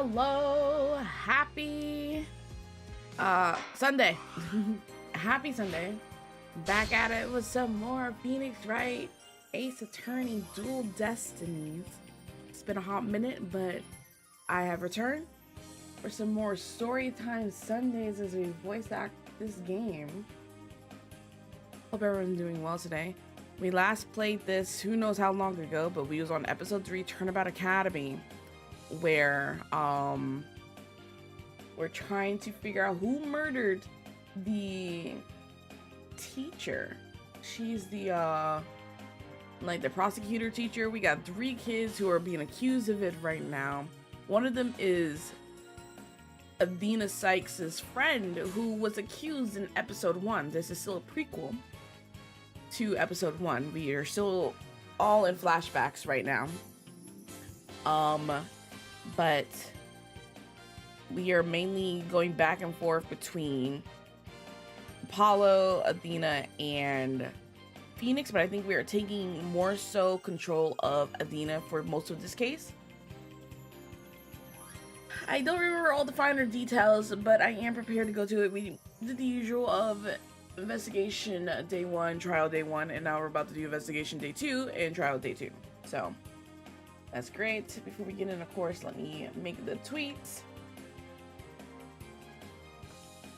Hello, happy Sunday. Happy Sunday. Back at it with some more Phoenix Wright Ace Attorney Dual Destinies. It's been a hot minute, but I have returned for some more Storytime Sundays as we voice act this game. Hope everyone's doing well today. We last played this who knows how long ago, but we was on episode 3, Turnabout Academy, where we're trying to figure out who murdered the teacher. She's the like the prosecutor teacher. We got 3 kids who are being accused of it right now. One of them is Adina Sykes' friend who was accused in episode 1. This is still a prequel to episode 1. We are still all in flashbacks right now. But we are mainly going back and forth between Apollo, Adina, and Phoenix, but I think we are taking more so control of Adina for most of this case. I don't remember all the finer details, but I am prepared to go to it. We did the usual of investigation day 1, trial day 1, and now we're about to do investigation day 2 and trial day 2. So that's great. Before we get in, of course, let me make the tweets.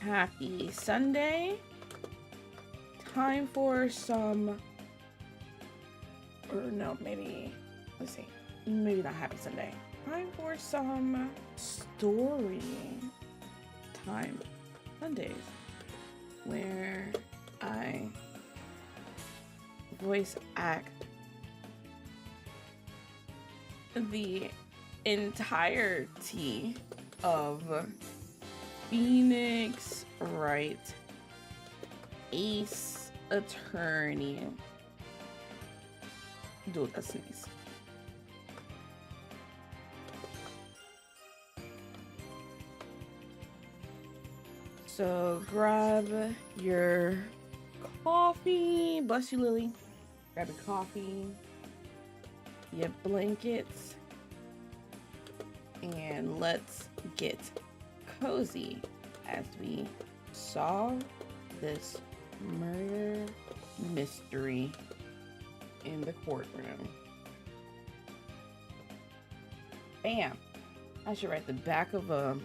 Happy Sunday. Time for some, or no, maybe, let's see, maybe not happy Sunday. Time for some story time Sundays, where I voice act the entirety of Phoenix Wright Ace Attorney Dual Destinies. So grab your coffee. Bless you, Lily. Grab your coffee, your blankets, and let's get cozy as we solve this murder mystery in the courtroom. Bam! I should write the back of a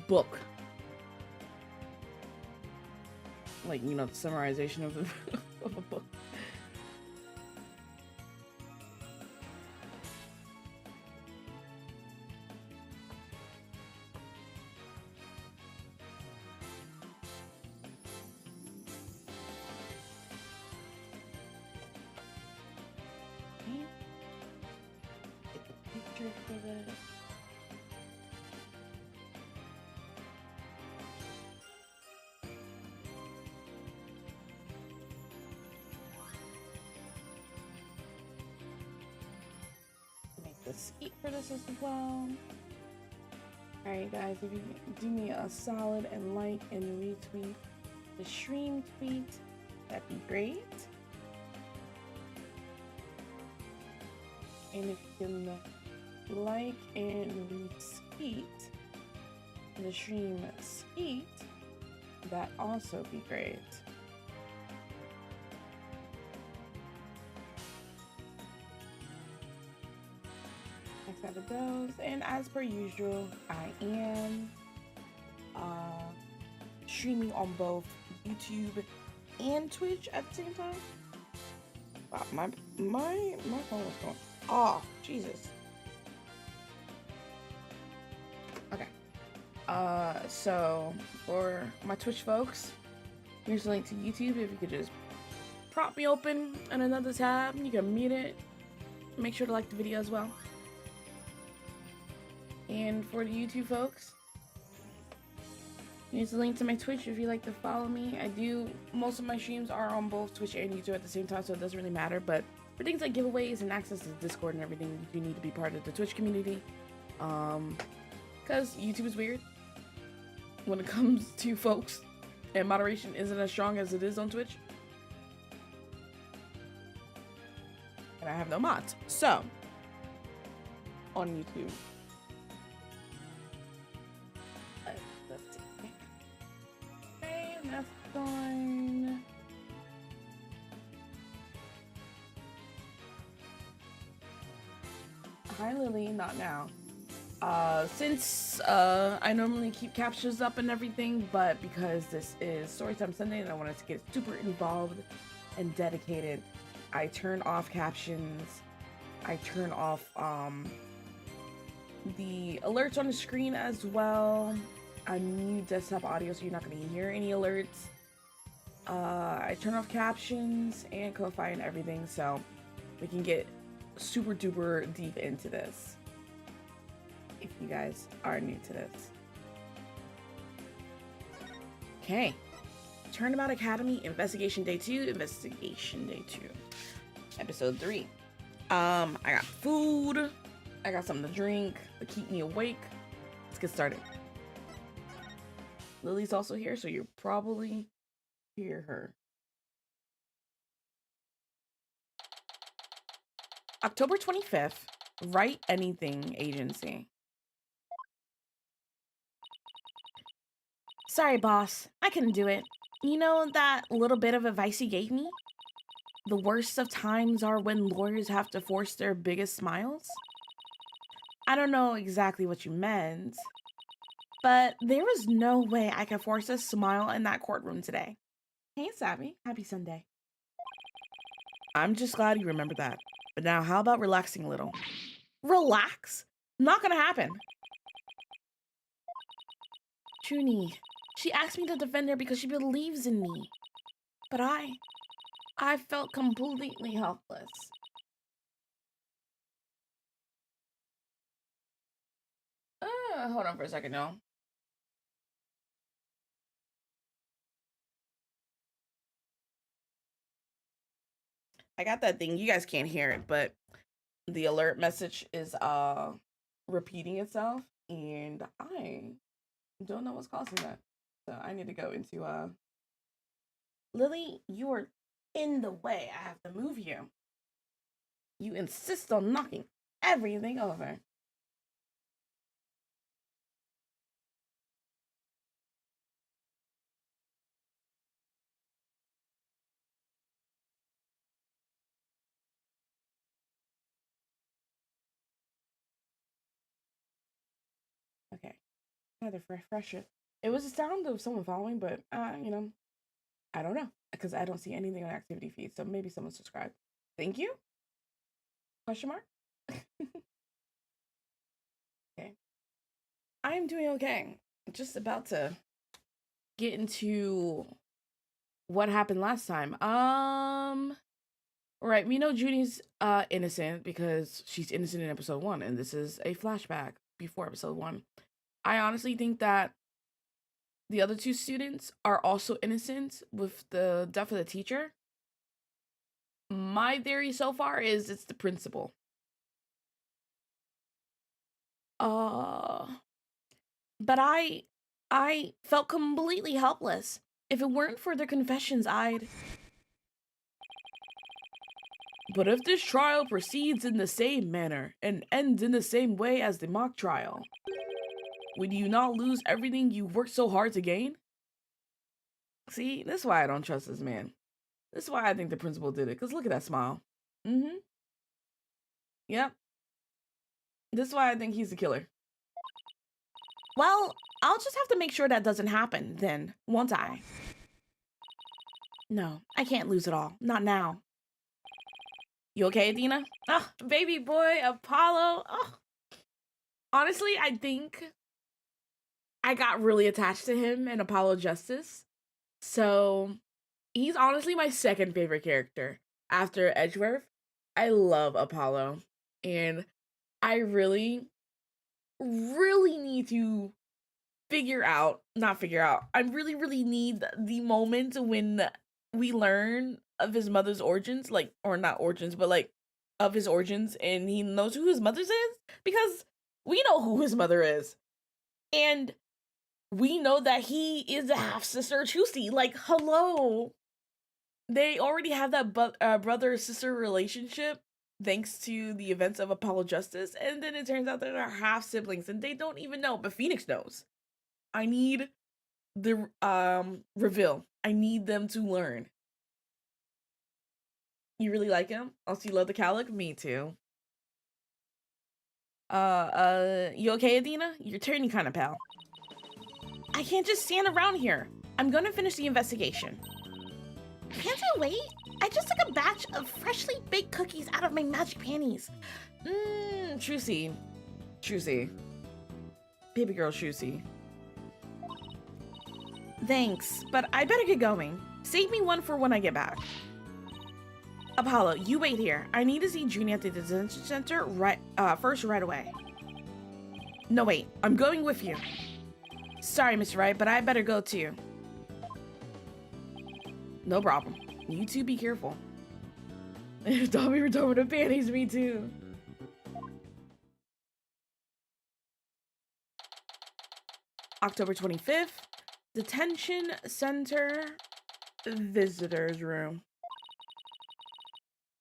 book. Like, you know, the summarization of a book. Get the picture for this. The skeet for this as well. Alright guys, if you do me a solid and like and retweet the stream tweet, that'd be great. And if you can like and retweet the stream skeet, that also be great. Out of those, and as per usual, I am streaming on both YouTube and Twitch at the same time. Wow, my phone was going off. Jesus. Okay. So for my Twitch folks, here's a link to YouTube. If you could just prop me open in another tab, you can mute it. Make sure to like the video as well. And for the YouTube folks, here's a link to my Twitch if you'd like to follow me. Most of my streams are on both Twitch and YouTube at the same time, so it doesn't really matter. But for things like giveaways and access to Discord and everything, you need to be part of the Twitch community. Because YouTube is weird when it comes to folks, and moderation isn't as strong as it is on Twitch. And I have no mods. So, on YouTube, That's fine. Hi, Lily. Not now. Since I normally keep captions up and everything, but because this is Storytime Sunday and I wanted to get super involved and dedicated, I turn off captions. I turn off the alerts on the screen as well. I mute desktop audio so you're not going to hear any alerts. I turn off captions and Ko-Fi and everything so we can get super duper deep into this. If you guys are new to this. Okay. Turnabout Academy, Investigation Day 2, Investigation Day 2. Episode 3. I got food. I got something to drink to keep me awake. Let's get started. Lily's also here, so you'll probably hear her. October 25th, Write Anything Agency. Sorry, boss. I couldn't do it. You know that little bit of advice you gave me? The worst of times are when lawyers have to force their biggest smiles? I don't know exactly what you meant, but there was no way I could force a smile in that courtroom today. Hey, Savvy. Happy Sunday. I'm just glad you remembered that. But now, how about relaxing a little? Relax? Not gonna happen. Junie, she asked me to defend her because she believes in me. But I felt completely helpless. Hold on for a second, y'all. I got that thing. You guys can't hear it, but the alert message is repeating itself, and I don't know what's causing that. So I need to go into Lily, you are in the way. I have to move you. You insist on knocking everything over. Okay. I had to refresh it. It was a sound of someone following, but you know, I don't know because I don't see anything on activity feed. So maybe someone subscribed. Thank you? Question mark? Okay. I'm doing okay. Just about to get into what happened last time. Right, we know Junie's innocent because she's innocent in episode 1, and this is a flashback before episode 1. I honestly think that the other two students are also innocent with the death of the teacher. My theory so far is it's the principal. But I felt completely helpless. If it weren't for their confessions, I'd... But if this trial proceeds in the same manner and ends in the same way as the mock trial, would you not lose everything you worked so hard to gain? See, this is why I don't trust this man. This is why I think the principal did it, because look at that smile. Mm-hmm. Yep. This is why I think he's the killer. Well, I'll just have to make sure that doesn't happen then, won't I? No, I can't lose it all. Not now. You okay, Dina? Oh, baby boy, Apollo. Oh. Honestly, I think I got really attached to him in Apollo Justice. So, he's honestly my second favorite character after Edgeworth. I love Apollo. And I really, really need to I really need the moment when we learn of his mother's origins, like, or not origins, but like of his origins, and he knows who his mother's is, because we know who his mother is, and we know that he is a half sister Chusi. Like, hello, they already have that brother sister relationship thanks to the events of Apollo Justice, and then it turns out that they're half siblings and they don't even know, but Phoenix knows. I need the reveal. I need them to learn. You really like him? Also, you love the cowlick? Me too. You okay, Adina? You're turning kind of pale. I can't just stand around here. I'm gonna finish the investigation. Can't I wait? I just took a batch of freshly baked cookies out of my magic panties. Trucy. Trucy. Baby girl Trucy. Thanks, but I better get going. Save me one for when I get back. Apollo, you wait here. I need to see Junie at the detention center first right away. No, wait. I'm going with you. Sorry, Mr. Wright, but I better go too. No problem. You two be careful. Thought we were done with the panties, me too. October 25th, Detention Center, Visitors Room.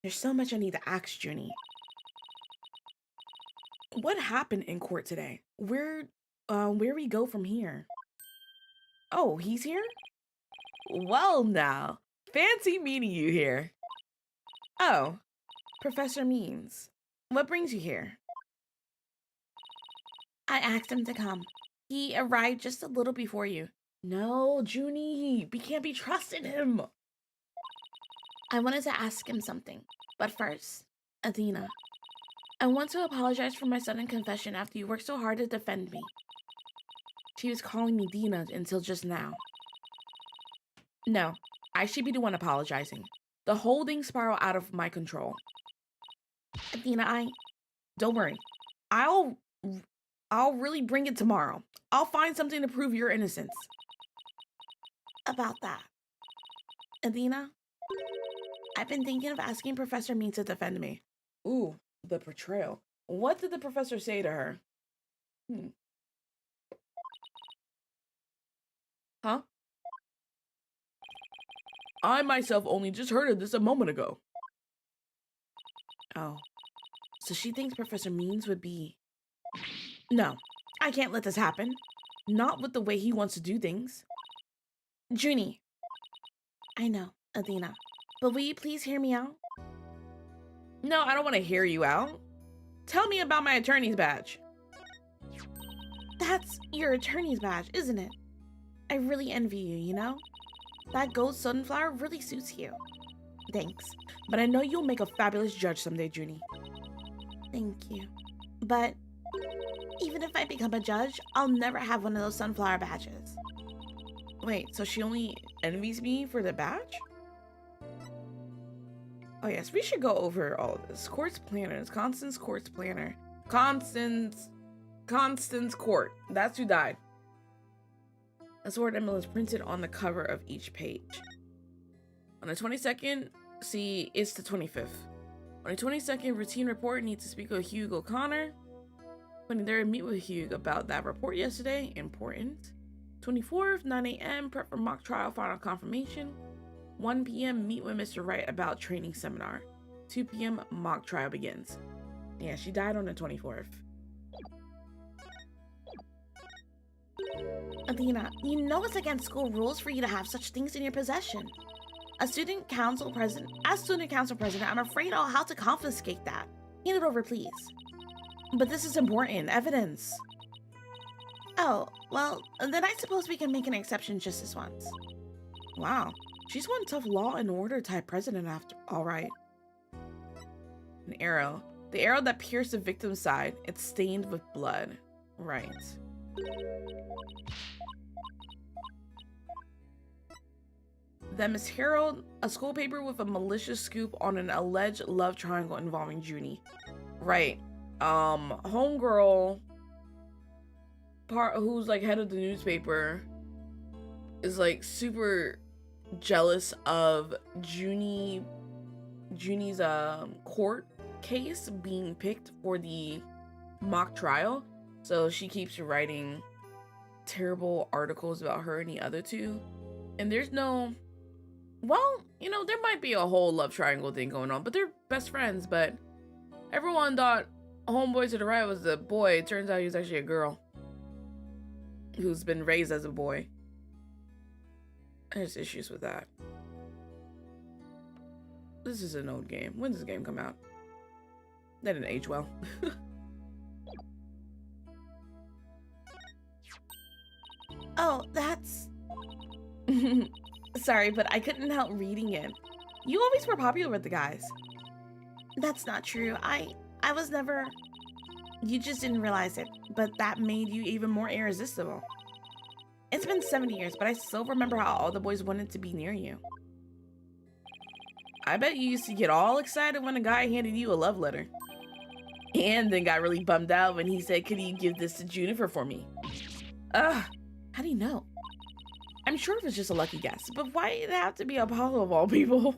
There's so much I need to ask Junie. What happened in court today? Where we go from here? Oh, he's here? Well now, fancy meeting you here. Oh, Professor Means. What brings you here? I asked him to come. He arrived just a little before you. No, Junie, we can't be trusting him. I wanted to ask him something, but first, Adina. I want to apologize for my sudden confession after you worked so hard to defend me. She was calling me Dina until just now. No, I should be the one apologizing. The whole thing spiraled out of my control. Adina, don't worry. I'll really bring it tomorrow. I'll find something to prove your innocence. About that. Adina, I've been thinking of asking Professor Means to defend me. Ooh, the betrayal. What did the professor say to her? Huh? I myself only just heard of this a moment ago. Oh, so she thinks Professor Means would be... No, I can't let this happen. Not with the way he wants to do things. Junie. I know, Adina, but will you please hear me out? No, I don't want to hear you out. Tell me about my attorney's badge. That's your attorney's badge, isn't it? I really envy you, you know? That gold sunflower really suits you. Thanks, but I know you'll make a fabulous judge someday, Junie. Thank you. But even if I become a judge, I'll never have one of those sunflower badges. Wait, so she only envies me for the badge? Oh yes, we should go over all of this. Court's planners, Constance Court's planner. Constance Court. That's who died. A sword emblem is printed on the cover of each page. On the 22nd, see, it's the 25th. On the 22nd, routine report needs to speak with Hugh O'Connor. 23rd, meet with Hugh about that report yesterday. Important. 24th, 9 a.m., prep for mock trial, final confirmation. 1 p.m., meet with Mr. Wright about training seminar. 2 p.m., mock trial begins. Yeah, she died on the 24th. Adina, you know it's against school rules for you to have such things in your possession. As student council president, I'm afraid I'll have to confiscate that. Hand it over, please. But this is important evidence. Oh, well, then I suppose we can make an exception just this once. Wow, she's one tough law and order type president after all. Right. An arrow. The arrow that pierced the victim's side. It's stained with blood. Right. Then Miss Harold, a school paper with a malicious scoop on an alleged love triangle involving Junie. Right. Homegirl who's like head of the newspaper is like super jealous of Junie's court case being picked for the mock trial. So she keeps writing terrible articles about her and the other two. And there's no, well, you know, there might be a whole love triangle thing going on, but they're best friends. But everyone thought homeboy to the right was a boy. It turns out he was actually a girl who's been raised as a boy. There's issues with that. This is an old game. When does this game come out? That didn't age well. Oh, that's... Sorry, but I couldn't help reading it. You always were popular with the guys. That's not true. I was never... You just didn't realize it, but that made you even more irresistible. It's been 70 years, but I still remember how all the boys wanted to be near you. I bet you used to get all excited when a guy handed you a love letter. And then got really bummed out when he said, "Could you give this to Juniper for me?" Ugh, how do you know? I'm sure it was just a lucky guess, but why did it have to be Apollo of all people?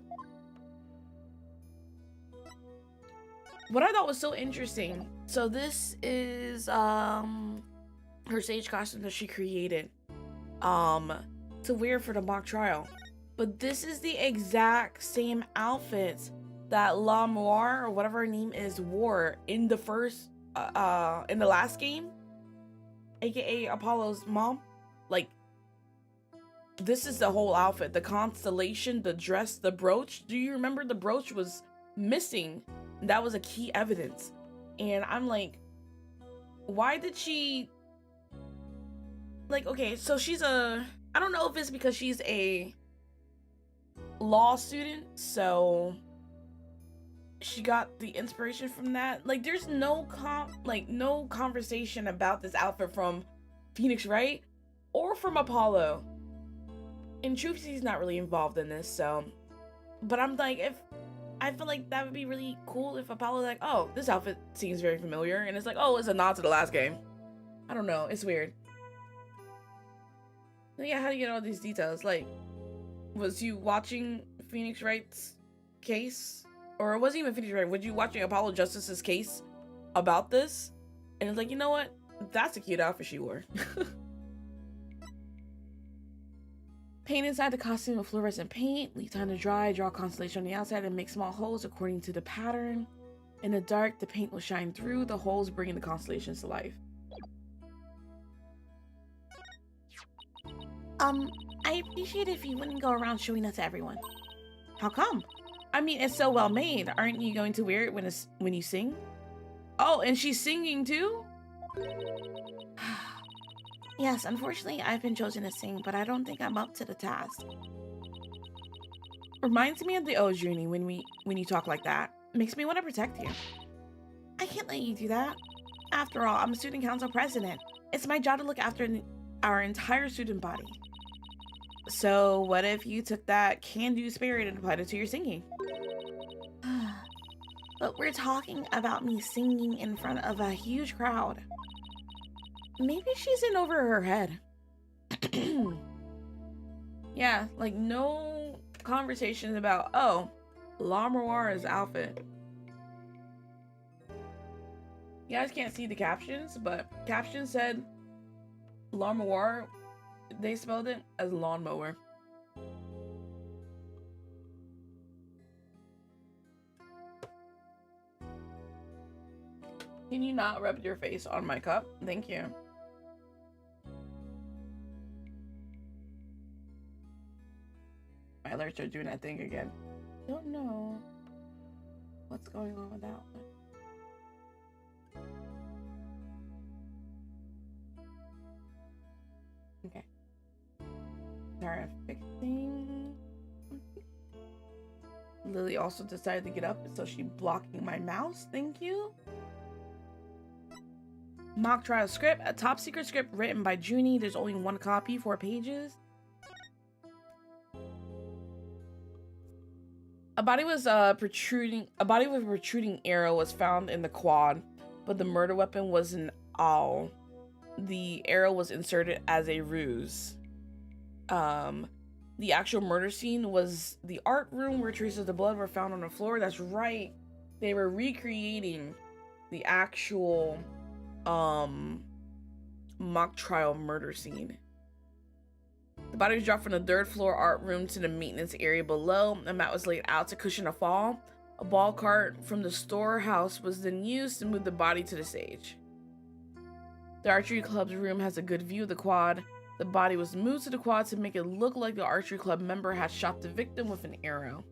What I thought was so interesting, so this is her stage costume that she created to wear for the mock trial. But this is the exact same outfit that La Moire, or whatever her name is, wore in the first in the last game, aka Apollo's mom. Like, this is the whole outfit, the constellation, the dress, the brooch. Do you remember the brooch was missing? That was a key evidence. And I'm like, why did she, like, okay, so she's a, I don't know if it's because she's a law student, so she got the inspiration from that. Like, there's no no conversation about this outfit from Phoenix Wright or from Apollo. In truth, he's not really involved in this, so, but I'm like, if I feel like that would be really cool if Apollo was like, oh, this outfit seems very familiar, and it's like, oh, it's a nod to the last game. I don't know, it's weird. So yeah, how do you get all these details? Like, was you watching Phoenix Wright's case? Or it wasn't even Phoenix Wright, was you watching Apollo Justice's case about this? And it's like, you know what? That's a cute outfit she wore. Paint inside the costume with fluorescent paint. Leave time to dry. Draw a constellation on the outside and make small holes according to the pattern. In the dark, the paint will shine through the holes, bringing the constellations to life. I appreciate it if you wouldn't go around showing that to everyone. How come? I mean, it's so well made. Aren't you going to wear it when you sing? Oh, and she's singing too? Yes, unfortunately, I've been chosen to sing, but I don't think I'm up to the task. Reminds me of the old Junie when you talk like that. Makes me want to protect you. I can't let you do that. After all, I'm a student council president. It's my job to look after our entire student body. So what if you took that can-do spirit and applied it to your singing? But we're talking about me singing in front of a huge crowd. Maybe she's in over her head. Yeah, like no conversations about, oh, La Moire's outfit. You guys can't see the captions, but captions said La Moire, they spelled it as lawnmower. Can you not rub your face on my cup? Thank you. My alerts are doing that thing again. Don't know what's going on with that one. Okay. Sorry, I'm fixing. Lily also decided to get up, so she's blocking my mouse. Thank you. Mock trial script, a top secret script written by Junie. There's only one copy, 4 pages. A body with a protruding arrow was found in the quad, but the murder weapon was an awl. The arrow was inserted as a ruse. The actual murder scene was the art room where traces of the blood were found on the floor. That's right. They were recreating the actual mock trial murder scene. The body was dropped from the 3rd floor art room to the maintenance area below. A mat was laid out to cushion a fall. A ball cart from the storehouse was then used to move the body to the stage. The archery club's room has a good view of the quad. The body was moved to the quad to make it look like the archery club member had shot the victim with an arrow.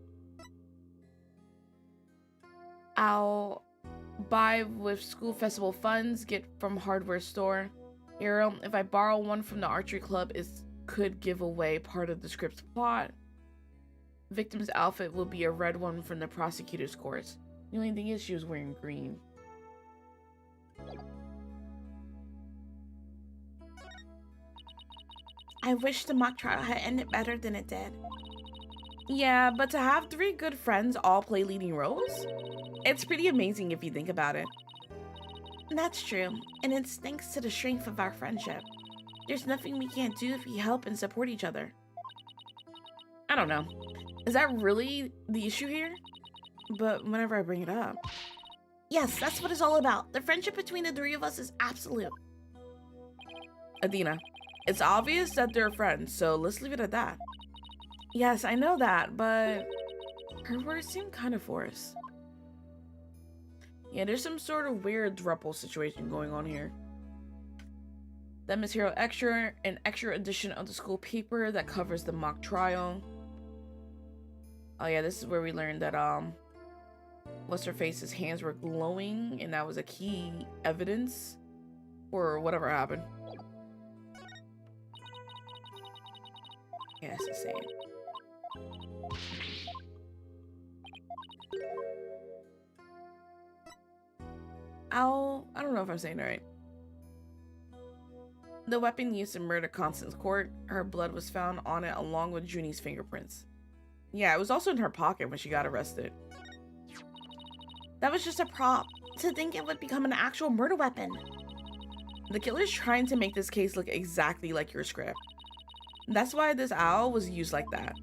I'll buy with school festival funds, get from hardware store. Arrow, if I borrow one from the archery club, it could give away part of the script's plot. Victim's outfit will be a red one from the prosecutor's course. The only thing is she was wearing green. I wish the mock trial had ended better than it did. Yeah, but to have 3 good friends all play leading roles? It's pretty amazing if you think about it. That's true, and it's thanks to the strength of our friendship. There's nothing we can't do if we help and support each other. I don't know. Is that really the issue here? But whenever I bring it up... Yes, that's what it's all about. The friendship between the 3 of us is absolute. Adina, it's obvious that they're friends, so let's leave it at that. Yes, I know that, but her words seem kind of forced. Yeah, there's some sort of weird throuple situation going on here. Then Miss Hero Extra, an extra edition of the school paper that covers the mock trial. Oh yeah, this is where we learned that what's-her-face's hands were glowing, and that was a key evidence for whatever happened. Yeah, it's insane. I don't know if I'm saying it right. The weapon used to murder Constance Court, her blood was found on it along with Junie's fingerprints. Yeah, it was also in her pocket when she got arrested. That was just a prop. To think it would become an actual murder weapon. The killer's trying to make this case look exactly like your script. That's why this owl was used like that.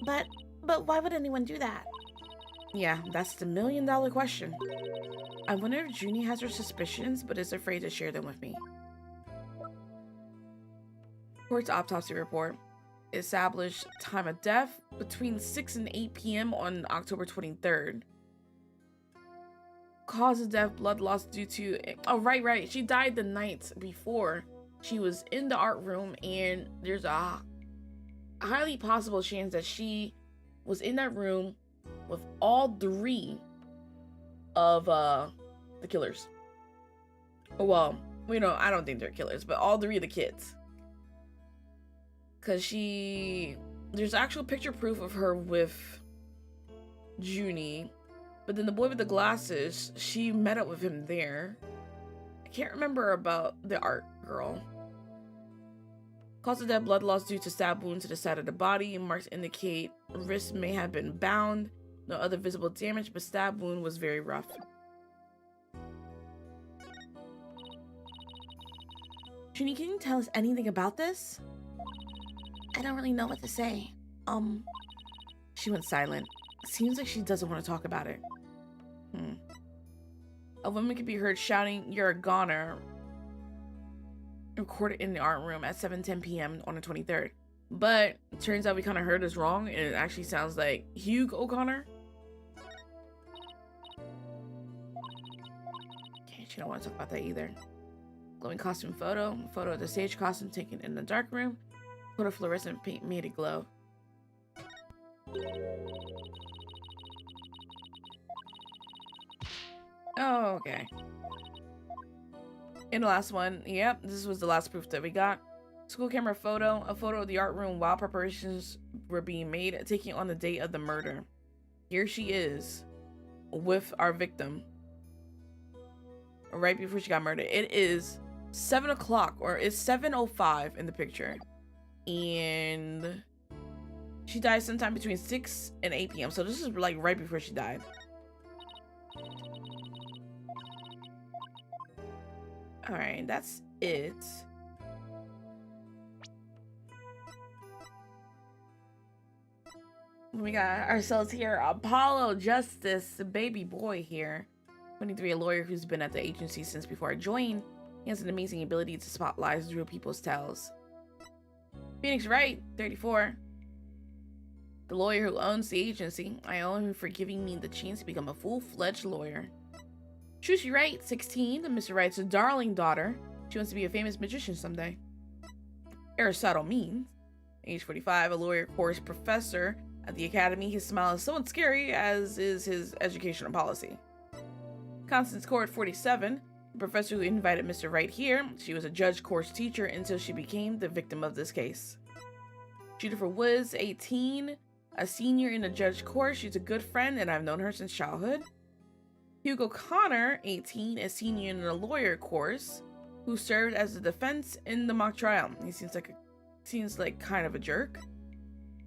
But why would anyone do that? Yeah, that's the $1,000,000 question. I wonder if Junie has her suspicions, but is afraid to share them with me. Court's autopsy report established time of death between 6 and 8 p.m. on October 23rd. Cause of death, blood loss due to... Oh, right. She died the night before. She was in the art room, and there's a highly possible chance that she was in that room with all 3 of the killers. Well, I don't think they're killers, but all 3 of the kids. Because there's actual picture proof of her with Junie, but then the boy with the glasses, she met up with him there. I can't remember about the art girl. Cause of death, blood loss due to stab wound to the side of the body. Marks indicate wrist may have been bound. No other visible damage, but stab wound was very rough. Junie, can you tell us anything about this? I don't really know what to say. She went silent. Seems like she doesn't want to talk about it. A woman could be heard shouting, "You're a goner," recorded in the art room at 7:10 p.m. on the 23rd. But it turns out we kind of heard this wrong, and it actually sounds like Hugh O'Connor. Okay, she don't want to talk about that either. Glowing costume photo of the stage costume taken in the dark room. Photofluorescent paint made it glow. Oh, okay. And the last one, yep, this was the last proof that we got. School camera photo, a photo of the art room while preparations were being made, taking on the date of the murder. Here she is with our victim right before she got murdered. It is 7 o'clock, or it's 7:05 in the picture. And she died sometime between 6 and 8 p.m. So this is like right before she died. All right, that's it. We got ourselves here Apollo Justice, the baby boy here. 23, a lawyer who's been at the agency since before I joined. He has an amazing ability to spot lies through people's tales. Phoenix Wright, 34. The lawyer who owns the agency. I owe him for giving me the chance to become a full-fledged lawyer. Trucy Wright, 16. Mr. Wright's darling daughter. She wants to be a famous magician someday. Aristotle means. Age 45, a lawyer course professor at the academy. His smile is somewhat scary, as is his educational policy. Constance Court, 47, the professor who invited Mr. Wright here. She was a judge course teacher until she became the victim of this case. Jennifer Woods, 18, a senior in the judge course. She's a good friend and I've known her since childhood. Hugo Connor, 18, a senior in the lawyer course, who served as the defense in the mock trial. He seems like kind of a jerk.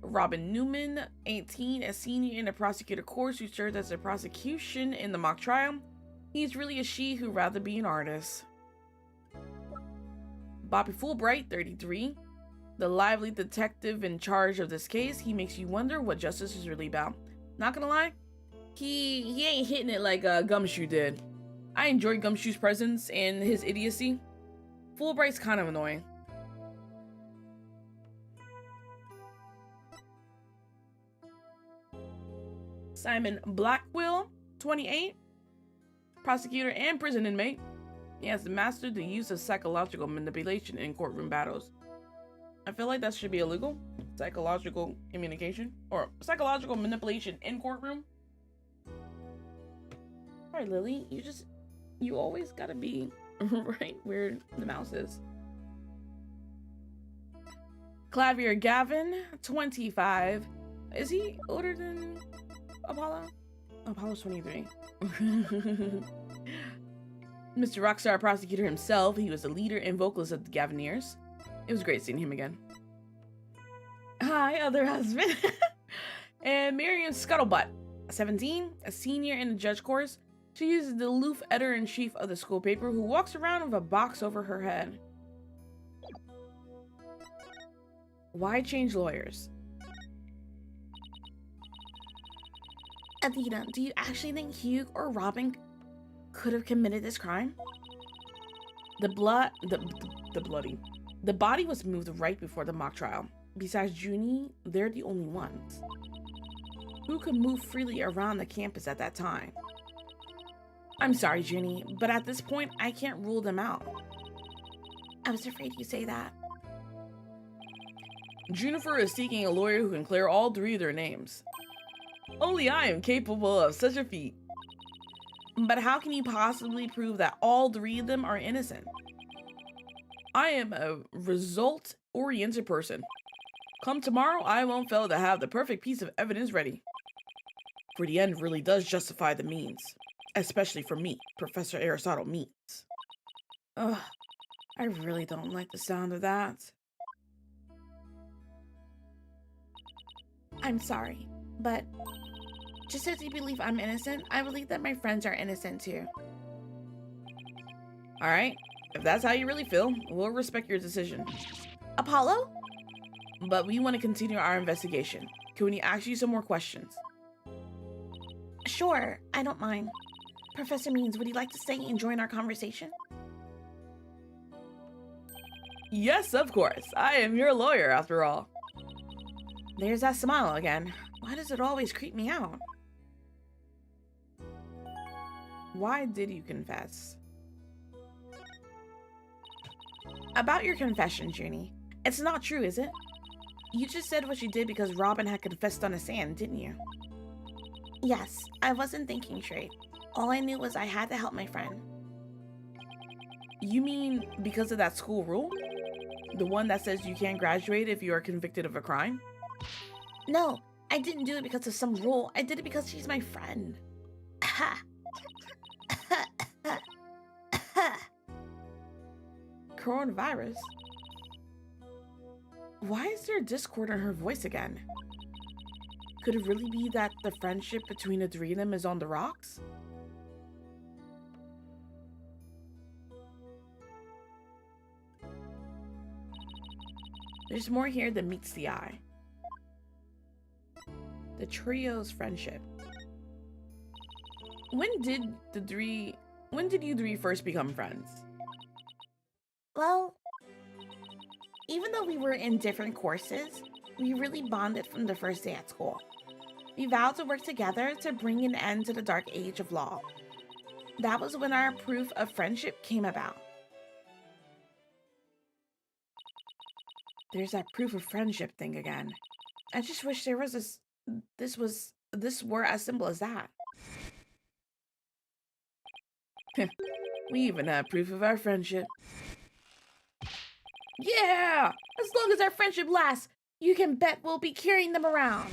Robin Newman, 18, a senior in the prosecutor course, who served as the prosecution in the mock trial. He's really a she who'd rather be an artist. Bobby Fulbright, 33, the lively detective in charge of this case. He makes you wonder what justice is really about. Not gonna lie, he ain't hitting it like Gumshoe did. I enjoyed Gumshoe's presence and his idiocy. Fulbright's kind of annoying. Simon Blackwell, 28, prosecutor and prison inmate. He has mastered the use of psychological manipulation in courtroom battles. I feel like that should be illegal. Psychological communication or psychological manipulation in courtroom. All right, Lily, you always gotta be right where the mouse is. Clavier Gavin, 25. Is he older than Apollo? Apollo's 23. Mr. Rockstar Prosecutor himself. He was the leader and vocalist of the Gavineers. It was great seeing him again. Hi, other husband. And Miriam Scuttlebutt, 17, a senior in the judge course. She is the aloof editor-in-chief of the school paper who walks around with a box over her head. Why change lawyers? Adina, do you actually think Hugh or Robin could have committed this crime? The body was moved right before the mock trial. Besides Junie, they're the only ones who could move freely around the campus at that time. I'm sorry, Junie, but at this point, I can't rule them out. I was afraid you'd say that. Juniper is seeking a lawyer who can clear all three of their names. Only I am capable of such a feat. But how can you possibly prove that all three of them are innocent? I am a result-oriented person. Come tomorrow, I won't fail to have the perfect piece of evidence ready. For the end really does justify the means. Especially for me, Professor Aristotle means. Ugh, I really don't like the sound of that. I'm sorry, but just as you believe I'm innocent, I believe that my friends are innocent too. Alright, if that's how you really feel, we'll respect your decision. Apollo? But we want to continue our investigation. Can we ask you some more questions? Sure, I don't mind. Professor Means, would you like to stay and join our conversation? Yes, of course. I am your lawyer, after all. There's that smile again. Why does it always creep me out? Why did you confess? About your confession, Junie. It's not true, is it? You just said what you did because Robin had confessed on the sand, didn't you? Yes, I wasn't thinking straight. All I knew was I had to help my friend. You mean because of that school rule? The one that says you can't graduate if you are convicted of a crime? No, I didn't do it because of some rule. I did it because she's my friend. Coronavirus? Why is there discord in her voice again? Could it really be that the friendship between the three of them is on the rocks? There's more here than meets the eye. The trio's friendship. When did you three first become friends? Well, even though we were in different courses, we really bonded from the first day at school. We vowed to work together to bring an end to the dark age of law. That was when our proof of friendship came about. There's that proof of friendship thing again. I just wish there was this were as simple as that. We even have proof of our friendship. Yeah! As long as our friendship lasts, you can bet we'll be carrying them around.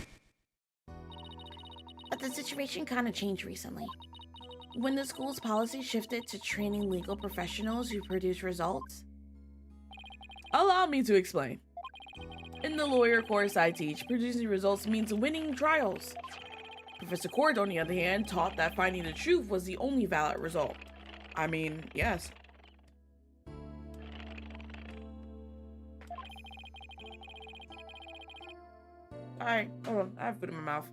But the situation kind of changed recently. When the school's policy shifted to training legal professionals who produce results. Allow me to explain. In the lawyer course I teach, producing results means winning trials. Professor Cord, on the other hand, taught that finding the truth was the only valid result. I mean, yes. Alright, hold on, I have food in my mouth.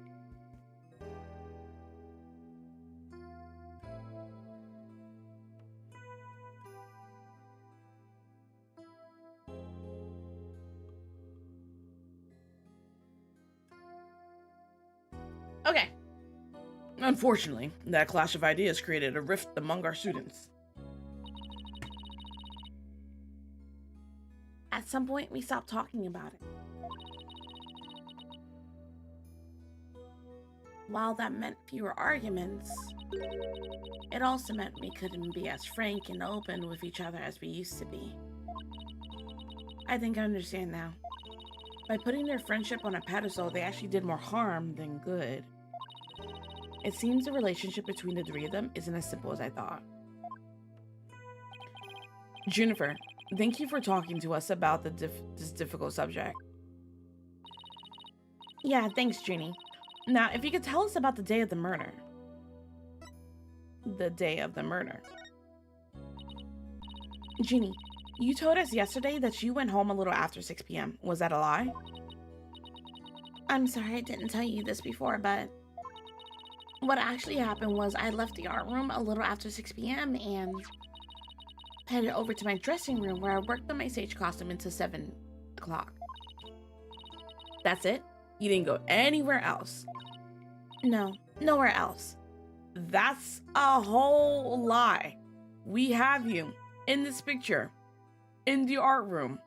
Okay. Unfortunately, that clash of ideas created a rift among our students. At some point, we stopped talking about it. While that meant fewer arguments, it also meant we couldn't be as frank and open with each other as we used to be. I think I understand now. By putting their friendship on a pedestal, they actually did more harm than good. It seems the relationship between the three of them isn't as simple as I thought. Juniper, thank you for talking to us about this difficult subject. Yeah, thanks, Junie. Now, if you could tell us about the day of the murder. The day of the murder. Junie, you told us yesterday that you went home a little after 6 p.m. Was that a lie? I'm sorry I didn't tell you this before, but what actually happened was I left the art room a little after 6 p.m. and headed over to my dressing room where I worked on my sage costume until 7 o'clock. That's it? You didn't go anywhere else? No, nowhere else. That's a whole lie. We have you in this picture in the art room.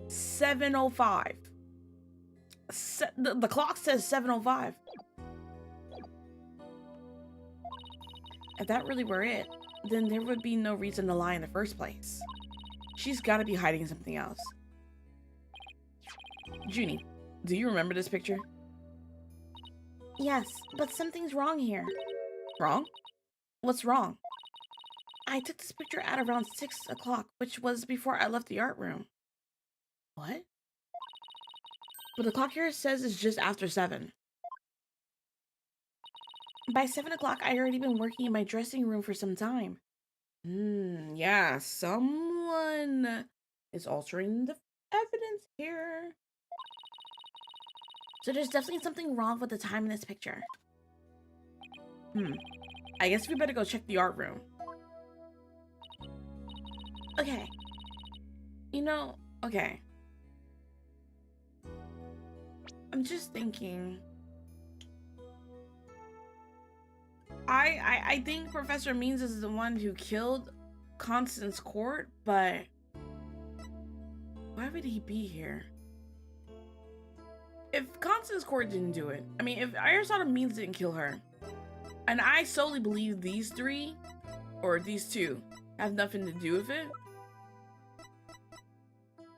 7:05. The clock says 7:05. If that really were it, then there would be no reason to lie in the first place. She's gotta be hiding something else. Junie, do you remember this picture? Yes, but something's wrong here. Wrong? What's wrong? I took this picture at around 6 o'clock, which was before I left the art room. What? But the clock here says it's just after 7. By 7 o'clock, I'd already been working in my dressing room for some time. Yeah, someone is altering the evidence here. So there's definitely something wrong with the time in this picture. I guess we better go check the art room. Okay. You know, okay. I'm just thinking. I think Professor Means is the one who killed Constance Court, but why would he be here? If Constance Court didn't do it, I mean, if Aristotle Means didn't kill her, and I solely believe these three, or these two, have nothing to do with it,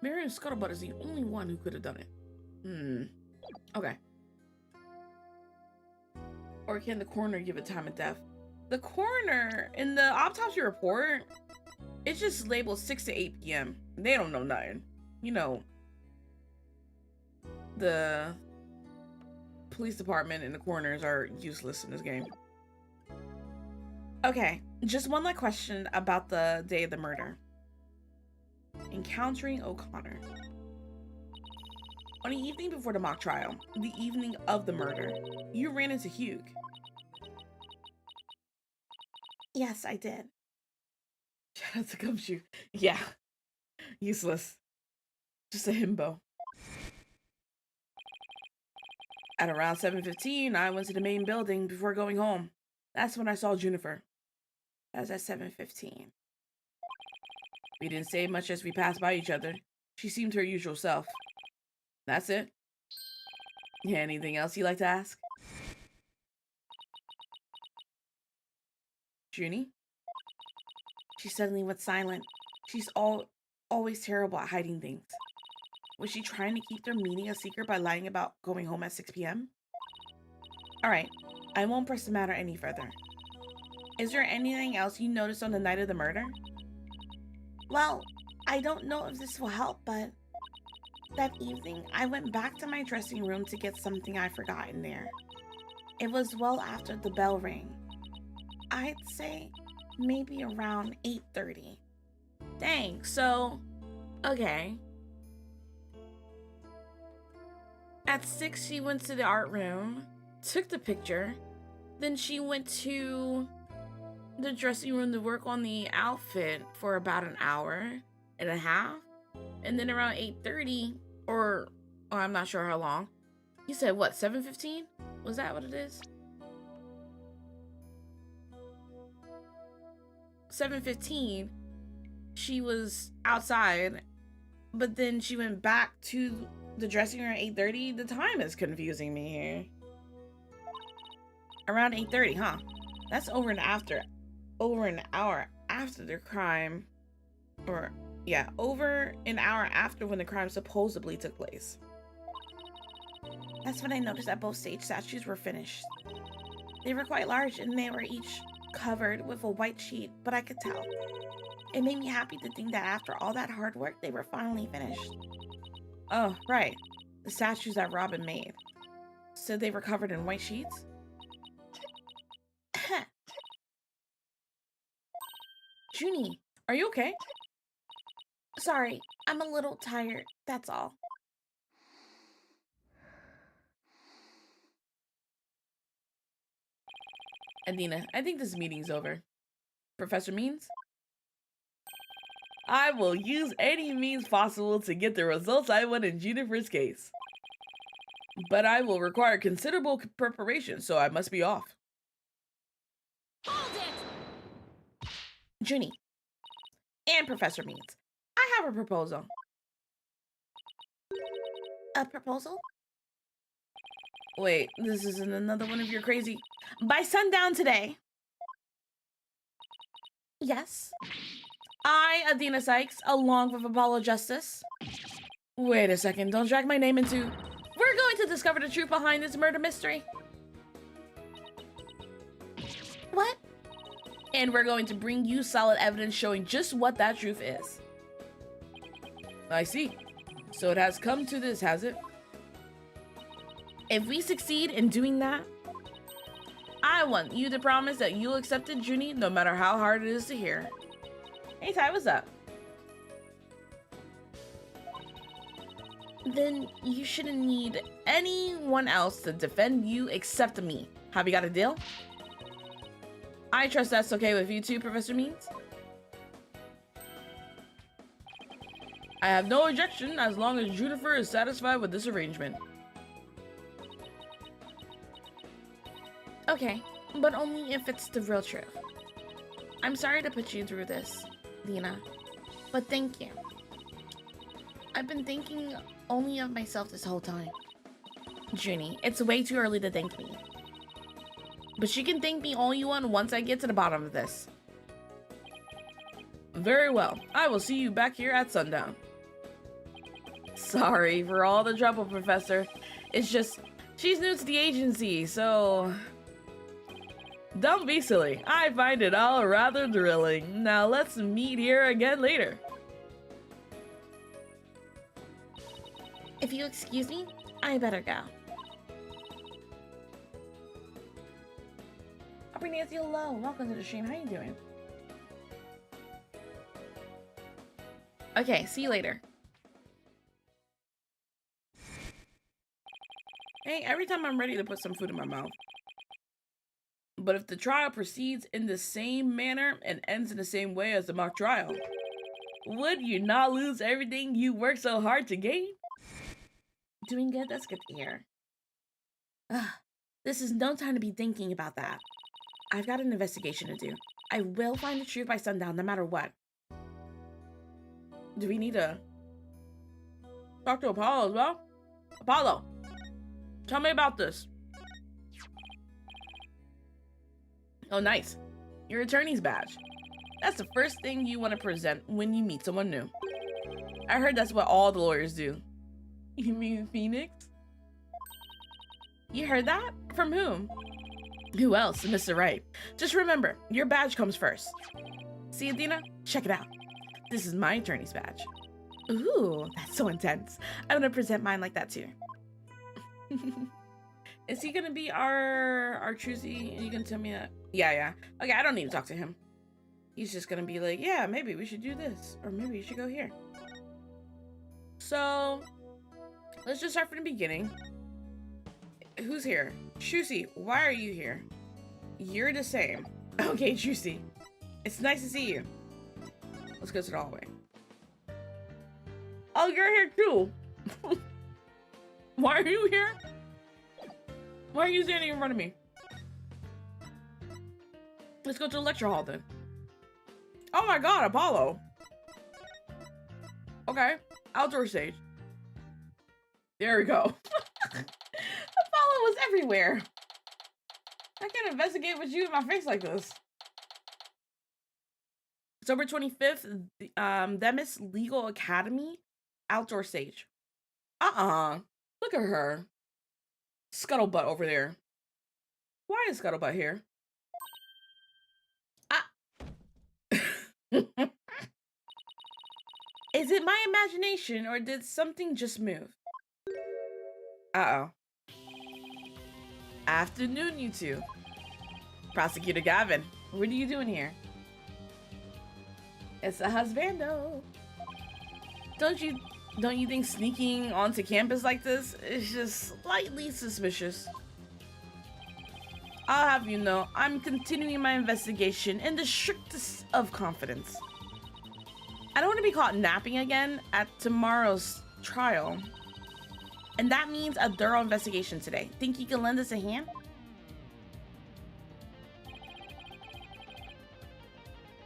Marion Scuttlebutt is the only one who could have done it. Okay. Or can the coroner give a time of death? The coroner, in the autopsy report, it's just labeled 6 to 8 p.m. They don't know nothing. You know, the police department and the coroners are useless in this game. Okay, just one last question about the day of the murder. Encountering O'Connor. On the evening before the mock trial, the evening of the murder, you ran into Hugh. Yes, I did. Shout out to Gumshoe. Yeah, useless. Just a himbo. At around 7:15, I went to the main building before going home. That's when I saw Juniper. That was at 7:15. We didn't say much as we passed by each other. She seemed her usual self. That's it. Yeah, anything else you'd like to ask? Junie? She suddenly went silent. She's always terrible at hiding things. Was she trying to keep their meeting a secret by lying about going home at 6 p.m.? Alright, I won't press the matter any further. Is there anything else you noticed on the night of the murder? Well, I don't know if this will help, but that evening I went back to my dressing room to get something I forgot in there. It was well after the bell rang. I'd say maybe around 8:30. Dang, so, okay. At 6, she went to the art room, took the picture, then she went to the dressing room to work on the outfit for about an hour and a half, and then around 8:30, or I'm not sure how long. You said what, 7:15? Was that what it is? 7:15, she was outside, but then she went back to the dressing room at 8:30. The time is confusing me here. Around 8:30, huh? That's over an hour after the crime. Or, yeah, over an hour after when the crime supposedly took place. That's when I noticed that both stage statues were finished. They were quite large and they were each covered with a white sheet, but I could tell. It made me happy to think that after all that hard work, they were finally finished. Oh, right. The statues that Robin made. So they were covered in white sheets? Junie, are you okay? Sorry, I'm a little tired, that's all. Adina, I think this meeting's over. Professor Means? I will use any means possible to get the results I want in Juniper's case. But I will require considerable preparation, so I must be off. Hold it! Junie. And Professor Means. I have a proposal. A proposal? Wait, this isn't another one of your crazy... By sundown today. Yes. I, Adina Sykes, along with Apollo Justice. Wait a second, don't drag my name into... We're going to discover the truth behind this murder mystery. What? And we're going to bring you solid evidence showing just what that truth is. I see. So it has come to this, has it? If we succeed in doing that, I want you to promise that you'll accept it, Junie, no matter how hard it is to hear. Hey, Ty, what's up? Then you shouldn't need anyone else to defend you except me. Have you got a deal? I trust that's okay with you too, Professor Means. I have no objection as long as Juniper is satisfied with this arrangement. Okay, but only if it's the real truth. I'm sorry to put you through this, Dina, but thank you. I've been thinking only of myself this whole time. Junie, it's way too early to thank me. But you can thank me all you want once I get to the bottom of this. Very well. I will see you back here at sundown. Sorry for all the trouble, Professor. It's just, she's new to the agency, so... Don't be silly. I find it all rather thrilling. Now let's meet here again later. If you excuse me, I better go. Aubrey Nancy, hello. Welcome to the stream. How you doing? Okay, see you later. Hey, every time I'm ready to put some food in my mouth. But if the trial proceeds in the same manner and ends in the same way as the mock trial, would you not lose everything you worked so hard to gain? Doing good? That's good to hear. Ugh, this is no time to be thinking about that. I've got an investigation to do. I will find the truth by sundown, no matter what. Do we need a... Talk to Apollo as well. Apollo, tell me about this. Oh, nice. Your attorney's badge. That's the first thing you want to present when you meet someone new. I heard that's what all the lawyers do. You mean Phoenix? You heard that? From whom? Who else? Mr. Wright. Just remember, your badge comes first. See, Athena? Check it out. This is my attorney's badge. Ooh, that's so intense. I'm gonna present mine like that too. Is he gonna be our choosy? And you can tell me that? Yeah. Okay, I don't need to talk to him. He's just gonna be like, yeah, maybe we should do this. Or maybe we should go here. So, let's just start from the beginning. Who's here? Chusi, why are you here? You're the same. Okay, Chusi. It's nice to see you. Let's go to the hallway. Oh, you're here too. Why are you here? Why are you standing in front of me? Let's go to the lecture hall then. Oh my god, Apollo. Okay, outdoor stage. There we go. Apollo was everywhere. I can't investigate with you in my face like this. October 25th, Themis Legal Academy, outdoor stage. Look at her. Scuttlebutt over there. Why is Scuttlebutt here? Is it my imagination or did something just move? Uh-oh. Afternoon, you two. Prosecutor Gavin, what are you doing here? It's a husbando. Don't you think sneaking onto campus like this is just slightly suspicious? I'll have you know, I'm continuing my investigation in the strictest of confidence. I don't want to be caught napping again at tomorrow's trial. And that means a thorough investigation today. Think you can lend us a hand?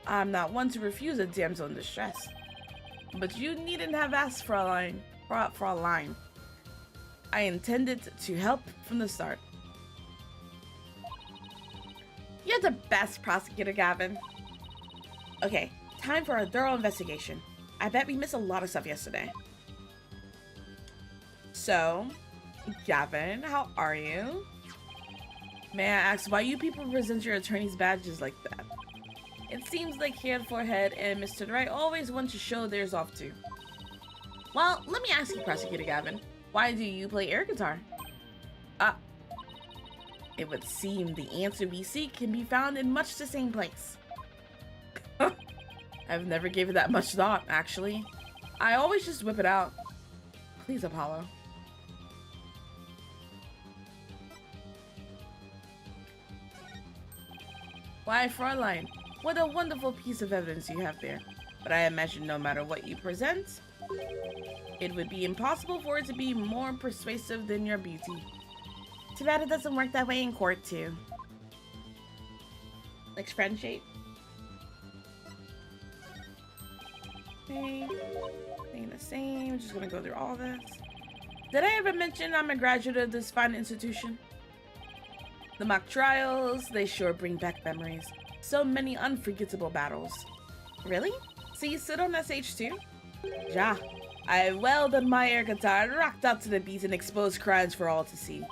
I'm not one to refuse a damsel in distress. But you needn't have asked for a line. I intended to help from the start. You're the best, Prosecutor Gavin. Okay, time for a thorough investigation. I bet we missed a lot of stuff yesterday. So, Gavin, how are you? May I ask why you people present your attorney's badges like that? It seems like Head Forehead and Mr. Wright always want to show theirs off too. Well, let me ask you, Prosecutor Gavin, why do you play air guitar? It would seem the answer we seek can be found in much the same place. I've never given that much thought, actually. I always just whip it out. Please, Apollo. Why, Fräulein, what a wonderful piece of evidence you have there. But I imagine no matter what you present, it would be impossible for it to be more persuasive than your beauty. Too bad it doesn't work that way in court, too. Like friendship. Okay. Staying the same. Just gonna go through all this. Did I ever mention I'm a graduate of this fine institution? The mock trials, they sure bring back memories. So many unforgettable battles. Really? So you sit on SH too? Ja. I well done my air guitar, rocked out to the beat and exposed crimes for all to see.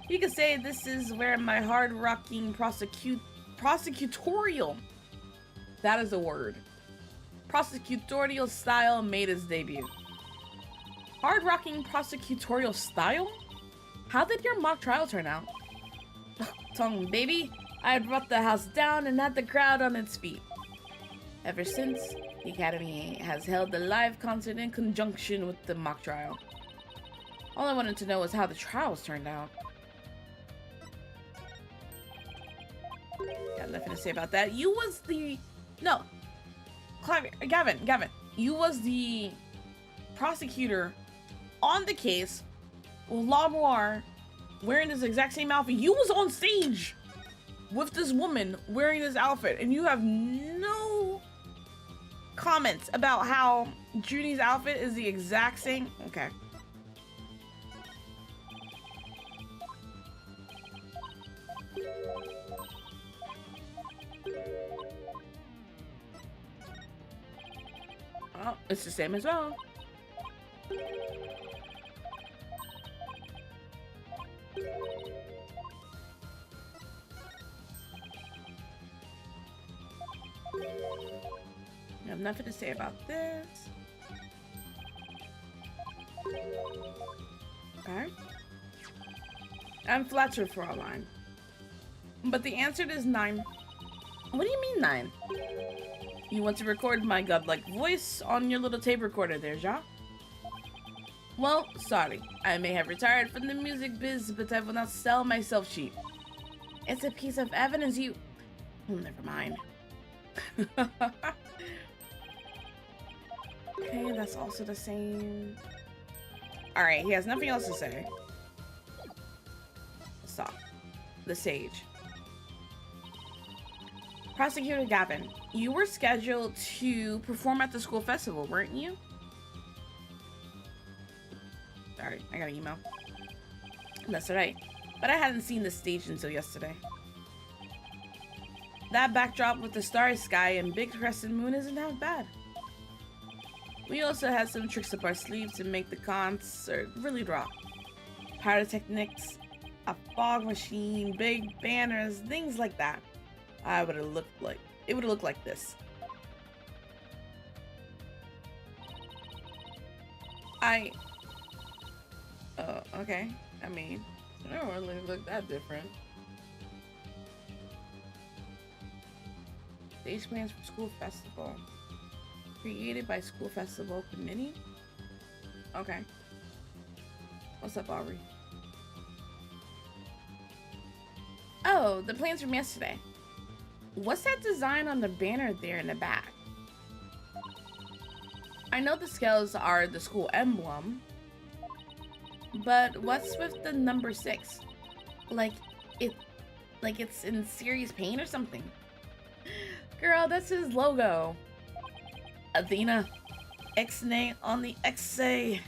You could say this is where my hard-rocking prosecutorial, that is a word, prosecutorial style made its debut. Hard-rocking prosecutorial style? How did your mock trial turn out? Tongue baby, I brought the house down and had the crowd on its feet. Ever since, the Academy has held a live concert in conjunction with the mock trial. All I wanted to know was how the trials turned out. Got nothing to say about that. You was the... No. Gavin. You was the prosecutor on the case with Lamoire wearing this exact same outfit. You was on stage with this woman wearing this outfit and you have no comments about how Junie's outfit is the exact same. Okay. Oh, it's the same as well. I have nothing to say about this. Okay. I'm flattered for our line. But the answer is 9. What do you mean 9? You want to record my godlike voice on your little tape recorder there, Ja? Well, sorry. I may have retired from the music biz, but I will not sell myself cheap. It's a piece of evidence you... Oh, never mind. Okay, that's also the same. Alright, he has nothing else to say. Stop. The Sage. Prosecutor Gavin, you were scheduled to perform at the school festival, weren't you? Sorry, I got an email. That's right. But I hadn't seen the stage until yesterday. That backdrop with the starry sky and big crescent moon isn't half bad. We also had some tricks up our sleeves to make the concert really rock. Pyrotechnics, a fog machine, big banners, things like that. It would have looked like this. Okay. I mean, it don't really look that different. Stage plans for school festival. Created by school festival committee? Okay. What's up, Aubrey? Oh, the plans from yesterday. What's that design on the banner there in the back? I know the scales are the school emblem, but what's with the number 6? Like it's in serious pain or something. Girl, that's his logo. Athena, X-nay on the X-say.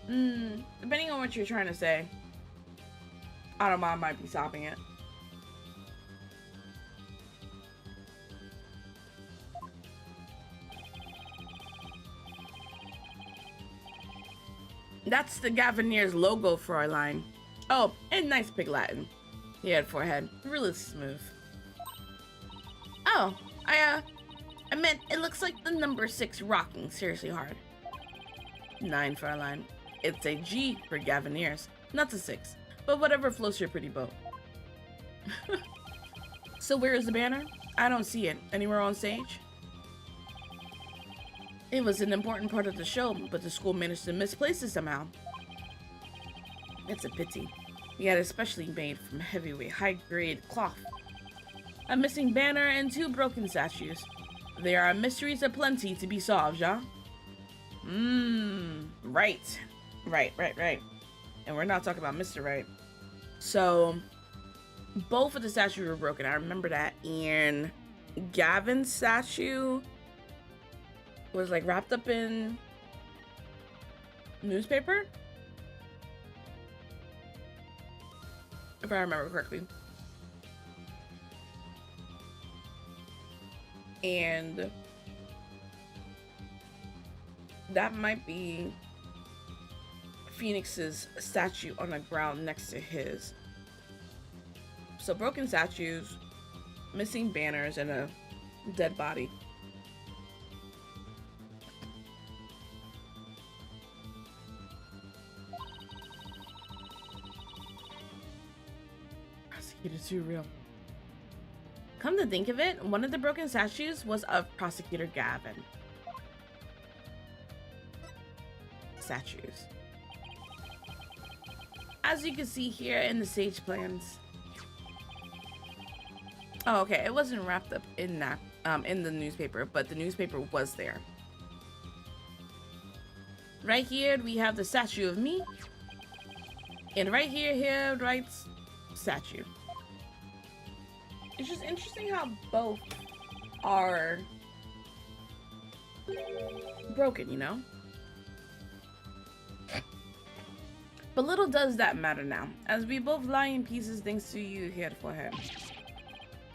Depending on what you're trying to say. I don't mind, might be stopping it. That's the Gavineer's logo for our line. Oh, and nice big Latin. He had forehead, really smooth. Oh, I meant it looks like the number 6 rocking seriously hard. 9 for our line. It's a G for Gavineers, not the 6, but whatever floats your pretty boat. So where is the banner? I don't see it. Anywhere on stage? It was an important part of the show, but the school managed to misplace it somehow. It's a pity. We had it especially made from heavyweight, high-grade cloth. A missing banner and 2 broken statues. There are mysteries aplenty to be solved, ja? Right. Right. And we're not talking about Mr. Wright. So, both of the statues were broken. I remember that. And Gavin's statue was like wrapped up in newspaper, if I remember correctly. And that might be Phoenix's statue on the ground next to his. So broken statues, missing banners, and a dead body. Prosecutor too real. Come to think of it, one of the broken statues was of Prosecutor Gavin. Statues. As you can see here in the stage plans. Oh, okay, it wasn't wrapped up in that, in the newspaper, but the newspaper was there. Right here, we have the statue of me. And right here, Wright's statue. It's just interesting how both are broken, you know? But little does that matter now, as we both lie in pieces thanks to you here for him.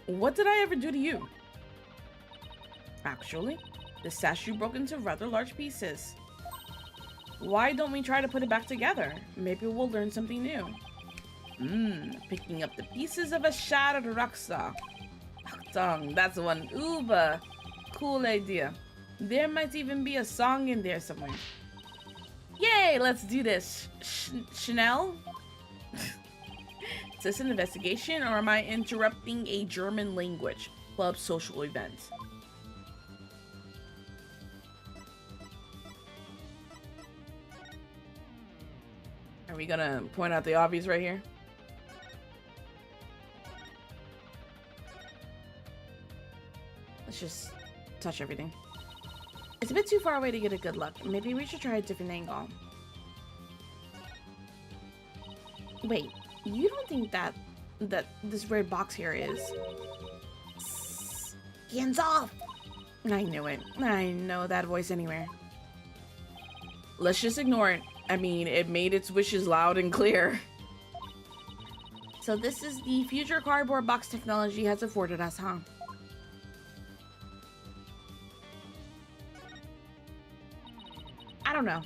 What did I ever do to you? Actually, the statue broke into rather large pieces. Why don't we try to put it back together? Maybe we'll learn something new. Picking up the pieces of a shattered rock star. That's one uber cool idea. There might even be a song in there somewhere. Yay, let's do this. Chanel? Is this an investigation or am I interrupting a German language club social event? Are we gonna point out the obvious right here? Let's just touch everything. It's a bit too far away to get a good look. Maybe we should try a different angle. Wait, you don't think that this red box here is... Hands off! I knew it. I know that voice anywhere. Let's just ignore it. I mean, it made its wishes loud and clear. So this is the future cardboard box technology has afforded us, huh? I don't know.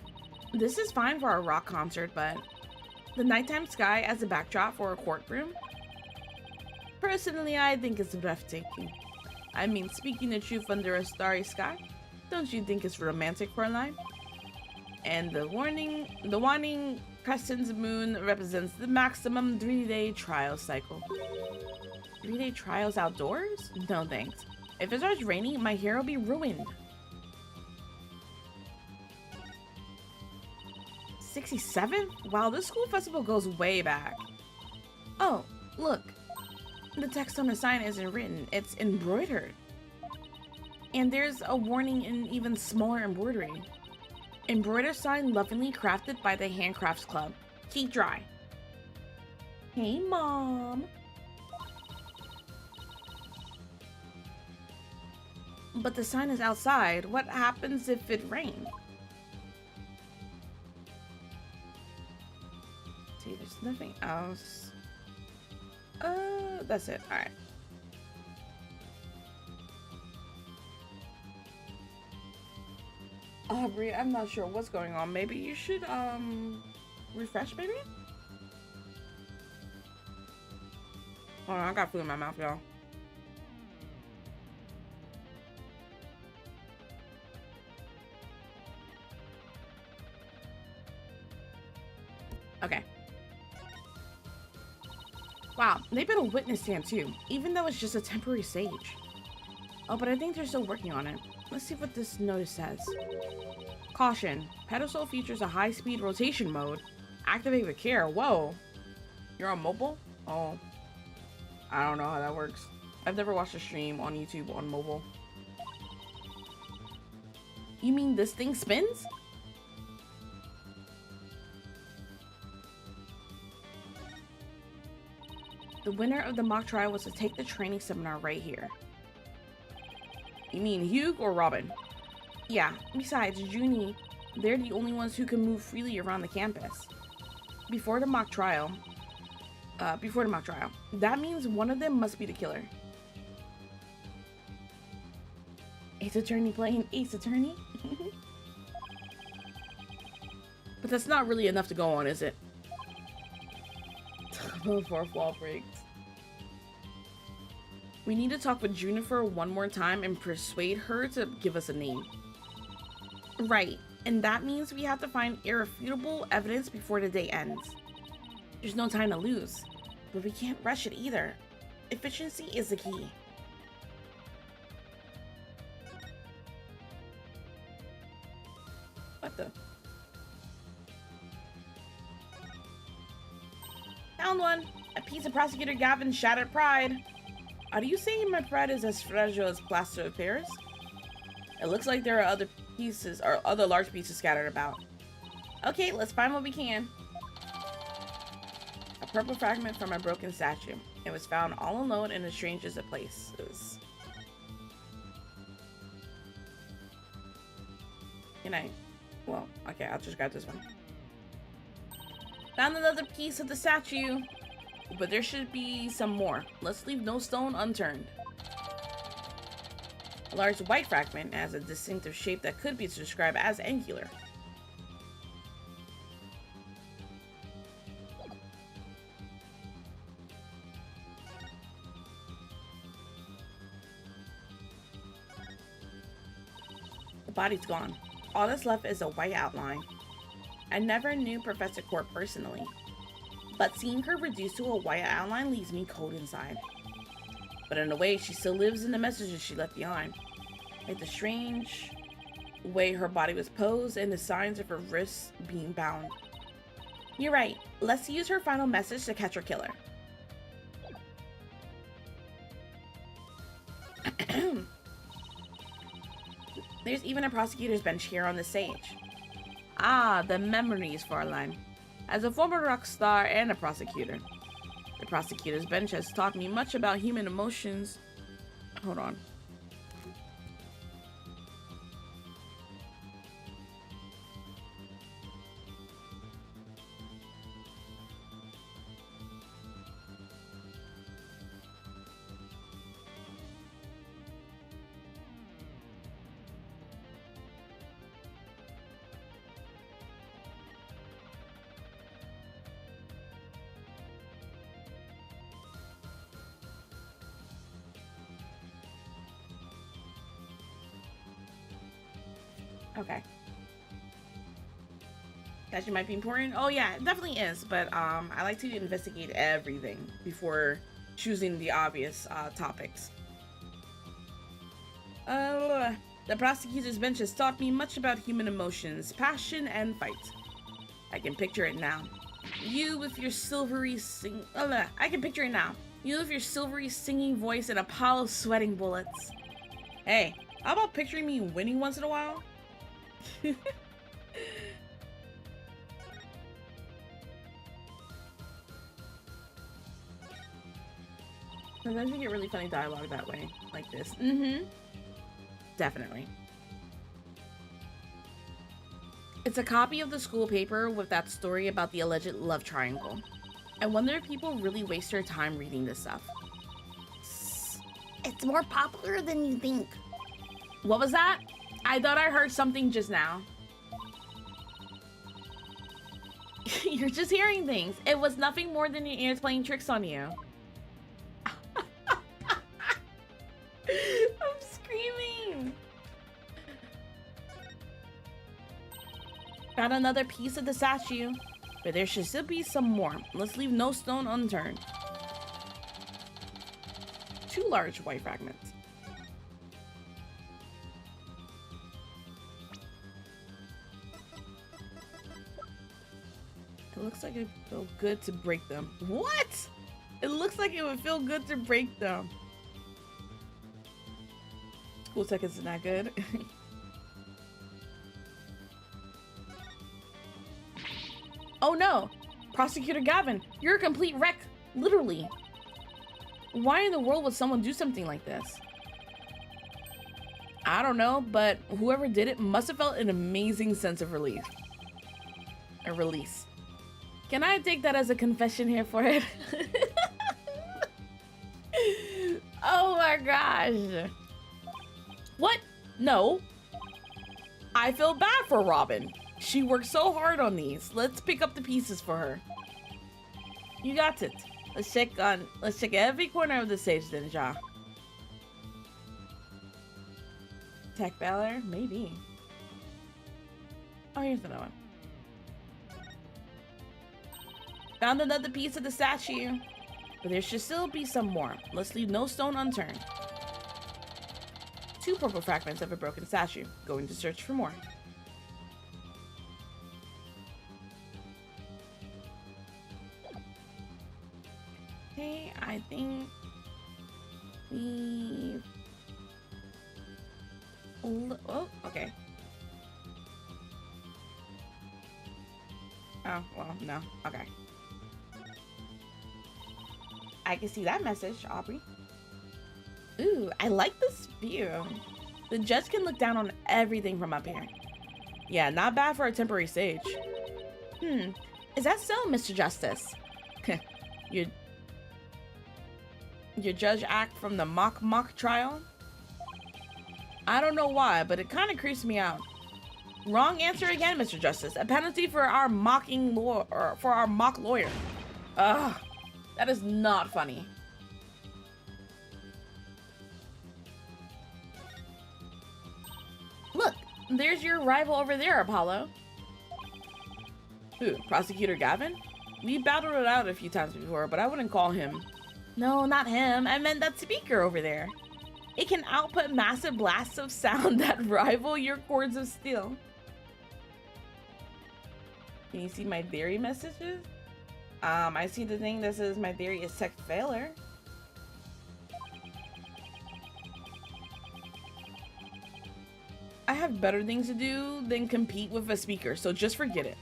This is fine for a rock concert, but the nighttime sky as a backdrop for a courtroom? Personally, I think it's breathtaking. I mean, speaking the truth under a starry sky, don't you think it's romantic for a line? And the waning crescent moon represents the maximum 3-day trial cycle. 3-day trials outdoors? No thanks. If it starts raining, my hair will be ruined. 67? Wow, this school festival goes way back. Oh, look. The text on the sign isn't written, it's embroidered. And there's a warning in even smaller embroidery. Embroidered sign lovingly crafted by the Handcrafts Club. Keep dry. Hey, Mom. But the sign is outside. What happens if it rains? See, there's nothing else. That's it. All right. Aubrey, I'm not sure what's going on. Maybe you should, refresh, maybe? Hold on, I got food in my mouth, y'all. Okay. Wow, they built a witness stand too, even though it's just a temporary stage. Oh, but I think they're still working on it. Let's see what this notice says. Caution, pedestal features a high-speed rotation mode. Activate with care. Whoa. You're on mobile? Oh. I don't know how that works. I've never watched a stream on YouTube on mobile. You mean this thing spins? The winner of the mock trial was to take the training seminar right here. You mean Hugh or Robin? Yeah, besides, Junie, they're the only ones who can move freely around the campus. Before the mock trial, that means one of them must be the killer. Ace Attorney playing Ace Attorney? But that's not really enough to go on, is it? Fourth wall breaks. We need to talk with Junifer one more time and persuade her to give us a name. Right, and that means we have to find irrefutable evidence before the day ends. There's no time to lose, but we can't rush it either. Efficiency is the key. What the? Found one! A piece of Prosecutor Gavin's shattered pride. Are you saying my pride is as fragile as plaster of Paris? It looks like there are other pieces, or other large pieces scattered about. Okay, let's find what we can. A purple fragment from a broken statue. It was found all alone in the strangest of places. Good night. Well, okay, I'll just grab this one. Found another piece of the statue, but there should be some more. Let's leave no stone unturned. A large white fragment has a distinctive shape that could be described as angular. The body's gone. All that's left is a white outline. I never knew Professor Court personally, but seeing her reduced to a white outline leaves me cold inside. But in a way, she still lives in the messages she left behind. Like the strange way her body was posed and the signs of her wrists being bound. You're right. Let's use her final message to catch her killer. There's even a prosecutor's bench here on the stage. Ah, the memories, Farline. As a former rock star and a prosecutor, the prosecutor's bench has taught me much about human emotions. Hold on. Okay. That might be important. Oh yeah, it definitely is. But I like to investigate everything before choosing the obvious topics. The prosecutor's bench has taught me much about human emotions, passion, and fight. I can picture it now. You with your silvery I can picture it now. You with your silvery singing voice and Apollo sweating bullets. Hey, how about picturing me winning once in a while? Sometimes you get really funny dialogue that way, like this. Definitely. It's a copy of the school paper with that story about the alleged love triangle. I wonder if people really waste their time reading this stuff. It's more popular than you think. What was that? I thought I heard something just now. You're just hearing things. It was nothing more than your ears playing tricks on you. I'm screaming. Got another piece of the statue, but there should still be some more. Let's leave no stone unturned. 2 large white fragments. It looks like it would feel good to break them. What? It looks like it would feel good to break them. School seconds is not good. Oh no! Prosecutor Gavin, you're a complete wreck. Literally. Why in the world would someone do something like this? I don't know, but whoever did it must have felt an amazing sense of relief. A release. Can I take that as a confession here for it? Oh my gosh. What? No. I feel bad for Robin. She worked so hard on these. Let's pick up the pieces for her. You got it. Let's check every corner of the stage then, Ja. Tech Valor? Maybe. Oh, here's another one. Found another piece of the statue, but there should still be some more. Let's leave no stone unturned. 2 purple fragments of a broken statue. Going to search for more. Okay, I think we... Oh, okay. Oh, well, no. Okay. I can see that message, Aubrey. Ooh, I like this view. The judge can look down on everything from up here. Yeah, not bad for a temporary stage. Is that so, Mr. Justice? your judge act from the mock trial? I don't know why, but it kind of creeps me out. Wrong answer again, Mr. Justice. A penalty for our mock lawyer. Ugh, that is not funny. Look, there's your rival over there, Apollo. Who, Prosecutor Gavin? We battled it out a few times before, but I wouldn't call him. No, not him. I meant that speaker over there. It can output massive blasts of sound that rival your cords of steel. Can you see my theory messages? I see the thing that says my theory is tech failure. I have better things to do than compete with a speaker, so just forget it.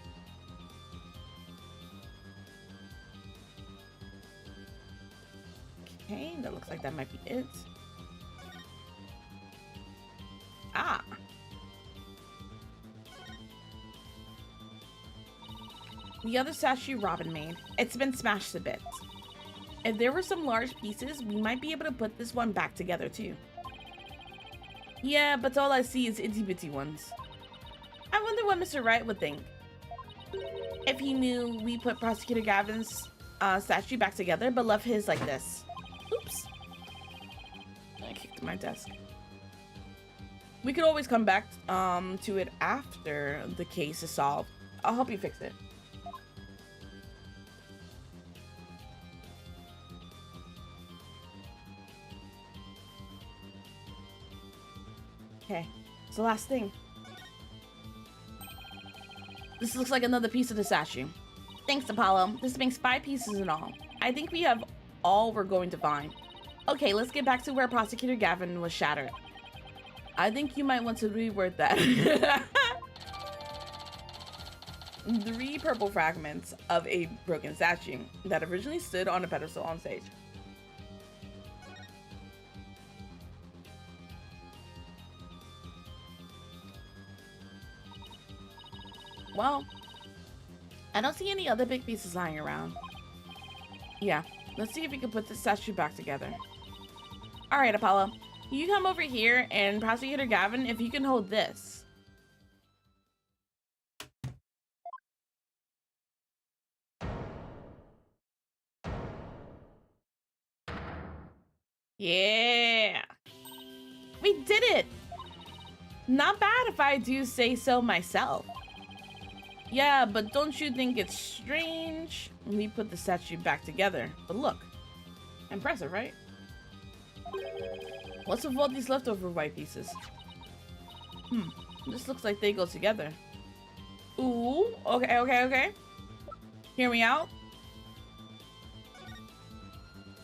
Okay, that looks like that might be it. Ah. The other statue Robin made. It's been smashed to bits. If there were some large pieces, we might be able to put this one back together too. Yeah, but all I see is itty-bitty ones. I wonder what Mr. Wright would think if he knew we put Prosecutor Gavin's statue back together, but left his like this. Oops. I kicked my desk. We could always come back to it after the case is solved. I'll help you fix it. Okay, it's the last thing. This looks like another piece of the statue. Thanks, Apollo. This makes 5 pieces in all. I think we have all we're going to find. Okay, let's get back to where Prosecutor Gavin was shattered. I think you might want to reword that. 3 purple fragments of a broken statue that originally stood on a pedestal on stage. Well, I don't see any other big pieces lying around. Yeah, let's see if we can put the statue back together. Alright, Apollo. You come over here, and Prosecutor Gavin, if you can hold this. Yeah! We did it! Not bad if I do say so myself. Yeah, but don't you think it's strange? We put the statue back together. But look. Impressive, right? What's with all these leftover white pieces? This looks like they go together. Ooh, okay. Hear me out.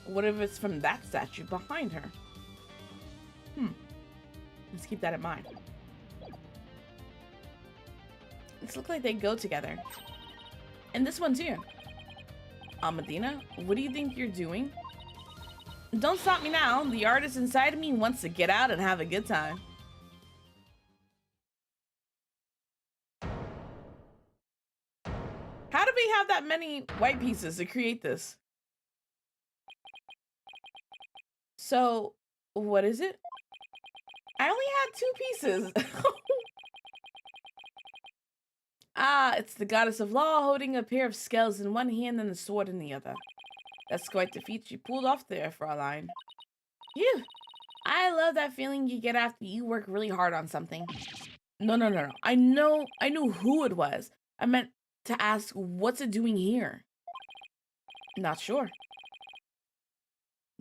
What if it's from that statue behind her? Let's keep that in mind. This looks like they go together. And this one too. Medina, what do you think you're doing? Don't stop me now. The artist inside of me wants to get out and have a good time. How do we have that many white pieces to create this? So, what is it? I only had 2 pieces. Ah, it's the goddess of law holding a pair of scales in one hand and a sword in the other. That's quite the feat you pulled off there, Fraulein. Phew. I love that feeling you get after you work really hard on something. No. I knew who it was. I meant to ask, what's it doing here? Not sure.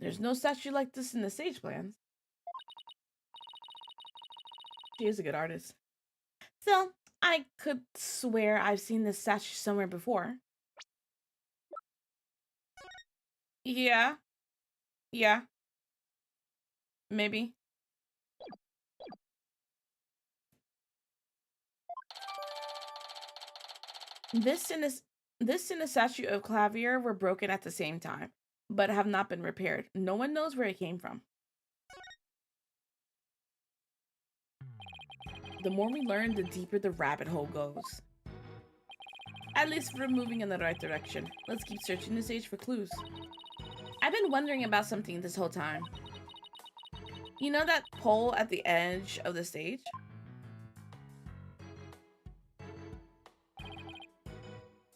There's no statue like this in the stage plans. She is a good artist. Still, I could swear I've seen this statue somewhere before. Yeah. Maybe. This and a statue of Clavier were broken at the same time. but have not been repaired. No one knows where it came from. The more we learn, the deeper the rabbit hole goes. At least we're moving in the right direction. Let's keep searching the stage for clues. I've been wondering about something this whole time. You know that pole at the edge of the stage?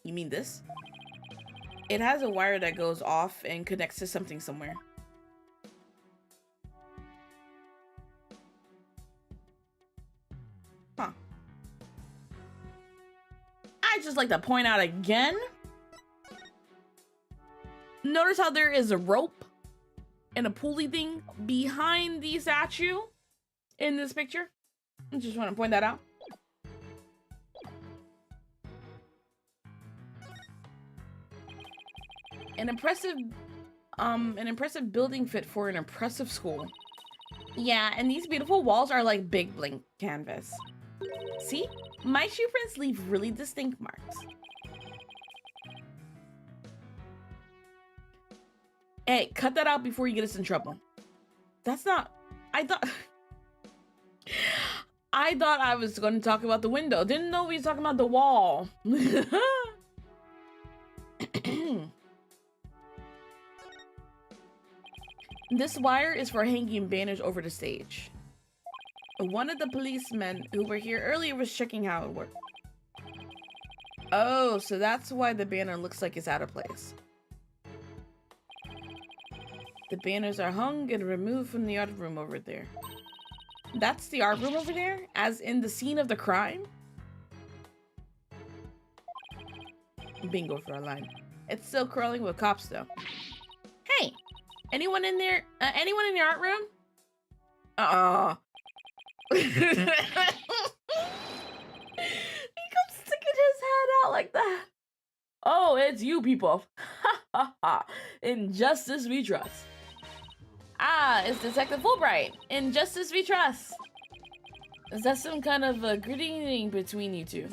You mean this? It has a wire that goes off and connects to something somewhere. Huh. I'd just like to point out again. Notice how there is a rope and a pulley thing behind the statue in this picture? I just want to point that out. An impressive building fit for an impressive school. Yeah, and these beautiful walls are like big blank canvas. See? My shoe prints leave really distinct marks. Hey, cut that out before you get us in trouble. That's not... I thought I was going to talk about the window. Didn't know we were talking about the wall. This wire is for hanging banners over the stage. One of the policemen who were here earlier was checking how it worked. Oh, so that's why the banner looks like it's out of place. The banners are hung and removed from the art room over there. That's the art room over there? As in the scene of the crime? Bingo for a line. It's still crawling with cops though. Hey! Anyone in there? Anyone in the art room? He comes sticking his head out like that. Oh, it's you people. In justice we trust. Ah, it's Detective Fulbright. In justice we trust. Is that some kind of a greeting between you two?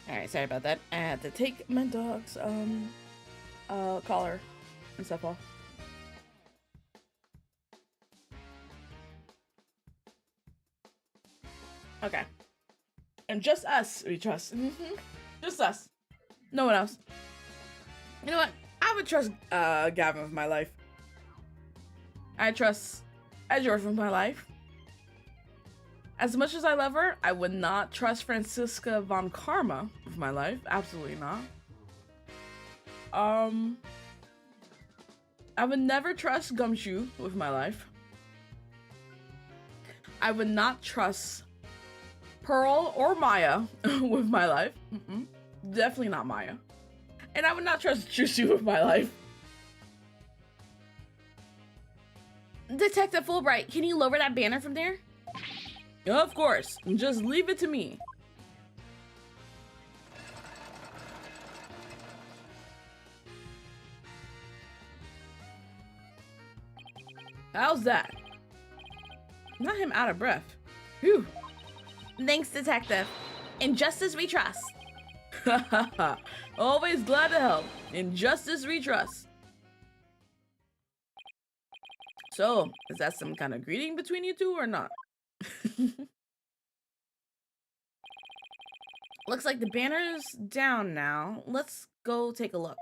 Alright, sorry about that. I had to take my dog's collar and stuff off. Okay. And just us we trust. Just us. No one else. You know what? I would trust Gavin with my life. I trust George with my life. As much as I love her, I would not trust Franziska von Karma with my life. Absolutely not. I would never trust Gumshoe with my life. I would not trust Pearl or Maya with my life. Definitely not Maya. And I would not trust Jushu with my life. Detective Fulbright, can you lower that banner from there? Of course. Just leave it to me. How's that? Not him out of breath. Phew. Thanks, Detective. In justice we trust. Always glad to help. In justice we trust. So, is that some kind of greeting between you two or not? Looks like the banner's down now. Let's go take a look.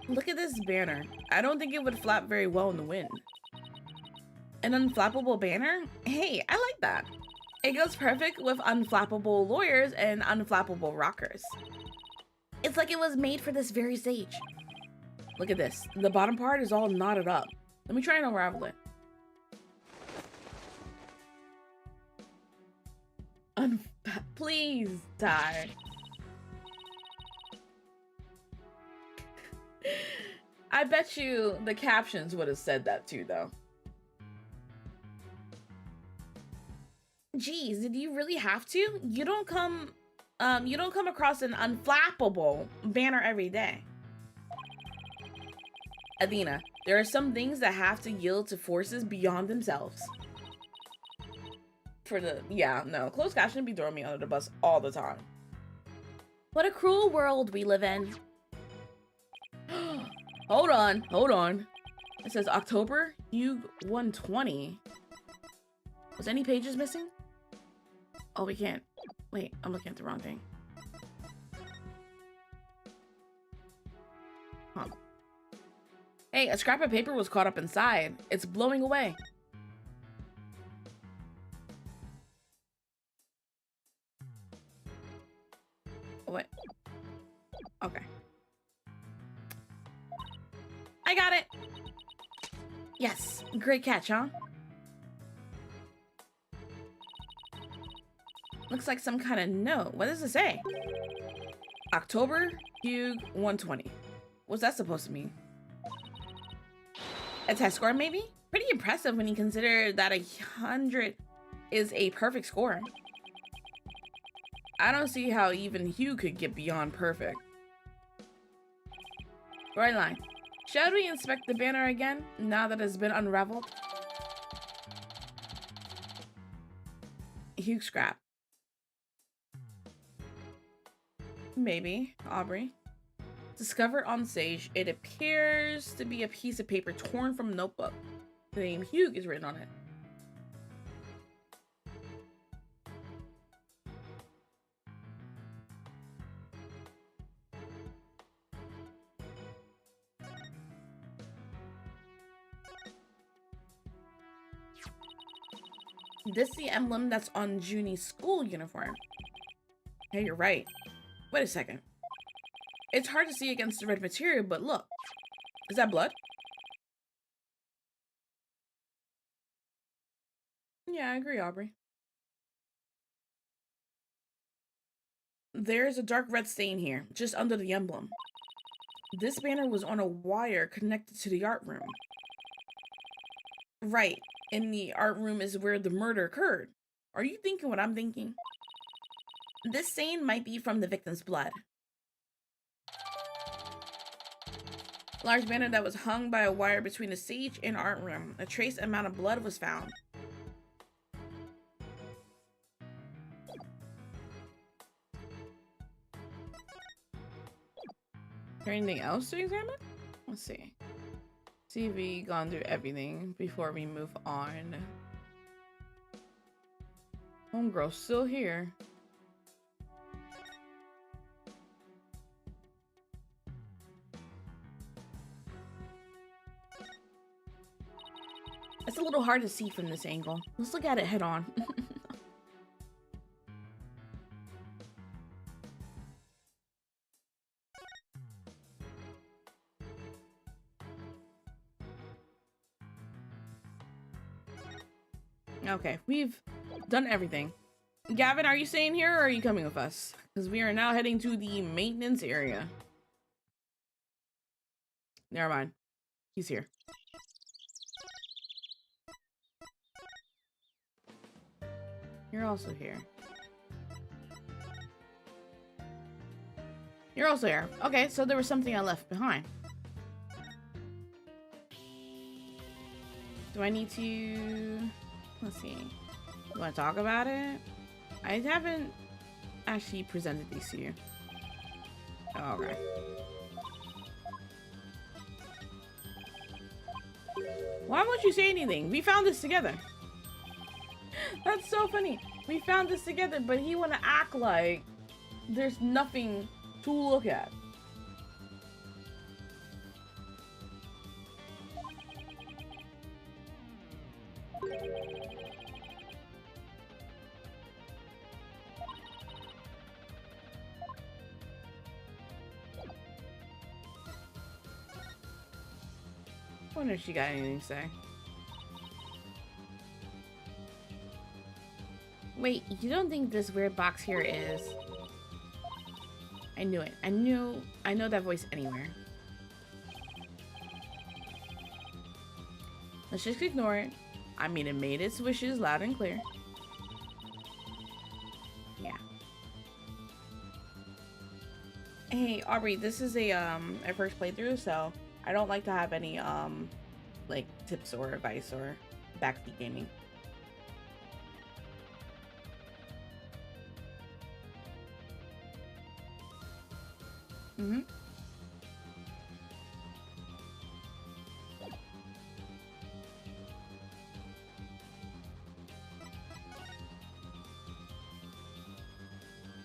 Look at this banner. I don't think it would flap very well in the wind. An unflappable banner? Hey, I like that. It goes perfect with unflappable lawyers and unflappable rockers. It's like it was made for this very stage. Look at this. The bottom part is all knotted up. Let me try and unravel it. Please, Ty. I bet you the captions would have said that too, though. Geez, did you really have to? You don't come across an unflappable banner every day. Athena, there are some things that have to yield to forces beyond themselves. Closed caption be throwing me under the bus all the time. What a cruel world we live in. Hold on. It says October, Hugh 120. Was any pages missing? Oh, we can't. Wait, I'm looking at the wrong thing. Huh. Hey, a scrap of paper was caught up inside. It's blowing away. What? Okay. I got it! Yes, great catch, huh? Looks like some kind of note. What does it say? October, Hugh 120. What's that supposed to mean? A test score, maybe? Pretty impressive when you consider that 100 is a perfect score. I don't see how even Hugh could get beyond perfect. Right line. Shall we inspect the banner again, now that it's been unraveled? Hugh scrap. Maybe, Aubrey. Discovered on stage, it appears to be a piece of paper torn from a notebook. The name Hugh is written on it. This is the emblem that's on Junie's school uniform. Hey, you're right. Wait a second. It's hard to see against the red material, but look. Is that blood? Yeah, I agree, Aubrey. There's a dark red stain here, just under the emblem. This banner was on a wire connected to the art room. Right, and the art room is where the murder occurred. Are you thinking what I'm thinking? This stain might be from the victim's blood. Large banner that was hung by a wire between the stage and art room. A trace amount of blood was found. Is there anything else to examine? Let's see. See if we gone through everything before we move on. Homegirl's still here. It's a little hard to see from this angle. Let's look at it head on. Okay, we've done everything. Gavin, are you staying here or are you coming with us? Because we are now heading to the maintenance area. Never mind. He's here. You're also here. You're also here. Okay, so there was something I left behind. Do I need to... Let's see. You want to talk about it? I haven't actually presented these to you. Oh, okay. Why won't you say anything? We found this together. That's so funny. We found this together, but he want to act like there's nothing to look at. Wonder if she got anything to say. Wait, you don't think this weird box here is... I knew it. I know that voice anywhere. Let's just ignore it. I mean, it made its wishes loud and clear. Yeah. Hey, Aubrey, this is a first playthrough, so I don't like to have any like tips or advice or backseat gaming. Mm-hmm.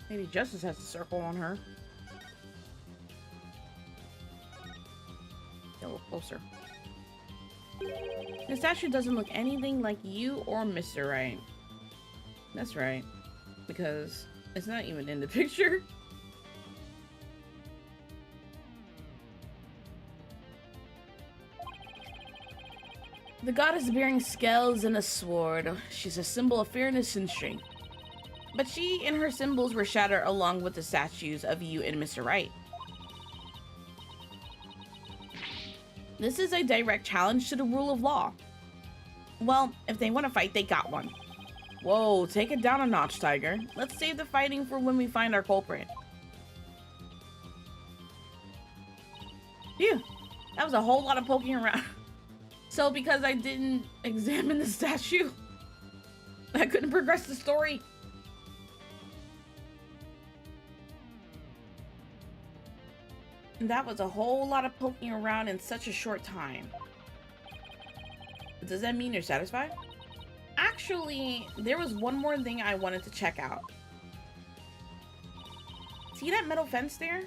Maybe Justice has a circle on her. Get a little closer. The statue doesn't look anything like you or Mr. Wright. That's right. Because it's not even in the picture. The goddess bearing scales and a sword. She's a symbol of fairness and strength. But she and her symbols were shattered along with the statues of you and Mr. Wright. This is a direct challenge to the rule of law. Well, if they want to fight, they got one. Whoa, take it down a notch, Tiger. Let's save the fighting for when we find our culprit. Phew, that was a whole lot of poking around. So because I didn't examine the statue, I couldn't progress the story. That was a whole lot of poking around in such a short time. Does that mean you're satisfied? Actually, there was one more thing I wanted to check out. See that metal fence there?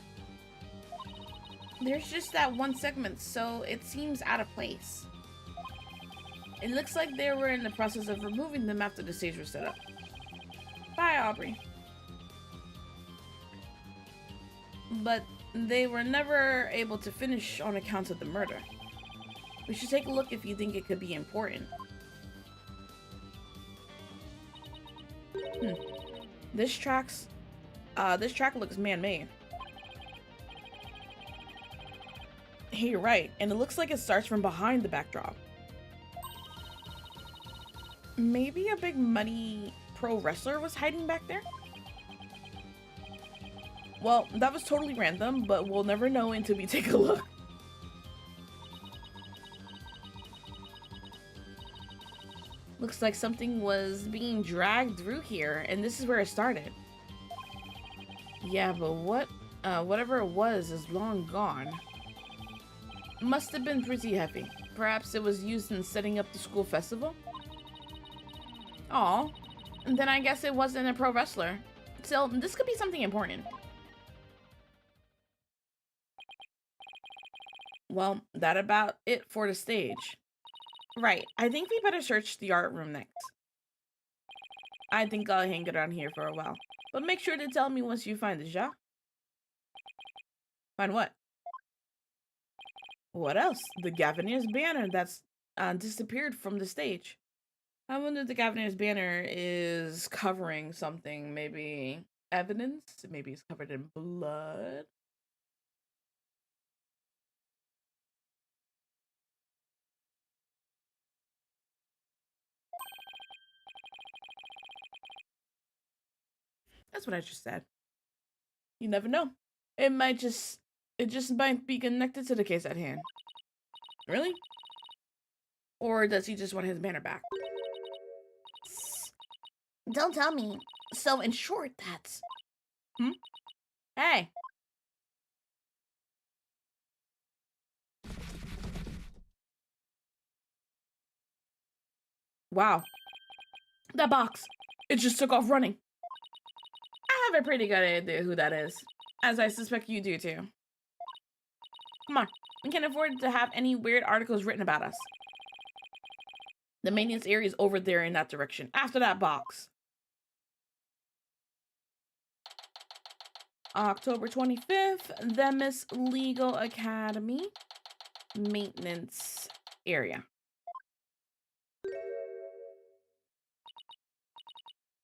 There's just that one segment, so it seems out of place. It looks like they were in the process of removing them after the stage was set up. Bye, Aubrey. But they were never able to finish on account of the murder. We should take a look if you think it could be important. This track looks man-made. Hey, you're right, and it looks like it starts from behind the backdrop. Maybe a big muddy pro wrestler was hiding back there? Well, that was totally random, but we'll never know until we take a look. Looks like something was being dragged through here, and this is where it started. Yeah, but whatever it was is long gone. Must have been pretty heavy. Perhaps it was used in setting up the school festival? Aw, then I guess it wasn't a pro wrestler. So, this could be something important. Well, that about it for the stage. Right, I think we better search the art room next. I think I'll hang it around here for a while. But make sure to tell me once you find it, ja? Find what? What else? The Gavineer's banner that's disappeared from the stage. I wonder if the Gavineer's banner is covering something. Maybe evidence? Maybe it's covered in blood? That's what I just said. You never know. It just might be connected to the case at hand. Really? Or does he just want his banner back? Don't tell me. So in short, that's... Hey! Wow. That box! It just took off running. I have a pretty good idea who that is. As I suspect you do too. Come on. We can't afford to have any weird articles written about us. The maintenance area is over there in that direction. After that box. October 25th, Themis Legal Academy. Maintenance area.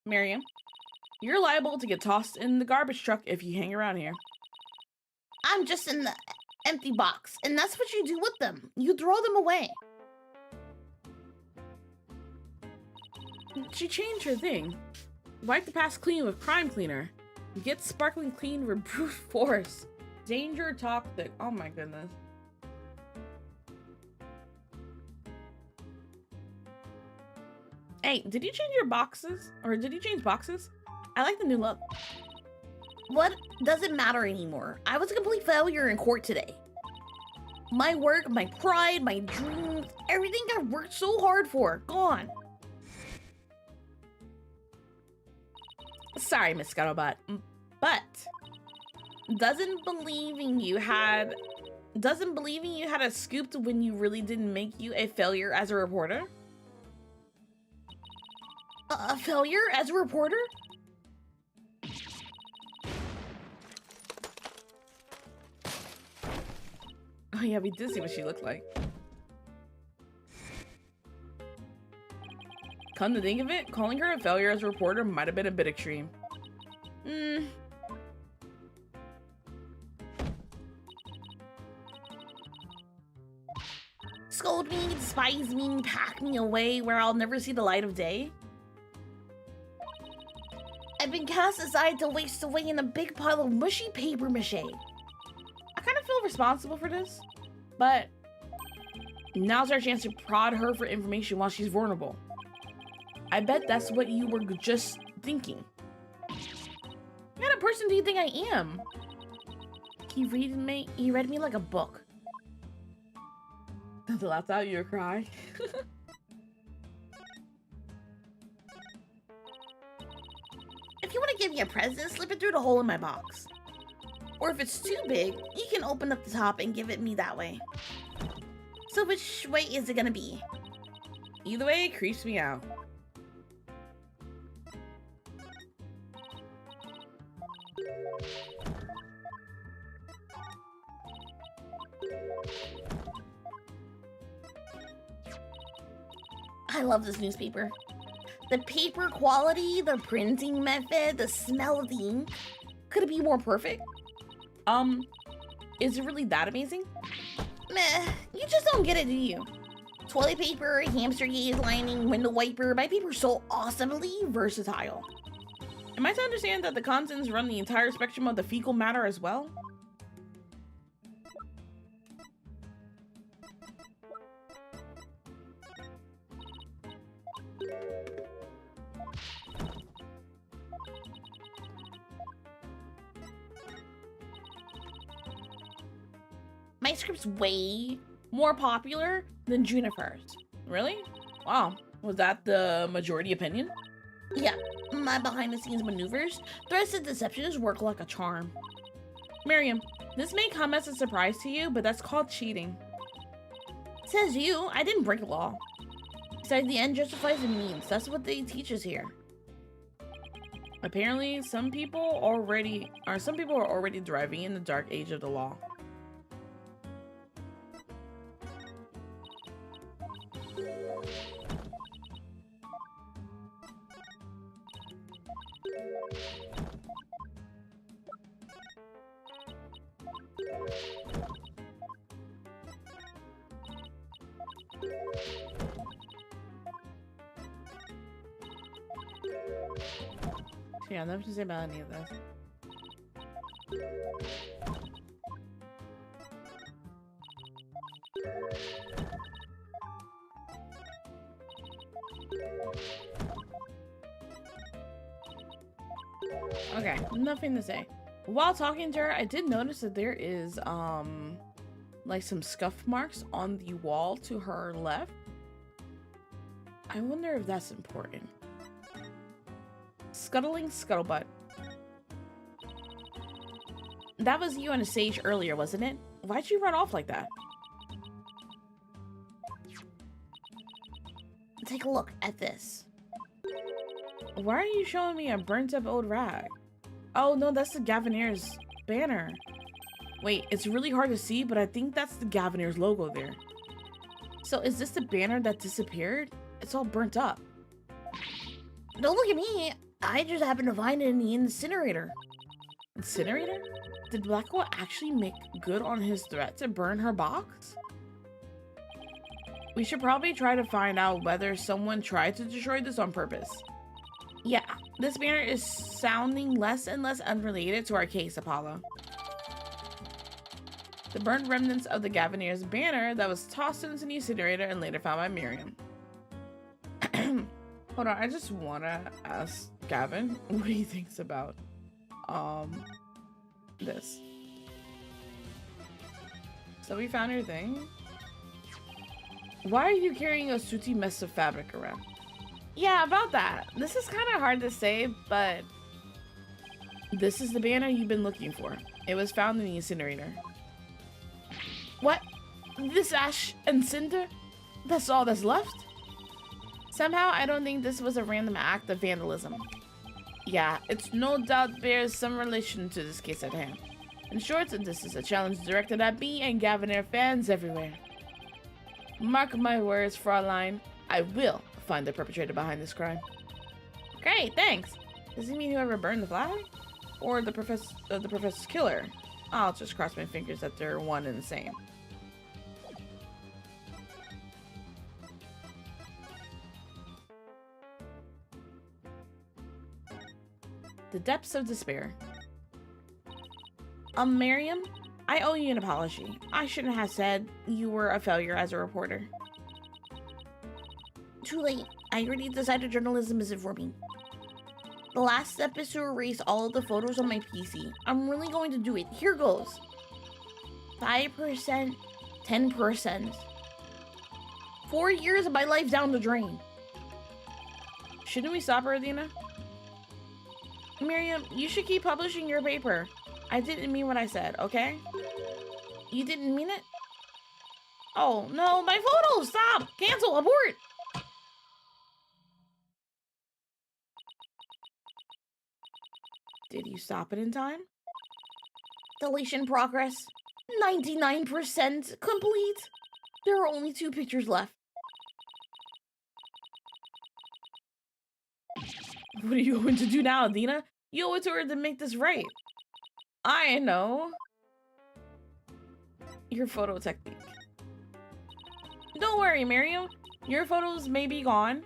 Miriam, you're liable to get tossed in the garbage truck if you hang around here. I'm just in the empty box, and that's what you do with them. You throw them away. She changed her thing. Wipe the past clean with Crime Cleaner. Get sparkling clean with brute force. Danger toxic. Oh my goodness. Hey, did you change your boxes? Or did you change boxes? I like the new look. What doesn't matter anymore? I was a complete failure in court today. My work, my pride, my dreams, everything I worked so hard for, gone. Sorry, Miss Scuttlebutt, but doesn't believing you had a scoop when you really didn't make you a failure as a reporter? A failure as a reporter? Oh yeah, we did see what she looked like. Come to think of it, calling her a failure as a reporter might have been a bit extreme. Scold me, despise me, pack me away where I'll never see the light of day? I've been cast aside to waste away in a big pile of mushy paper mache. I kind of feel responsible for this, but now's our chance to prod her for information while she's vulnerable. I bet that's what you were just thinking. What kind of person do you think I am? He read me like a book. That's the last out you cry. If you want to give me a present, slip it through the hole in my box. Or if it's too big, you can open up the top and give it me that way. So which way is it gonna be? Either way, it creeps me out. I love this newspaper. The paper quality, the printing method, the smell of the ink. Could it be more perfect? Is it really that amazing? Meh, you just don't get it, do you? Toilet paper, hamster gaze lining, window wiper, my paper's so awesomely versatile. Am I to understand that the contents run the entire spectrum of the fecal matter as well? My script's way more popular than Juniper's. Really? Wow. Was that the majority opinion? Yeah, my behind-the-scenes maneuvers, threats and deceptions work like a charm. Miriam, this may come as a surprise to you, but that's called cheating. Says you, I didn't break the law. Besides, the end justifies the means. That's what they teach us here. Apparently, some people are already thriving in the dark age of the law. Yeah, nothing to say about any of this. Okay, nothing to say. While talking to her, I did notice that there is, like some scuff marks on the wall to her left. I wonder if that's important. Scuttling Scuttlebutt. That was you on a stage earlier, wasn't it? Why'd you run off like that? take a look at this. Why are you showing me a burnt up old rag? Oh no, that's the Gaviniers banner. Wait, it's really hard to see, but I think that's the Gaviniers logo there. So is this the banner that disappeared? It's all burnt up. Don't look at me. I just happened to find it in the incinerator. Incinerator? Did Blackwell actually make good on his threat to burn her box? We should probably try to find out whether someone tried to destroy this on purpose. Yeah, this banner is sounding less and less unrelated to our case, Apollo. The burnt remnants of the Gaviniers banner that was tossed into the incinerator and later found by Miriam. Hold on, I just want to ask Gavin what he thinks about this. So we found your thing. Why are you carrying a sooty mess of fabric around? Yeah, about that. This is kind of hard to say, but this is the banner you've been looking for. It was found in the incinerator. What? This ash and cinder? That's all that's left? Somehow, I don't think this was a random act of vandalism. Yeah, it's no doubt bears some relation to this case at hand. In short, this is a challenge directed at me and Gavinier fans everywhere. Mark my words, Fraulein, I will find the perpetrator behind this crime. Great, thanks. Does it mean whoever burned the flag? Or the professor's killer? I'll just cross my fingers that they're one and the same. The depths of despair. Miriam, I owe you an apology. I shouldn't have said you were a failure as a reporter. Too late. I already decided journalism isn't for me. The last step is to erase all of the photos on my PC. I'm really going to do it. Here goes. 5%, 10%. 4 years of my life down the drain. Shouldn't we stop her, Adina? Miriam, you should keep publishing your paper. I didn't mean what I said, okay? You didn't mean it? Oh, no, my photo! Stop! Cancel! Abort! Did you stop it in time? Deletion progress. 99% complete. There are only 2 pictures left. What are you going to do now, Adina? You owe it to her to make this right. I know. Your photo technique. Don't worry, Miriam. Your photos may be gone,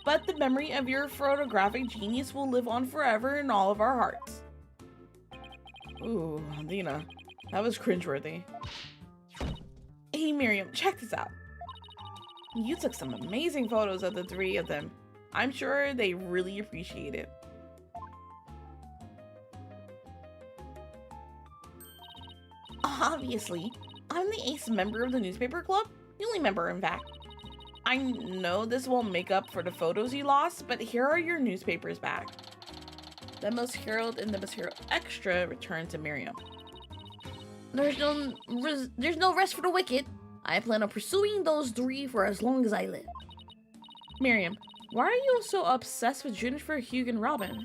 but the memory of your photographic genius will live on forever in all of our hearts. Ooh, Adina, that was cringeworthy. Hey, Miriam, check this out. You took some amazing photos of the 3 of them. I'm sure they really appreciate it. Obviously, I'm the ace member of the newspaper club. The only member, in fact. I know this won't make up for the photos you lost, but here are your newspapers back. The Most Herald and the Most Herald Extra return to Miriam. There's no rest for the wicked. I plan on pursuing those 3 for as long as I live. Miriam, why are you so obsessed with Jennifer, Hugh, and Robin?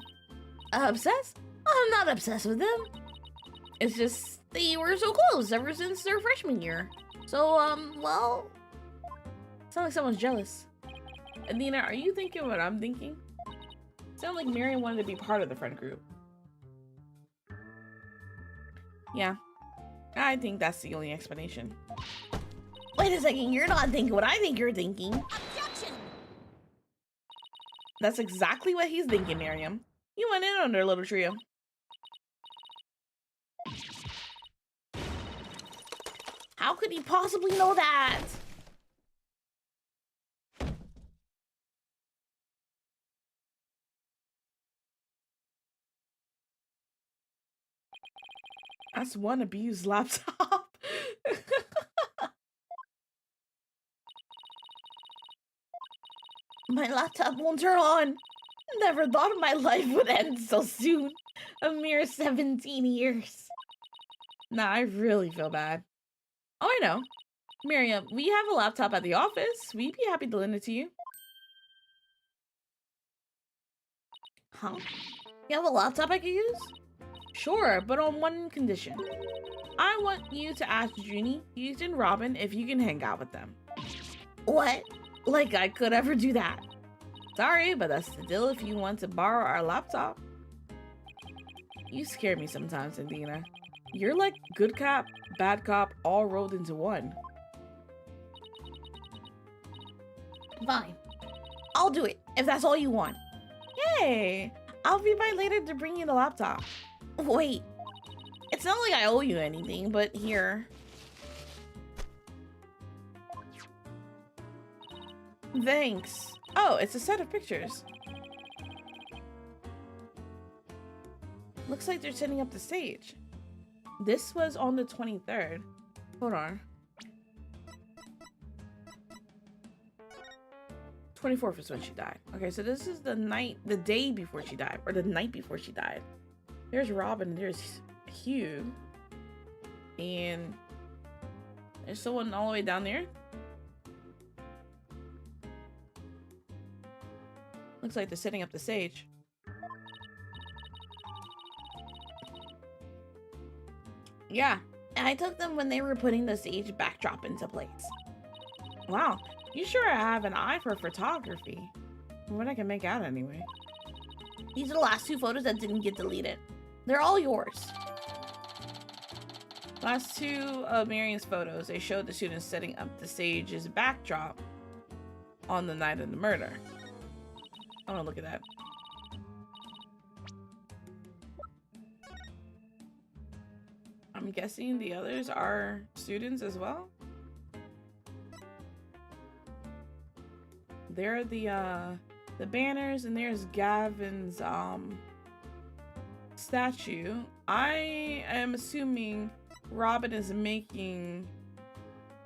Obsessed? I'm not obsessed with them. It's just they were so close ever since their freshman year. So, well... Sounds like someone's jealous. Adina, are you thinking what I'm thinking? Sounds like Miriam wanted to be part of the friend group. Yeah, I think that's the only explanation. Wait a second, you're not thinking what I think you're thinking. Objection! That's exactly what he's thinking, Miriam. You went in on their little trio. How could he possibly know that? That's one abused laptop. My laptop won't turn on. Never thought my life would end so soon. A mere 17 years. Nah, I really feel bad. Oh, I know. Miriam, we have a laptop at the office. We'd be happy to lend it to you. Huh? You have a laptop I could use? Sure, but on one condition. I want you to ask Junie, Hughes, and Robin if you can hang out with them. What? Like I could ever do that. Sorry, but that's the deal if you want to borrow our laptop. You scare me sometimes, Indina. You're like good cop, bad cop, all rolled into one. Fine. I'll do it, if that's all you want. Yay! I'll be by later to bring you the laptop. Wait. It's not like I owe you anything, but here. Thanks. Oh, it's a set of pictures. Looks like they're setting up the stage. This was on the 23rd. Hold on. 24th is when she died. Okay, so this is the day before she died, or the night before she died. There's Robin, there's Hugh, and there's someone all the way down there. Looks like they're setting up the stage. Yeah, and I took them when they were putting the stage backdrop into place. Wow, you sure have an eye for photography. From what I can make out anyway. These are the last 2 photos that didn't get deleted. They're all yours. Last 2 of Miriam's photos, they showed the students setting up the stage's backdrop on the night of the murder. I want to look at that. I'm guessing the others are students as well. There are the banners, and there's Gavin's statue. I am assuming Robin is making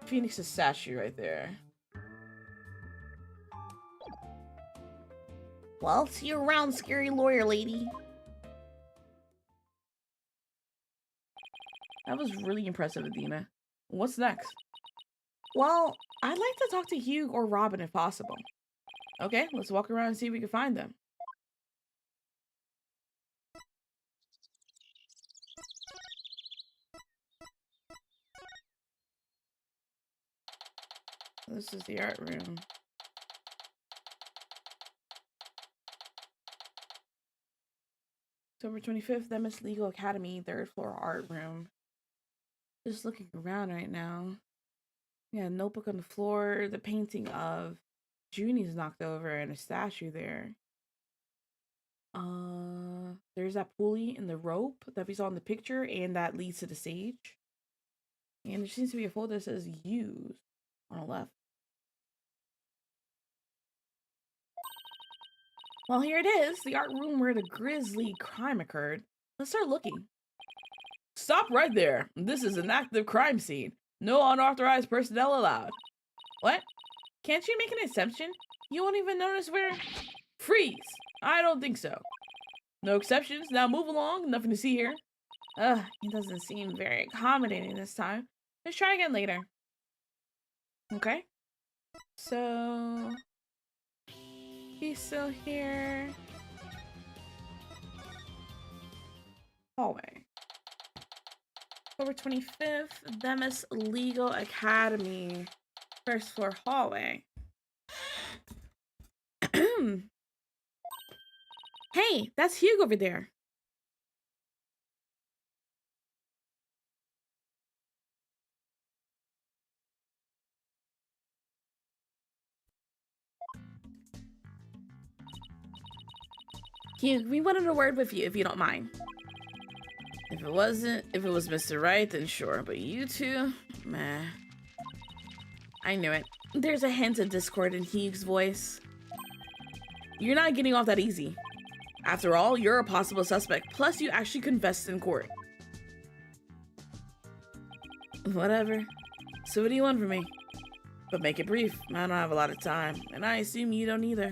Phoenix's statue right there. Well, see you around, scary lawyer lady. That was really impressive, Adina. What's next? Well, I'd like to talk to Hugh or Robin if possible. Okay, let's walk around and see if we can find them. This is the art room. October 25th, Demis Legal Academy, 3rd floor art room. Just looking around right now. Yeah, notebook on the floor, the painting of Junie's knocked over, and a statue there. There's that pulley and the rope that we saw in the picture, and that leads to the stage. And there seems to be a folder that says use on the left. Well, here it is, the art room where the grisly crime occurred. Let's start looking. Stop right there. This is an active crime scene. No unauthorized personnel allowed. What? Can't you make an exception? You won't even notice where... Freeze! I don't think so. No exceptions. Now move along. Nothing to see here. He doesn't seem very accommodating this time. Let's try again later. Okay. So... he's still here. Hallway. October 25th, Demis Legal Academy. 1st floor hallway. Hey, that's Hugh over there. Hugh, we wanted a word with you, if you don't mind. If it was Mr. Wright, then sure, but you two, meh. I knew it. There's a hint of discord in Hugh's voice. You're not getting off that easy. After all, you're a possible suspect, plus you actually confessed in court. Whatever. So what do you want from me? But make it brief. I don't have a lot of time, and I assume you don't either.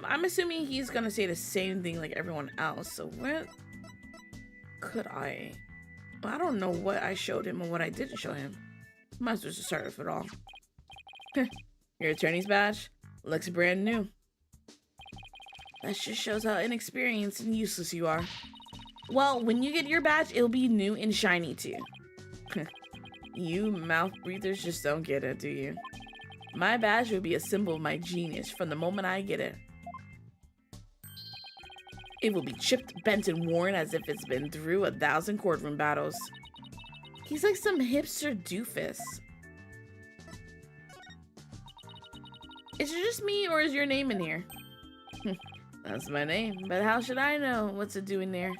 I'm assuming he's gonna say the same thing like everyone else, so what could I... I don't know what I showed him and what I didn't show him. Might as well just start with it all. Your attorney's badge looks brand new. That just shows how inexperienced and useless you are. Well, when you get your badge, it'll be new and shiny too. You mouth breathers just don't get it, do you? My badge will be a symbol of my genius from the moment I get it. It will be chipped, bent, and worn as if it's been through 1,000 courtroom battles. He's like some hipster doofus. Is it just me, or is your name in here? That's my name, but how should I know what's it doing there?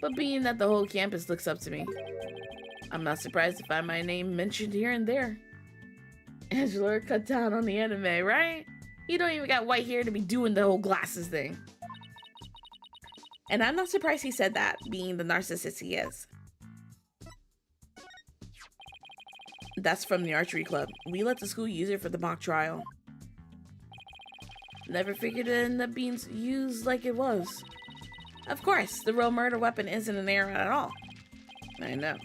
But being that the whole campus looks up to me, I'm not surprised to find my name mentioned here and there. Angela, cut down on the anime, right? You don't even got white hair to be doing the whole glasses thing. And I'm not surprised he said that, being the narcissist he is. That's from the archery club. We let the school use it for the mock trial. Never figured it'd end up being used like it was. Of course, the real murder weapon isn't an arrow at all. I know.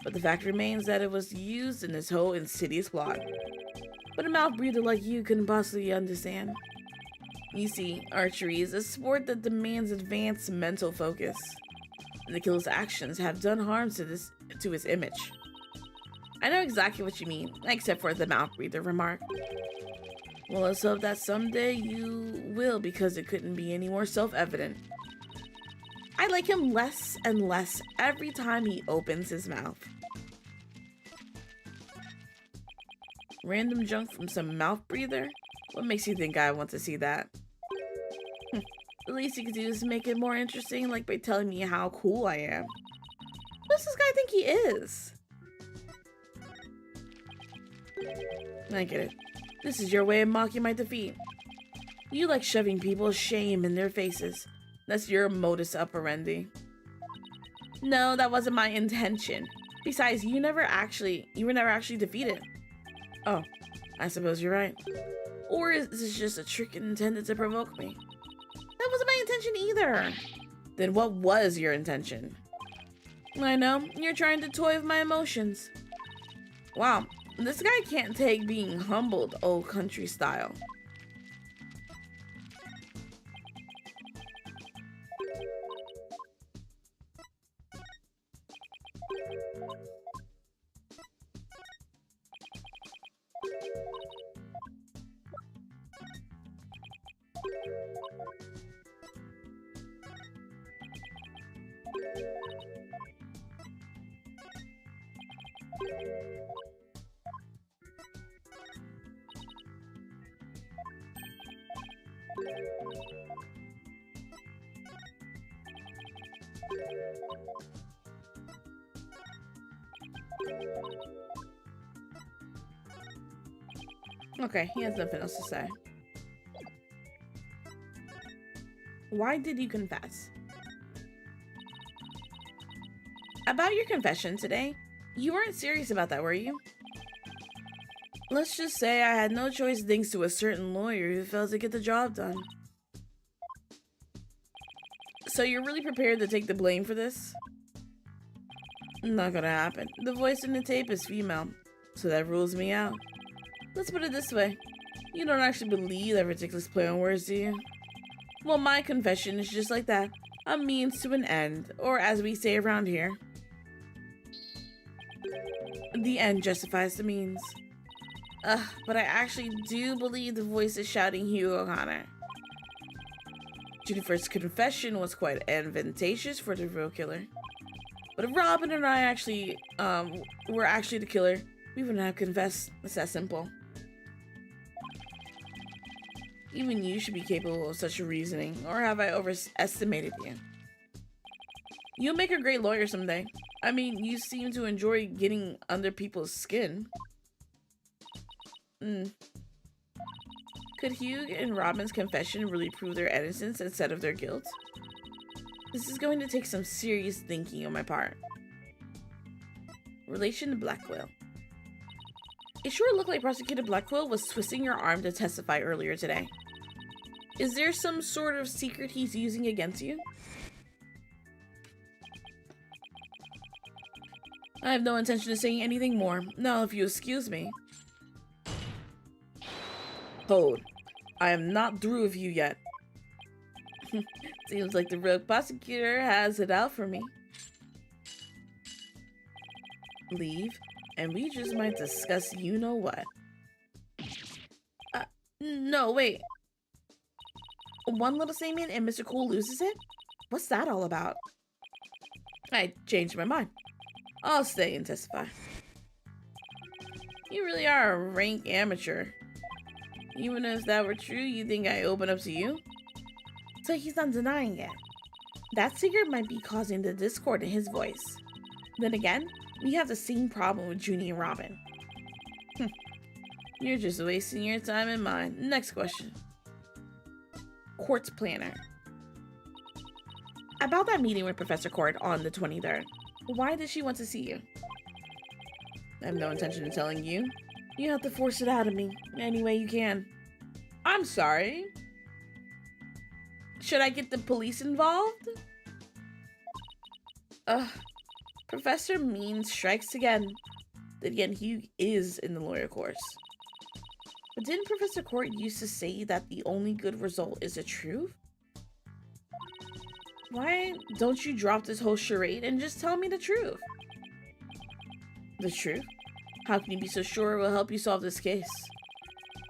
But the fact remains that it was used in this whole insidious plot. But a mouth breather like you couldn't possibly understand. You see, archery is a sport that demands advanced mental focus. And the killer's actions have done harm to his image. I know exactly what you mean, except for the mouth breather remark. Well, let's hope that someday you will, because it couldn't be any more self-evident. I like him less and less every time he opens his mouth. Random junk from some mouth breather? What makes you think I want to see that? The least you could do is make it more interesting, like by telling me how cool I am. What does this guy think he is? I get it. This is your way of mocking my defeat. You like shoving people's shame in their faces. That's your modus operandi. No, that wasn't my intention. Besides, you were never actually defeated. Oh, I suppose you're right. Or is this just a trick intended to provoke me? That wasn't my intention either. Then what was your intention? I know, you're trying to toy with my emotions. Wow, this guy can't take being humbled old country style. Okay, he has nothing else to say. Why did you confess? About your confession today, you weren't serious about that, were you? Let's just say I had no choice thanks to a certain lawyer who failed to get the job done. So you're really prepared to take the blame for this? Not gonna happen. The voice in the tape is female, so that rules me out. Let's put it this way. You don't actually believe that ridiculous play on words, do you? Well, my confession is just like that. A means to an end, or as we say around here, the end justifies the means. But I actually do believe the voice is shouting Hugo O'Connor. Jennifer's confession was quite advantageous for the real killer. But if Robin and I actually were actually the killer, we wouldn't have confessed. It's that simple. Even you should be capable of such reasoning, or have I overestimated you? You'll make a great lawyer someday. I mean, you seem to enjoy getting under people's skin. Could Hugh and Robin's confession really prove their innocence instead of their guilt? This is going to take some serious thinking on my part. Relation to Blackwell. It sure looked like Prosecutor Blackwell was twisting your arm to testify earlier today. Is there some sort of secret he's using against you? I have no intention of saying anything more. Now, if you excuse me. Hold. I am not through with you yet. Seems like the rogue prosecutor has it out for me. Leave, and we just might discuss you-know-what. No, wait. One little statement and Mr. Cool loses it? What's that all about? I changed my mind. I'll stay and testify. You really are a rank amateur. Even if that were true, you think I open up to you? So he's not denying it. That secret might be causing the discord in his voice. Then again, we have the same problem with Junie and Robin. You're just wasting your time and mine. Next question. Court's planner. About that meeting with Professor Court on the 23rd. Why did she want to see you? I have no intention of telling you. You have to force it out of me any way you can. I'm sorry. Should I get the police involved? Professor Mean strikes again. Then again, he is in the lawyer course. But didn't Professor Court used to say that the only good result is the truth? Why don't you drop this whole charade and just tell me the truth? The truth? How can you be so sure it will help you solve this case?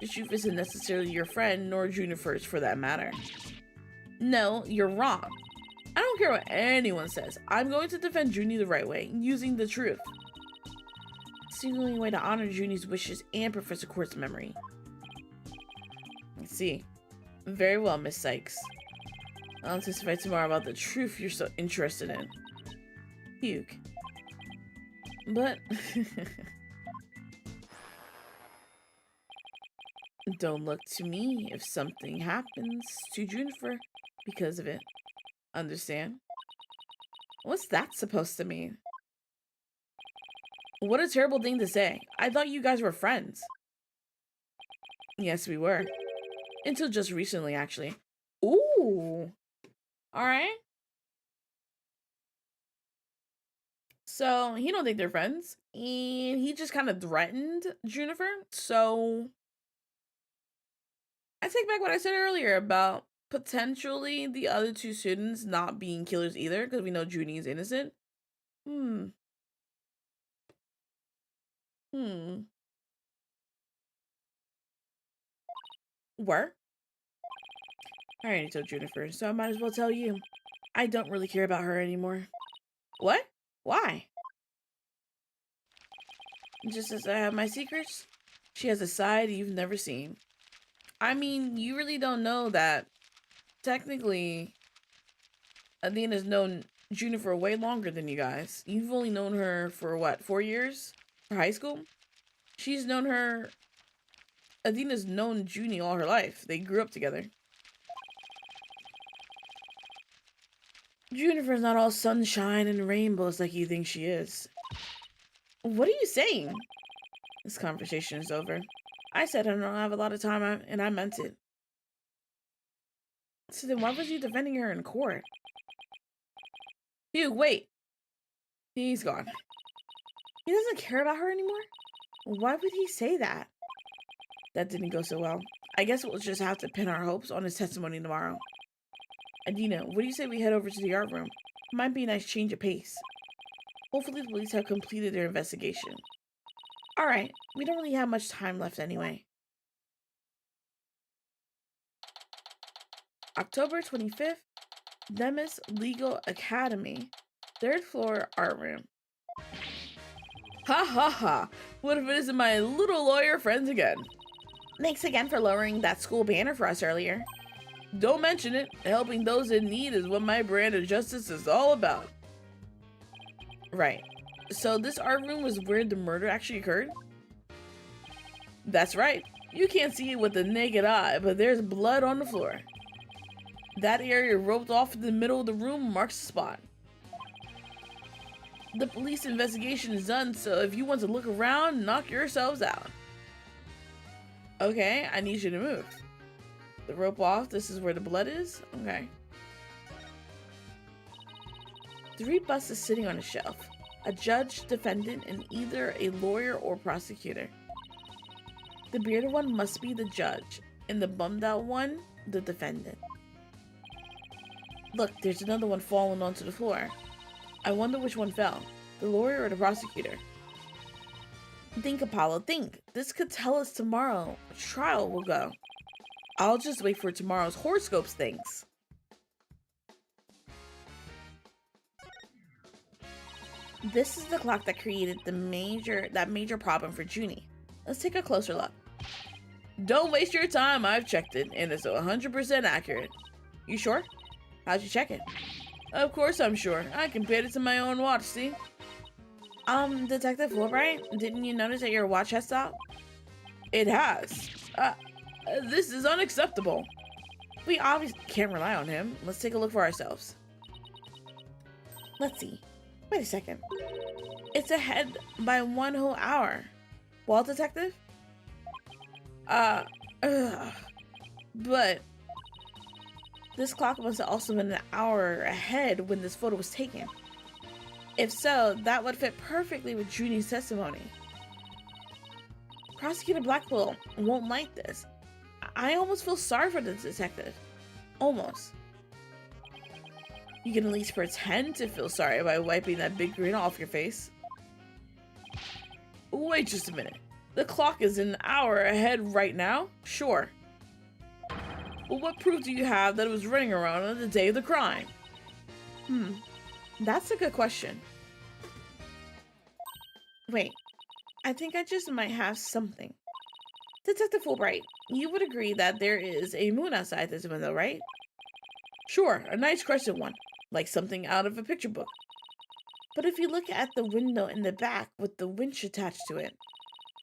The truth isn't necessarily your friend, nor Juniper's for that matter. No, you're wrong. I don't care what anyone says. I'm going to defend Junie the right way, using the truth. It's the only way to honor Junie's wishes and Professor Court's memory. I see. Very well, Miss Sykes. I'll testify tomorrow about the truth you're so interested in. Puke. But... don't look to me if something happens to Juniper because of it. Understand? What's that supposed to mean? What a terrible thing to say. I thought you guys were friends. Yes, we were. Until just recently, actually. Ooh. Alright. So, he don't think they're friends. And he just kind of threatened Juniper. So, I take back what I said earlier about potentially the other two students not being killers either, because we know Junie is innocent. Where? I already told Juniper, so I might as well tell you. I don't really care about her anymore. What? Why? Just as I have my secrets, she has a side you've never seen. I mean, you really don't know that technically Athena's known Juniper way longer than you guys. You've only known her for what, 4 years? For high school? She's known her... Athena's known Junie all her life. They grew up together. Juniper's not all sunshine and rainbows like you think she is. What are you saying? This conversation is over. I said I don't have a lot of time, and I meant it. So then why was you defending her in court? Hugh, wait. He's gone. He doesn't care about her anymore? Why would he say that? That didn't go so well. I guess we'll just have to pin our hopes on his testimony tomorrow. Adina, what do you say we head over to the art room? Might be a nice change of pace. Hopefully the police have completed their investigation. Alright, we don't really have much time left anyway. October 25th, Nemes Legal Academy, 3rd floor art room. Ha ha ha! What if it isn't my little lawyer friends again? Thanks again for lowering that school banner for us earlier. Don't mention it. Helping those in need is what my brand of justice is all about. Right. So this art room was where the murder actually occurred? That's right. You can't see it with the naked eye, but there's blood on the floor. That area roped off in the middle of the room marks the spot. The police investigation is done, so if you want to look around, knock yourselves out. Okay, I need you to move. The rope off, this is where the blood is? Okay. 3 busts is sitting on a shelf. a judge, defendant, and either a lawyer or prosecutor. The bearded one must be the judge, and the bummed out one, the defendant. Look, there's another one falling onto the floor. I wonder which one fell, the lawyer or the prosecutor. Think, Apollo, think. This could tell us tomorrow which trial will go. I'll just wait for tomorrow's horoscopes things. This is the clock that created that major problem for Junie. Let's take a closer look. Don't waste your time, I've checked it, and it's 100% accurate. You sure? How'd you check it? Of course I'm sure. I compared it to my own watch, see? Detective Wright, didn't you notice that your watch has stopped? It has. This is unacceptable. We obviously can't rely on him. Let's take a look for ourselves. Let's see. Wait a second. It's ahead by 1 whole hour. Well, detective? But this clock must have also been an hour ahead when this photo was taken. If so, that would fit perfectly with Junie's testimony. Prosecutor Blackwell won't like this. I almost feel sorry for the detective. Almost. You can at least pretend to feel sorry by wiping that big grin off your face. Wait just a minute. The clock is an hour ahead right now? Sure. Well, what proof do you have that it was running around on the day of the crime? That's a good question. Wait, I think I just might have something. Detective Fulbright, you would agree that there is a moon outside this window, right? Sure, a nice crescent one, like something out of a picture book. But if you look at the window in the back with the winch attached to it,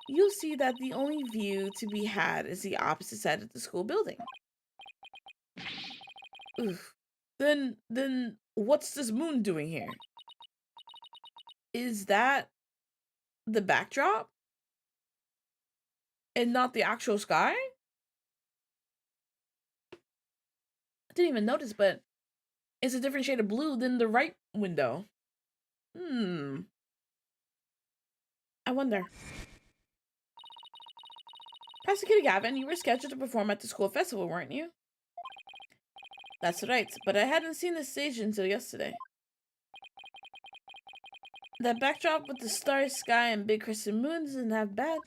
you'll see that the only view to be had is the opposite side of the school building. Oof. Then what's this moon doing here? Is that the backdrop? And not the actual sky? I didn't even notice, but it's a different shade of blue than the right window. I wonder. Prosecutor Gavin, you were scheduled to perform at the school festival, weren't you? That's right, but I hadn't seen the stage until yesterday. That backdrop with the starry sky and big crescent moon isn't half bad.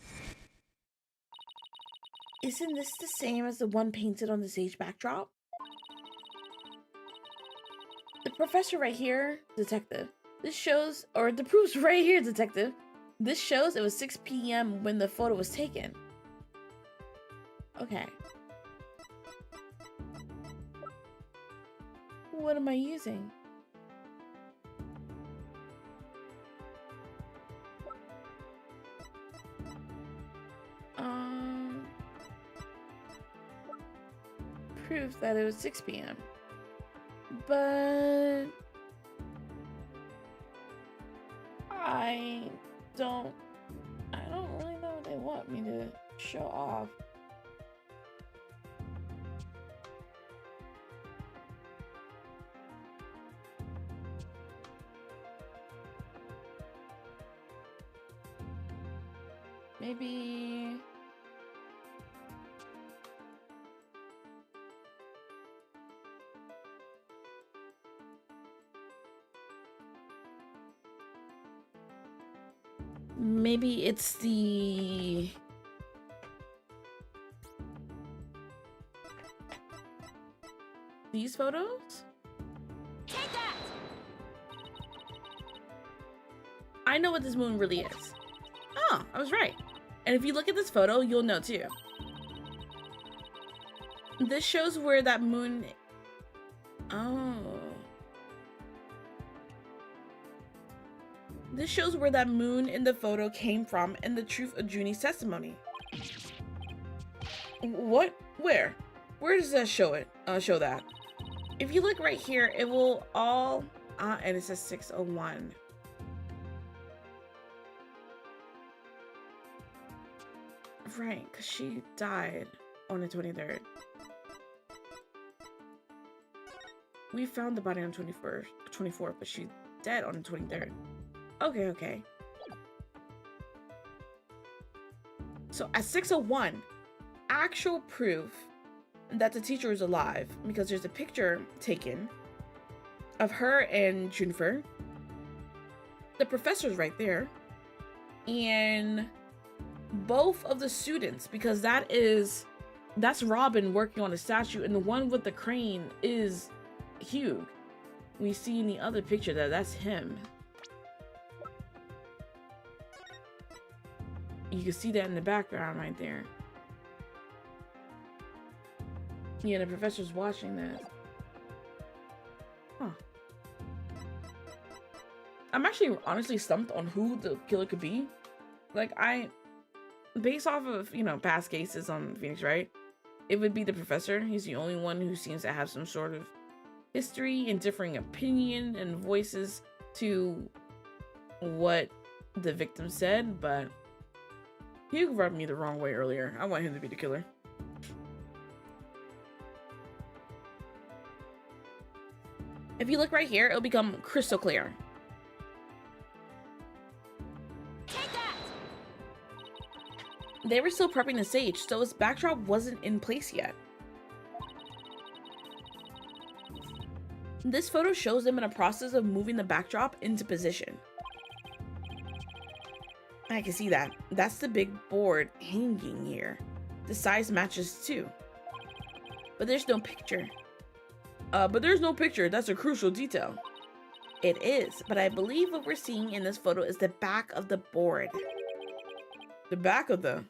Isn't this the same as the one painted on the stage backdrop? The professor right here, detective. This shows, or the proof's right here, detective. This shows it was 6 p.m. when the photo was taken. Okay. What am I using? Proof that it was 6 p.m. But I don't really know what they want me to show off. Maybe it's these photos? Take that! I know what this moon really is. Oh, I was right. And if you look at this photo, you'll know too. This shows where that moon... Oh. This shows where that moon in the photo came from and the truth of Junie's testimony. What? Where? Where does that show it? Show that? If you look right here, it will all... and it says 601. Right, because she died on the 23rd. We found the body on 24th, but she's dead on the 23rd. Okay. So at 6:01, actual proof that the teacher is alive, because there's a picture taken of her and Junifer. The professor's right there. And both of the students, because that's Robin working on a statue, and the one with the crane is Hugh. We see in the other picture that's him. You can see that in the background right there. Yeah, the professor's watching that. Huh. I'm actually honestly stumped on who the killer could be. Like, based off of, past cases on Phoenix, right? It would be the professor. He's the only one who seems to have some sort of history and differing opinion and voices to what the victim said, but Hugh rubbed me the wrong way earlier. I want him to be the killer. If you look right here, it'll become crystal clear. Take that! They were still prepping the stage, so his backdrop wasn't in place yet. This photo shows them in a process of moving the backdrop into position. I can see that. That's the big board hanging here. The size matches too. But there's no picture. That's a crucial detail. It is, but I believe what we're seeing in this photo is the back of the board. The back of the...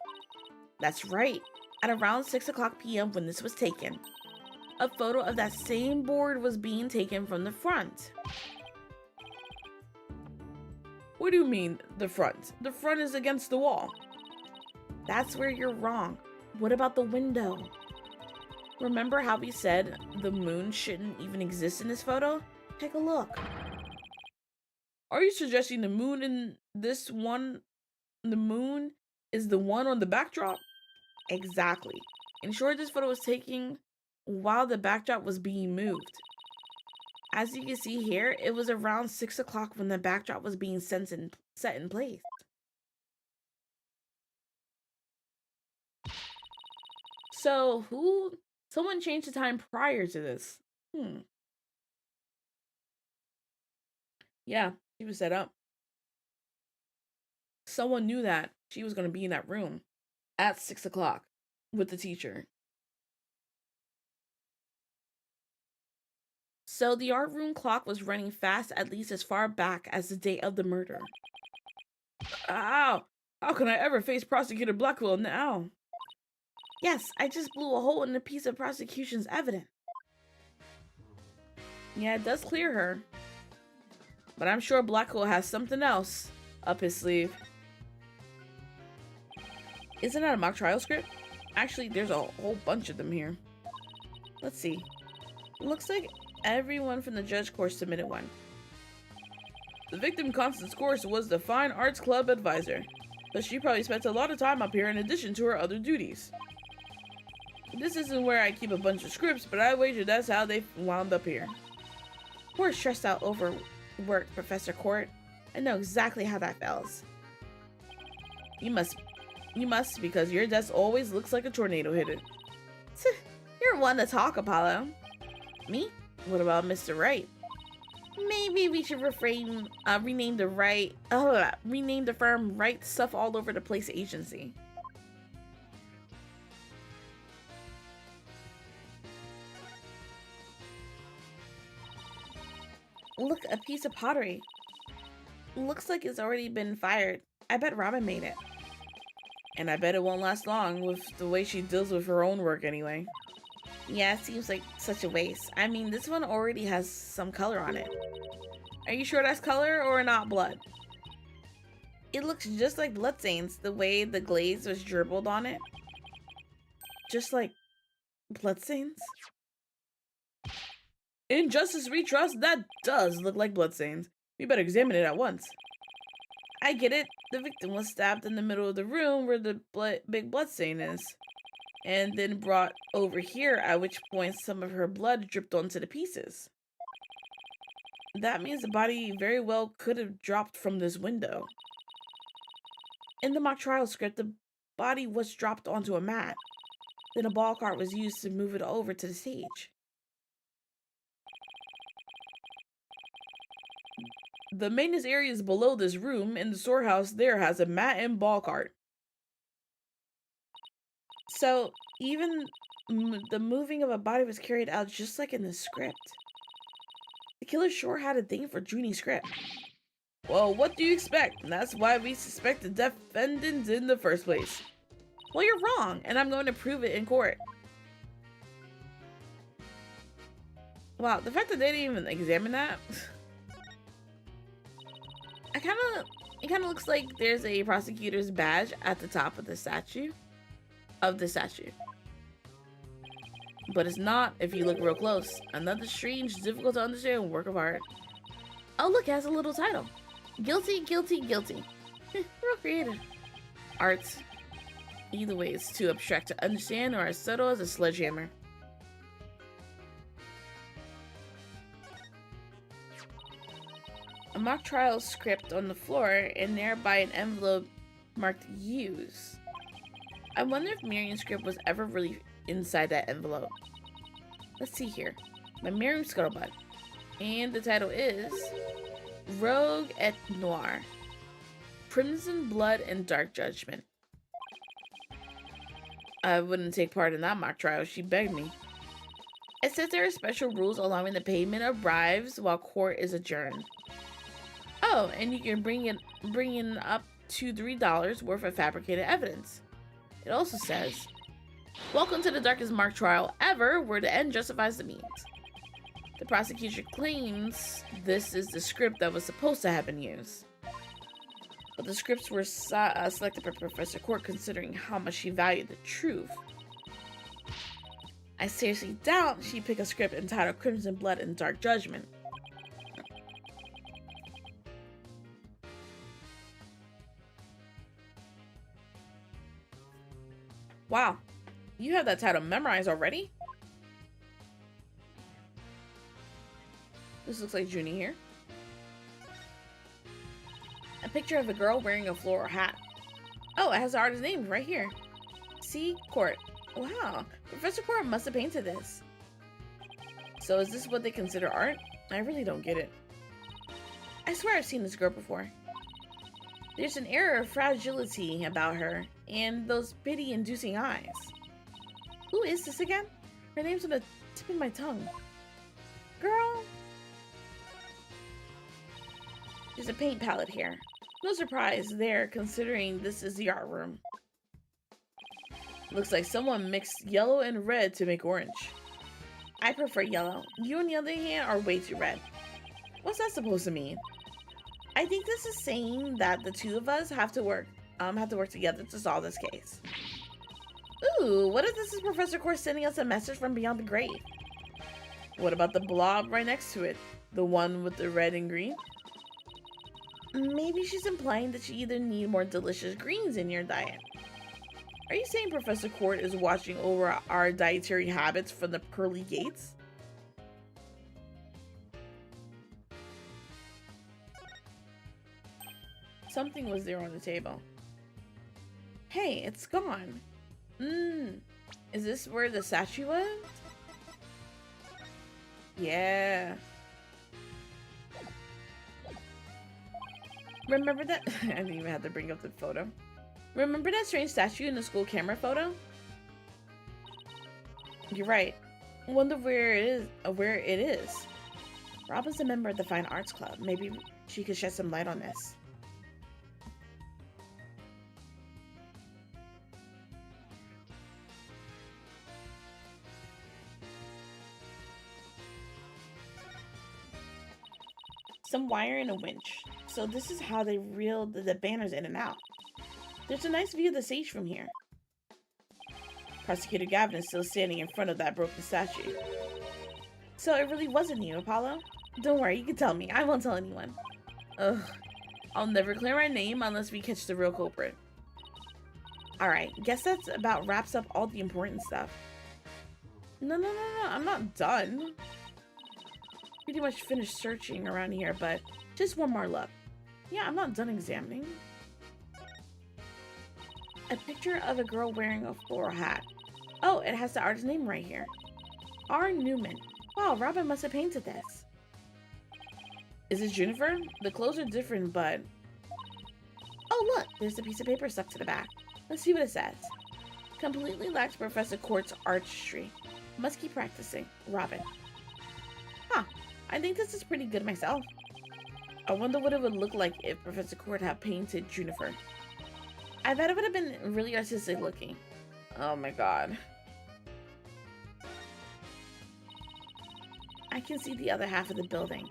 That's right. At around 6:00 p.m. when this was taken, a photo of that same board was being taken from the front. What do you mean, the front? The front is against the wall. That's where you're wrong. What about the window? Remember how we said the moon shouldn't even exist in this photo? Take a look. Are you suggesting the moon in this one, the moon is the one on the backdrop? Exactly. In short, this photo was taken while the backdrop was being moved. As you can see here, it was around 6:00 when the backdrop was being set in place. So someone changed the time prior to this. Yeah, she was set up. Someone knew that she was going to be in that room at 6:00 with the teacher. So the art room clock was running fast, at least as far back as the day of the murder. Ow! How can I ever face Prosecutor Blackwell now? Yes, I just blew a hole in a piece of prosecution's evidence. Yeah, it does clear her. But I'm sure Blackwell has something else up his sleeve. Isn't that a mock trial script? Actually, there's a whole bunch of them here. Let's see. Looks like everyone from the judge course submitted one. The victim Constance course was the Fine Arts Club advisor, but she probably spent a lot of time up here in addition to her other duties. This isn't where I keep a bunch of scripts, but I wager that's how they wound up here. Poor stressed out overworked Professor Court. I know exactly how that feels. You must, because your desk always looks like a tornado hit it. You're one to talk, Apollo. Me? What about Mr. Wright? Maybe we should rename the firm Wright Stuff All Over the Place Agency. Look, a piece of pottery. Looks like it's already been fired. I bet Robin made it. And I bet it won't last long with the way she deals with her own work anyway. Yeah, it seems like such a waste. I mean, this one already has some color on it. Are you sure that's color or not blood? It looks just like bloodstains, the way the glaze was dribbled on it. Just like bloodstains? Injustice we trust, that does look like bloodstains. We better examine it at once. I get it. The victim was stabbed in the middle of the room where the big bloodstain is. And then brought over here, at which point some of her blood dripped onto the pieces. That means the body very well could have dropped from this window. In the mock trial script, the body was dropped onto a mat. Then a ball cart was used to move it over to the stage. The maintenance area is below this room. In the storehouse, there has a mat and ball cart. So, even the moving of a body was carried out just like in the script. The killer sure had a thing for Junie's script. Well, what do you expect? And that's why we suspect the defendants in the first place. Well, you're wrong, and I'm going to prove it in court. Wow, the fact that they didn't even examine that. It kind of looks like there's a prosecutor's badge at the top of the statue. But it's not if you look real close. Another strange, difficult to understand work of art. Oh, look, it has a little title. Guilty, guilty, guilty. Real creative. Art. Either way, it's too abstract to understand or as subtle as a sledgehammer. A mock trial script on the floor and nearby an envelope marked use. I wonder if Miriam's script was ever really inside that envelope. Let's see here. By Miriam Scuttlebutt. And the title is Rogue et Noir. Crimson Blood and Dark Judgment. I wouldn't take part in that mock trial. She begged me. It says there are special rules allowing the payment of bribes while court is adjourned. Oh, and you can bring in up to $3 worth of fabricated evidence. It also says, welcome to the darkest mock trial ever, where the end justifies the means. The prosecution claims this is the script that was supposed to have been used. But the scripts were selected by Professor Court considering how much she valued the truth. I seriously doubt she'd pick a script entitled Crimson Blood and Dark Judgment. Wow, you have that title memorized already? This looks like Junie here. A picture of a girl wearing a floral hat. Oh, it has the artist's name right here. C. Court. Wow, Professor Court must have painted this. So is this what they consider art? I really don't get it. I swear I've seen this girl before. There's an air of fragility about her, and those pity-inducing eyes. Who is this again? Her name's on the tip of my tongue. Girl. There's a paint palette here. No surprise there, considering this is the art room. Looks like someone mixed yellow and red to make orange. I prefer yellow. You, on the other hand, are way too red. What's that supposed to mean? I think this is saying that the two of us have to work together to solve this case. Ooh, what if this is Professor Court sending us a message from beyond the grave? What about the blob right next to it? The one with the red and green? Maybe she's implying that you either need more delicious greens in your diet. Are you saying Professor Court is watching over our dietary habits from the pearly gates? Something was there on the table. Hey, it's gone. Is this where the statue was? Yeah. Remember that? I didn't even have to bring up the photo. Remember that strange statue in the school camera photo? You're right. Wonder where it is. Robin's a member of the Fine Arts Club. Maybe she could shed some light on this. Some wire and a winch. So this is how they reel the banners in and out. There's a nice view of the stage from here. Prosecutor Gavin is still standing in front of that broken statue. So it really wasn't you, Apollo? Don't worry, you can tell me. I won't tell anyone. Ugh. I'll never clear my name unless we catch the real culprit. Alright, guess that's about wraps up all the important stuff. No, I'm not done. pretty much finished searching around here, but just one more look. Yeah, I'm not done examining. A picture of a girl wearing a floral hat. Oh, it has the artist's name right here. R. Newman. Wow, Robin must have painted this. Is it Juniper? The clothes are different, but... Oh, look! There's a piece of paper stuck to the back. Let's see what it says. Completely lacks Professor Court's artistry. Must keep practicing. Robin. Huh. I think this is pretty good myself. I wonder what it would look like if Professor Court had painted Juniper. I bet it would have been really artistic looking. Oh my god. I can see the other half of the building.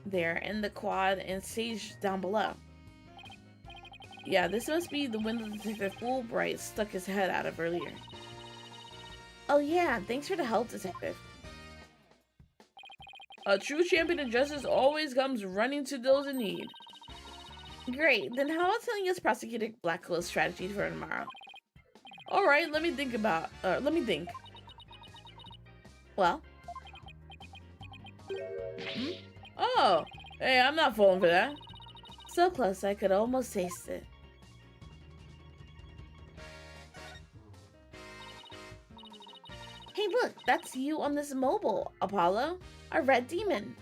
There, in the quad and stage down below. Yeah, this must be the window Detective Wright stuck his head out of earlier. Oh yeah, thanks for the help, Detective. A true champion of justice always comes running to those in need. Great, then how about telling us Prosecutor Blackcoat's strategy for tomorrow? Alright, let me think. Well? Oh, hey, I'm not falling for that. So close, I could almost taste it. Hey look, that's you on this mobile, Apollo. A red demon.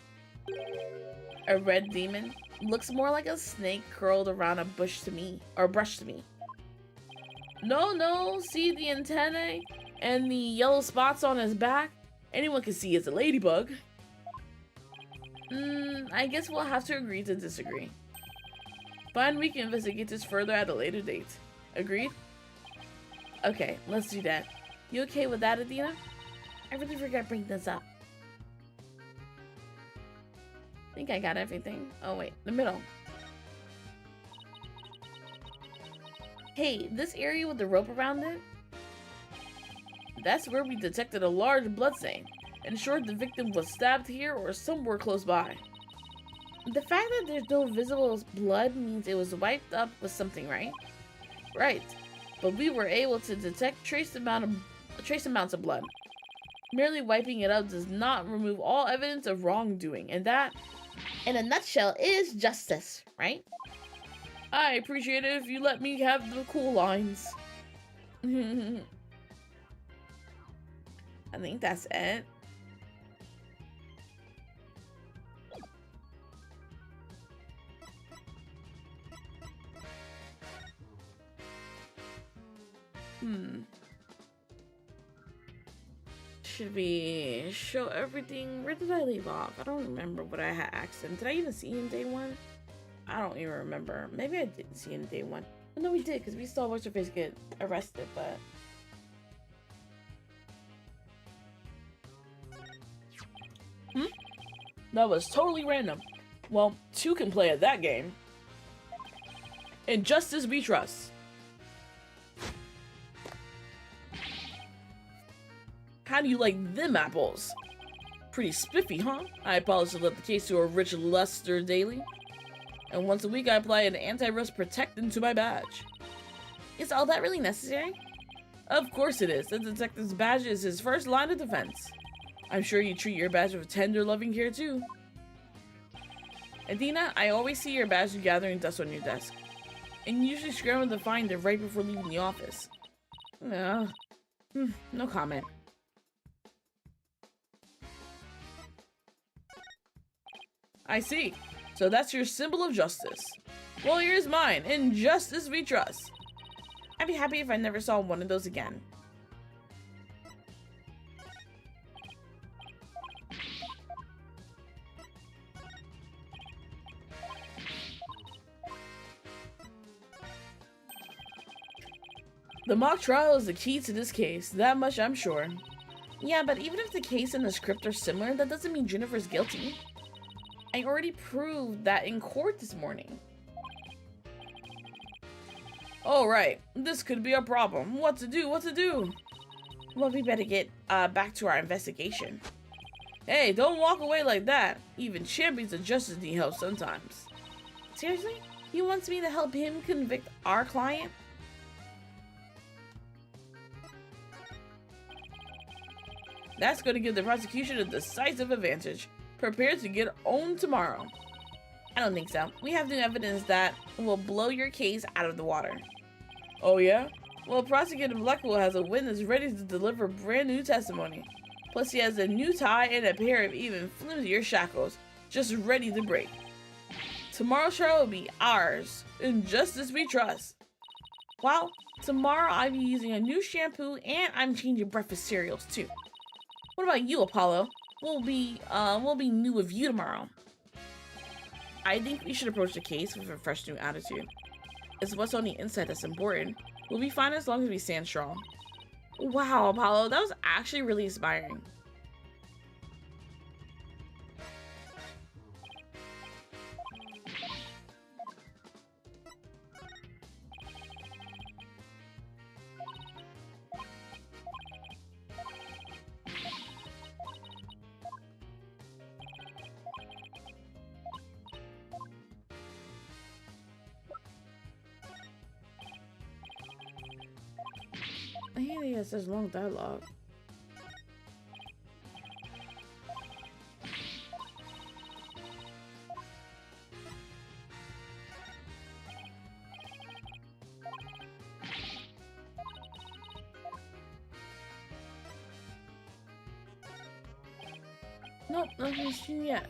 A red demon? Looks more like a snake curled around a bush to me. Or brush to me. No, see the antennae and the yellow spots on his back? Anyone can see it's a ladybug. I guess we'll have to agree to disagree. Fine, we can investigate this further at a later date. Agreed? Okay, let's do that. You okay with that, Adina? I really forgot to bring this up. I think I got everything. Oh wait, the middle. Hey, this area with the rope around it? That's where we detected a large bloodstain. Ensured the victim was stabbed here or somewhere close by. The fact that there's no visible blood means it was wiped up with something, right? Right. But we were able to detect trace amounts of blood. Merely wiping it up does not remove all evidence of wrongdoing, and that, in a nutshell, is justice, right? I appreciate it if you let me have the cool lines. I think that's it. Should we show everything? Where did I leave off? I don't remember what I had asked him. Did I even see him day one? I don't even remember. Maybe I didn't see him day one. Well, no, we did, because we saw what's her face get arrested, but... That was totally random. Well, two can play at that game. In justice we trust. How do you like them apples? Pretty spiffy, huh? I polish to let the case to a rich luster daily. And once a week I apply an anti-rust protectant to my badge. Is all that really necessary? Of course it is. The detective's badge is his first line of defense. I'm sure you treat your badge with tender, loving care too. Adina, I always see your badge gathering dust on your desk. And you usually scramble to find it right before leaving the office. No comment. I see. So that's your symbol of justice. Well, here's mine. In justice we trust. I'd be happy if I never saw one of those again. The mock trial is the key to this case. That much I'm sure. Yeah, but even if the case and the script are similar, that doesn't mean Jennifer's guilty. I already proved that in court this morning. Alright, this could be a problem. What to do? Well, we better get back to our investigation. Hey, don't walk away like that. Even champions of justice need help sometimes. Seriously? He wants me to help him convict our client? That's going to give the prosecution a decisive advantage. Prepare to get owned tomorrow. I don't think so. We have new evidence that will blow your case out of the water. Oh yeah? Well, Prosecutor Blackwell has a witness ready to deliver brand new testimony. Plus he has a new tie and a pair of even flimsier shackles, just ready to break. Tomorrow's trial will be ours. In justice we trust. Well, tomorrow I'll be using a new shampoo and I'm changing breakfast cereals too. What about you, Apollo? We'll be new with you tomorrow. I think we should approach the case with a fresh new attitude. It's what's on the inside that's important. We'll be fine as long as we stand strong. Wow, Apollo, that was actually really inspiring. I hate he has such long dialogue. Nope, nothing seen yet.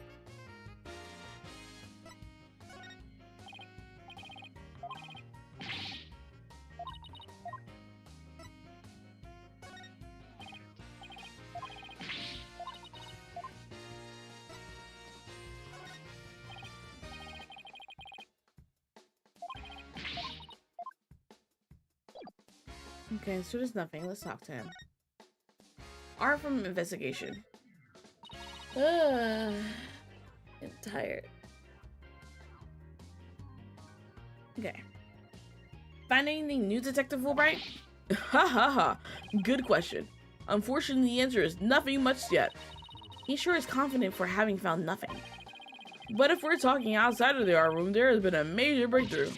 Okay, so there's nothing. Let's talk to him. Art from investigation. I'm tired. Okay. Find anything new, Detective Wright? Ha ha ha. Good question. Unfortunately, the answer is nothing much yet. He sure is confident for having found nothing. But if we're talking outside of the art room, there has been a major breakthrough.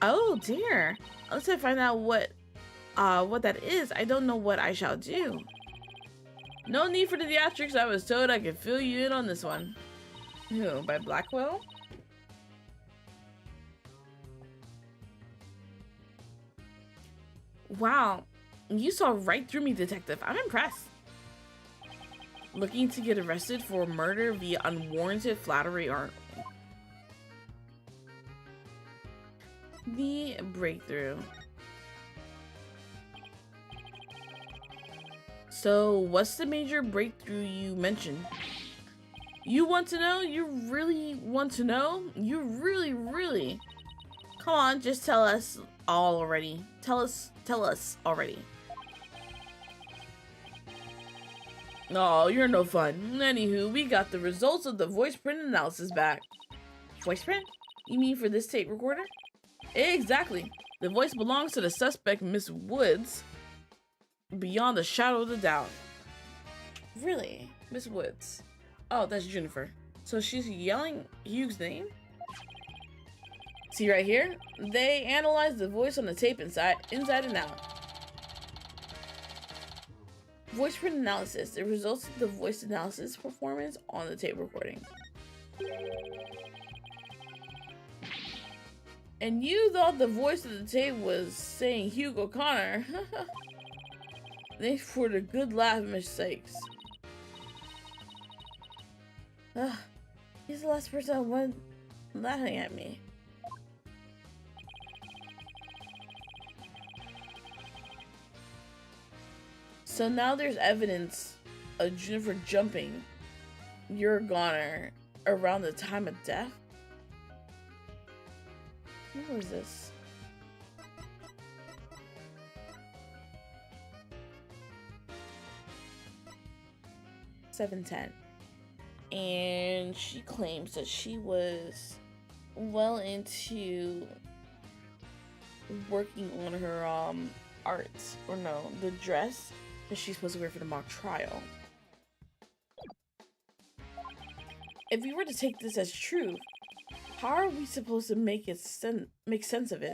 Oh dear. Unless I find out what that is, I don't know what I shall do. No need for the theatrics. I was told I could fill you in on this one. Who, by Blackwell? Wow, you saw right through me, Detective. I'm impressed. Looking to get arrested for murder via unwarranted flattery, aren't we? The breakthrough. So, what's the major breakthrough you mentioned? You want to know? You really want to know? You really? Come on, just tell us all already. Tell us already. Oh, you're no fun. Anywho, we got the results of the voice print analysis back. Voice print? You mean for this tape recorder? Exactly. The voice belongs to the suspect, Miss Woods. Beyond a shadow of a doubt. Really? Miss Woods. Oh, that's Jennifer. So she's yelling Hugh's name? See right here? They analyzed the voice on the tape inside and out. Voice print analysis. The results of the voice analysis performance on the tape recording. And you thought the voice of the tape was saying Hugh O'Connor. Thanks for the good laugh, Miss Sykes. He's the last person that went laughing at me. So now there's evidence of Jennifer jumping your goner around the time of death? What was this? $710. And she claims that she was well into working on her art, or no, the dress that she's supposed to wear for the mock trial. If we were to take this as true, how are we supposed to make sense of it?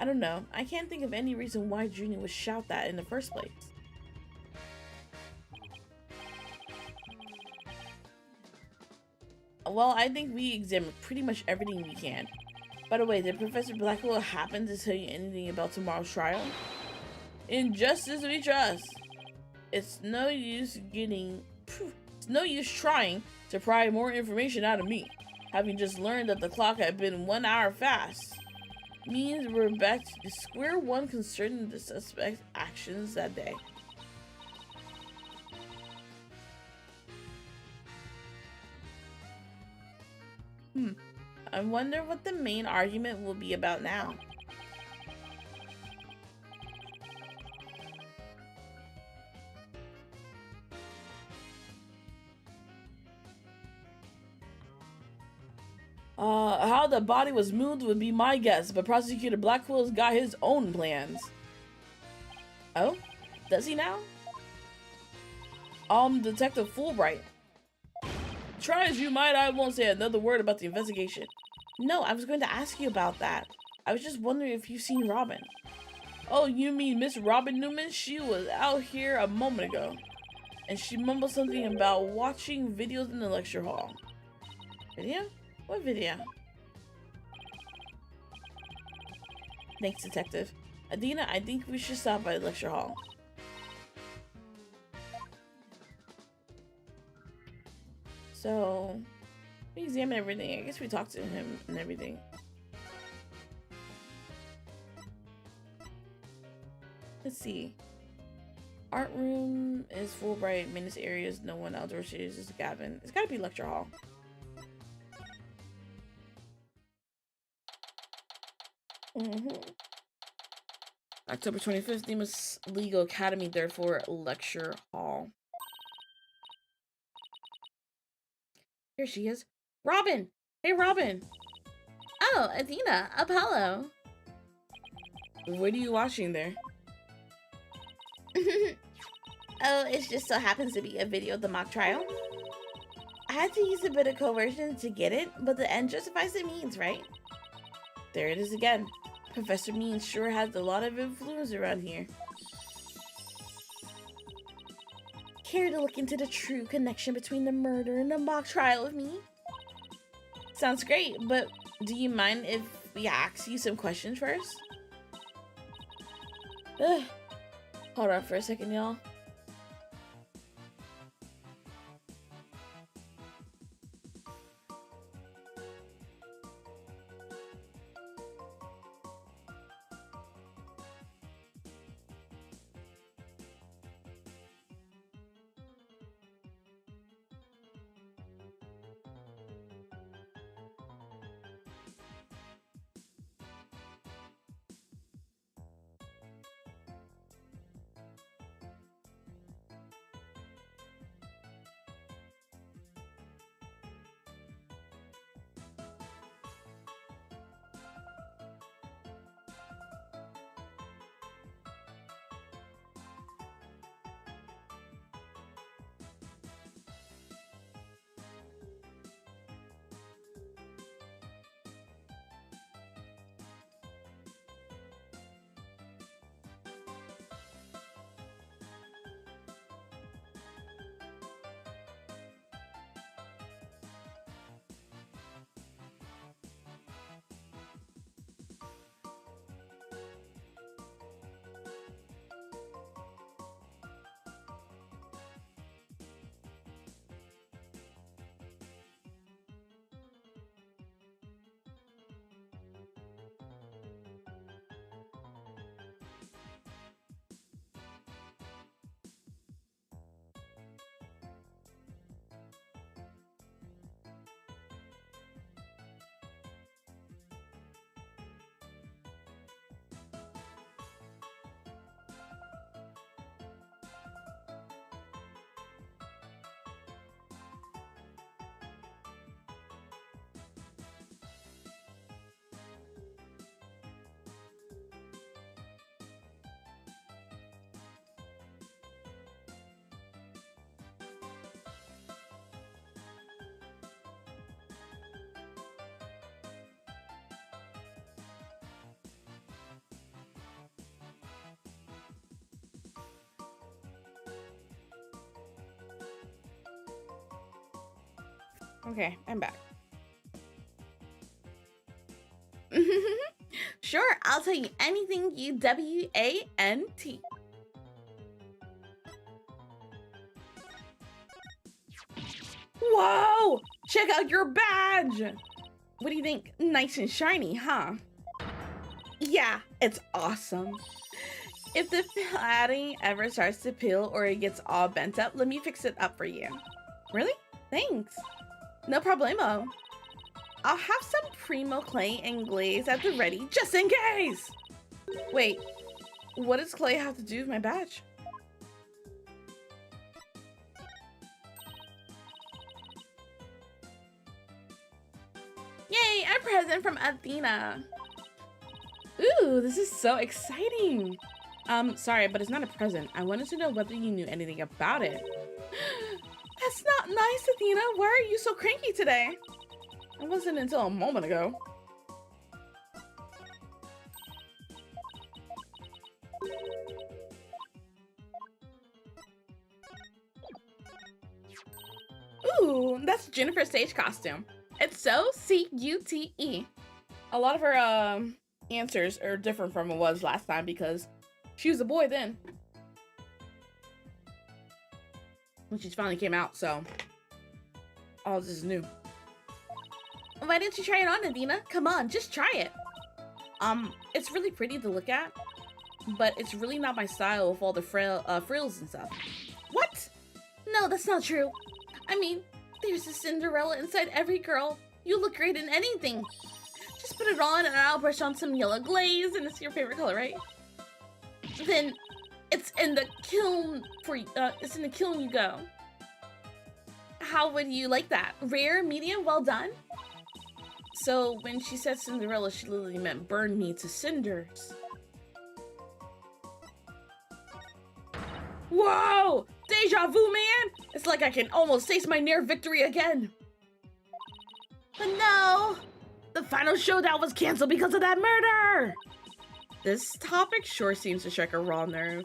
I don't know. I can't think of any reason why Junior would shout that in the first place. Well, I think we examined pretty much everything we can. By the way, did Professor Blackwell happen to tell you anything about tomorrow's trial? In justice we trust. It's no use trying to pry more information out of me. Having just learned that the clock had been 1 hour fast means we're back to square one concerning the suspect's actions that day. I wonder what the main argument will be about now. How the body was moved would be my guess, but Prosecutor Blackwell's got his own plans. Oh? Does he now? Detective Fulbright. Try as you might, I won't say another word about the investigation. No, I was going to ask you about that. I was just wondering if you've seen Robin. Oh, you mean Miss Robin Newman? She was out here a moment ago. And she mumbled something about watching videos in the lecture hall. Video? What video? Thanks, Detective. Adina, I think we should stop by the lecture hall. So, we examined everything. I guess we talked to him and everything. Let's see. Art room is Fulbright. Maintenance areas, no one. Outdoor stages is a cabin. It's gotta be lecture hall. October 25th, Nemus Legal Academy, therefore lecture hall. Here she is. Robin! Hey, Robin! Oh, Adina, Apollo. What are you watching there? Oh, it just so happens to be a video of the mock trial. I had to use a bit of coercion to get it, but the end justifies the means, right? There it is again. Professor Mean sure has a lot of influence around here. Care to look into the true connection between the murder and the mock trial with me? Sounds great, but do you mind if we ask you some questions first? Hold on for a second, y'all. Okay, I'm back. Sure, I'll tell you anything you want. Whoa! Check out your badge! What do you think? Nice and shiny, huh? Yeah, it's awesome. If the padding ever starts to peel or it gets all bent up, let me fix it up for you. Really? Thanks. No problemo. I'll have some primo clay and glaze at the ready, just in case! Wait, what does clay have to do with my badge? Yay, a present from Athena. Ooh, this is so exciting. Sorry, but it's not a present. I wanted to know whether you knew anything about it. That's not nice, Athena. Why are you so cranky today? It wasn't until a moment ago. Ooh, that's Jennifer's stage costume. It's so cute. A lot of her answers are different from what it was last time because she was a boy then. When she finally came out, so all this is new. Why didn't you try it on, Athena? Come on, just try it. It's really pretty to look at, but it's really not my style with all the frills and stuff. What? No, that's not true. I mean, there's a Cinderella inside every girl. You look great in anything. Just put it on and I'll brush on some yellow glaze, and it's your favorite color, right? Then it's in the kiln it's in the kiln you go. How would you like that? Rare, medium, well done? So when she said Cinderella, she literally meant burn me to cinders. Whoa! Deja vu, man! It's like I can almost taste my near victory again. But no! The final showdown was canceled because of that murder! This topic sure seems to strike a raw nerve.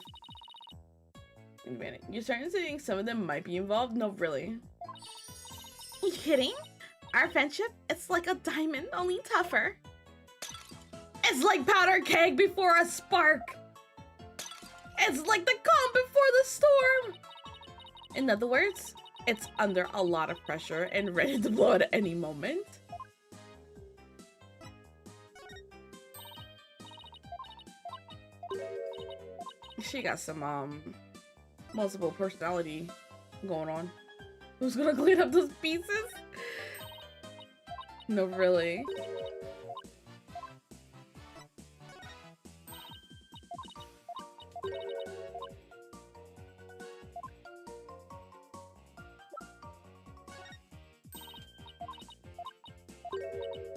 Wait a minute, you're starting to think some of them might be involved? No, really. You kidding? Our friendship, it's like a diamond, only tougher. It's like powder keg before a spark. It's like the calm before the storm. In other words, it's under a lot of pressure and ready to blow at any moment. She got some multiple personality going on. Who's gonna clean up those pieces? No, really.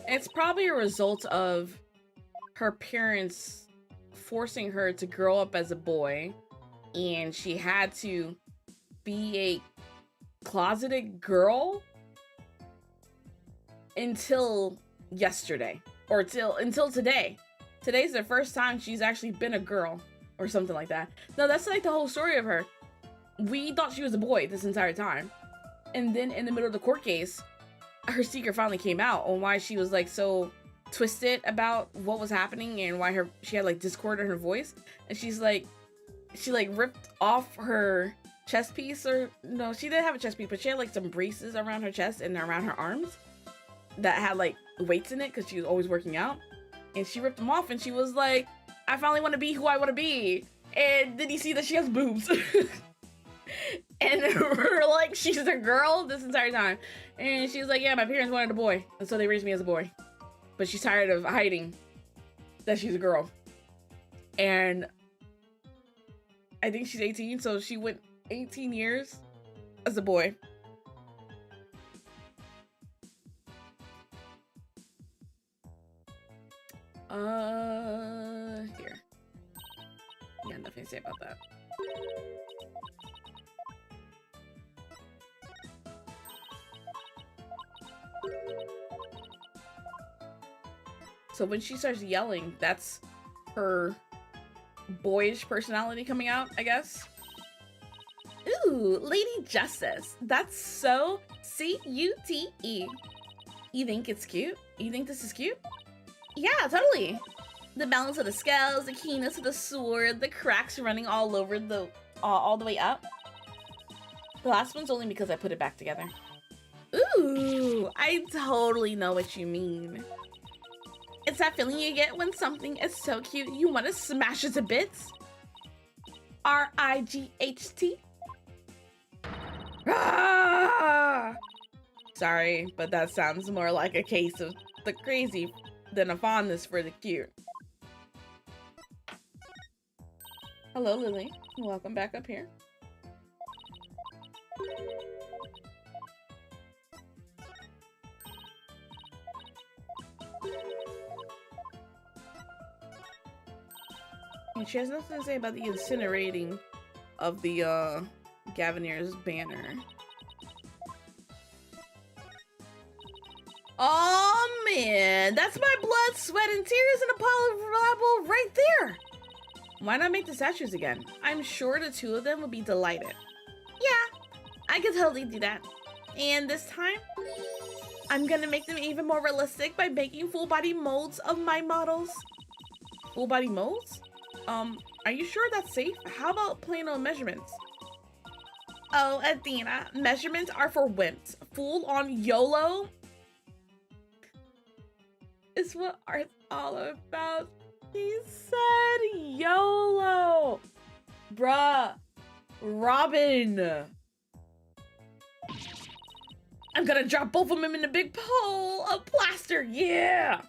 It's probably a result of her parents forcing her to grow up as a boy, and she had to be a closeted girl until yesterday, or until today. Today's the first time she's actually been a girl, or something like that. No, that's like the whole story of her. We thought she was a boy this entire time, and then in the middle of the court case, her secret finally came out on why she was like so twisted about what was happening and why she had like discord in her voice. And she ripped off her chest piece, or no, she didn't have a chest piece, but she had like some braces around her chest and around her arms that had like weights in it because she was always working out. And she ripped them off and she was like, I finally want to be who I want to be. And then you see that she has boobs. And we're like, she's a girl this entire time. And she was like, yeah, my parents wanted a boy, and so they raised me as a boy. But she's tired of hiding that she's a girl. And I think she's 18, so she went 18 years as a boy. Here. Yeah, nothing to say about that. So when she starts yelling, that's her boyish personality coming out, I guess. Ooh, Ooh, Lady Justice. That's so C-U-T-E. You think it's cute? You think this is cute? Yeah, totally. The balance of the scales, the keenness of the sword, the cracks running all over all the way up. The last one's only because I put it back together. Ooh, I totally know what you mean. It's that feeling you get when something is so cute you want to smash it to bits. R-I-G-H-T. Ah! Sorry, but that sounds more like a case of the crazy than a fondness for the cute. Hello, Lily. Welcome back up here. And she has nothing to say about the incinerating of the Gavinier's banner. Oh man, that's my blood, sweat, and tears in a pile of rubble right there. Why not make the statues again? I'm sure the two of them would be delighted. Yeah, I could totally do that. And this time, I'm gonna make them even more realistic by making full body molds of my models. Full body molds? Are you sure that's safe? How about plain old measurements? Oh, Athena, measurements are for wimps. Full on YOLO is what art's all about. He said YOLO! Bruh. Robin! I'm gonna drop both of them in a big pole of plaster, yeah!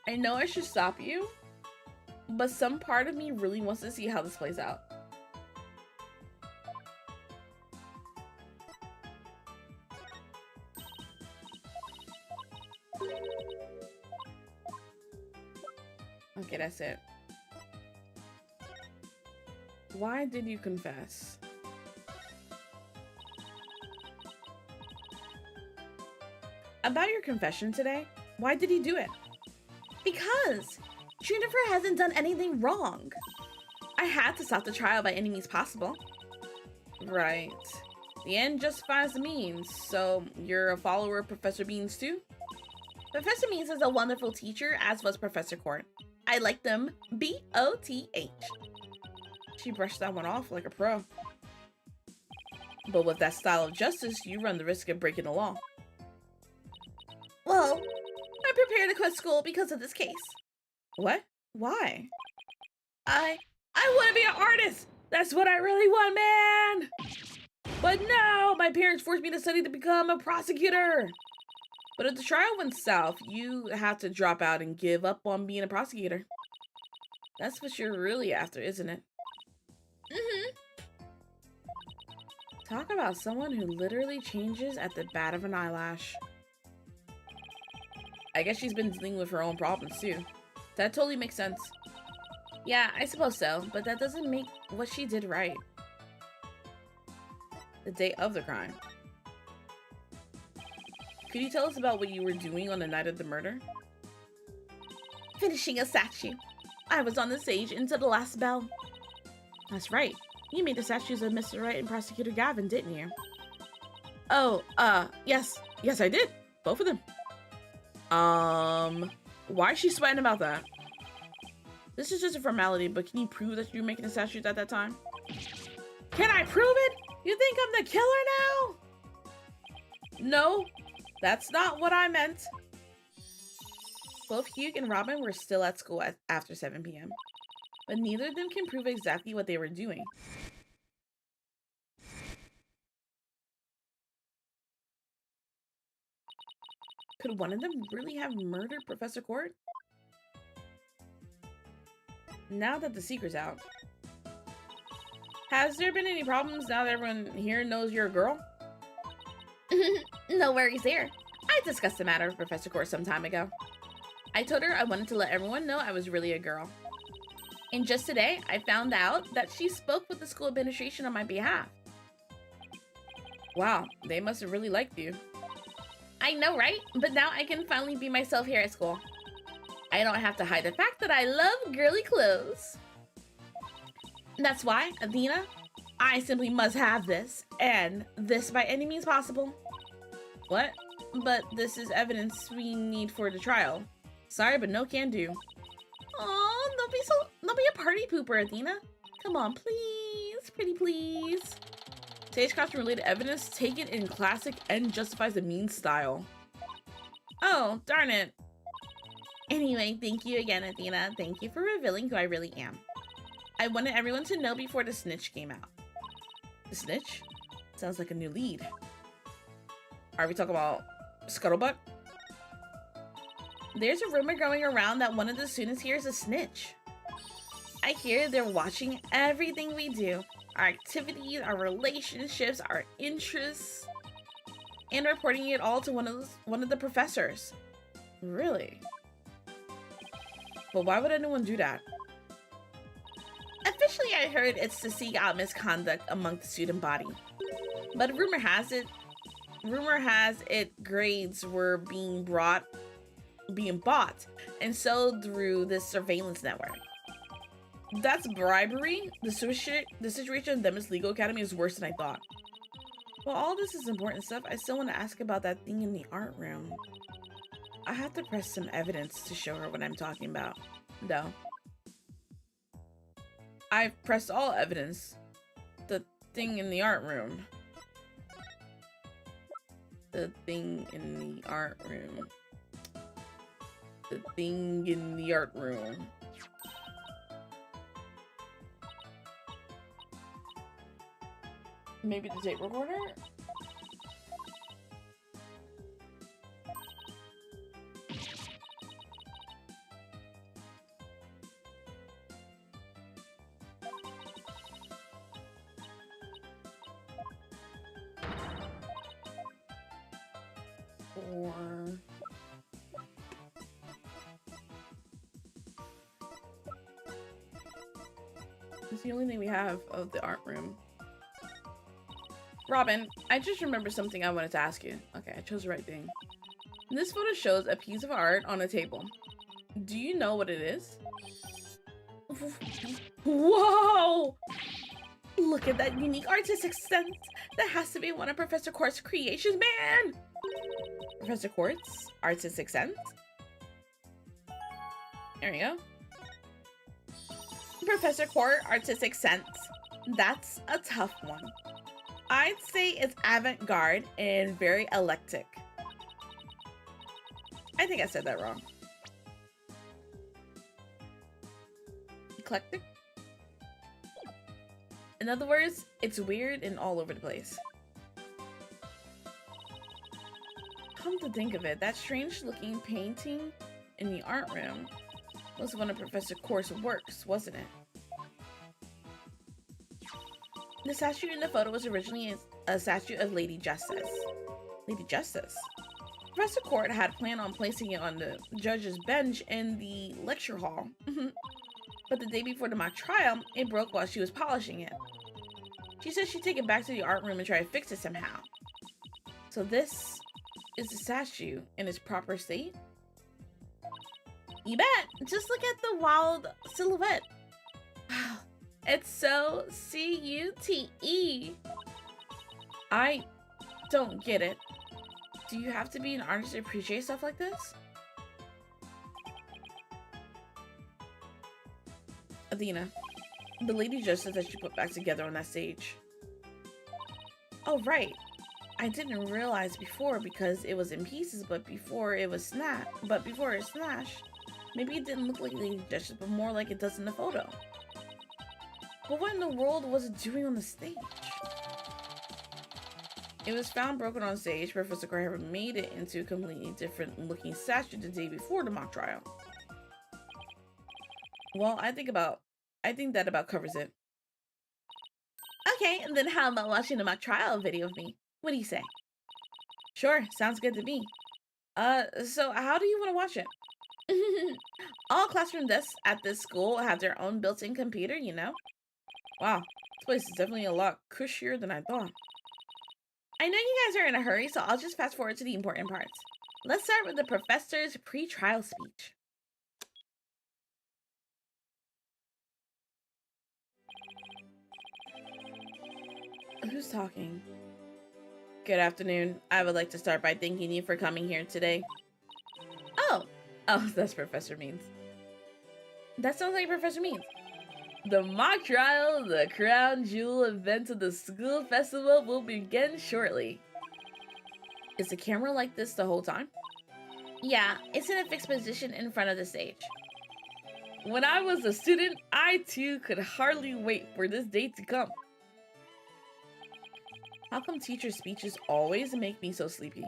I know I should stop you, but some part of me really wants to see how this plays out. Okay, that's it. Why did you confess? About your confession today? Why did he do it? Because Jennifer hasn't done anything wrong. I had to stop the trial by any means possible. Right. The end justifies the means, so you're a follower of Professor Beans too? Professor Beans is a wonderful teacher, as was Professor Court. I like them B-O-T-H. She brushed that one off like a pro. But with that style of justice, you run the risk of breaking the law. Well, I'm prepared to quit school because of this case. What? Why? I want to be an artist! That's what I really want, man! But no! My parents forced me to study to become a prosecutor! But if the trial went south, you have to drop out and give up on being a prosecutor. That's what you're really after, isn't it? Mm-hmm. Talk about someone who literally changes at the bat of an eyelash. I guess she's been dealing with her own problems too. That totally makes sense. Yeah, I suppose so, but that doesn't make what she did right. The day of the crime. Could you tell us about what you were doing on the night of the murder? Finishing a statue. I was on the stage until the last bell. That's right. You made the statues of Mr. Wright and Prosecutor Gavin, didn't you? Oh, yes. Yes, I did. Both of them. Why is she sweating about that? This is just a formality, but can you prove that you were making the statues at that time? Can I prove it? You think I'm the killer now? No, that's not what I meant. Both Hugh and Robin were still at school after 7 p.m., but neither of them can prove exactly what they were doing. Could one of them really have murdered Professor Court? Now that the secret's out, has there been any problems now that everyone here knows you're a girl? No worries there. I discussed the matter with Professor Court some time ago. I told her I wanted to let everyone know I was really a girl. And just today, I found out that she spoke with the school administration on my behalf. Wow, they must have really liked you. I know, right? But now I can finally be myself here at school. I don't have to hide the fact that I love girly clothes. That's why, Athena, I simply must have this, and this by any means possible. What? But this is evidence we need for the trial. Sorry, but no can do. Oh, don't be a party pooper, Athena. Come on, please, pretty please. Stage costume related evidence taken in classic and justifies the mean style. Oh, darn it. Anyway, thank you again, Athena. Thank you for revealing who I really am. I wanted everyone to know before the snitch came out. The snitch? Sounds like a new lead. Are we talking about Scuttlebutt? There's a rumor going around that one of the students here is a snitch. I hear they're watching everything we do. Our activities, our relationships, our interests, and reporting it all to one of the professors. Really? But why would anyone do that? Officially, I heard it's to seek out misconduct among the student body. But rumor has it grades were being bought, and sold through this surveillance network. That's bribery? The situation in Demon's Legal Academy is worse than I thought. Well, all this is important stuff. I still want to ask about that thing in the art room. I have to press some evidence to show her what I'm talking about. No. I've pressed all evidence. The thing in the art room. The thing in the art room. The thing in the art room. Maybe the tape recorder? Or... it's the only thing we have of the art room. Robin, I just remembered something I wanted to ask you. Okay, I chose the right thing. This photo shows a piece of art on a table. Do you know what it is? Whoa! Look at that unique artistic sense. That has to be one of Professor Quartz's creations, man! Professor Quartz? Artistic sense? There we go. Professor Quartz, artistic sense. That's a tough one. I'd say it's avant-garde and very eclectic. I think I said that wrong. Eclectic? In other words, it's weird and all over the place. Come to think of it, that strange-looking painting in the art room was one of Professor Quartz's works, wasn't it? The statue in the photo was originally a statue of Lady Justice. Lady Justice? Professor Quartz had planned on placing it on the judge's bench in the lecture hall. But the day before the mock trial, it broke while she was polishing it. She said she'd take it back to the art room and try to fix it somehow. So this is the statue in its proper state? You bet! Just look at the wild silhouette. Wow, it's so C-U-T-E. I don't get it. Do you have to be an artist to appreciate stuff like this? Athena, the Lady Justice that you put back together on that stage. Oh, right. I didn't realize before because it was in pieces, but before it smashed, maybe it didn't look like Lady Justice, but more like it does in the photo. But what in the world was it doing on the stage? It was found broken on stage. Professor Carver made it into a completely different looking statue the day before the mock trial. Well, I think that about covers it. Okay, and then how about watching the mock trial video of me? What do you say? Sure, sounds good to me. So how do you want to watch it? All classroom desks at this school have their own built-in computer, you know? Wow, this place is definitely a lot cushier than I thought. I know you guys are in a hurry, so I'll just fast forward to the important parts. Let's start with the professor's pre-trial speech. Who's talking? Good afternoon. I would like to start by thanking you for coming here today. Oh! Oh, that's Professor Means. That sounds like Professor Means. The mock trial, the crown jewel event of the school festival will begin shortly. Is the camera like this the whole time? Yeah, it's in a fixed position in front of the stage. When I was a student, I too could hardly wait for this day to come. How come teacher speeches always make me so sleepy?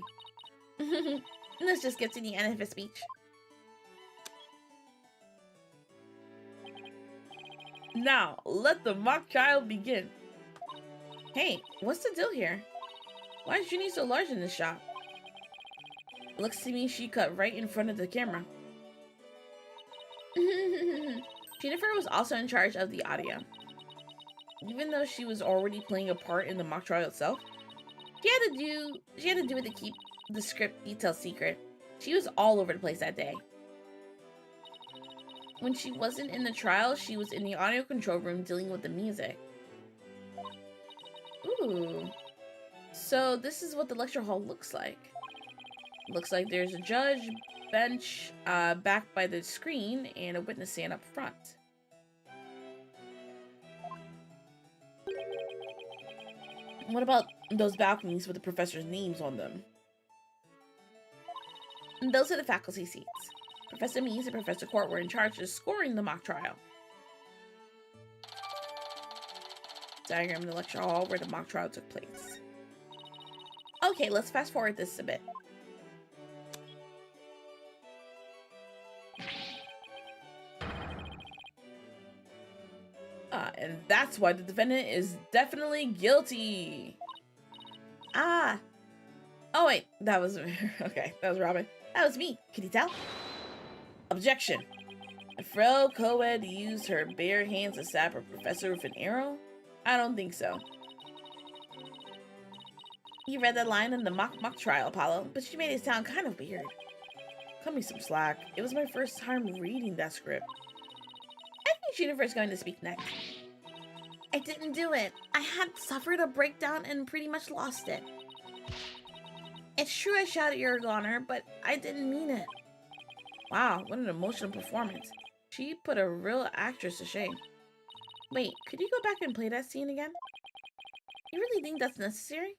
Let's just get to the end of his speech. Now, let the mock trial begin. Hey, what's the deal here? Why is Junie so large in this shot? Looks to me she cut right in front of the camera. Jennifer was also in charge of the audio. Even though she was already playing a part in the mock trial itself, she had to do it to keep the script details secret. She was all over the place that day. When she wasn't in the trial, she was in the audio control room dealing with the music. Ooh. So this is what the lecture hall looks like. Looks like there's a judge, bench, back by the screen, and a witness stand up front. What about those balconies with the professors' names on them? Those are the faculty seats. Professor Means and Professor Court were in charge of scoring the mock trial. Diagram of the lecture hall where the mock trial took place. Okay, let's fast forward this a bit. And that's why the defendant is definitely guilty. Ah. Oh wait, that was okay. That was Robin. That was me. Can you tell? Objection. Fro Coed used her bare hands to stab her professor with an arrow? I don't think so. You read the line in the mock trial, Apollo, but she made it sound kind of weird. Cut me some slack. It was my first time reading that script. I think Jennifer's going to speak next. I didn't do it. I had suffered a breakdown and pretty much lost it. It's true I shouted you're a goner, but I didn't mean it. Wow, what an emotional performance. She put a real actress to shame. Wait, could you go back and play that scene again? You really think that's necessary?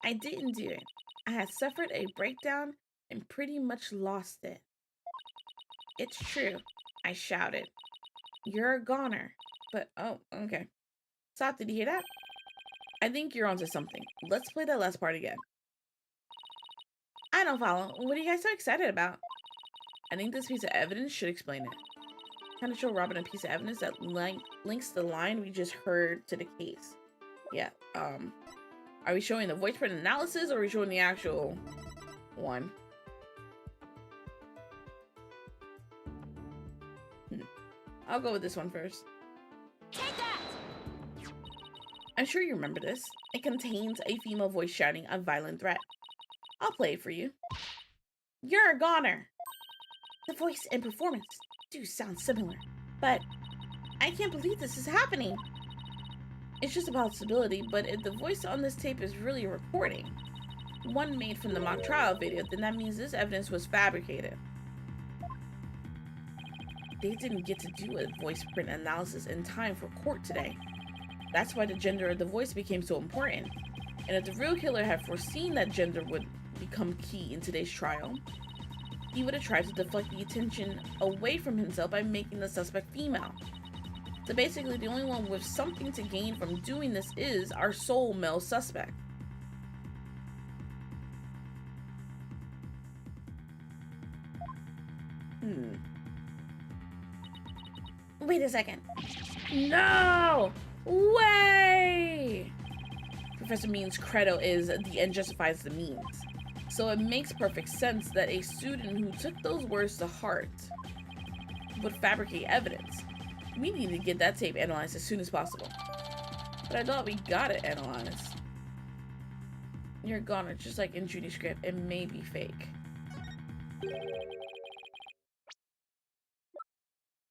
I didn't do it. I had suffered a breakdown and pretty much lost it. It's true, I shouted. You're a goner. But, oh, okay. Stop, did you hear that? I think you're onto something. Let's play that last part again. I don't follow. What are you guys so excited about? I think this piece of evidence should explain it. Kind of show Robin a piece of evidence that links the line we just heard to the case. Yeah, are we showing the voice print analysis or are we showing the actual one? I'll go with this one first. Take that! I'm sure you remember this. It contains a female voice shouting a violent threat. I'll play it for you. You're a goner. The voice and performance do sound similar, but I can't believe this is happening. It's just about stability, but if the voice on this tape is really a recording, one made from the mock trial video, then that means this evidence was fabricated. They didn't get to do a voice print analysis in time for court today. That's why the gender of the voice became so important. And if the real killer had foreseen that gender would become key in today's trial, he would have tried to deflect the attention away from himself by making the suspect female. So basically, the only one with something to gain from doing this is our sole male suspect. Wait a second. No! Way! Professor Means' credo is the end justifies the means. So it makes perfect sense that a student who took those words to heart would fabricate evidence. We need to get that tape analyzed as soon as possible. But I thought we got it analyzed. You're a goner, just like in Junie's script. It may be fake.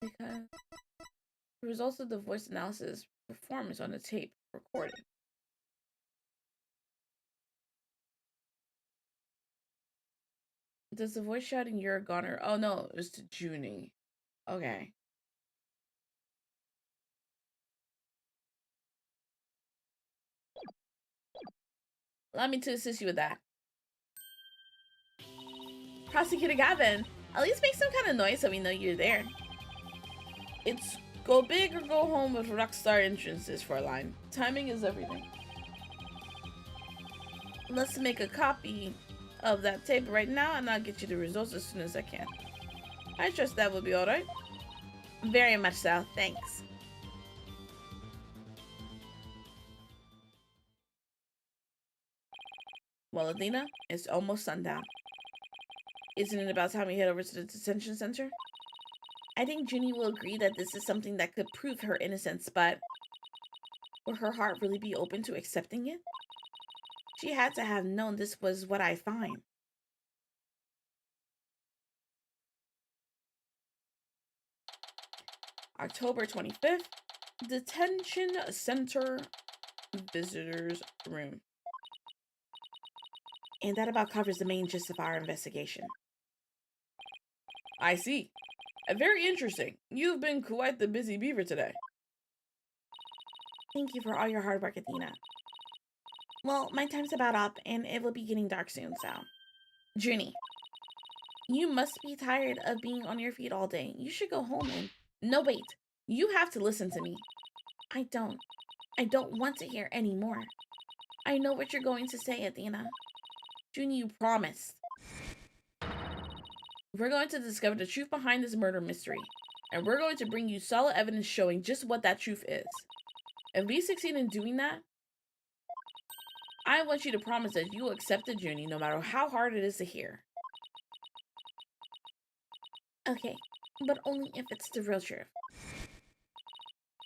Because the results of the voice analysis performance on the tape recording. Does the voice shouting you're a goner? Oh no, it was to Junie. Okay. Allow me to assist you with that. Prosecutor Gavin, at least make some kind of noise so we know you're there. It's go big or go home with rockstar entrances for a line. Timing is everything. Let's make a copy of that tape right now and I'll get you the results as soon as I can. I trust that will be alright. Very much so, thanks. Well, Athena, it's almost sundown. Isn't it about time we head over to the detention center? I think Junie will agree that this is something that could prove her innocence, but will her heart really be open to accepting it? She had to have known this was what I find. October 25th, Detention Center Visitors Room. And that about covers the main gist of our investigation. I see. Very interesting. You've been quite the busy beaver today. Thank you for all your hard work, Athena. Well, my time's about up, and it will be getting dark soon, so... Junie, you must be tired of being on your feet all day. You should go home and... No, wait. You have to listen to me. I don't want to hear any more. I know what you're going to say, Athena. Junie, you promised. We're going to discover the truth behind this murder mystery, and we're going to bring you solid evidence showing just what that truth is. If we succeed in doing that, I want you to promise that you will accept the Junie no matter how hard it is to hear. Okay, but only if it's the real truth.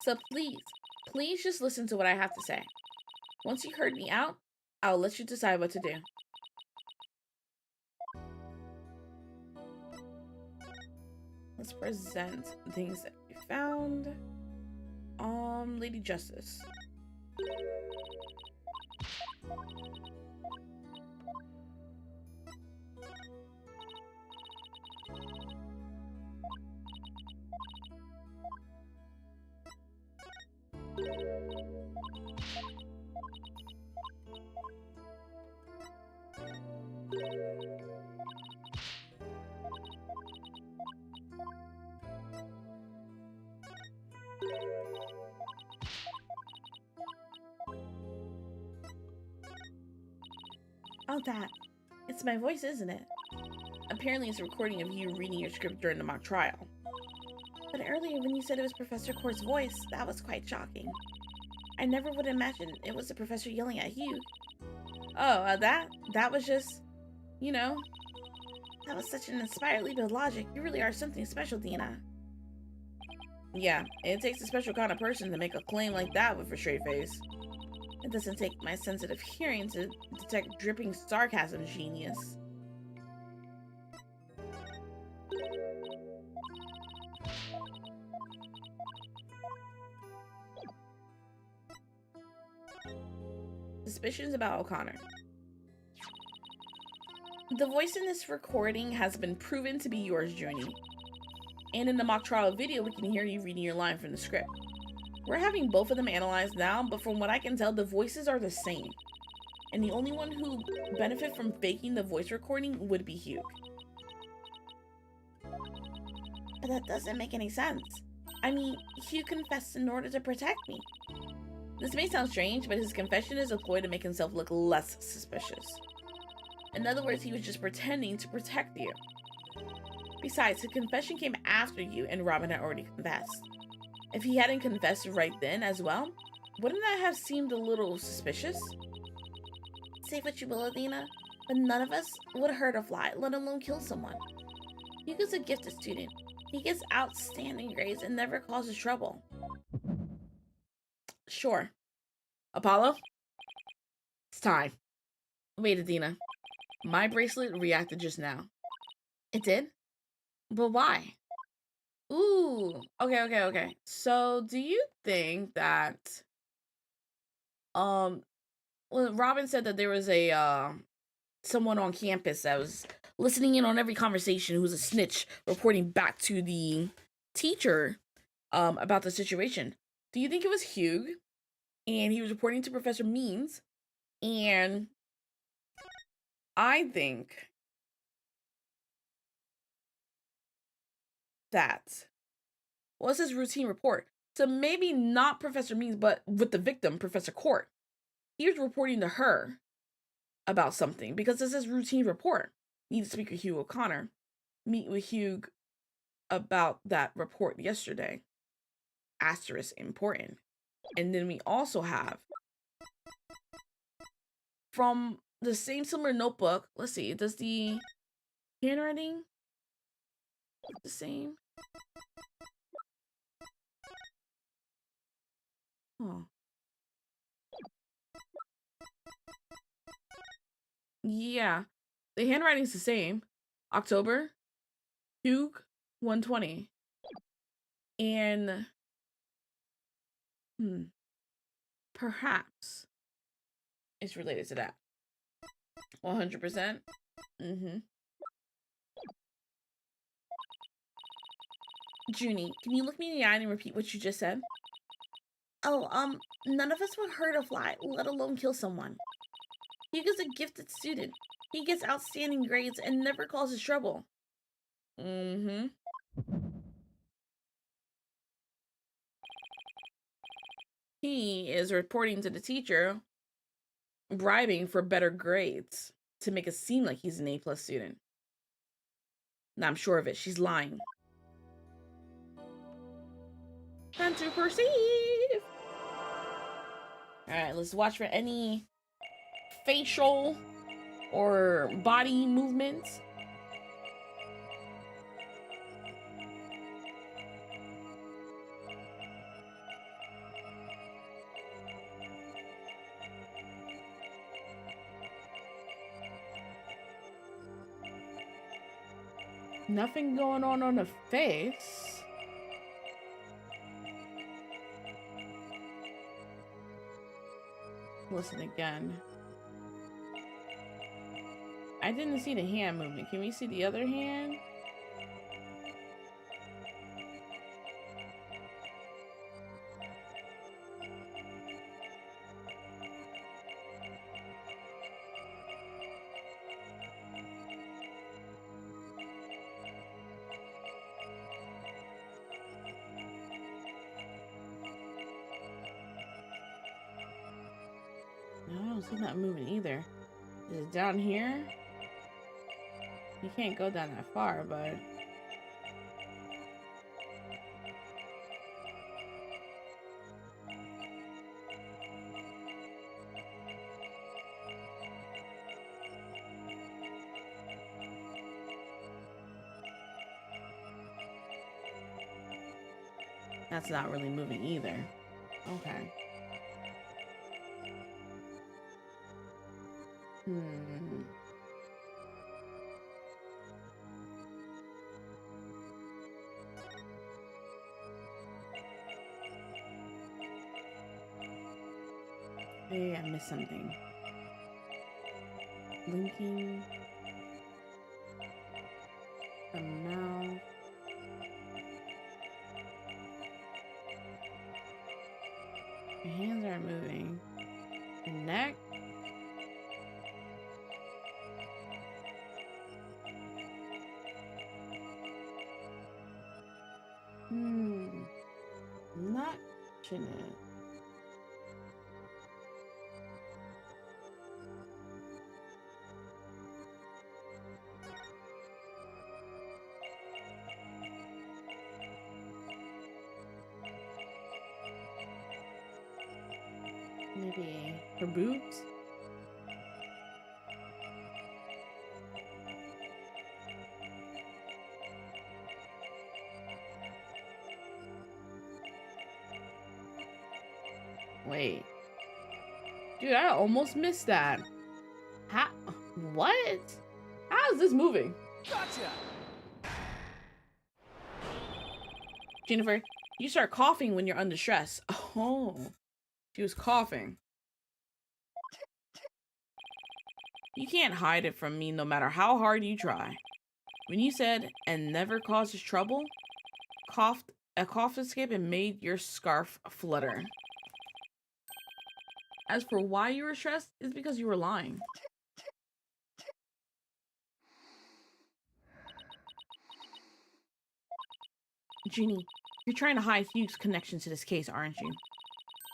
So please just listen to what I have to say. Once you heard me out, I'll let you decide what to do. Let's present things that we found. Lady Justice. Oh, that. It's my voice, isn't it? Apparently it's a recording of you reading your script during the mock trial. But earlier when you said it was Professor Court's voice, that was quite shocking. I never would imagine it was the professor yelling at Hugh. Oh, that was just, you know. That was such an inspired leap of logic. You really are something special, Dina. Yeah, it takes a special kind of person to make a claim like that with a straight face. It doesn't take my sensitive hearing to detect dripping sarcasm, genius. Suspicions about O'Connor. The voice in this recording has been proven to be yours, Junie. And in the mock trial video, we can hear you reading your line from the script. We're having both of them analyzed now, but from what I can tell, the voices are the same. And the only one who benefit from faking the voice recording would be Hugh. But that doesn't make any sense. I mean, Hugh confessed in order to protect me. This may sound strange, but his confession is a ploy to make himself look less suspicious. In other words, he was just pretending to protect you. Besides, his confession came after you and Robin had already confessed. If he hadn't confessed right then as well, wouldn't that have seemed a little suspicious? Say what you will, Athena, but none of us would hurt a fly, let alone kill someone. Hugo's a gifted student. He gets outstanding grades and never causes trouble. Sure. Apollo? It's time. Wait, Athena. My bracelet reacted just now. It did? But why? Ooh. Okay. So, do you think that well, Robin said that there was a someone on campus that was listening in on every conversation who's a snitch reporting back to the teacher about the situation. Do you think it was Hugh and he was reporting to Professor Means? And I think that was his routine report. So maybe not Professor Means, but with the victim, Professor Court. He was reporting to her about something because this is routine report. Need to speak with Hugh O'Connor. Meet with Hugh about that report yesterday. Asterisk important. And then we also have from the same similar notebook. Let's see, does the handwriting look the same? Oh. Yeah. The handwriting's the same. October, Hugh 120. And perhaps it's related to that. 100%. Junie, can you look me in the eye and repeat what you just said? Oh, none of us would hurt a fly, let alone kill someone. Hugo's a gifted student. He gets outstanding grades and never causes trouble. He is reporting to the teacher, bribing for better grades to make it seem like he's an A+ student. Now I'm sure of it. She's lying. Time to perceive. Alright, let's watch for any facial or body movements. Nothing going on the face. Listen again. I didn't see the hand movement. Can we see the other hand? No, I don't see that moving either. Is it down here? You can't go down that far, but... That's not really moving either. Okay. Hey, I missed something. Blinking. The mouth. The hands aren't moving. The neck. Not chin it. Maybe her boobs? Wait. Dude, I almost missed that. How? What? How is this moving? Gotcha! Jennifer, you start coughing when you're under stress. Oh, she was coughing. You can't hide it from me no matter how hard you try. When you said, and never causes trouble, a cough escaped and made your scarf flutter. As for why you were stressed, it's because you were lying. Junie, you're trying to hide Hugh's connection to this case, aren't you?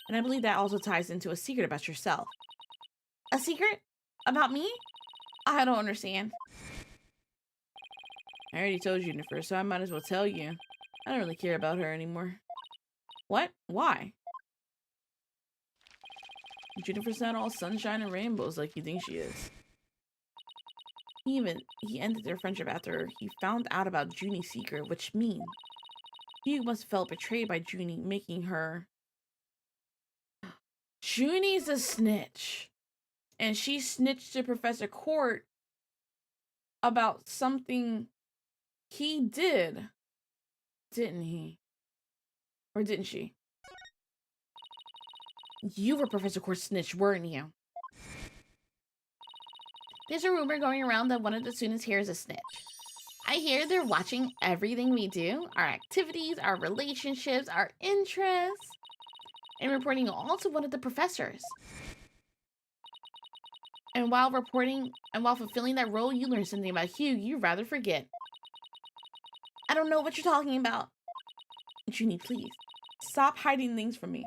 And I believe that also ties into a secret about yourself. A secret? About me? I don't understand. I already told you, Jennifer, so I might as well tell you. I don't really care about her anymore. What? Why? Jennifer's not all sunshine and rainbows like you think she is. He ended their friendship after he found out about Junie's secret, which means Hugh must have felt betrayed by Junie, making her... Junie's a snitch. And she snitched to Professor Court about something he did. Didn't he? Or didn't she? You were Professor Court's snitch, weren't you? There's a rumor going around that one of the students here is a snitch. I hear they're watching everything we do, our activities, our relationships, our interests, and reporting all to one of the professors. And while fulfilling that role, you learn something about Hugh you'd rather forget. I don't know what you're talking about. Junie, please, stop hiding things from me.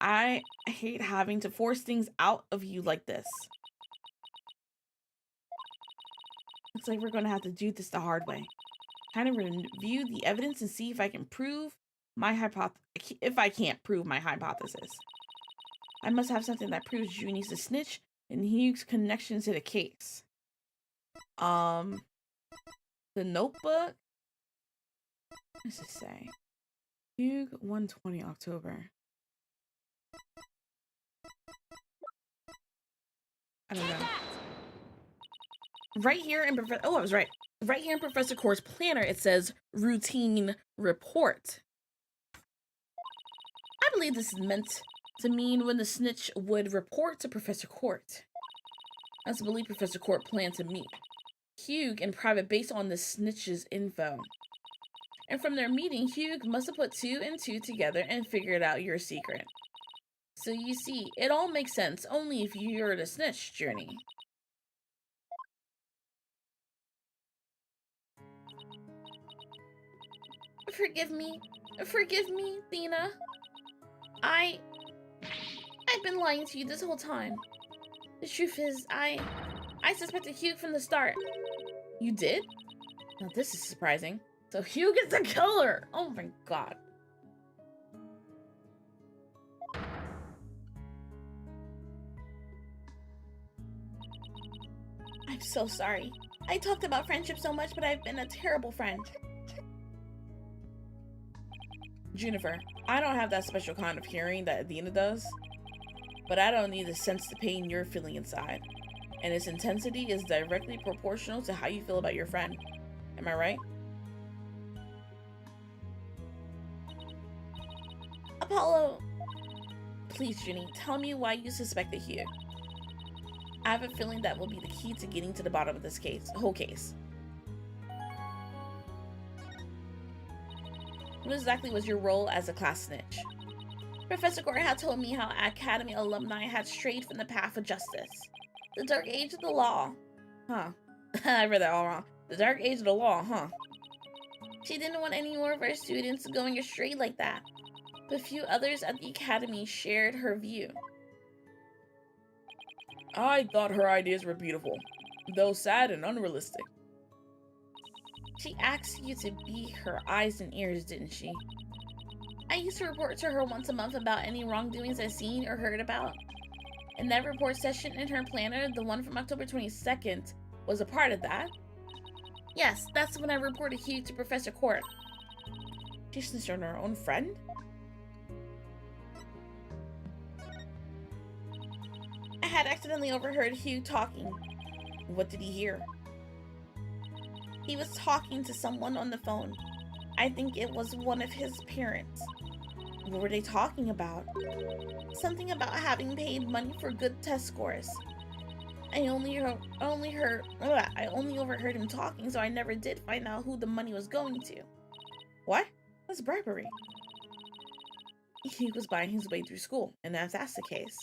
I hate having to force things out of you like this. Looks like we're going to have to do this the hard way. Kind of review the evidence and see if I can prove my if I can't prove my hypothesis. I must have something that proves Junie's a snitch and Hugh's connection to the case. The notebook? What does it say? Hugh 120 October. I don't know. Right here in I was right. Right here in Professor Court's planner, it says routine report. I believe this is meant to mean when the snitch would report to Professor Court. I also believe Professor Court planned to meet Hugh in private based on the snitch's info. And from their meeting, Hugh must have put 2 and 2 together and figured out your secret. So you see, it all makes sense only if you're the snitch, Journey. Forgive me, Thena. I've been lying to you this whole time. The truth is, I suspected Hugh from the start. You did? Now this is surprising. So Hugh gets the killer! Oh my god. I'm so sorry. I talked about friendship so much, but I've been a terrible friend. Jennifer, I don't have that special kind of hearing that Athena does, but I don't need to sense the pain you're feeling inside, and its intensity is directly proportional to how you feel about your friend. Am I right? Apollo, please, Junie, tell me why you suspected Hugh. I have a feeling that will be the key to getting to the bottom of this whole case. What exactly was your role as a class snitch? Professor Gore had told me how Academy alumni had strayed from the path of justice. The dark age of the law. Huh. I read that all wrong. The dark age of the law, huh? She didn't want any more of her students going astray like that. But few others at the Academy shared her view. I thought her ideas were beautiful, though sad and unrealistic. She asked you to be her eyes and ears, didn't she? I used to report to her once a month about any wrongdoings I've seen or heard about. And that report session in her planner, the one from October 22nd, was a part of that. Yes, that's when I reported Hugh to Professor Court. She snitched on her own friend? I had accidentally overheard Hugh talking. What did he hear? He was talking to someone on the phone. I think it was one of his parents. What were they talking about? Something about having paid money for good test scores. I only overheard him talking, so I never did find out who the money was going to. What? That's bribery. He was buying his way through school, and if that's the case,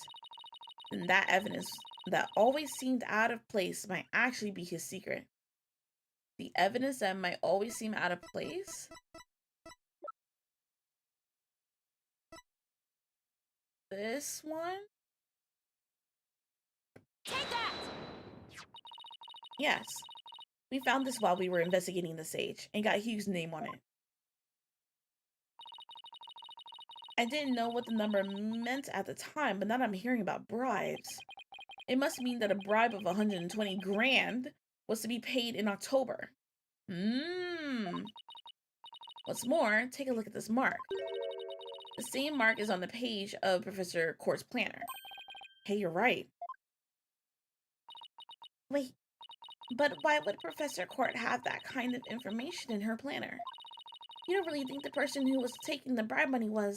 then that evidence that always seemed out of place might actually be his secret. The evidence that might always seem out of place? This one? Take that! Yes. We found this while we were investigating the sage, and got Hugh's name on it. I didn't know what the number meant at the time, but now I'm hearing about bribes. It must mean that a bribe of 120 grand was to be paid in October. What's more, take a look at this mark. The same mark is on the page of Professor Court's planner. Hey, you're right. Wait, but why would Professor Court have that kind of information in her planner? You don't really think the person who was taking the bribe money was...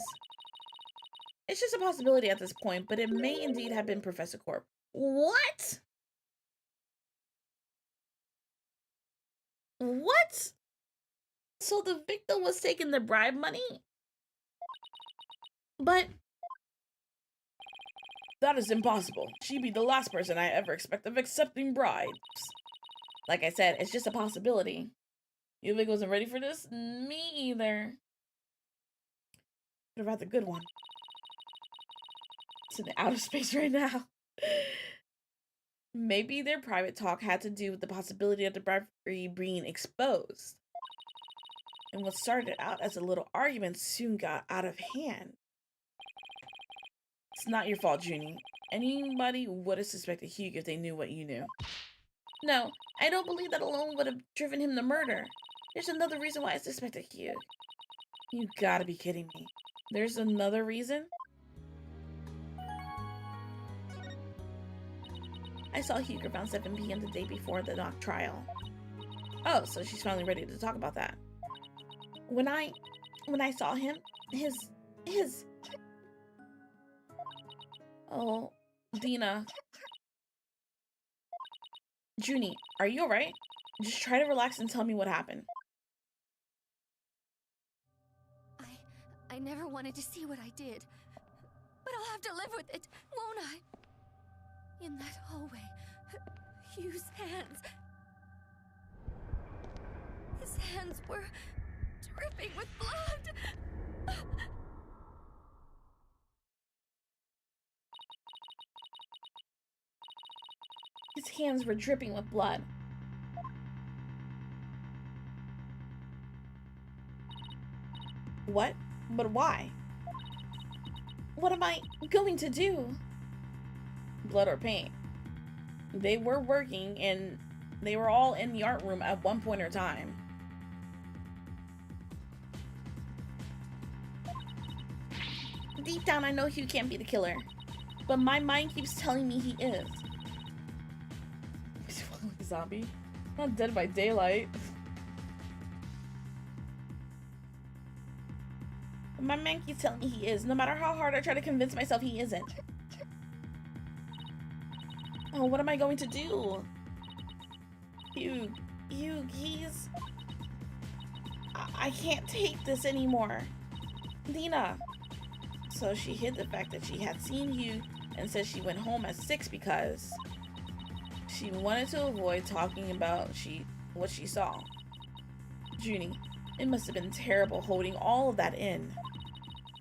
It's just a possibility at this point, but it may indeed have been Professor Court. What? What? So the victim was taking the bribe money? But... That is impossible. She'd be the last person I ever expect of accepting bribes. Like I said, it's just a possibility. You think I wasn't ready for this? Me either. What about the good one? It's in outer space right now. Maybe their private talk had to do with the possibility of the bribery being exposed. And what started out as a little argument soon got out of hand. It's not your fault, Junie. Anybody would have suspected Hugh if they knew what you knew. No, I don't believe that alone would have driven him to murder. There's another reason why I suspected Hugh. You gotta be kidding me. There's another reason? I saw Hugh around 7 p.m. the day before the mock trial. Oh, so she's finally ready to talk about that. When I saw him, his... Oh, Dina. Junie, are you alright? Just try to relax and tell me what happened. I never wanted to see what I did. But I'll have to live with it, won't I? In that hallway, Hugh's hands... His hands were dripping with blood. His hands were dripping with blood. What? But why? What am I going to do? Blood or paint. They were working and they were all in the art room at one point or time. Deep down, I know Hugh can't be the killer, but my mind keeps telling me he is. Zombie? Not dead by daylight. My mind keeps telling me he is, no matter how hard I try to convince myself he isn't. Oh, what am I going to do? Hugh, he's... I can't take this anymore. Dina. So she hid the fact that she had seen Hugh and said she went home at 6 because she wanted to avoid talking about what she saw. Junie, it must have been terrible holding all of that in.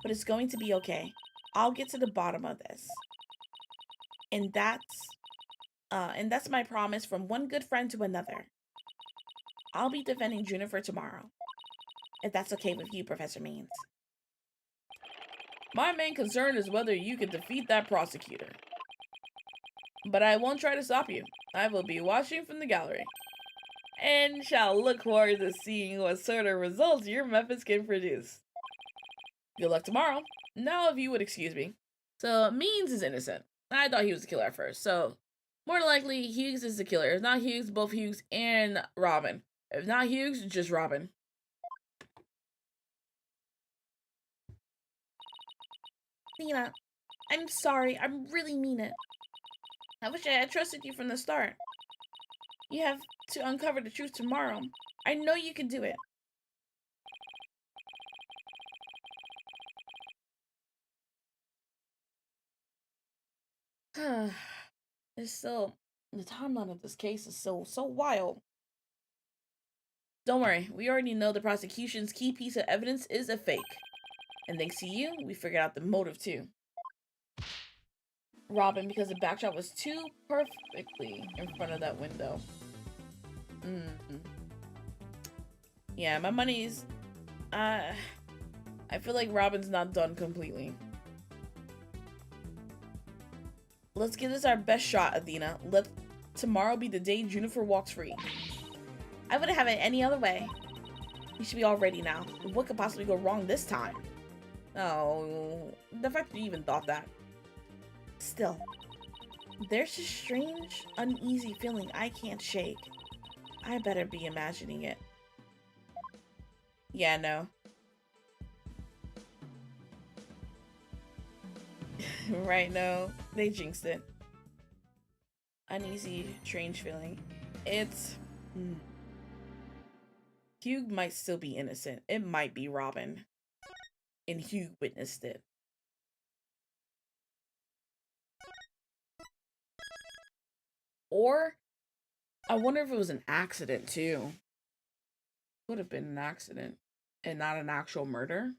But it's going to be okay. I'll get to the bottom of this. And that's my promise from one good friend to another. I'll be defending Juniper tomorrow. If that's okay with you, Professor Means. My main concern is whether you can defeat that prosecutor. But I won't try to stop you. I will be watching from the gallery. And shall look forward to seeing what sort of results your methods can produce. Good luck tomorrow. Now, if you would excuse me. So, Means is innocent. I thought he was the killer at first. So, more than likely, Hughes is the killer. If not Hughes, both Hughes and Robin. If not Hughes, just Robin. Athena, I'm sorry. I really mean it. I wish I had trusted you from the start. You have to uncover the truth tomorrow. I know you can do it. It's still, the timeline of this case is so wild. Don't worry, we already know the prosecution's key piece of evidence is a fake. And thanks to you, we figured out the motive too. Robin, because the backdrop was too perfectly in front of that window. Yeah, my money's... I feel like Robin's not done completely. Let's give this our best shot, Athena. Let tomorrow be the day Juniper walks free. I wouldn't have it any other way. You should be all ready now. What could possibly go wrong this time? Oh, the fact that you even thought that. Still, there's a strange, uneasy feeling I can't shake. I better be imagining it. Yeah, no. Right, no. They jinxed it. Uneasy, strange feeling. It's... Hugh might still be innocent. It might be Robin. And Hugh witnessed it. Or, I wonder if it was an accident too. Could have been an accident and not an actual murder.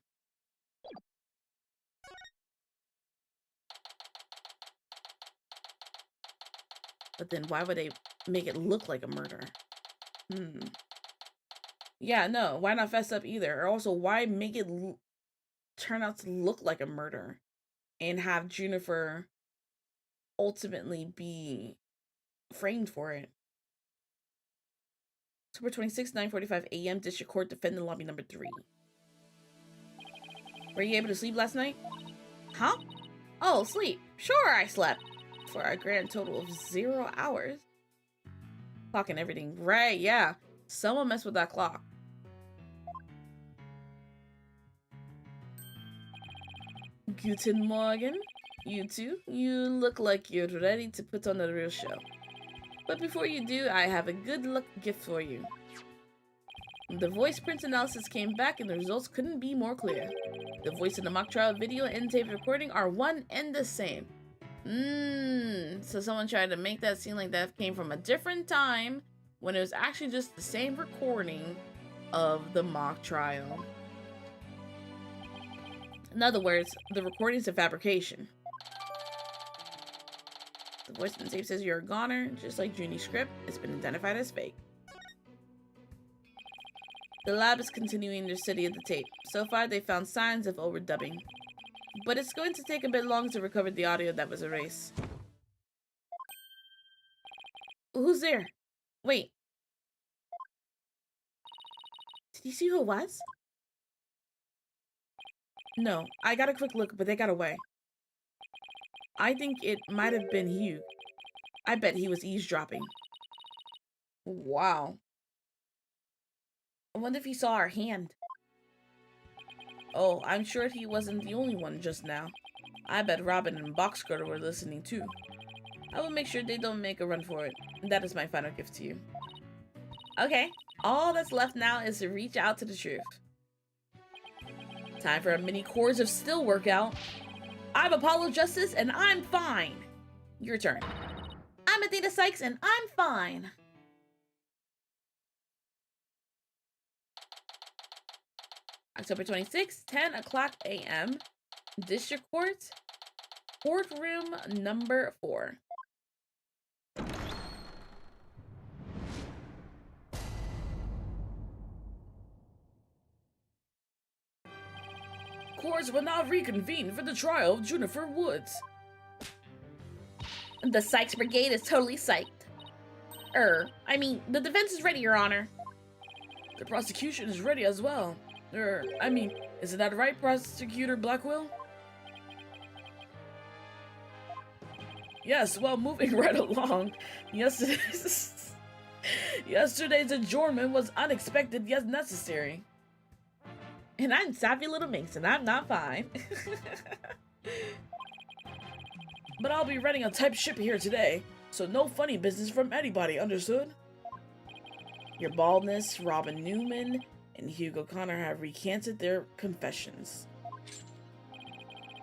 But then why would they make it look like a murder? Yeah, no, why not fess up either? Or also, why make it turn out to look like a murder and have Juniper ultimately be framed for it? October 26, 9:45 a.m. District Court, Defendant Lobby number 3. Were you able to sleep last night? Huh? Oh, sleep. Sure, I slept. For a grand total of 0 hours. Clock and everything. Right, yeah. Someone messed with that clock. Guten Morgen. You two, you look like you're ready to put on a real show. But before you do, I have a good luck gift for you. The voice print analysis came back and the results couldn't be more clear. The voice in the mock trial video and tape recording are one and the same. So someone tried to make that seem like that came from a different time when it was actually just the same recording of the mock trial. In other words, the recording's a fabrication. The voice in the tape says you're a goner, just like Junie's script. It's been identified as fake. The lab is continuing their study of the tape. So far, they found signs of overdubbing. But it's going to take a bit longer to recover the audio that was erased. Who's there? Wait. Did you see who it was? No, I got a quick look, but they got away. I think it might have been Hugh. I bet he was eavesdropping. Wow. I wonder if he saw our hand. Oh, I'm sure he wasn't the only one just now. I bet Robin and Boxcutter were listening too. I will make sure they don't make a run for it. That is my final gift to you. Okay, all that's left now is to reach out to the truth. Time for a mini Cores of Still workout. I'm Apollo Justice and I'm fine. Your turn. I'm Athena Sykes and I'm fine. October 26th, 10 o'clock a.m. District Court, courtroom number 4. Courts will now reconvene for the trial of Juniper Woods. The Sykes Brigade is totally psyched. I mean, the defense is ready, Your Honor. The prosecution is ready as well. Isn't that right, Prosecutor Blackwell? Yes, well, moving right along. Yesterday's adjournment was unexpected yet necessary. And I'm Savvy Little Minx, and I'm not fine. But I'll be running a tight ship here today, so no funny business from anybody, understood? Your baldness, Robin Newman, and Hugo Connor have recanted their confessions.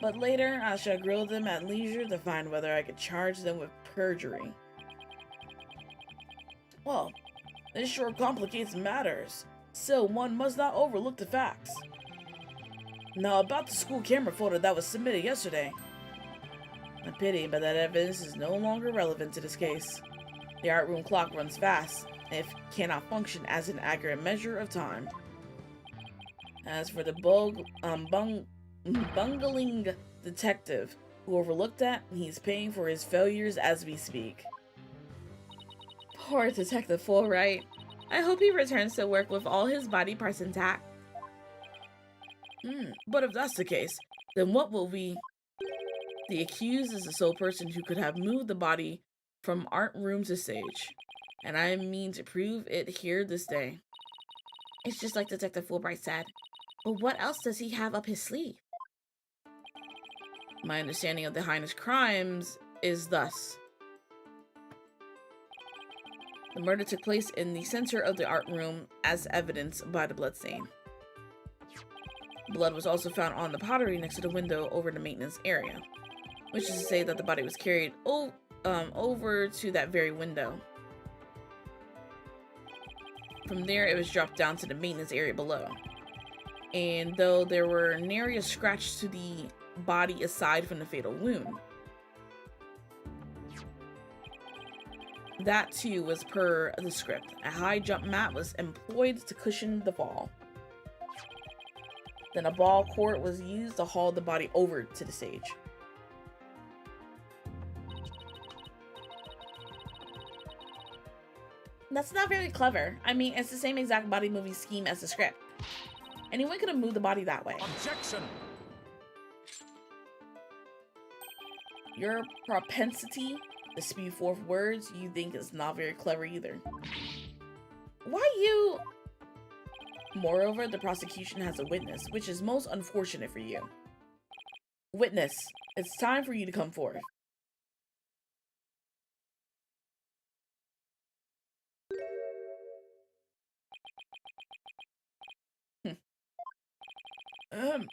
But later, I shall grill them at leisure to find whether I could charge them with perjury. Well, this sure complicates matters, so one must not overlook the facts. Now about the school camera photo that was submitted yesterday. A pity, but that evidence is no longer relevant to this case. The art room clock runs fast, and it cannot function as an accurate measure of time. As for the bungling detective who overlooked that, he's paying for his failures as we speak. Poor Detective Wright. I hope he returns to work with all his body parts intact. But if that's the case, then what will we... The accused is the sole person who could have moved the body from art room to stage, and I mean to prove it here this day. It's just like Detective Fulbright said. But what else does he have up his sleeve? My understanding of the heinous crimes is thus. The murder took place in the center of the art room, as evidenced by the bloodstain. Blood was also found on the pottery next to the window over the maintenance area, which is to say that the body was carried over to that very window. From there, it was dropped down to the maintenance area below. And though there were nary a scratch to the body aside from the fatal wound, that too was per the script. A high jump mat was employed to cushion the fall. Then a ball court was used to haul the body over to the stage. That's not very clever. I mean, it's the same exact body movie scheme as the script. Anyone could have moved the body that way. Objection! Your propensity to spew forth words you think is not very clever either. Why you... Moreover, the prosecution has a witness, which is most unfortunate for you. Witness, it's time for you to come forth.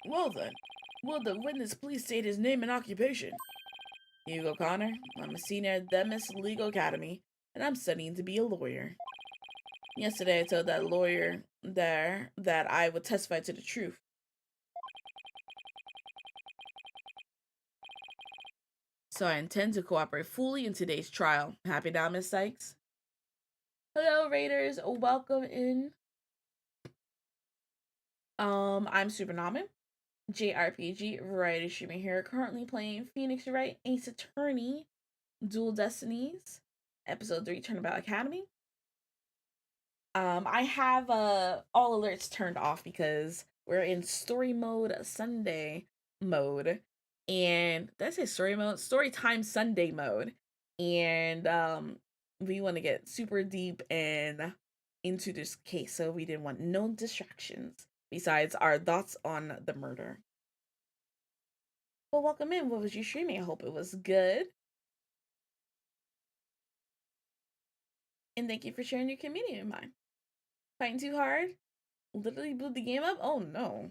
Well then, will the witness please state his name and occupation? Hugo Connor. I'm a senior at Themis Legal Academy, and I'm studying to be a lawyer. Yesterday I told that lawyer there that I would testify to the truth. So I intend to cooperate fully in today's trial. Happy now, Miss Sykes? Hello, Raiders. Welcome in. I'm SuperNamu, JRPG variety streamer here, currently playing Phoenix Wright, Ace Attorney, Dual Destinies, Episode 3, Turnabout Academy. I have all alerts turned off because we're in story mode Sunday mode. And did I say story mode? Story time Sunday mode. And we want to get super deep and into this case, so we didn't want no distractions besides our thoughts on the murder. Well, welcome in. What was you streaming? I hope it was good. And thank you for sharing your community of mine. Fighting too hard? Literally blew the game up? Oh no.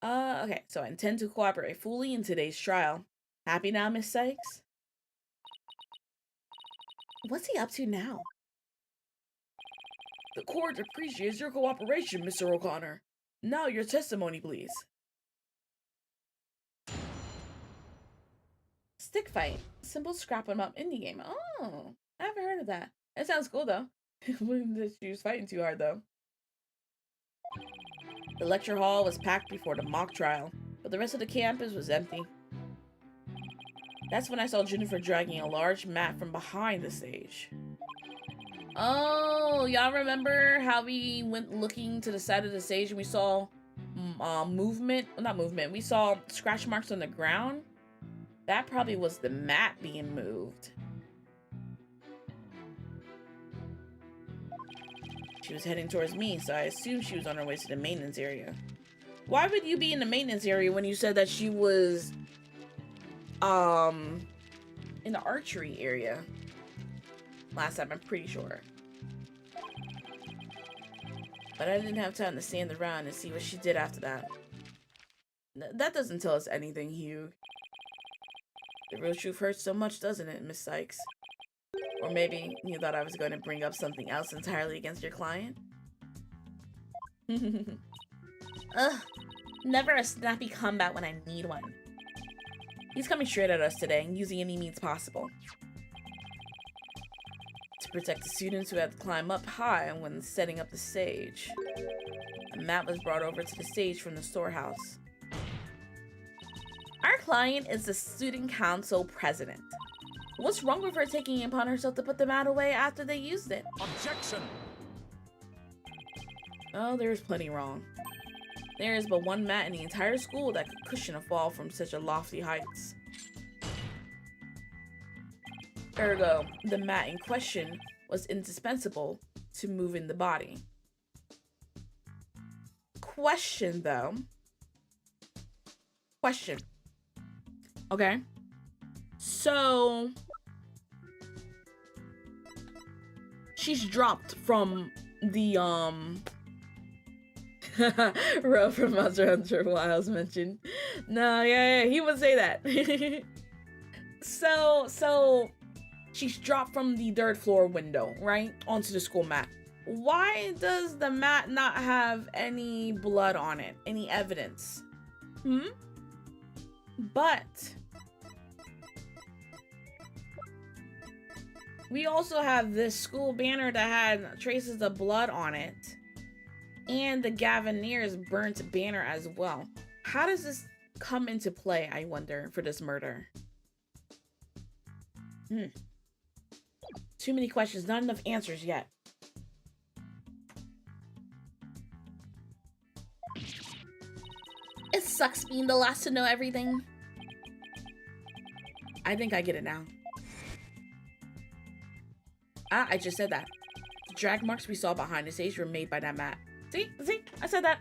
Okay, so I intend to cooperate fully in today's trial. Happy now, Miss Sykes? What's he up to now? The court appreciates your cooperation, Mr. O'Connor. Now your testimony, please. Stick fight. Simple scrap 'em up indie game. Oh, I haven't heard of that. It sounds cool though. She was fighting too hard though. The lecture hall was packed before the mock trial, but the rest of the campus was empty. That's when I saw Jennifer dragging a large mat from behind the stage. Oh, y'all remember how we went looking to the side of the stage and we saw movement? Well, not movement. We saw scratch marks on the ground. That probably was the mat being moved. She was heading towards me, so I assumed she was on her way to the maintenance area. Why would you be in the maintenance area when you said that she was, in the archery area? Last time, I'm pretty sure. But I didn't have time to stand around and see what she did after that. That doesn't tell us anything, Hugh. The real truth hurts so much, doesn't it, Miss Sykes? Or maybe you thought I was going to bring up something else entirely against your client? Ugh, never a snappy comeback when I need one. He's coming straight at us today, using any means possible. To protect the students who had to climb up high when setting up the stage. A mat was brought over to the stage from the storehouse. Our client is the student council president. What's wrong with her taking it upon herself to put the mat away after they used it? Objection! Oh, there's plenty wrong. There is but one mat in the entire school that could cushion a fall from such a lofty heights. Ergo, the mat in question was indispensable to moving the body. Question, though. Question. Okay. So, she's dropped from the, Ro from Monster Hunter Wilds mentioned. No, yeah, he would say that. So she's dropped from the third floor window, right? Onto the school mat. Why does the mat not have any blood on it? Any evidence? But we also have this school banner that had traces of blood on it. And the Gavineer's burnt banner as well. How does this come into play, I wonder, for this murder? Too many questions, not enough answers yet. It sucks being the last to know everything. I think I get it now. Ah, I just said that. The drag marks we saw behind the stage were made by that mat. See, I said that.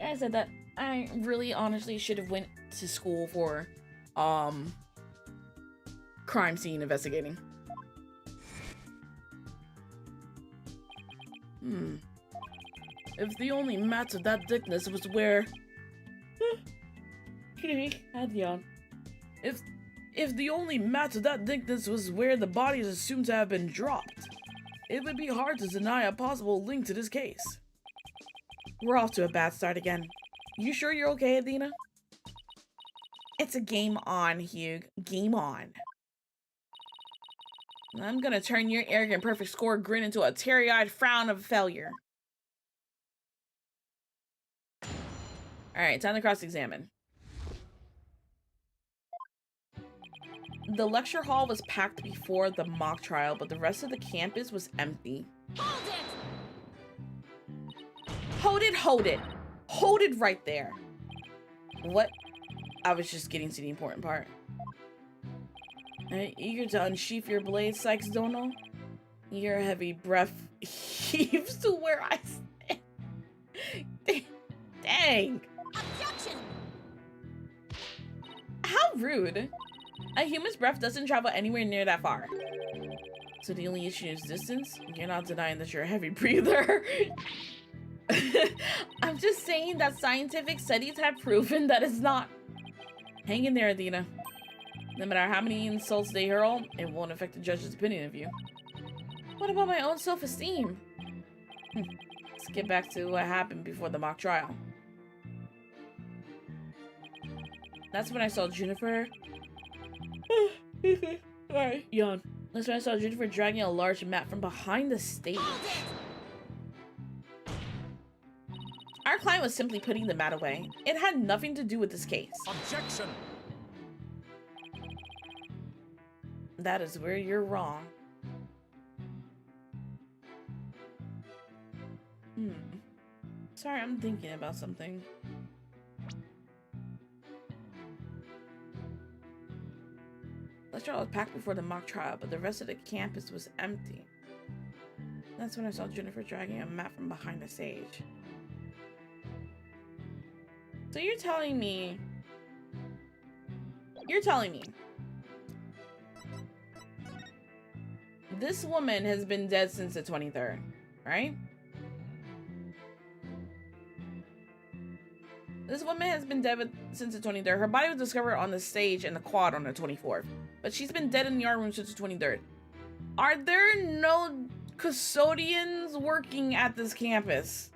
I said that. I really honestly should have went to school for, crime scene investigating. If the only mat of that thickness was where... If the only mat of that thickness was where the body is assumed to have been dropped, it would be hard to deny a possible link to this case. We're off to a bad start again. You sure you're okay, Athena? It's a game on, Hugh. Game on. I'm gonna turn your arrogant perfect score grin into a teary-eyed frown of failure. Alright, time to cross-examine. The lecture hall was packed before the mock trial, but the rest of the campus was empty. Hold it! Hold it, hold it. Hold it right there. What? I was just getting to the important part. Eager to unsheath your blade, Sykes Dono? Your heavy breath heaves to where I stand. Dang. Objection! How rude. A human's breath doesn't travel anywhere near that far. So the only issue is distance? You're not denying that you're a heavy breather. I'm just saying that scientific studies have proven that it's not. Hang in there, Athena. No matter how many insults they hurl, it won't affect the judge's opinion of you. What about my own self-esteem? Let's get back to what happened before the mock trial. That's when I saw Juniper. Alright, yawn. That's when I saw Juniper dragging a large mat from behind the stage. Our client was simply putting the mat away. It had nothing to do with this case. Objection! That is where you're wrong. Sorry, I'm thinking about something. Lecture hall was packed before the mock trial, but the rest of the campus was empty. That's when I saw Jennifer dragging a mat from behind the stage. So you're telling me this woman has been dead since the 23rd, right? This woman has been dead since the 23rd. Her body was discovered on the stage in the quad on the 24th. But she's been dead in the art room since the 23rd. Are there no custodians working at this campus?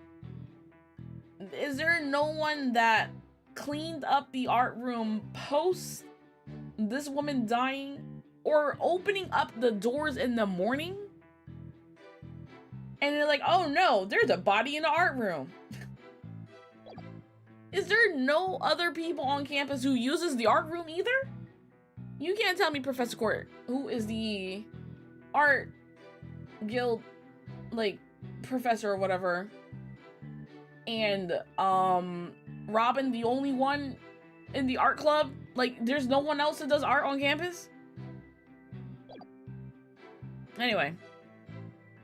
Is there no one that cleaned up the art room post this woman dying? Or opening up the doors in the morning? And they're like, oh no, there's a body in the art room. Is there no other people on campus who uses the art room either? You can't tell me Professor Court, who is the art guild, like, professor or whatever, and Robin, the only one in the art club, like, there's no one else that does art on campus? Anyway,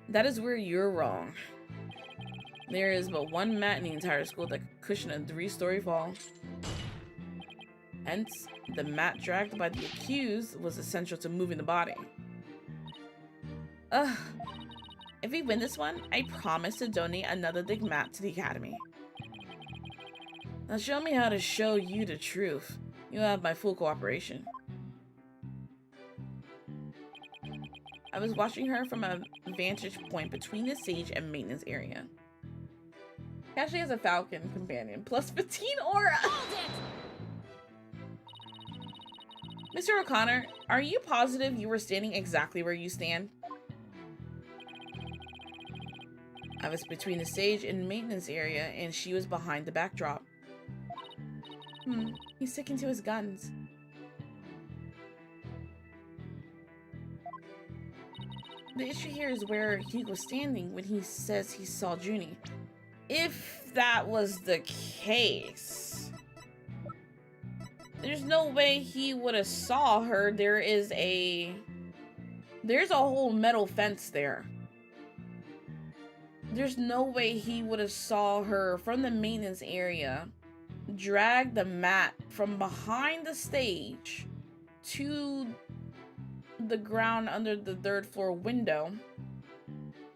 that is where you're wrong. There is but one mat in the entire school that could cushion a 3-story fall. Hence, the mat dragged by the accused was essential to moving the body. Ugh. If we win this one, I promise to donate another big mat to the academy. Now show me how to show you the truth. You'll have my full cooperation. I was watching her from a vantage point between the stage and maintenance area. She actually has a falcon companion, plus 15 aura! Mr. O'Connor, are you positive you were standing exactly where you stand? I was between the stage and maintenance area, and she was behind the backdrop. He's sticking to his guns. The issue here is where he was standing when he says he saw Junie. If that was the case, there's no way he would have saw her. There's a whole metal fence there. There's no way he would have saw her from the maintenance area, drag the mat from behind the stage to the ground under the 3rd floor window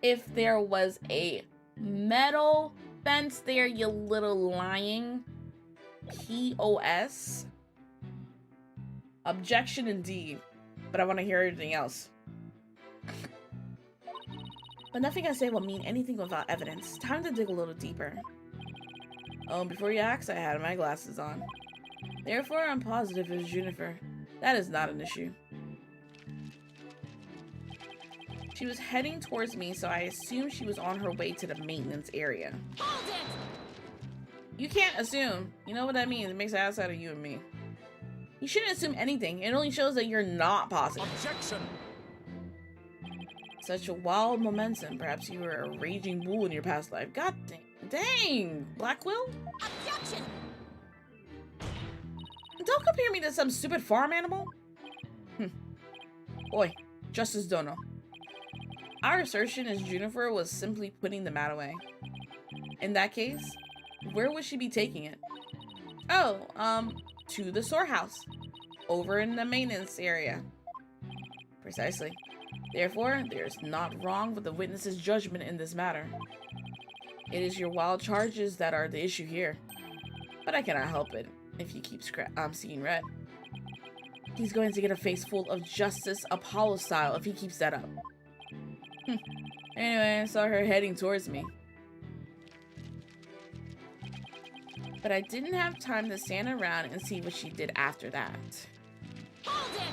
if there was a metal fence there, you little lying POS. Objection indeed, but I want to hear everything else. But nothing I say will mean anything without evidence. Time to dig a little deeper. Oh, before you ask, I had my glasses on. Therefore, I'm positive it was Jennifer. That is not an issue. She was heading towards me, so I assumed she was on her way to the maintenance area. Hold it! You can't assume. You know what that means? It makes an ass out of you and me. You shouldn't assume anything. It only shows that you're not positive. Objection! Such a wild momentum. Perhaps you were a raging bull in your past life. God dang! Black Quill? Objection! Don't compare me to some stupid farm animal. Boy, Justice Dono. Our assertion is Jennifer was simply putting the mat away. In that case, where would she be taking it? Oh, to the storehouse. Over in the maintenance area. Precisely. Therefore, there's not wrong with the witness's judgment in this matter. It is your wild charges that are the issue here. But I cannot help it if he keeps seeing red. He's going to get a face full of Justice Apollo style if he keeps that up. Anyway, I saw her heading towards me. But I didn't have time to stand around and see what she did after that. Hold it!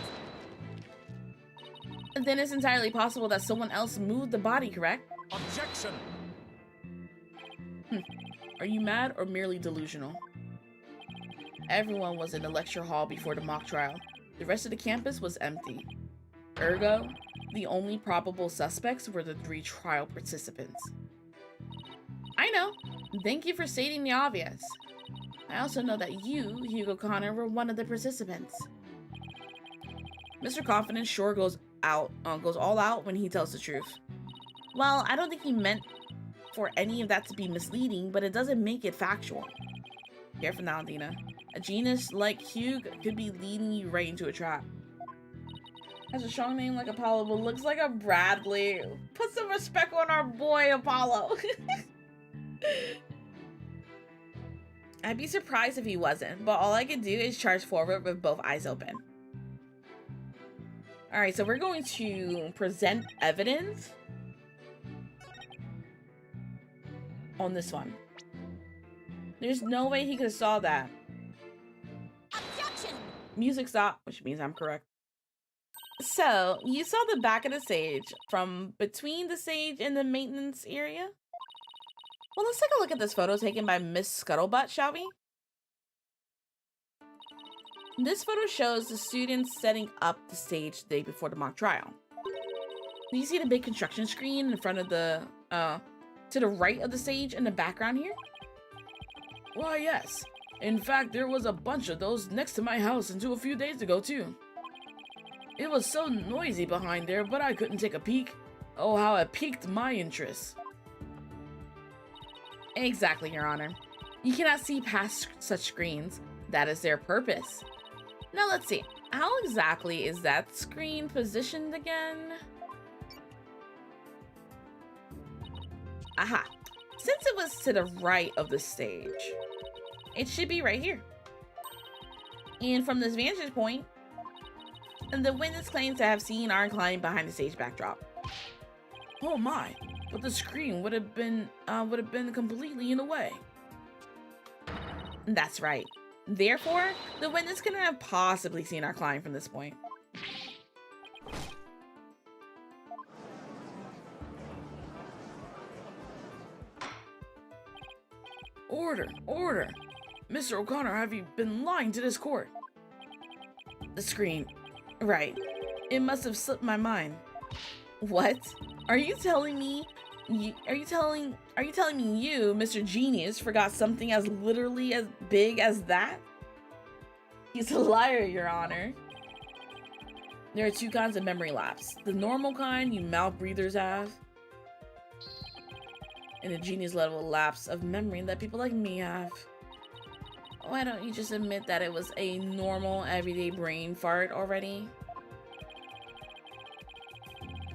And then it's entirely possible that someone else moved the body, correct? Objection! Are you mad or merely delusional? Everyone was in the lecture hall before the mock trial. The rest of the campus was empty. Ergo, the only probable suspects were the 3 trial participants. I know. Thank you for stating the obvious. I also know that you, Hugo Connor, were one of the participants. Mr. Confidence sure goes all out when he tells the truth. Well, I don't think he meant for any of that to be misleading, but it doesn't make it factual. Careful now, Dina. A genius like Hugh could be leading you right into a trap. Has a strong name like Apollo, but looks like a Bradley. Put some respect on our boy, Apollo. I'd be surprised if he wasn't, but all I could do is charge forward with both eyes open. Alright, so we're going to present evidence on this one. There's no way he could have saw that. Objection! Music stopped, which means I'm correct. So, you saw the back of the stage from between the stage and the maintenance area? Well, let's take a look at this photo taken by Miss Scuttlebutt, shall we? This photo shows the students setting up the stage the day before the mock trial. Do you see the big construction screen in front of the, to the right of the stage in the background here? Why, yes. In fact, there was a bunch of those next to my house until a few days ago, too. It was so noisy behind there, but I couldn't take a peek. Oh, how it piqued my interest. Exactly, Your Honor. You cannot see past such screens. That is their purpose. Now let's see. How exactly is that screen positioned again? Aha. Since it was to the right of the stage, it should be right here. And from this vantage point, the witness claims to have seen our client behind the stage backdrop. Oh my, but the screen would have been completely in the way. That's right. Therefore, the witness couldn't have possibly seen our client from this point. Order, order. Mr. O'Connor, have you been lying to this court? The screen. Right. It must have slipped my mind. What? Are you telling me you, Mr. Genius, forgot something as literally as big as that? He's a liar, Your Honor. There are two kinds of memory lapse. The normal kind you mouth breathers have, and the genius level lapse of memory that people like me have. Why don't you just admit that it was a normal, everyday brain fart already?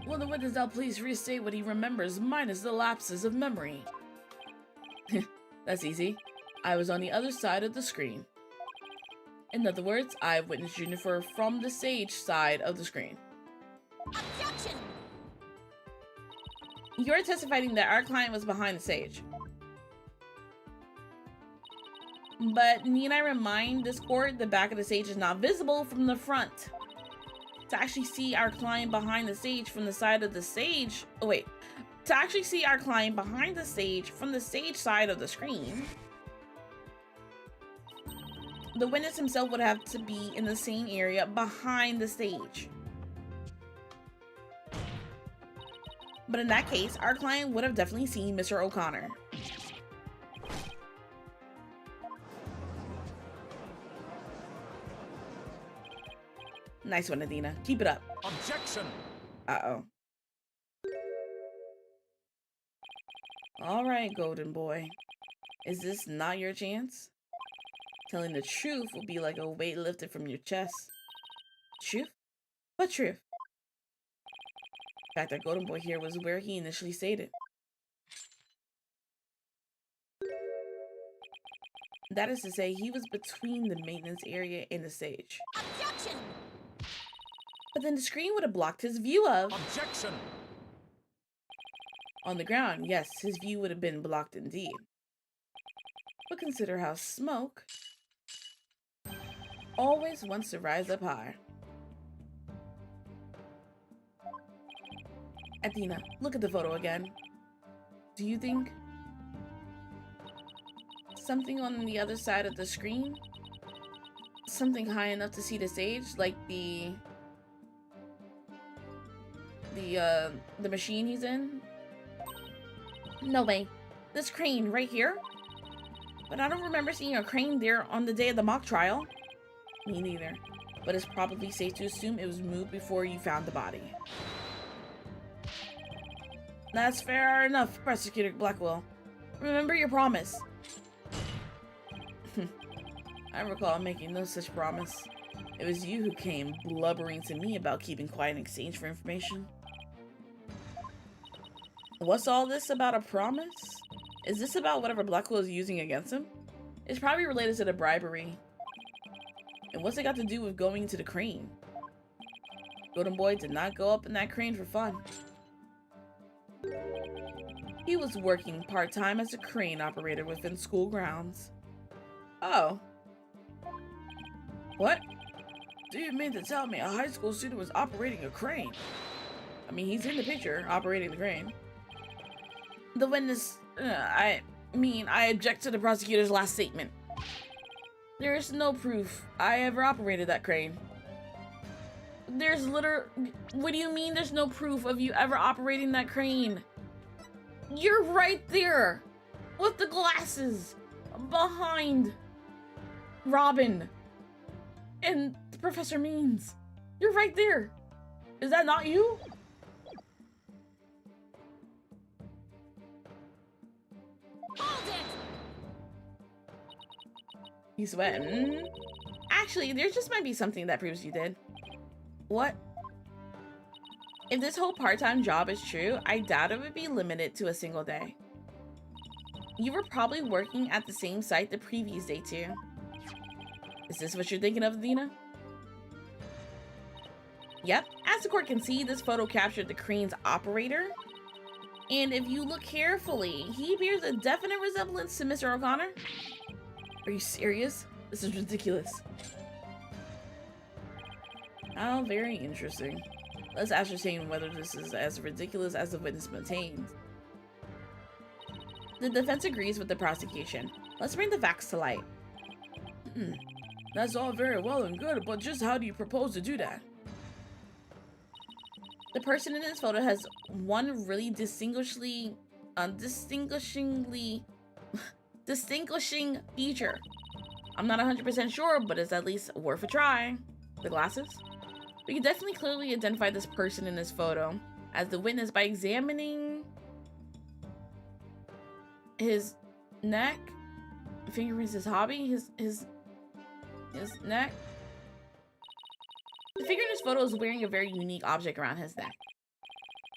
Will the witness now please restate what he remembers minus the lapses of memory? That's easy. I was on the other side of the screen. In other words, I witnessed Juniper from the stage side of the screen. Objection! You're testifying that our client was behind the stage. But need I remind this court the back of the stage is not visible from the front. To actually see our client behind the stage from the side of the stage... Oh wait. To actually see our client behind the stage from the stage side of the screen, the witness himself would have to be in the same area behind the stage. But in that case, our client would have definitely seen Mr. O'Connor. Nice one, Adina. Keep it up. Objection! Uh-oh. Alright, golden boy. Is this not your chance? Telling the truth will be like a weight lifted from your chest. Truth? What truth? In fact, that golden boy here was where he initially stated. That is to say, he was between the maintenance area and the stage. Objection! But then the screen would have blocked his view of... Objection! On the ground, yes, his view would have been blocked indeed. But consider how smoke always wants to rise up high. Athena, look at the photo again. Do you think something on the other side of the screen? Something high enough to see the stage, like the machine he's in? No way. This crane right here? But I don't remember seeing a crane there on the day of the mock trial. Me neither. But it's probably safe to assume it was moved before you found the body. That's fair enough, Prosecutor Blackwell. Remember your promise. I recall making no such promise. It was you who came blubbering to me about keeping quiet in exchange for information. What's all this about a promise? Is this about whatever Blackwell is using against him? It's probably related to the bribery. And what's it got to do with going into the crane? Golden Boy did not go up in that crane for fun. He was working part-time as a crane operator within school grounds. Oh. What? Do you mean to tell me a high school student was operating a crane? I mean, he's in the picture, operating the crane. The witness... I object to the prosecutor's last statement. There is no proof I ever operated that crane. There's What do you mean there's no proof of you ever operating that crane? You're right there! With the glasses! Behind Robin! And Professor Means! You're right there! Is that not you? Hold it! He's sweating. Actually, there just might be something that proves you did. What? If this whole part-time job is true, I doubt it would be limited to a single day. You were probably working at the same site the previous day too. Is this what you're thinking of, Dina? Yep, as the court can see, this photo captured the crane's operator. And if you look carefully, he bears a definite resemblance to Mr. O'Connor. Are you serious? This is ridiculous. How very interesting. Let's ascertain whether this is as ridiculous as the witness maintains. The defense agrees with the prosecution. Let's bring the facts to light. That's all very well and good, but just how do you propose to do that? The person in this photo has one really distinguishing feature. I'm not 100% sure, but it's at least worth a try. The glasses? We can definitely clearly identify this person in this photo as the witness by examining his neck. Fingerprints his hobby, his neck. The figure in this photo is wearing a very unique object around his neck.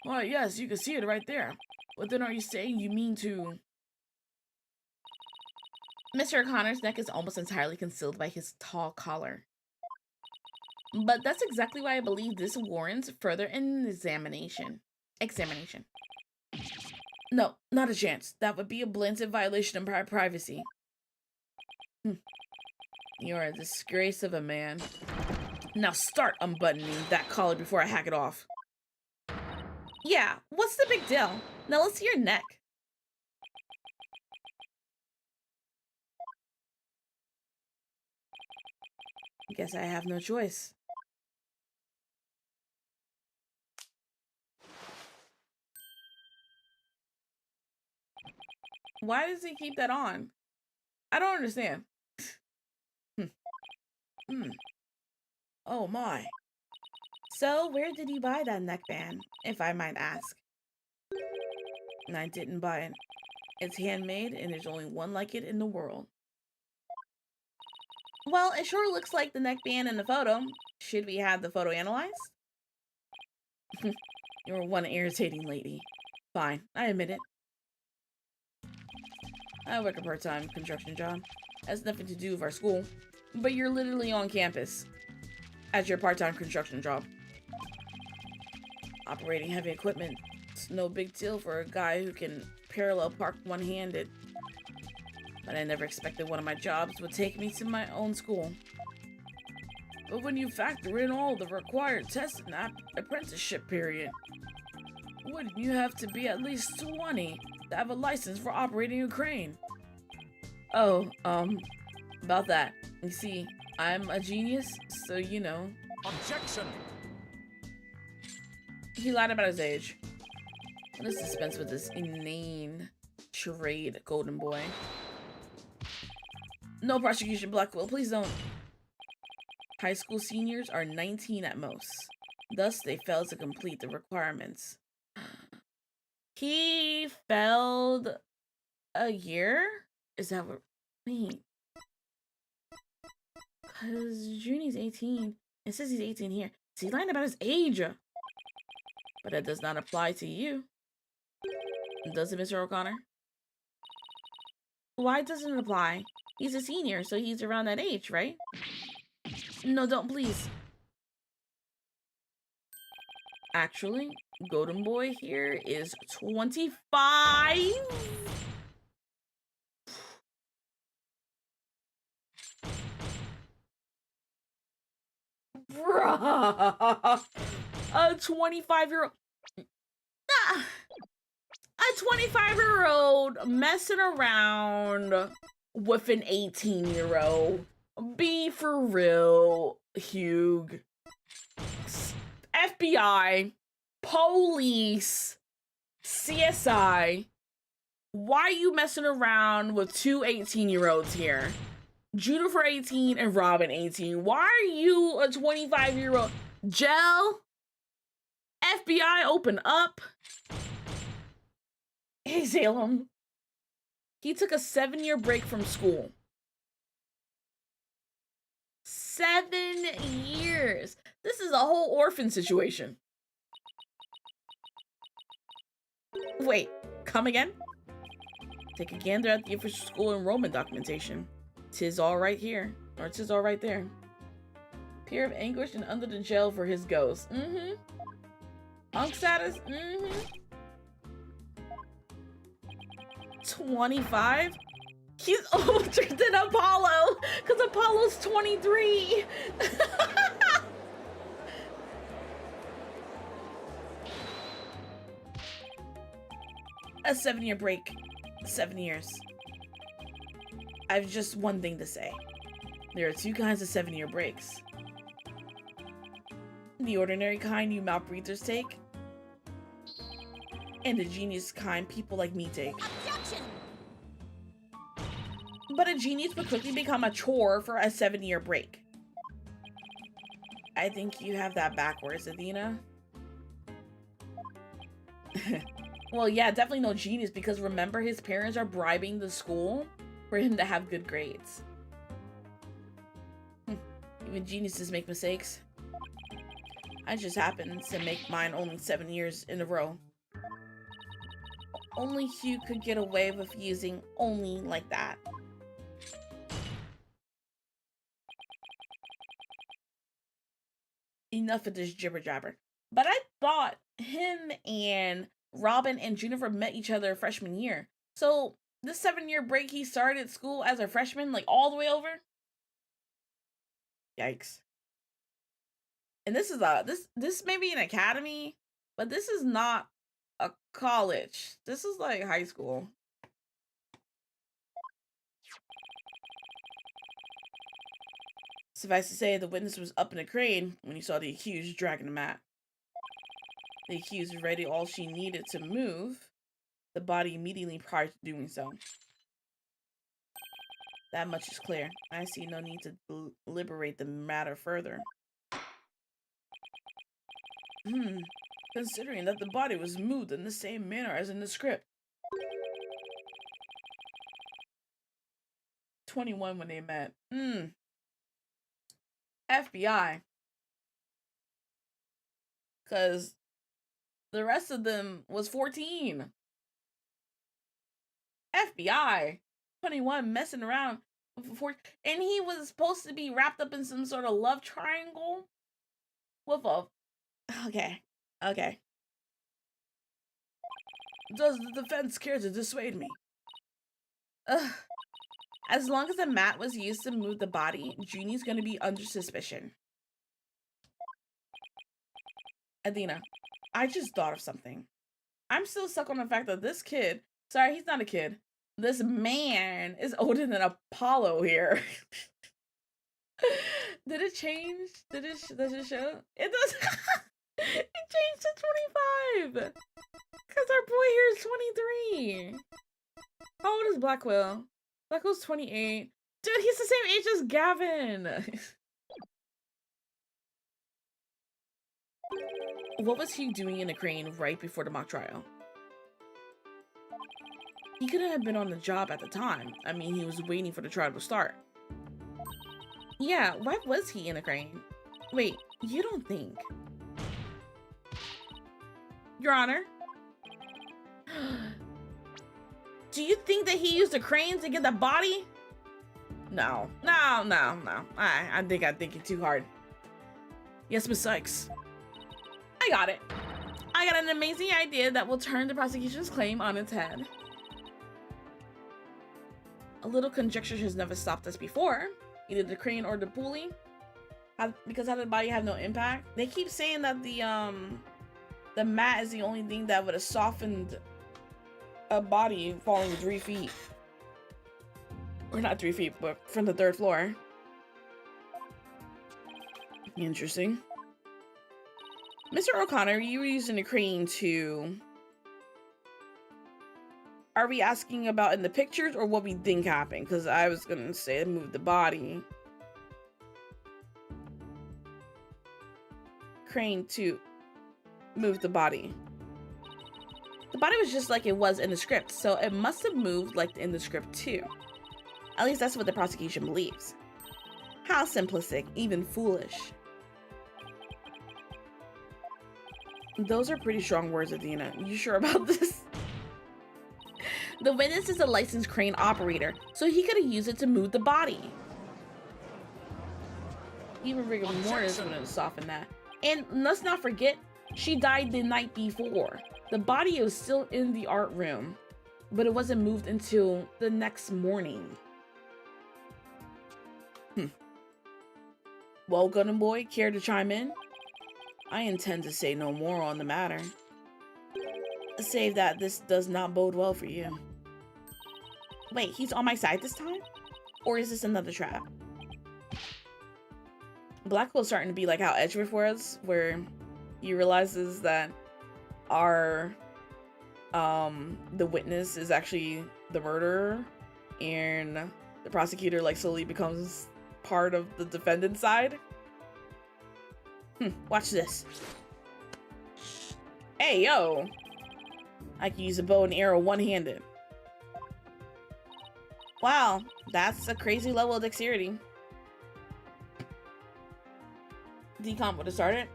Well, yes, you can see it right there. But then are you saying you mean to... Mr. O'Connor's neck is almost entirely concealed by his tall collar. But that's exactly why I believe this warrants further examination. No, not a chance. That would be a blatant violation of my privacy. You are a disgrace of a man. Now start unbuttoning that collar before I hack it off. Yeah, what's the big deal? Now let's see your neck. Guess I have no choice. Why does he keep that on? I don't understand. Oh my. So, where did you buy that neckband, if I might ask? I didn't buy it. It's handmade, and there's only one like it in the world. Well, it sure looks like the neckband in the photo. Should we have the photo analyzed? You're one irritating lady. Fine, I admit it. I work a part-time construction job. Has nothing to do with our school. But you're literally on campus at your part-time construction job. Operating heavy equipment. It's no big deal for a guy who can parallel park one-handed. But I never expected one of my jobs would take me to my own school. But when you factor in all the required tests in that apprenticeship period, wouldn't you have to be at least 20 to have a license for operating a crane? Oh, about that. You see, I'm a genius, so you know. Objection! He lied about his age. Let us dispense with this inane charade, Golden Boy. No prosecution, Blackwell, please don't. High school seniors are 19 at most. Thus, they fail to complete the requirements. He failed a year? Is that what? Wait. Because Junie's 18. It says he's 18 here. So he's lying about his age. But that does not apply to you. Does it, Mr. O'Connor? Why doesn't it apply? He's a senior, so he's around that age, right? No, don't, please. Actually, Golden Boy here is 25. Bruh. A 25-year-old. A 25-year-old messing around with an 18-year-old. Be for real, Hugh. FBI, police, CSI. Why are you messing around with two 18-year-olds here? Juniper 18 and Robin 18. Why are you a 25-year-old? Gel? FBI, open up. Hey, Salem. He took a 7-year break from school. 7 years. This is a whole orphan situation. Wait, come again? Take a gander at the official school enrollment documentation. 'Tis all right here, or 'tis all right there. Peer of anguish and under the jail for his ghost. Unk status? 25? He's older than Apollo, because Apollo's 23. A 7-year break. 7 years. I've just one thing to say. There are 2 kinds of 7-year breaks. The ordinary kind you malbreathers take, and the genius kind people like me take. Objection! But a genius would quickly become a chore for a 7-year break. I think you have that backwards, Athena. Well, yeah, definitely no genius, because remember, his parents are bribing the school for him to have good grades. Even geniuses make mistakes. I just happened to make mine only 7 years in a row. Only Hugh could get away with using only like that. Enough of this jibber jabber. But I thought him and Robin and Juniper met each other freshman year. So this 7-year break, he started school as a freshman, like all the way over? Yikes. And this is this may be an academy, but this is not a college. This is like high school. Suffice to say, the witness was up in a crane when he saw the accused dragging the mat. The accused was ready all she needed to move the body immediately prior to doing so. That much is clear. I see no need to deliberate the matter further. Considering that the body was moved in the same manner as in the script. 21 when they met. FBI. Because the rest of them was 14. FBI. 21 messing around with 14. And he was supposed to be wrapped up in some sort of love triangle with a... Okay. Does the defense care to dissuade me? As long as the mat was used to move the body, Junie's gonna be under suspicion. Athena, I just thought of something. I'm still stuck on the fact that this kid, sorry, he's not a kid. This man is older than Apollo here. Did it change? Does it show? It does. It changed to 25. Because our boy here is 23. How old is Blackwell? Blackwell's 28. Dude, he's the same age as Gavin. What was he doing in the crane right before the mock trial? He couldn't have been on the job at the time. I mean, he was waiting for the trial to start. Yeah, why was he in a crane? Wait, you don't think? Your Honor? Do you think that he used a crane to get the body? No. I think I'm thinking too hard. Yes, Miss Sykes. I got it. I got an amazing idea that will turn the prosecution's claim on its head. A little conjecture has never stopped us before. Either the crane or the pulley. Because how did the body have no impact? They keep saying that the mat is the only thing that would have softened a body falling 3 feet. Or not 3 feet, but from the 3rd floor. Interesting. Mr. O'Connor, you were using a crane to... Are we asking about in the pictures or what we think happened? Because I was going to say move the body. Crane to move the body. The body was just like it was in the script, so it must have moved like in the script too. At least that's what the prosecution believes. How simplistic, even foolish. Those are pretty strong words, Adina. You sure about this? The witness is a licensed crane operator, so he could have used it to move the body. Even rigor mortis wouldn't have softened that. And let's not forget, she died the night before. The body was still in the art room, but it wasn't moved until the next morning. Well, Gunner Boy, care to chime in? I intend to say no more on the matter. Save that this does not bode well for you. Wait, he's on my side this time? Or is this another trap? Blackwell's starting to be like how Edgeworth was, where he realizes that the witness is actually the murderer, and the prosecutor like slowly becomes part of the defendant's side. Watch this. Hey, yo! I can use a bow and arrow one-handed. Wow, that's a crazy level of dexterity. Decomp would have started.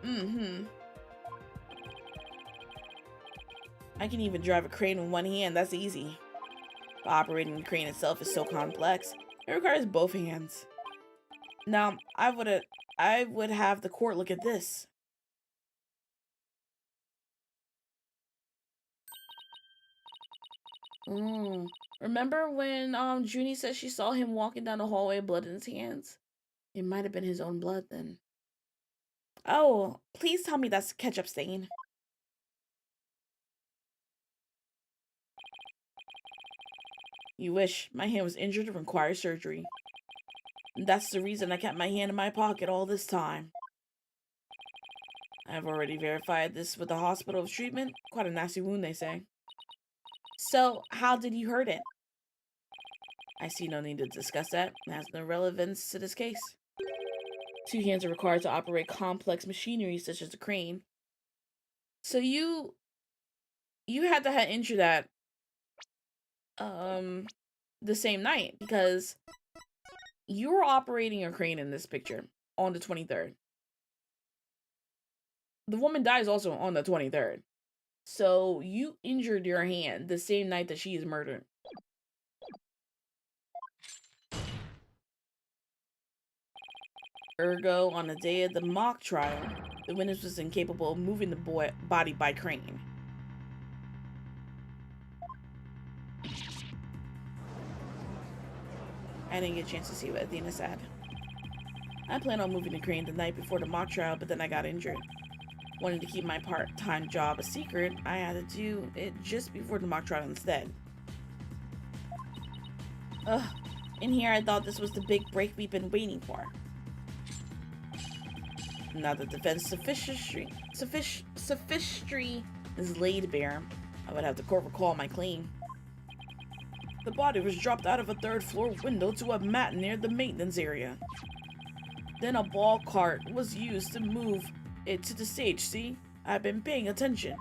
I can even drive a crane with one hand. That's easy. But operating the crane itself is so complex. It requires both hands. Now, I would have the court look at this. Remember when Junie said she saw him walking down the hallway, blood in his hands? It might have been his own blood then. Oh, please tell me that's ketchup stain. You wish. My hand was injured and required surgery. That's the reason I kept my hand in my pocket all this time. I've already verified this with the hospital of treatment. Quite a nasty wound, they say. So, how did you hurt it? I see no need to discuss that. It has no relevance to this case. 2 hands are required to operate complex machinery such as a crane. So you had to have injured that the same night, because you were operating a crane in this picture on the 23rd. The woman dies also on the 23rd. So you injured your hand the same night that she is murdered. Ergo, on the day of the mock trial, the witness was incapable of moving the body by crane. I didn't get a chance to see what Athena said. I planned on moving the crane the night before the mock trial, but then I got injured. Wanting to keep my part-time job a secret, I had to do it just before the mock trial instead. Ugh, in here I thought this was the big break we've been waiting for. Now that defense sophistry is laid bare, I would have the court recall my claim. The body was dropped out of a 3rd floor window to a mat near the maintenance area. Then a ball cart was used to move it to the stage, see? I've been paying attention.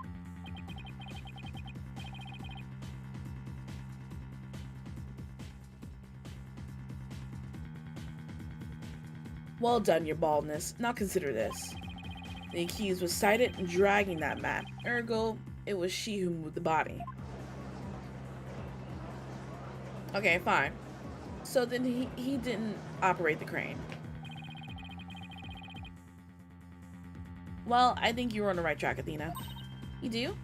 Well done, your baldness. Now consider this. The accused was sighted dragging that mat. Ergo, it was she who moved the body. Okay, fine. So then he didn't operate the crane. Well, I think you were on the right track, Athena. You do?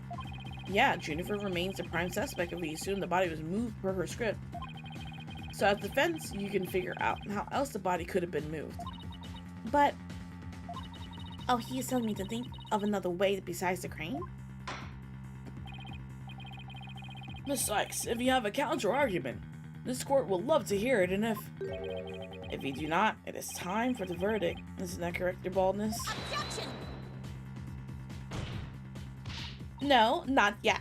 Yeah, Juniper remains the prime suspect if we assume the body was moved per her script. So as defense, you can figure out how else the body could have been moved. But... Oh, he's telling me to think of another way besides the crane? Miss Sykes, if you have a counter argument, this court will love to hear it, and if you do not, it is time for the verdict. Isn't that correct, your baldness? Objection! No, not yet.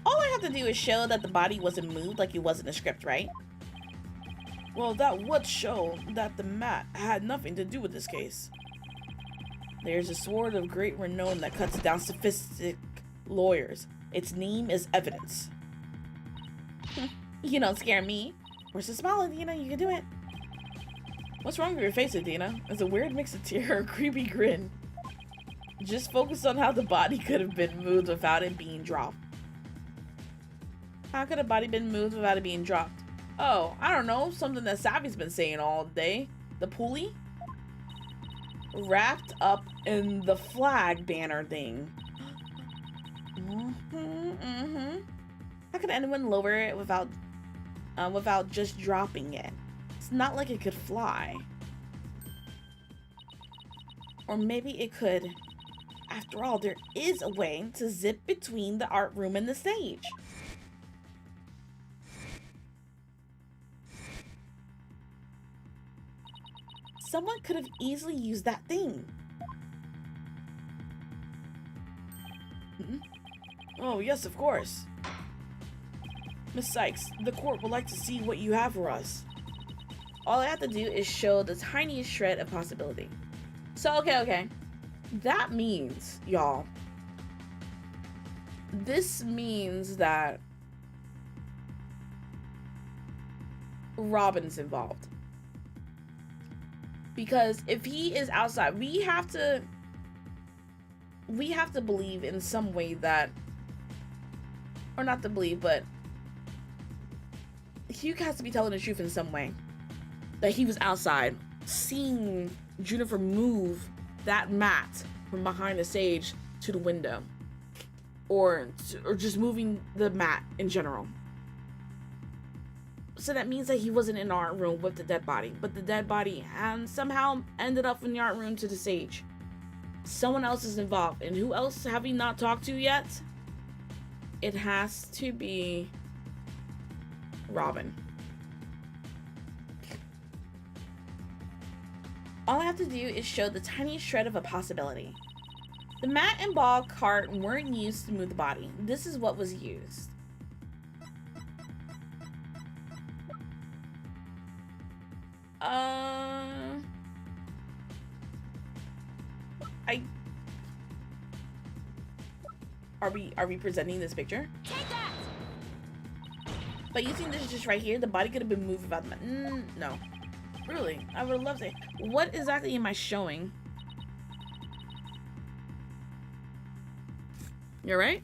All I have to do is show that the body wasn't moved like it was in the script, right? Well, that would show that the mat had nothing to do with this case. There's a sword of great renown that cuts down sophisticated lawyers. Its name is evidence. You don't scare me. Where's the smile, Athena? You can do it. What's wrong with your face, Athena? It's a weird mix of tear or a creepy grin. Just focus on how the body could have been moved without it being dropped. How could a body been moved without it being dropped? Oh, I don't know. Something that Savvy's been saying all day. The pulley? Wrapped up in the flag banner thing. How could anyone lower it without just dropping it? It's not like it could fly. Or maybe it could. After all, there is a way to zip between the art room and the stage. Someone could have easily used that thing. Oh, yes, of course. Miss Sykes, the court would like to see what you have for us. All I have to do is show the tiniest shred of possibility. So, okay. That means, y'all, this means that Robin's involved. Because if he is outside, we have to believe in some way that, or not to believe, but Hugh has to be telling the truth in some way. That he was outside, seeing Juniper move that mat from behind the stage to the window. Or just moving the mat in general. So that means that he wasn't in the art room with the dead body. But the dead body somehow ended up in the art room to the stage. Someone else is involved. And who else have we not talked to yet? It has to be Robin. All I have to do is show the tiniest shred of a possibility. The mat and ball cart weren't used to move the body. This is what was used. Are we presenting this picture? Take that! By using this just right here, the body could have been moved without the No. Really? I would love to. What exactly am I showing? You're right?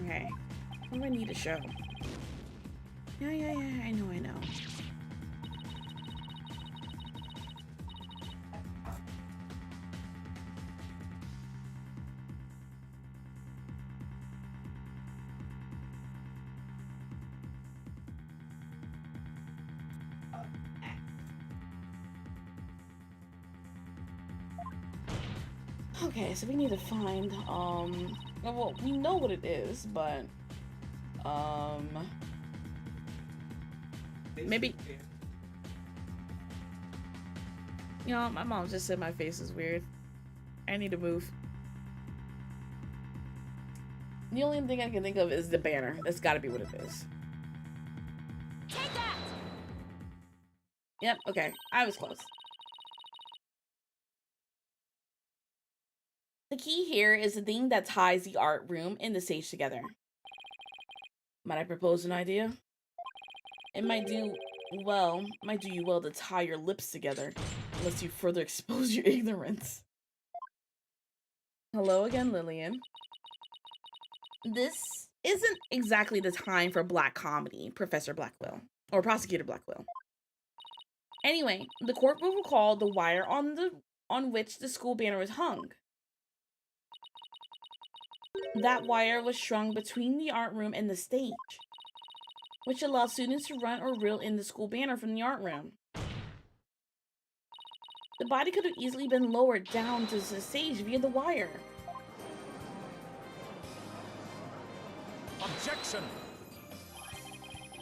Okay. What do I need to show? Yeah, I know. Okay, so we need to find, well, we know what it is, but, maybe, you know, my mom just said my face is weird. I need to move. The only thing I can think of is the banner. That's gotta be what it is. Take that! Yep, okay, I was close. The key here is the thing that ties the art room and the stage together. Might I propose an idea? It might do you well to tie your lips together, unless you further expose your ignorance. Hello again, Lillian. This isn't exactly the time for black comedy, Professor Blackwell, or Prosecutor Blackwell. Anyway, the court will recall the wire on which the school banner was hung. That wire was strung between the art room and the stage, which allowed students to run or reel in the school banner from the art room. The body could have easily been lowered down to the stage via the wire. Objection!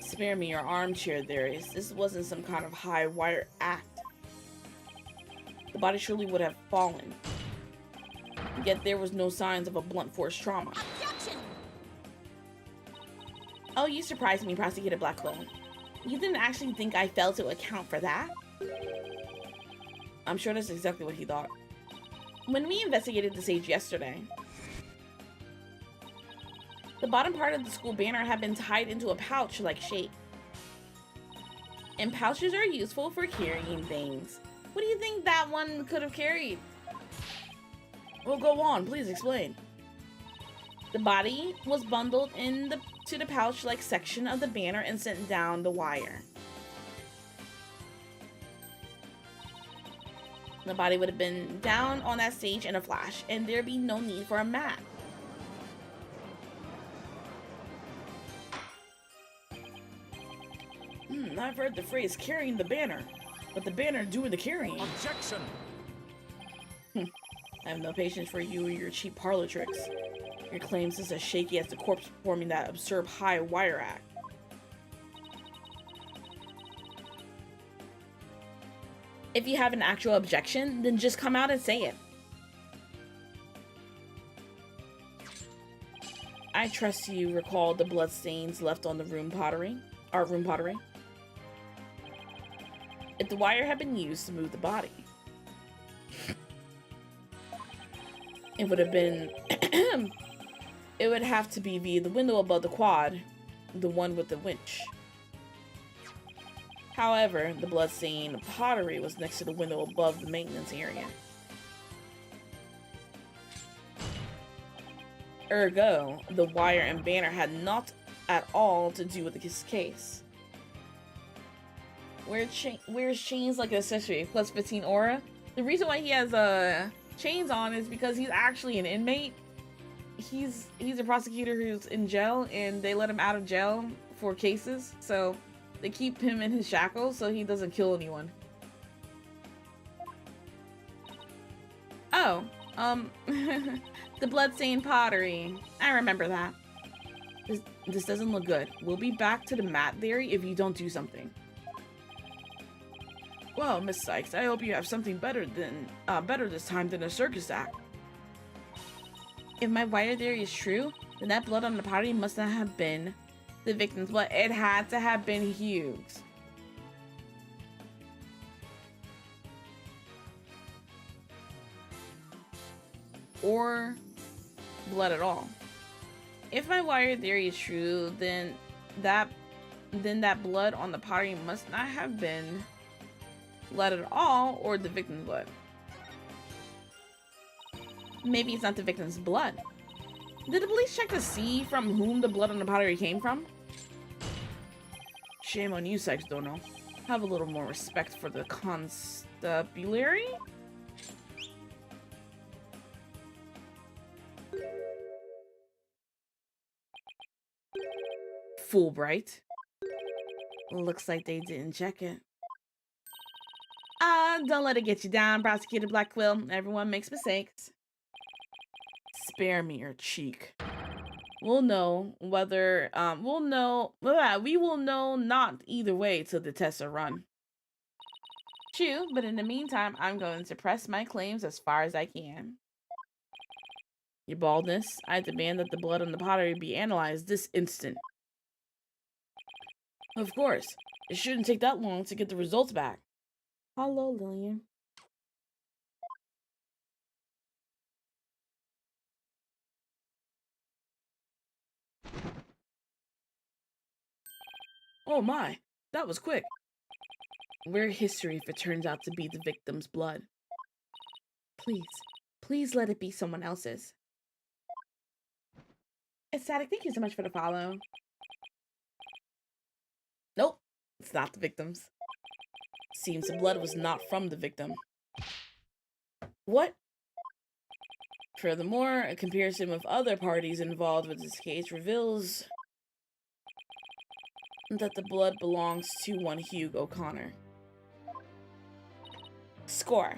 Spare me your armchair theories. This wasn't some kind of high wire act. The body surely would have fallen. Yet there was no signs of a blunt force trauma. Objection! Oh, you surprised me, Prosecutor Blackwell. You didn't actually think I failed to account for that? I'm sure that's exactly what he thought. When we investigated the stage yesterday, the bottom part of the school banner had been tied into a pouch-like shape. And pouches are useful for carrying things. What do you think that one could have carried? Well, go on, please explain. The body was bundled to the pouch-like section of the banner and sent down the wire. The body would have been down on that stage in a flash, and there'd be no need for a mat. I've heard the phrase carrying the banner, but the banner doing the carrying. Objection! I have no patience for you or your cheap parlor tricks. Your claims is as shaky as the corpse performing that absurd high wire act. If you have an actual objection, then just come out and say it. I trust you recall the bloodstains left on the art room pottery. If the wire had been used to move the body, it would have been it would have to be via the window above the quad, the one with the winch. However, the bloodstained pottery was next to the window above the maintenance area. Ergo, the wire and banner had not at all to do with this case. Wears chains like an accessory, plus 15 aura. The reason why he has chains on is because he's actually an inmate. He's a prosecutor who's in jail, and they let him out of jail for cases, so they keep him in his shackles so he doesn't kill anyone. Oh, the bloodstained pottery. I remember that. This doesn't look good. We'll be back to the mat theory if you don't do something. Well, Miss Sykes, I hope you have something better this time than a circus act. If my wire theory is true, then that blood on the pottery must not have been the victim's blood. It had to have been Hugh's. Or blood at all. If my wire theory is true, then that blood on the pottery must not have been blood at all, or the victim's blood. Maybe it's not the victim's blood. Did the police check to see from whom the blood on the pottery came from? Shame on you, Sykes Dono. Have a little more respect for the constabulary? Fulbright. Looks like they didn't check it. Don't let it get you down, Prosecutor Blackwell. Everyone makes mistakes. Spare me your cheek. We'll know whether, we will know not either way till the tests are run. True, but in the meantime, I'm going to press my claims as far as I can. Your baldness, I demand that the blood on the pottery be analyzed this instant. Of course, it shouldn't take that long to get the results back. Hello, Lillian. Oh my, that was quick. We're history if it turns out to be the victim's blood. Please, please let it be someone else's. Ecstatic, thank you so much for the follow. Nope, it's not the victim's. Seems the blood was not from the victim. What? Furthermore, a comparison with other parties involved with this case reveals that the blood belongs to one Hugh O'Connor. Score.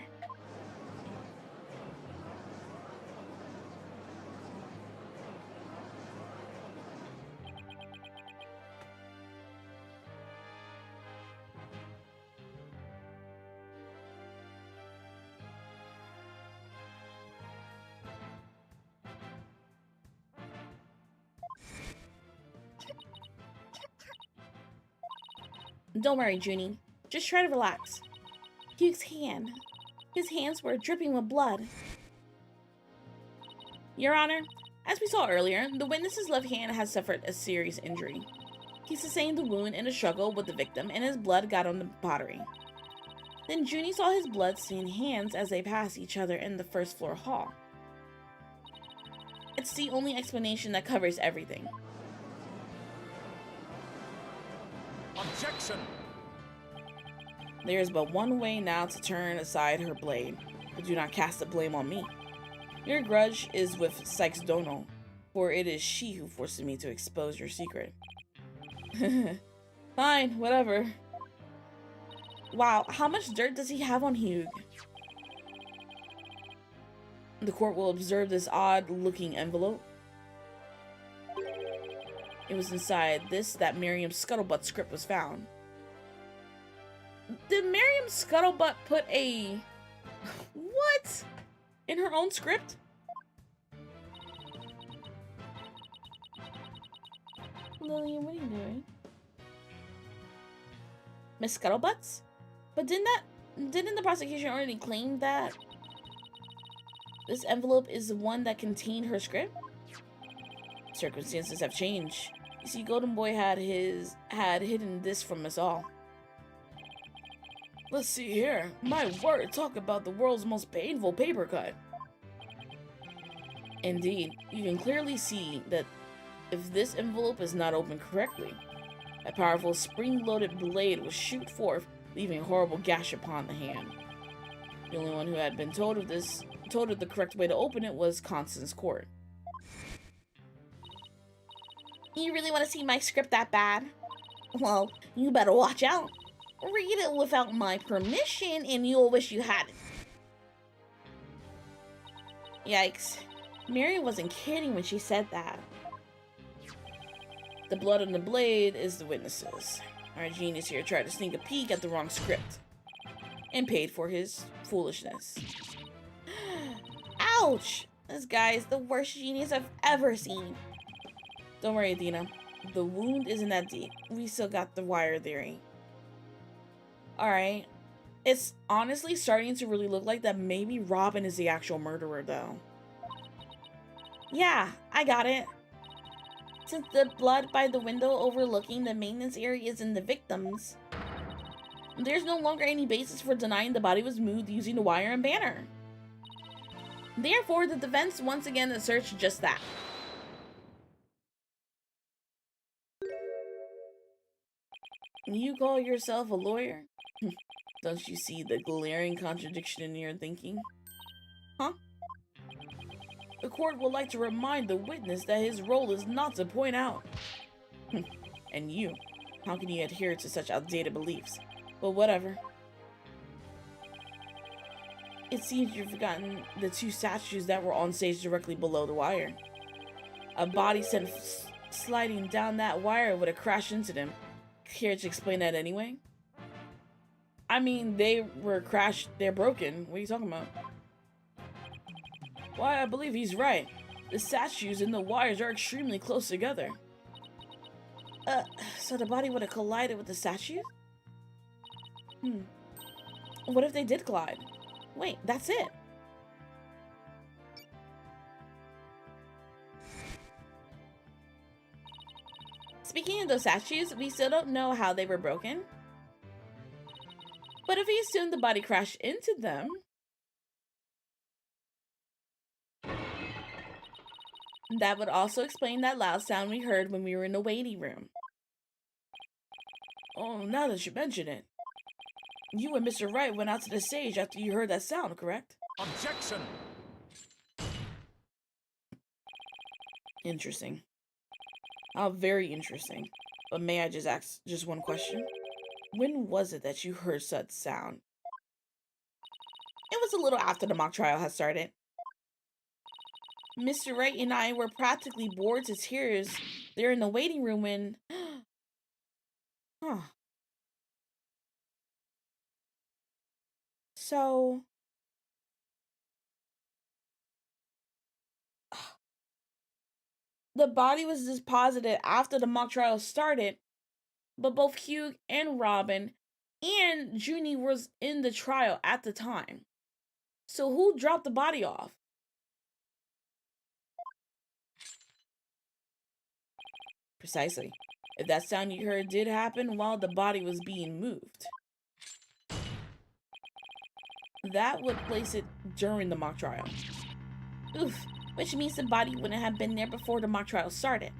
Don't worry, Junie. Just try to relax. Hugh's hand. His hands were dripping with blood. Your Honor, as we saw earlier, the witness's left hand has suffered a serious injury. He sustained the wound in a struggle with the victim, and his blood got on the pottery. Then Junie saw his blood-stained hands as they passed each other in the first floor hall. It's the only explanation that covers everything. Objection! There is but one way now to turn aside her blade, but do not cast the blame on me. Your grudge is with Sykes Dono, for it is she who forced me to expose your secret. Fine, whatever. Wow, how much dirt does he have on Hugh? The court will observe this odd-looking envelope. It was inside this that Miriam's Scuttlebutt script was found. Did Miriam Scuttlebutt put a... What? In her own script? Lillian, what are you doing? Miss Scuttlebutts? But didn't the prosecution already claim that this envelope is the one that contained her script? Circumstances have changed. You see, Golden Boy had hidden this from us all. Let's see here. My word, talk about the world's most painful paper cut. Indeed, you can clearly see that if this envelope is not opened correctly, a powerful spring-loaded blade will shoot forth, leaving a horrible gash upon the hand. The only one who had been told her the correct way to open it was Constance Court. You really want to see my script that bad? Well, you better watch out. Read it without my permission and you'll wish you hadn't. Yikes. Mary wasn't kidding when she said that. The blood on the blade is the witnesses. Our genius here tried to sneak a peek at the wrong script and paid for his foolishness. Ouch! This guy is the worst genius I've ever seen. Don't worry, Athena. The wound isn't that deep. We still got the wire theory. Alright. It's honestly starting to really look like that maybe Robin is the actual murderer, though. Yeah, I got it. Since the blood by the window overlooking the maintenance area is in the victim's, there's no longer any basis for denying the body was moved using the wire and banner. Therefore, the defense once again asserts just that. You call yourself a lawyer? Don't you see the glaring contradiction in your thinking? Huh? The court would like to remind the witness that his role is not to point out. And you, how can you adhere to such outdated beliefs? But whatever. It seems you've forgotten the two statues that were on stage directly below the wire. A body sent sliding down that wire would have crashed into them. Care to explain that anyway? I mean, they were crashed, they're broken. What are you talking about? Why, I believe he's right. The statues and the wires are extremely close together. So the body would have collided with the statue? What if they did collide? Wait, that's it. Speaking of those statues, we still don't know how they were broken. But if we assume the body crashed into them, that would also explain that loud sound we heard when we were in the waiting room. Oh, now that you mention it. You and Mr. Wright went out to the stage after you heard that sound, correct? Objection! Interesting. Oh, very interesting. But may I just ask just one question? When was it that you heard such sound? It was a little after the mock trial had started. Mr. Wright and I were practically bored to tears there in the waiting room when... huh. So... the body was deposited after the mock trial started, but both Hugh and Robin and Junie was in the trial at the time. So who dropped the body off? Precisely. If that sound you heard did happen while the body was being moved, that would place it during the mock trial. Oof, which means the body wouldn't have been there before the mock trial started.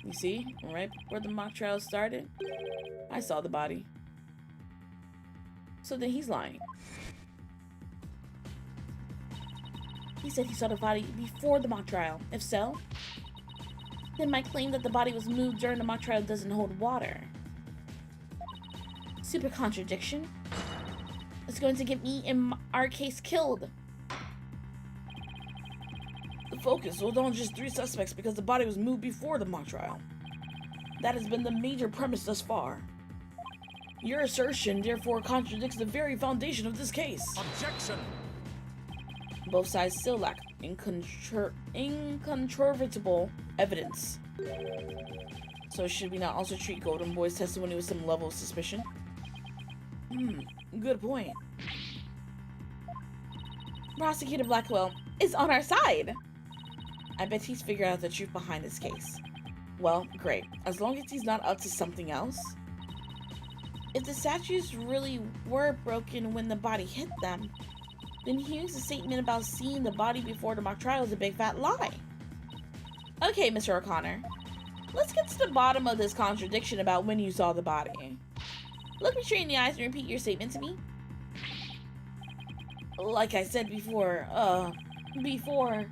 You see, right before the mock trial started, I saw the body. So then he's lying. He said he saw the body before the mock trial. If so, then my claim that the body was moved during the mock trial doesn't hold water. Super contradiction. It's going to get me and our case killed. The focus was on just 3 suspects because the body was moved before the mock trial. That has been the major premise thus far. Your assertion therefore contradicts the very foundation of this case. Objection! Both sides still lack incontrovertible evidence. So should we not also treat Golden Boy's testimony with some level of suspicion? Good point. Prosecutor Blackwell is on our side. I bet he's figured out the truth behind this case. Well, great. As long as he's not up to something else. If the statues really were broken when the body hit them, then Hugh's statement about seeing the body before the mock trial is a big fat lie. Okay, Mr. O'Connor. Let's get to the bottom of this contradiction about when you saw the body. Look me straight in the eyes and repeat your statement to me. Like I said before, before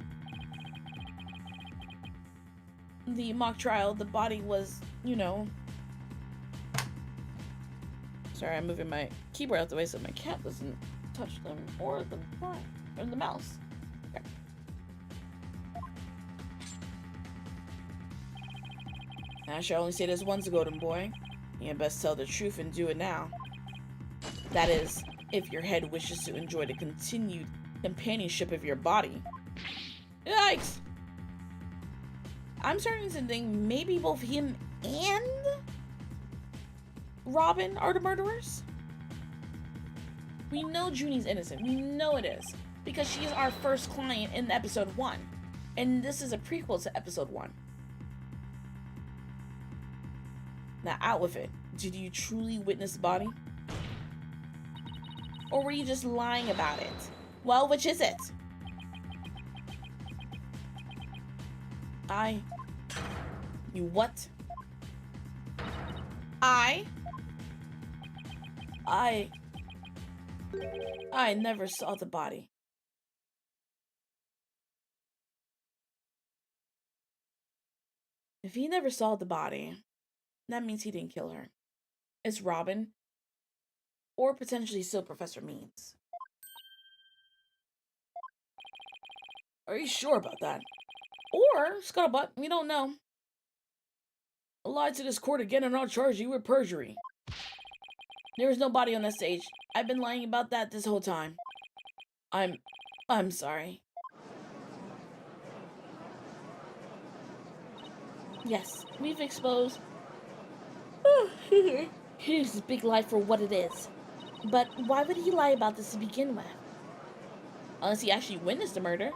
the mock trial, the body was, you know... Sorry, I'm moving my keyboard out the way so my cat doesn't touch them, or the mouse. Okay. I shall only say this once, Golden Boy. You best tell the truth and do it now. That is, if your head wishes to enjoy the continued companionship of your body. Yikes! I'm starting to think maybe both him and Robin are the murderers. We know Junie's innocent. We know it is. Because she is our first client in episode 1. And this is a prequel to episode 1. Now, out with it. Did you truly witness the body? Or were you just lying about it? Well, which is it? You what? I never saw the body. If he never saw the body, that means he didn't kill her. It's Robin, or potentially still Professor Means. Are you sure about that? Or, Scuttlebutt, we don't know. Lie to this court again and I'll charge you with perjury. There is no body on that stage. I've been lying about that this whole time. I'm sorry. Yes, we've exposed his big lie for what it is. But why would he lie about this to begin with? Unless he actually witnessed the murder.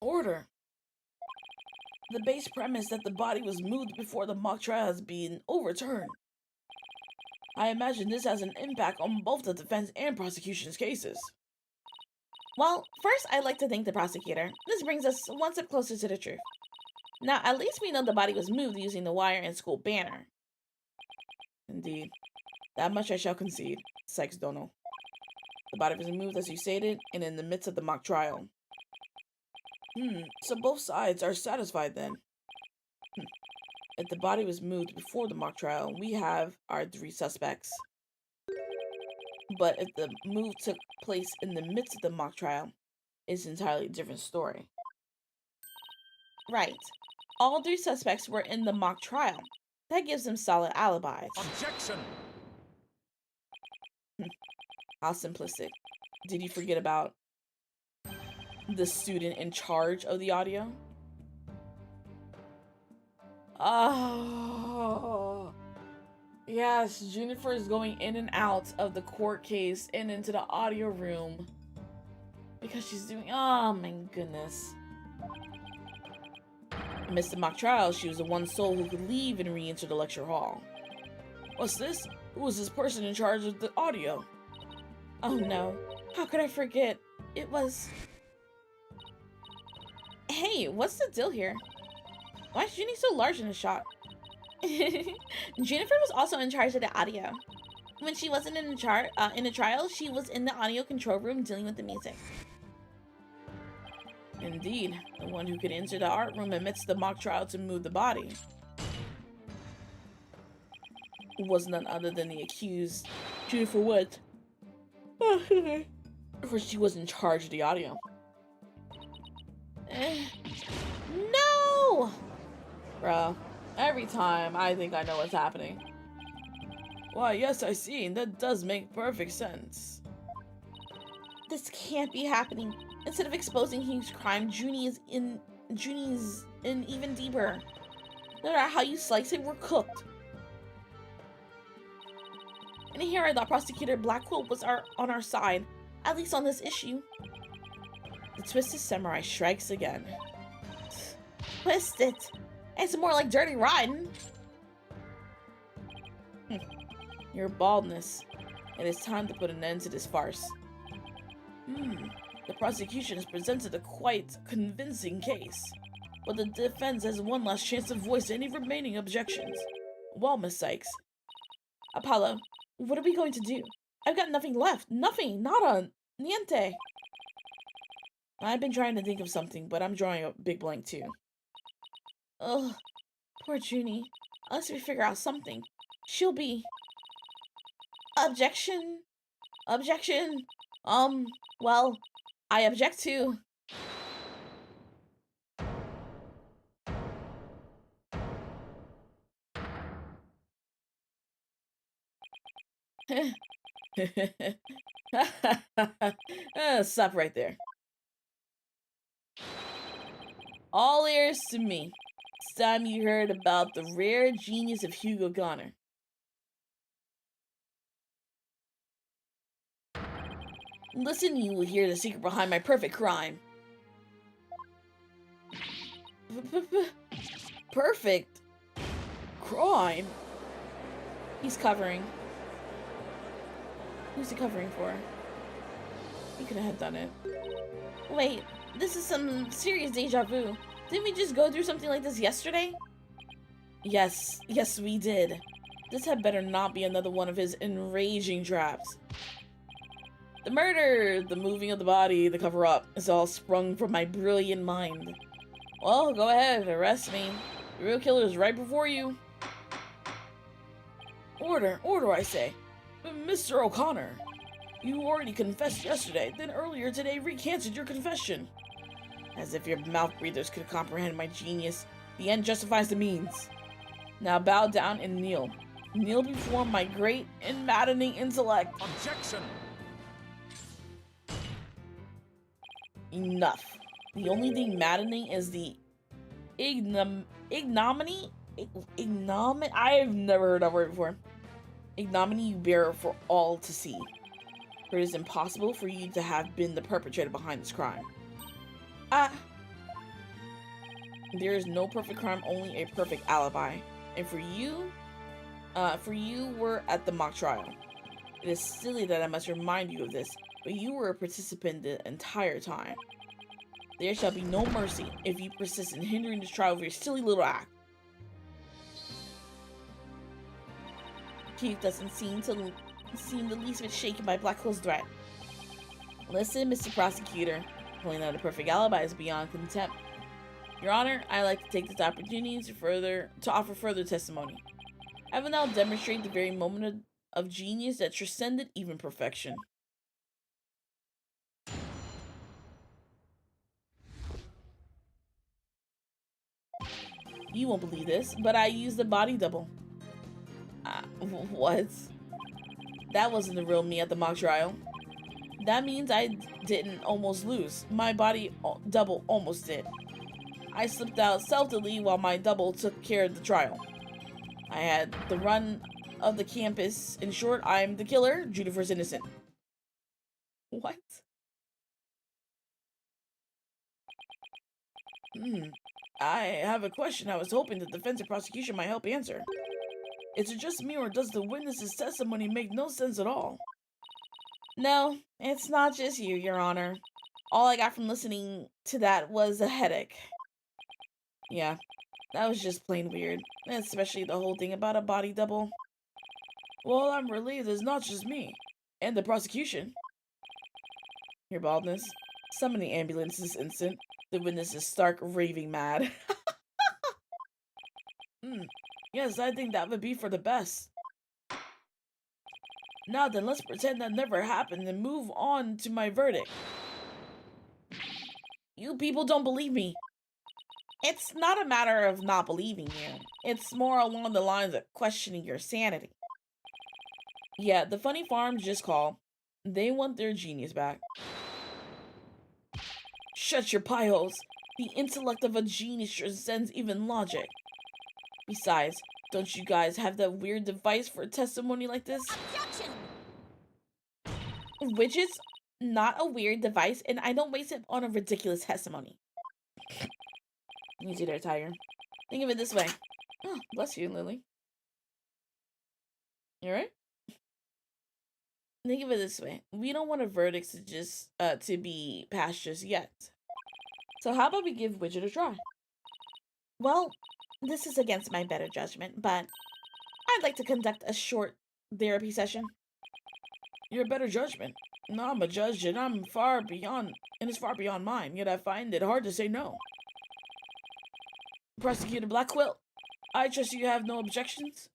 Order. The base premise that the body was moved before the mock trial has been overturned. I imagine this has an impact on both the defense and prosecution's cases. Well, first I'd like to thank the prosecutor. This brings us one step closer to the truth. Now, at least we know the body was moved using the wire and school banner. Indeed. That much I shall concede, Sykes Dono. The body was moved as you stated, and in the midst of the mock trial. So both sides are satisfied then. If the body was moved before the mock trial, we have our 3 suspects. But if the move took place in the midst of the mock trial, it's an entirely different story. Right. All 3 suspects were in the mock trial. That gives them solid alibis. Objection! How simplistic. Did you forget about the student in charge of the audio? Oh. Yes, Juniper is going in and out of the court case and into the audio room. Because she's doing... Oh my goodness. Amidst the mock trial, she was the one soul who could leave and re-enter the lecture hall. What's this? Who was this person in charge of the audio? Oh no. How could I forget? It was... Hey, what's the deal here? Why is Junie so large in the shot? Jennifer was also in charge of the audio. When she wasn't in the trial, she was in the audio control room dealing with the music. Indeed, the one who could enter the art room amidst the mock trial to move the body was none other than the accused, Jennifer Wood. For she was in charge of the audio. No! Bro, every time I think I know what's happening. Why, yes, I see, and that does make perfect sense. This can't be happening. Instead of exposing huge crime, Junie's in even deeper. No matter how you slice it, we're cooked. And here I thought Prosecutor Blackquill was on our side, at least on this issue. The Twisted Samurai strikes again. Twisted? It's more like Dirty Rotten. Your baldness. It is time to put an end to this farce. The prosecution has presented a quite convincing case, but the defense has one last chance to voice any remaining objections. Well, Miss Sykes. Apollo, what are we going to do? I've got nothing left. Nothing. Nada. Niente. I've been trying to think of something, but I'm drawing a big blank too. Ugh. Poor Junie. Unless we figure out something, she'll be... Objection? Objection? Well, I object to... Stop right there. All ears to me. It's time you heard about the rare genius of Hugo Gonner. Listen, you will hear the secret behind my perfect crime. Perfect crime? He's covering. Who's he covering for? He could have done it. Wait, this is some serious deja vu. Didn't we just go through something like this yesterday? Yes, we did. This had better not be another one of his enraging traps. The murder, the moving of the body, the cover-up is all sprung from my brilliant mind. Well, go ahead, arrest me. The real killer is right before you. Order, I say. Mr. O'Connor, you already confessed yesterday, then earlier today recanted your confession. As if your mouth breathers could comprehend my genius, the end justifies the means. Now bow down and kneel. Kneel before my great and maddening intellect. Objection! Enough. The only thing maddening is the ignominy? I've never heard that word before. Ignominy you bear for all to see. It is impossible for you to have been the perpetrator behind this crime. There is no perfect crime, only a perfect alibi. And for you were at the mock trial. It is silly that I must remind you of this, but you were a participant the entire time. There shall be no mercy if you persist in hindering this trial with your silly little act. Keith doesn't seem the least bit shaken by Blackwell's threat. Listen, Mr. Prosecutor, pulling out a perfect alibi is beyond contempt. Your Honor, I'd like to take this opportunity to offer further testimony. I will now demonstrate the very moment of genius that transcended even perfection. You won't believe this, but I used a body double. What? That wasn't the real me at the mock trial. That means I didn't almost lose. My body double almost did. I slipped out stealthily while my double took care of the trial. I had the run of the campus. In short, I'm the killer. Juniper's innocent. What? I have a question I was hoping the defense and prosecution might help answer. Is it just me, or does the witness's testimony make no sense at all? No, it's not just you, Your Honor. All I got from listening to that was a headache. Yeah, that was just plain weird, especially the whole thing about a body double. Well, I'm relieved it's not just me, and the prosecution. Your baldness. Summon the ambulance this instant. The witness is stark raving mad. Yes, I think that would be for the best. Now then, let's pretend that never happened and move on to my verdict. You people don't believe me. It's not a matter of not believing you. It's more along the lines of questioning your sanity. Yeah, the funny farms just called. They want their genius back. Shut your pie holes. The intellect of a genius transcends even logic. Besides, don't you guys have that weird device for a testimony like this? Objection! Which is not a weird device, and I don't waste it on a ridiculous testimony. Easy there, Tiger. Think of it this way. Oh, bless you, Lily. You alright? Think of it this way. We don't want a verdict to be passed just yet. So how about we give Widget a try? Well, this is against my better judgment, but I'd like to conduct a short therapy session. Your better judgment? No, I'm a judge, and it's far beyond mine, yet I find it hard to say no. Prosecutor Blackquill, I trust you have no objections?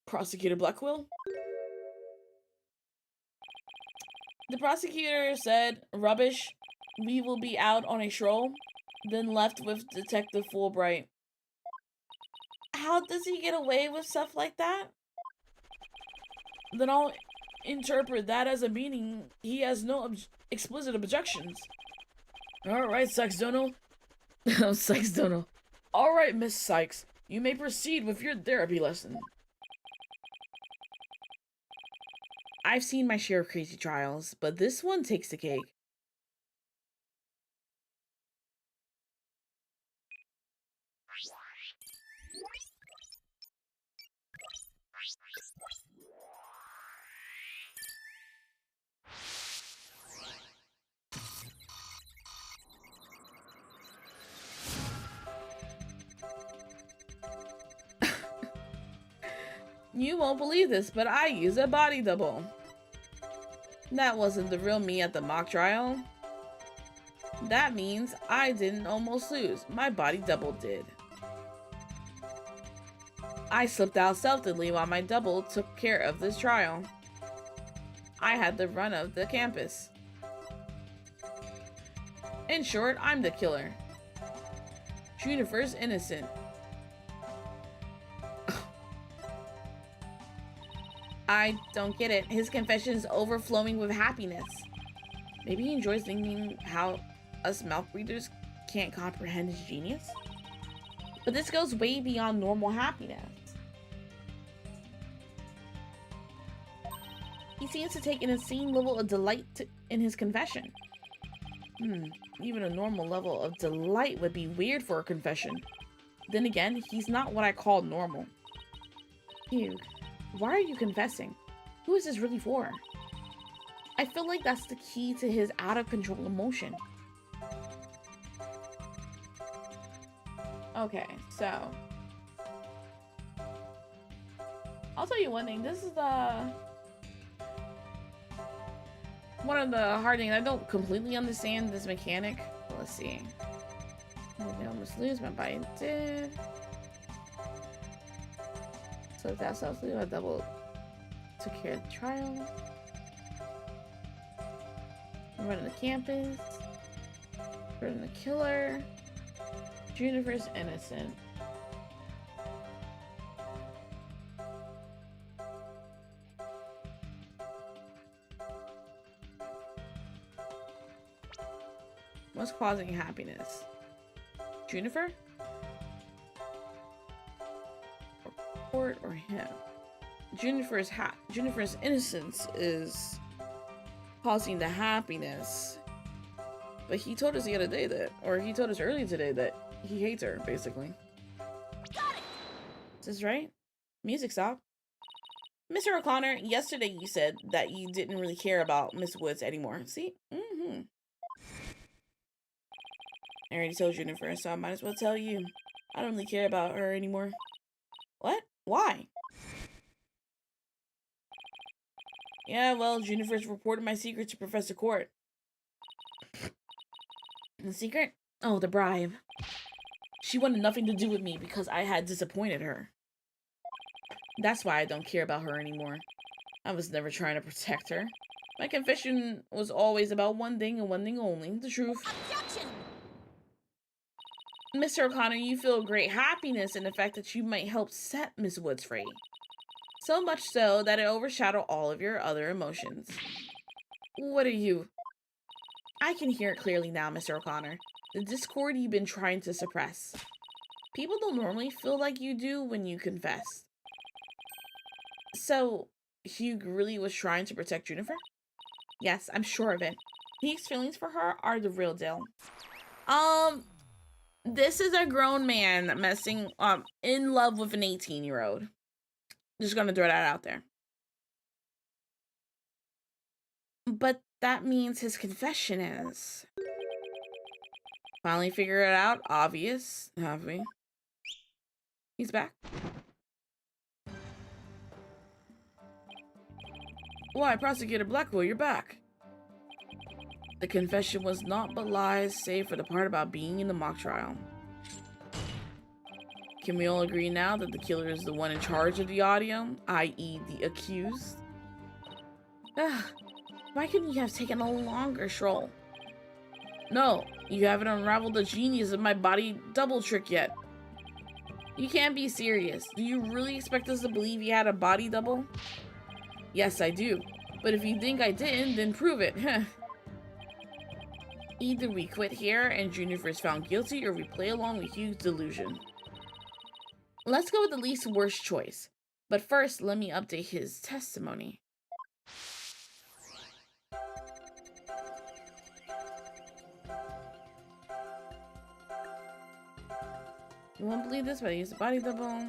Prosecutor Blackquill? The prosecutor said, rubbish. We will be out on a stroll, then left with Detective Fulbright. How does he get away with stuff like that? Then I'll interpret that as a meaning he has no explicit objections. Alright, Sykes Dono. Sykes Dono. Alright, Miss Sykes. You may proceed with your therapy lesson. I've seen my share of crazy trials, but this one takes the cake. You won't believe this, but I use a body double. That wasn't the real me at the mock trial. That means I didn't almost lose. My body double did. I slipped out stealthily while my double took care of this trial. I had the run of the campus. In short, I'm the killer. Juniper's innocent. I don't get it. His confession is overflowing with happiness. Maybe he enjoys thinking how us mouth breathers can't comprehend his genius. But this goes way beyond normal happiness. He seems to take an insane level of delight in his confession. Even a normal level of delight would be weird for a confession. Then again, he's not what I call normal. Hugh, why are you confessing? Who is this really for? I feel like that's the key to his out-of-control emotion. Okay, so... I'll tell you one thing. This is one of the hard things. I don't completely understand this mechanic. Let's see. I almost lose, my body did. So if that's self-lose, I double took care of the trial. I'm running the campus. Running the killer. Juniper's innocent. What's causing happiness? Juniper? Or Court or him? Juniper's innocence is causing the happiness. But he told us the other day that, or he told us earlier today that he hates her, basically. Got it! Is this right? Music stop. Mr. O'Connor, yesterday you said that you didn't really care about Miss Woods anymore. See? I already told Juniper, so I might as well tell you. I don't really care about her anymore. What? Why? Yeah, well, Juniper's reported my secret to Professor Court. The secret? Oh, the bribe. She wanted nothing to do with me because I had disappointed her. That's why I don't care about her anymore. I was never trying to protect her. My confession was always about one thing and one thing only, the truth. Objection! Mr. O'Connor, you feel great happiness in the fact that you might help set Miss Woods free. So much so that it overshadowed all of your other emotions. What are you? I can hear it clearly now, Mr. O'Connor. The discord you've been trying to suppress. People don't normally feel like you do when you confess. So, Hugh really was trying to protect Juniper? Yes, I'm sure of it. Hugh's feelings for her are the real deal. This is a grown man messing in love with an 18-year-old. Just gonna throw that out there. But that means his confession is... Finally figure it out. Obvious, have we? He's back. Why, Prosecutor Blackwell, you're back. The confession was naught but lies, save for the part about being in the mock trial. Can we all agree now that the killer is the one in charge of the audio, i.e. the accused? Why couldn't you have taken a longer stroll? No, you haven't unraveled the genius of my body double trick yet. You can't be serious. Do you really expect us to believe you had a body double? Yes, I do. But if you think I didn't, then prove it. Either we quit here and Juniper is found guilty, or we play along with Hugh's delusion. Let's go with the least worst choice. But first, let me update his testimony. You won't believe this, but I used a body double.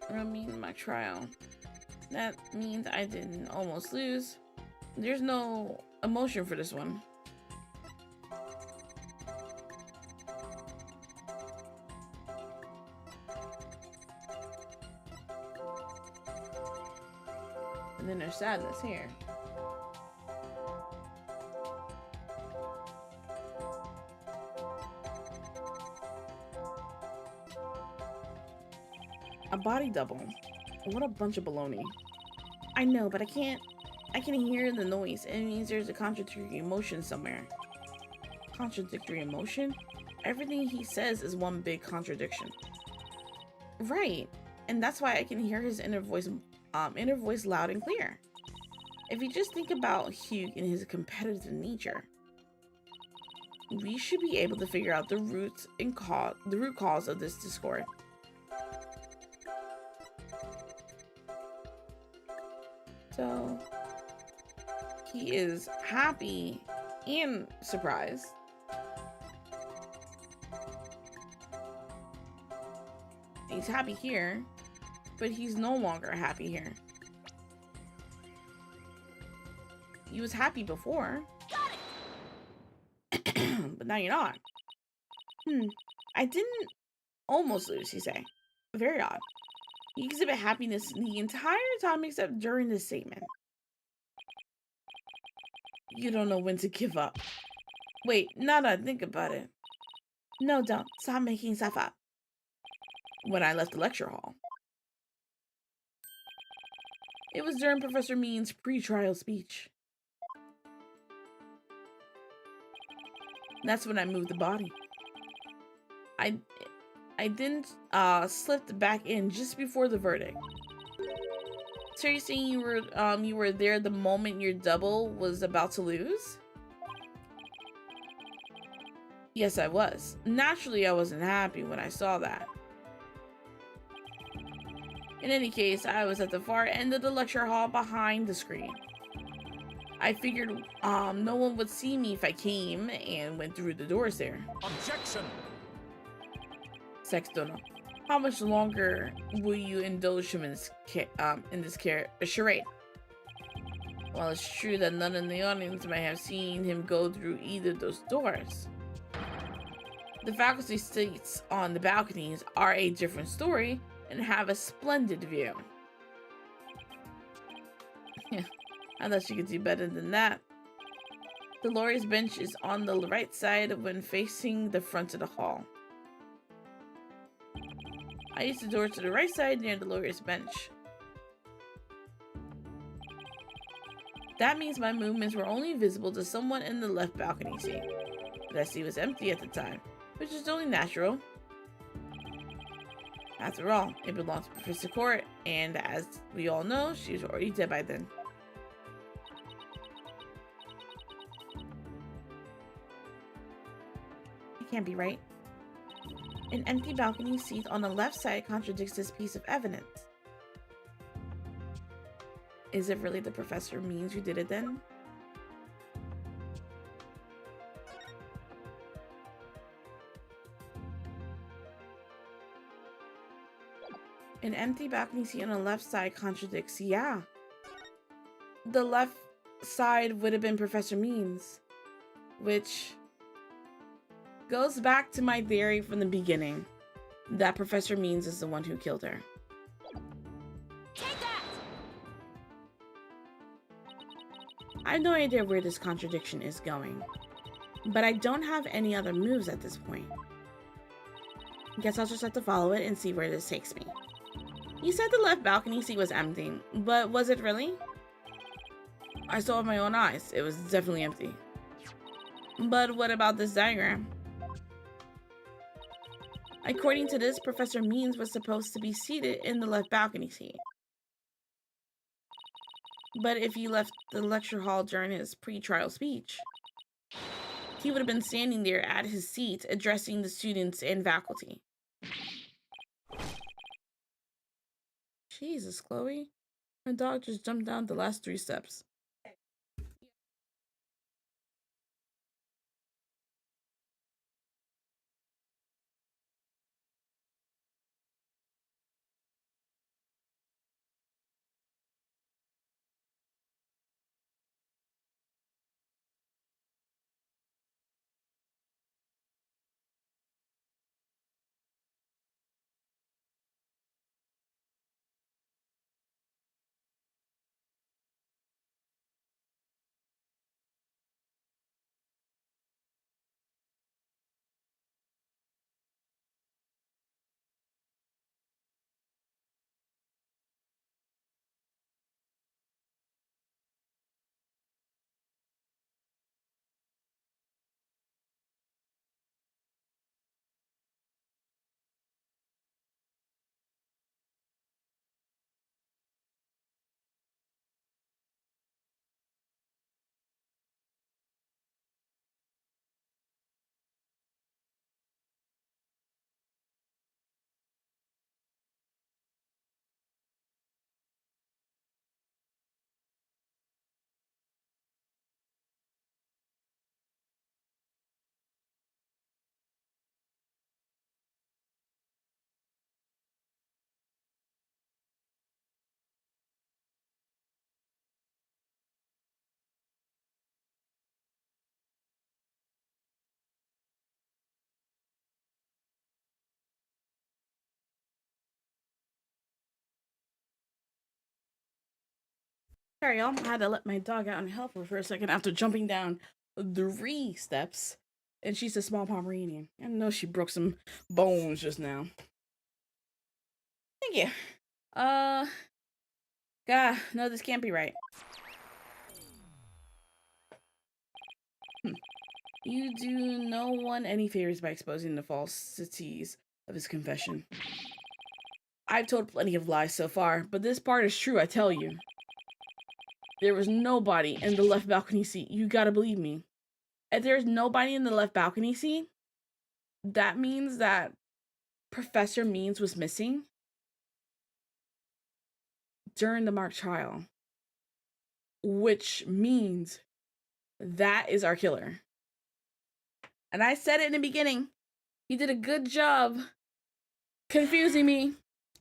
I mean, my trial. That means I didn't almost lose. There's no emotion for this one. And then there's sadness here. A body double. What a bunch of baloney. I know, but I can hear the noise. It means there's a contradictory emotion somewhere. Contradictory emotion? Everything he says is one big contradiction. Right. And that's why I can hear his inner voice loud and clear. If you just think about Hugh and his competitive nature, we should be able to figure out the root cause of this discord. So he is happy and surprised. He's happy here, but he's no longer happy here. He was happy before. But now you're not. I didn't almost lose, you say. Very odd. You exhibit happiness the entire time except during this statement. You don't know when to give up. Wait, now that I think about it. No, don't. Stop making stuff up. When I left the lecture hall. It was during Professor Mean's pre-trial speech. That's when I moved the body. I didn't slipped back in just before the verdict. So you're saying you were there the moment your double was about to lose? Yes, I was. Naturally, I wasn't happy when I saw that. In any case, I was at the far end of the lecture hall behind the screen. I figured no one would see me if I came and went through the doors there. Objection! Sextono, how much longer will you indulge him in this charade? Well, it's true that none in the audience might have seen him go through either of those doors. The faculty seats on the balconies are a different story and have a splendid view. I thought you could do better than that. The lawyer's bench is on the right side when facing the front of the hall. I used the door to the right side near the lawyer's bench. That means my movements were only visible to someone in the left balcony seat. That seat was empty at the time, which is only natural. After all, it belonged to Professor Court, and as we all know, she was already dead by then. It can't be right. An empty balcony seat on the left side contradicts this piece of evidence. Is it really the Professor Means who did it then? An empty balcony seat on the left side contradicts, yeah. The left side would have been Professor Means, which goes back to my theory from the beginning that Professor Means is the one who killed her. Take that! I have no idea where this contradiction is going, but I don't have any other moves at this point. Guess I'll just have to follow it and see where this takes me. You said the left balcony seat was empty, but was it really? I saw with my own eyes. It was definitely empty. But what about this diagram? According to this, Professor Means was supposed to be seated in the left balcony seat. But if he left the lecture hall during his pre-trial speech, he would have been standing there at his seat addressing the students and faculty. Jesus, Chloe. My dog just jumped down the last 3 steps. Sorry, y'all. I had to let my dog out and help her for a second after jumping down 3 steps. And she's a small Pomeranian. I know she broke some bones just now. Thank you. God, no, this can't be right. You do no one any favors by exposing the falsities of his confession. I've told plenty of lies so far, but this part is true, I tell you. There was nobody in the left balcony seat. You gotta believe me. If there's nobody in the left balcony seat, that means that Professor Means was missing during the mock trial. Which means that is our killer. And I said it in the beginning. He did a good job confusing me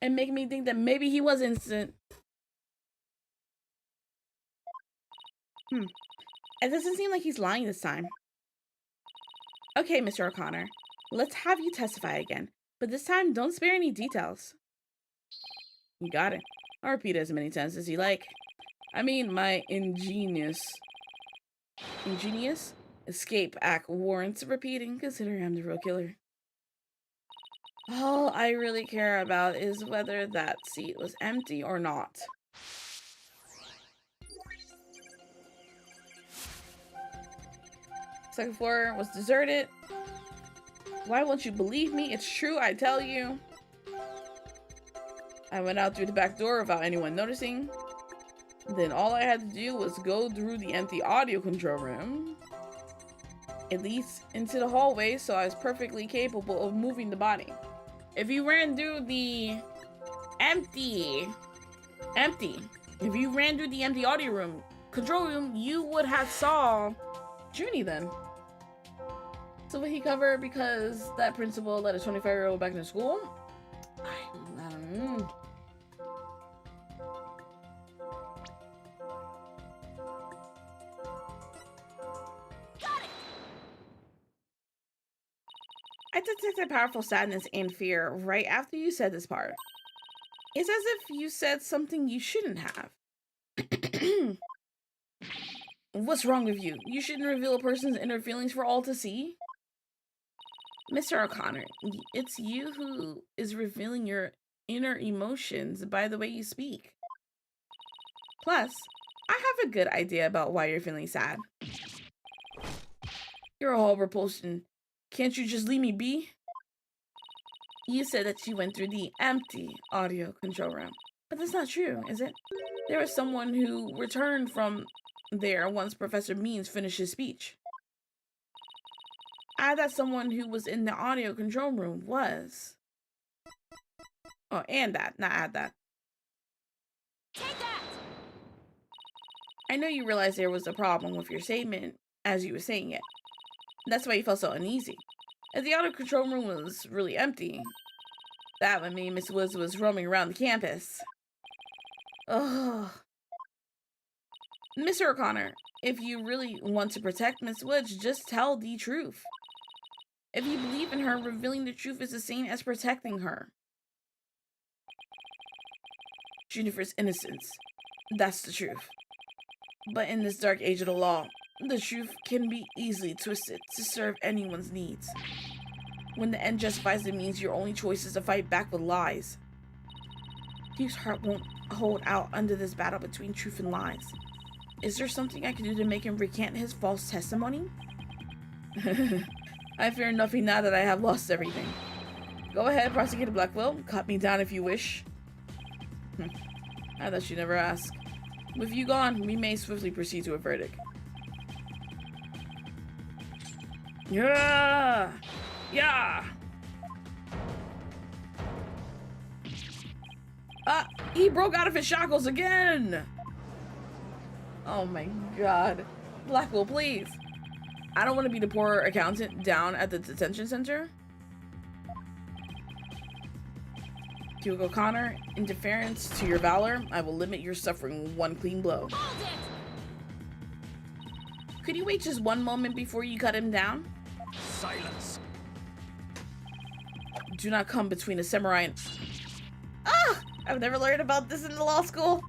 and making me think that maybe he was innocent. It doesn't seem like he's lying this time. Okay, Mr. O'Connor, let's have you testify again, but this time don't spare any details. You got it. I'll repeat it as many times as you like. I mean, my ingenious escape act warrants repeating, considering I'm the real killer. All I really care about is whether that seat was empty or not. Second floor was deserted. Why won't you believe me? It's true, I tell you. I went out through the back door without anyone noticing. Then all I had to do was go through the empty audio control room, at least into the hallway, so I was perfectly capable of moving the body. If you ran through the empty audio room, control room, you would have saw Junie then. So would he cover because that principal let a 25-year-old back into school? I don't know. Got it! I detected powerful sadness and fear right after you said this part. It's as if you said something you shouldn't have. What's wrong with you? You shouldn't reveal a person's inner feelings for all to see. Mr. O'Connor, it's you who is revealing your inner emotions by the way you speak. Plus, I have a good idea about why you're feeling sad. You're a whole repulsion. Can't you just leave me be? You said that you went through the empty audio control room. But that's not true, is it? There was someone who returned from there once Professor Means finished his speech. That someone who was in the audio control room was. Oh, and that, not add that. Take that! I know you realized there was a problem with your statement as you were saying it. That's why you felt so uneasy. If the audio control room was really empty, that would mean Miss Woods was roaming around the campus. Ugh. Mr. O'Connor, if you really want to protect Miss Woods, just tell the truth. If you believe in her, revealing the truth is the same as protecting her. Jennifer's innocence. That's the truth. But in this dark age of the law, the truth can be easily twisted to serve anyone's needs. When the end justifies the means, your only choice is to fight back with lies. Duke's heart won't hold out under this battle between truth and lies. Is there something I can do to make him recant his false testimony? I fear nothing now that I have lost everything. Go ahead, Prosecutor Blackwell. Cut me down if you wish. I thought you'd never ask. With you gone, we may swiftly proceed to a verdict. Yeah! Yeah! He broke out of his shackles again! Oh my god. Blackwell, please. I don't want to be the poor accountant down at the detention center. Hugo O'Connor, in deference to your valor, I will limit your suffering with one clean blow. Hold it! Could you wait just one moment before you cut him down? Silence. Do not come between a samurai and... Ah! I've never learned about this in the law school.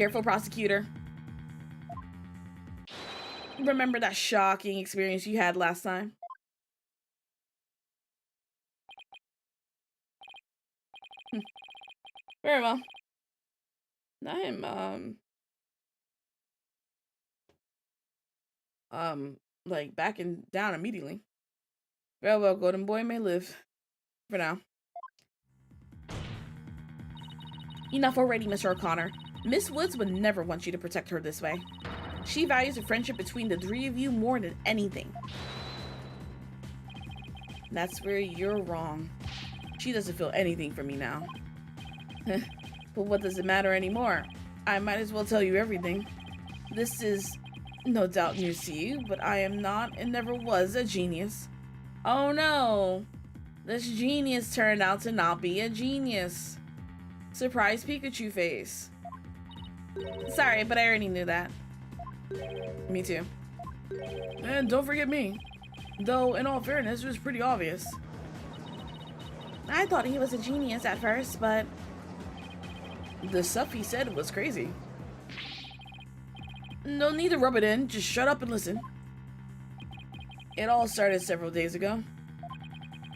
Careful, prosecutor. Remember that shocking experience you had last time? Very well. I'm, like, backing down immediately. Very well, Golden Boy may live. For now. Enough already, Mr. O'Connor. Miss Woods would never want you to protect her this way. She values the friendship between the three of you more than anything. That's where you're wrong. She doesn't feel anything for me now. But what does it matter anymore? I might as well tell you everything. This is no doubt news to you, but I am not and never was a genius. Oh no! This genius turned out to not be a genius. Surprise Pikachu face. Sorry, but I already knew that. Me too. And don't forget me. Though, in all fairness, it was pretty obvious. I thought he was a genius at first, but the stuff he said was crazy. No need to rub it in, just shut up and listen. It all started several days ago.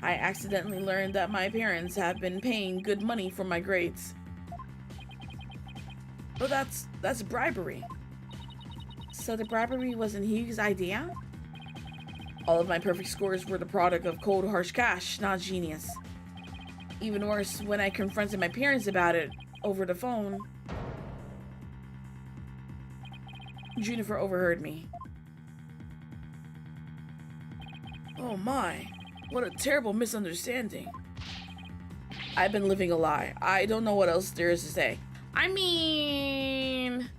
I accidentally learned that my parents have been paying good money for my grades. But that's bribery. So the bribery wasn't Hugh's idea? All of my perfect scores were the product of cold, harsh cash, not genius. Even worse, when I confronted my parents about it over the phone, Juniper overheard me. Oh my, what a terrible misunderstanding. I've been living a lie. I don't know what else there is to say. I mean,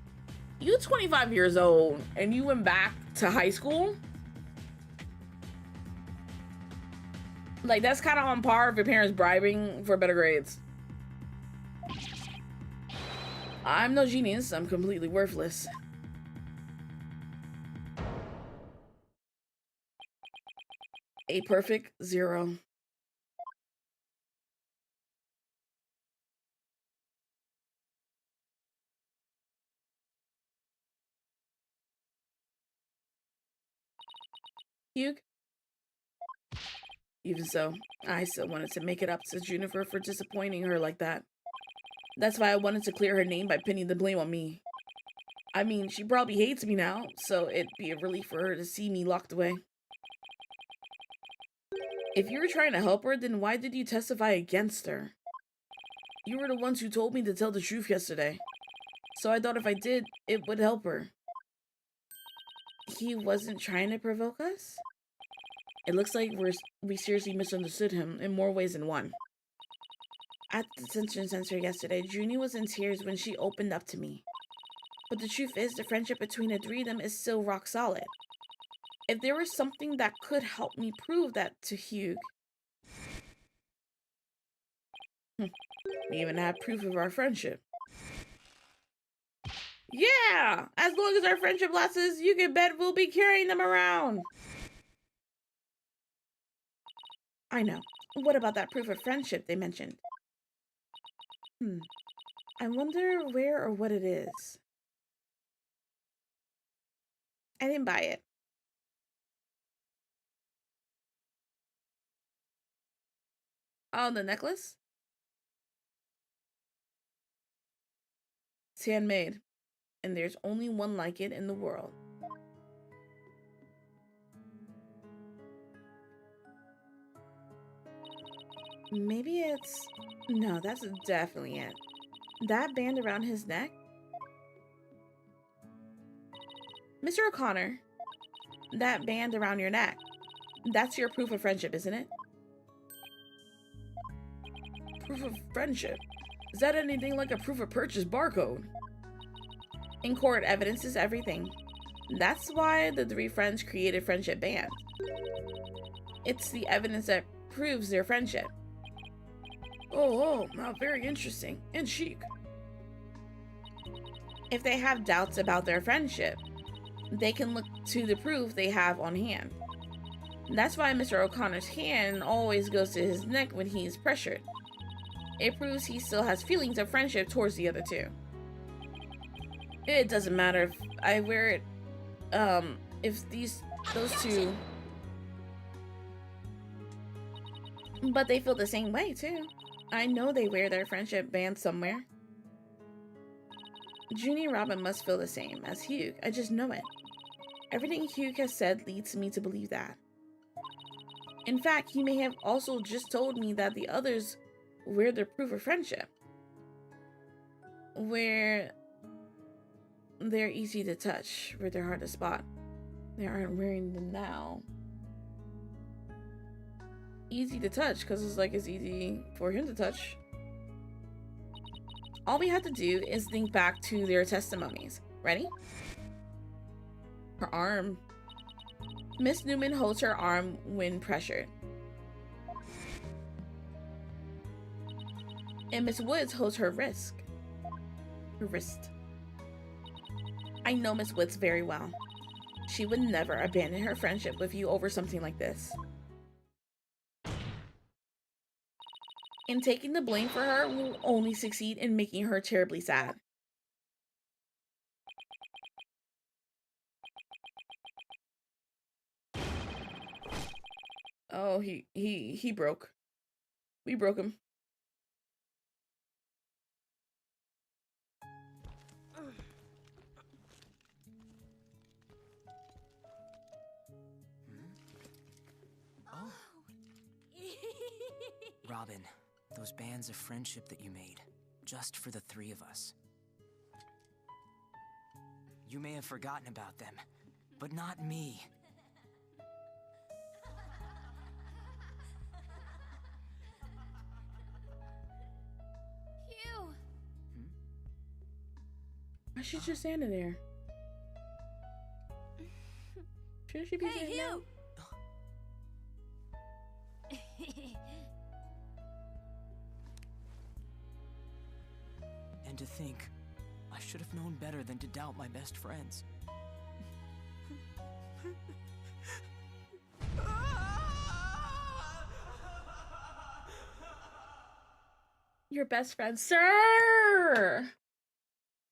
you're 25 years old and you went back to high school? Like, that's kind of on par with your parents bribing for better grades. I'm no genius. I'm completely worthless. A perfect 0. Hugh? Even so, I still wanted to make it up to Juniper for disappointing her like that. That's why I wanted to clear her name by pinning the blame on me. I mean, she probably hates me now, so it'd be a relief for her to see me locked away. If you were trying to help her, then why did you testify against her? You were the ones who told me to tell the truth yesterday. So I thought if I did, it would help her. He wasn't trying to provoke us? It looks like we seriously misunderstood him in more ways than one. At the detention center yesterday, Junie was in tears when she opened up to me. But the truth is, the friendship between the three of them is still rock solid. If there was something that could help me prove that to Hugh... We even have proof of our friendship. Yeah! As long as our friendship lasts, you can bet we'll be carrying them around. I know. What about that proof of friendship they mentioned? I wonder where or what it is. I didn't buy it. Oh, the necklace? It's handmade, and there's only one like it in the world. Maybe it's... No, that's definitely it. That band around his neck? Mr. O'Connor, that band around your neck, that's your proof of friendship, isn't it? Proof of friendship? Is that anything like a proof of purchase barcode? In court, evidence is everything. That's why the three friends created Friendship Band. It's the evidence that proves their friendship. Oh, very interesting and chic. If they have doubts about their friendship, they can look to the proof they have on hand. That's why Mr. O'Connor's hand always goes to his neck when he's pressured. It proves he still has feelings of friendship towards the other two. It doesn't matter if I wear it, if those two... But they feel the same way, too. I know they wear their friendship band somewhere. Junie and Robin must feel the same as Hugh. I just know it. Everything Hugh has said leads me to believe that. In fact, he may have also just told me that the others wear their proof of friendship. Where they're easy to touch, where they're hard to spot. They aren't wearing them now. Easy to touch, because it's easy for him to touch. All we have to do is think back to their testimonies. Ready? Her arm. Miss Newman holds her arm when pressured. And Miss Woods holds her wrist. Her wrist. I know Miss Woods very well. She would never abandon her friendship with you over something like this. And taking the blame for her will only succeed in making her terribly sad. Oh, he broke. We broke him. Oh. Robin, those bands of friendship that you made, just for the three of us. You may have forgotten about them, but not me. Hugh! Why is she just standing there? Shouldn't she be standing there? And to think, I should have known better than to doubt my best friends. Your best friend, sir!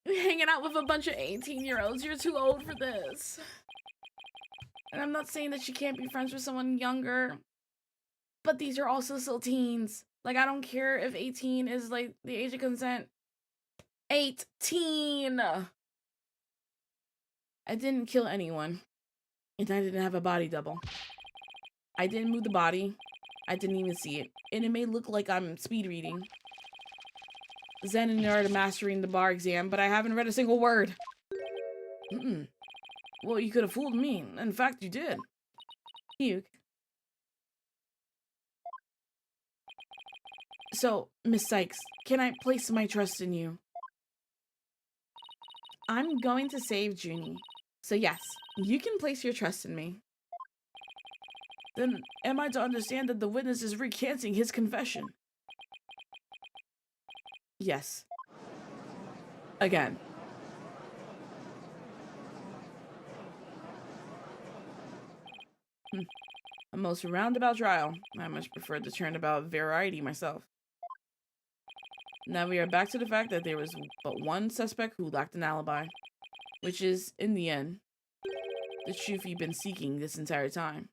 You're hanging out with a bunch of 18-year-olds. You're too old for this. And I'm not saying that she can't be friends with someone younger, but these are also still teens. Like, I don't care if 18 is, like, the age of consent. 18! I didn't kill anyone. And I didn't have a body double. I didn't move the body. I didn't even see it. And it may look like I'm speed reading. Zen in the art of mastering the bar exam, but I haven't read a single word. Well, you could have fooled me. In fact, you did. Hugh. So, Miss Sykes, can I place my trust in you? I'm going to save Junie. So yes, you can place your trust in me. Then, am I to understand that the witness is recanting his confession? Yes. Again. A most roundabout trial. I much prefer the turnabout variety myself. Now we are back to the fact that there was but one suspect who lacked an alibi. Which is, in the end, the truth you've been seeking this entire time.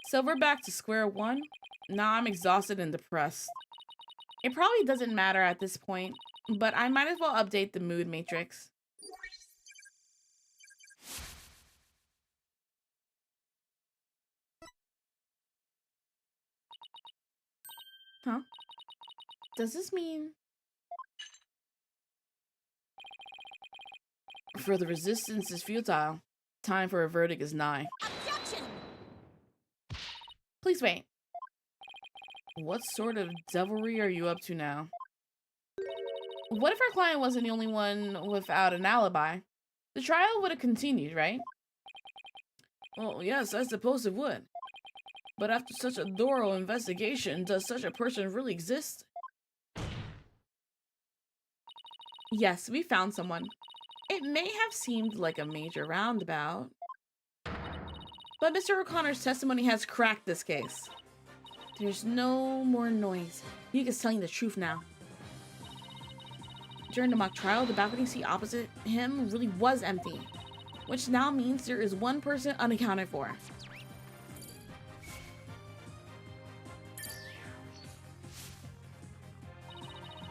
So we're back to square one. Now I'm exhausted and depressed. It probably doesn't matter at this point, but I might as well update the mood matrix. Huh? Does this mean... For the resistance is futile. Time for a verdict is nigh. Objection! Please wait. What sort of devilry are you up to now? What if our client wasn't the only one without an alibi? The trial would have continued, right? Well, yes, I suppose it would. But after such a thorough investigation, does such a person really exist? Yes, we found someone. It may have seemed like a major roundabout, but Mr. O'Connor's testimony has cracked this case. There's no more noise. He is telling the truth now. During the mock trial, the balcony seat opposite him really was empty, which now means there is one person unaccounted for.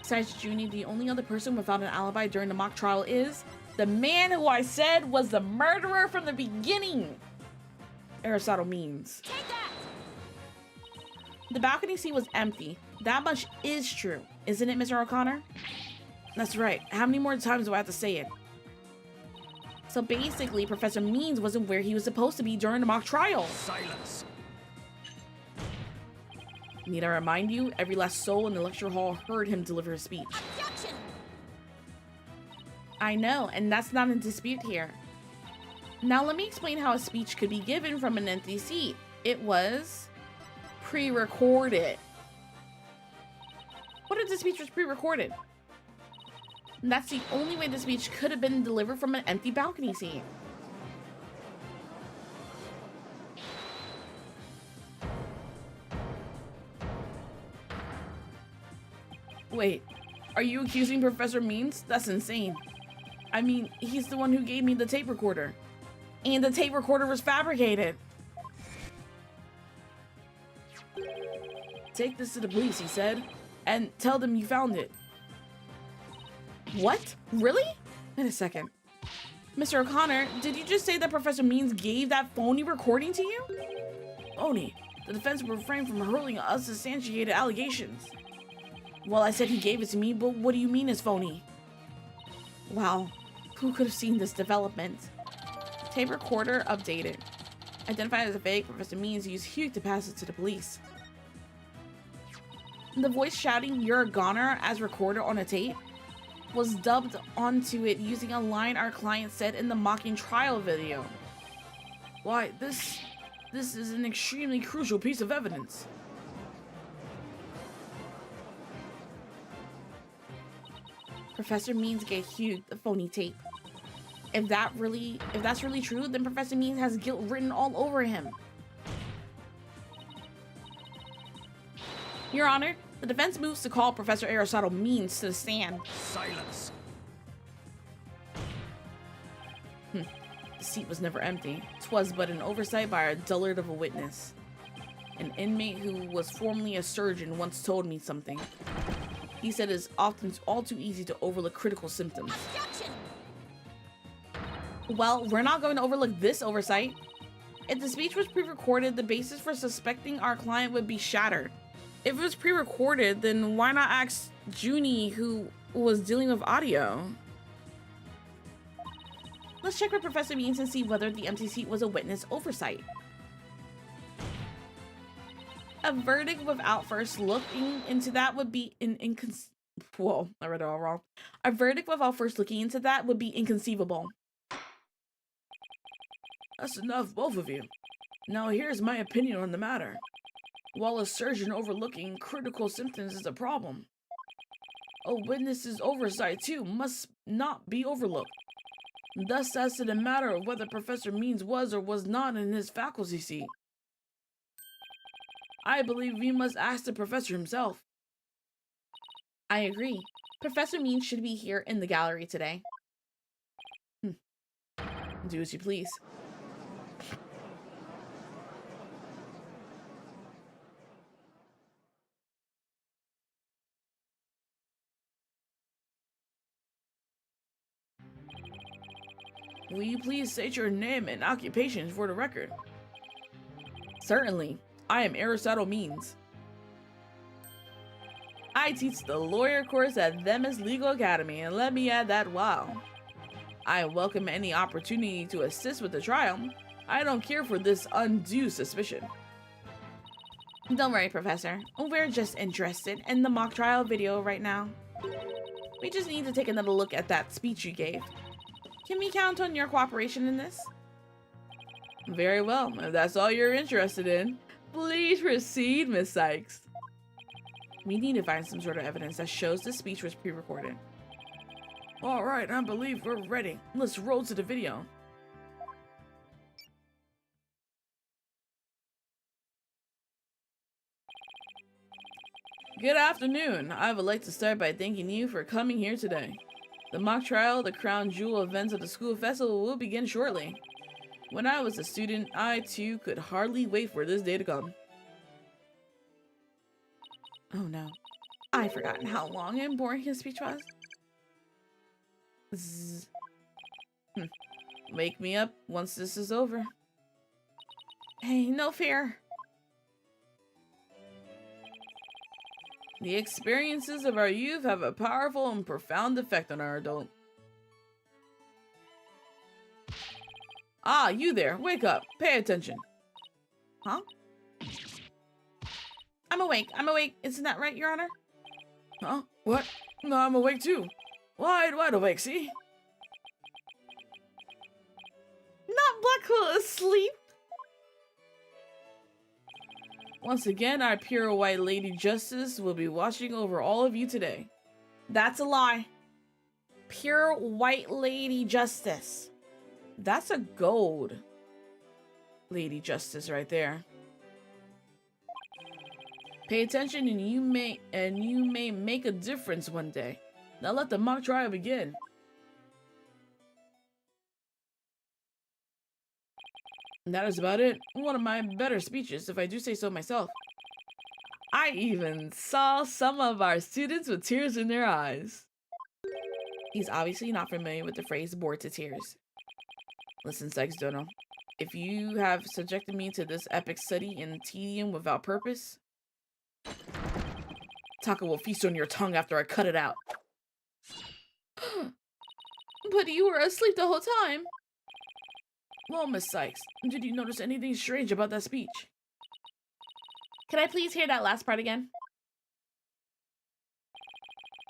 Besides Junie, the only other person without an alibi during the mock trial is the man who I said was the murderer from the beginning. Aristotle means. Take that! The balcony seat was empty. That much is true, isn't it, Mr. O'Connor? That's right. How many more times do I have to say it? So basically, Professor Means wasn't where he was supposed to be during the mock trial. Silence. Need I remind you, every last soul in the lecture hall heard him deliver his speech. Objection! I know, and that's not in dispute here. Now let me explain how a speech could be given from an empty seat. It was pre-recorded. What if the speech was pre-recorded? And that's the only way the speech could have been delivered from an empty balcony seat. Wait, are you accusing Professor Means? That's insane. I mean, he's the one who gave me the tape recorder. And the tape recorder was fabricated. Take this to the police, he said, and tell them you found it. What? Really? Wait a second. Mr. O'Connor, did you just say that Professor Means gave that phony recording to you? Phony. The defense will refrain from hurling unsubstantiated allegations. Well, I said he gave it to me, but what do you mean it's phony? Wow, who could have seen this development? Tape recorder updated. Identified as a fake, Professor Means used Hugh to pass it to the police. The voice shouting, "You're a goner," as recorded on a tape, was dubbed onto it using a line our client said in the mocking trial video. Why, this is an extremely crucial piece of evidence. Professor Means gave Hugh the phony tape. If that's really true, then Professor Means has guilt written all over him. Your Honor, the defense moves to call Professor Aristotle Means to the stand. Silence. The seat was never empty. 'Twas but an oversight by a dullard of a witness. An inmate who was formerly a surgeon once told me something. He said it's often all too easy to overlook critical symptoms. Objection! Well, we're not going to overlook this oversight. If the speech was pre-recorded, the basis for suspecting our client would be shattered. If it was pre-recorded, then why not ask Junie, who was dealing with audio? Let's check with Professor Means and see whether the empty seat was a witness oversight. A verdict without first looking into that would be Whoa, I read it all wrong. A verdict without first looking into that would be inconceivable. That's enough, both of you. Now here's my opinion on the matter. While a surgeon overlooking critical symptoms is a problem, a witness's oversight too must not be overlooked. Thus, as to the matter of whether Professor Means was or was not in his faculty seat, I believe we must ask the professor himself. I agree. Professor Means should be here in the gallery today. Do as you please. Will you please state your name and occupation for the record? Certainly. I am Aristotle Means. I teach the lawyer course at Themis Legal Academy, and let me add that wow. I welcome any opportunity to assist with the trial. I don't care for this undue suspicion. Don't worry, Professor. We're just interested in the mock trial video right now. We just need to take another look at that speech you gave. Can we count on your cooperation in this? Very well. If that's all you're interested in, please proceed, Miss Sykes. We need to find some sort of evidence that shows the speech was pre-recorded. All right, I believe we're ready. Let's roll to the video. Good afternoon. I would like to start by thanking you for coming here today. The mock trial, the crown jewel events of the school festival will begin shortly. When I was a student, I too could hardly wait for this day to come. Oh no. I've forgotten how long and boring his speech was. Zzz. Wake me up once this is over. Hey, no fear. The experiences of our youth have a powerful and profound effect on our adult. Ah, you there. Wake up. Pay attention. Huh? I'm awake. I'm awake. Isn't that right, Your Honor? Huh? What? No, I'm awake too. Wide awake, see? Not Blackquill asleep. Once again, our pure white lady justice will be watching over all of you today. That's a lie. Pure white lady justice. That's a gold lady justice right there. Pay attention and you may make a difference one day. Now let the mock trial begin. And that is about it. One of my better speeches, if I do say so myself. I even saw some of our students with tears in their eyes. He's obviously not familiar with the phrase bored to tears. Listen, Sykes Dono, if you have subjected me to this epic study in tedium without purpose, Taka will feast on your tongue after I cut it out. But you were asleep the whole time. Well, Miss Sykes, did you notice anything strange about that speech? Can I please hear that last part again?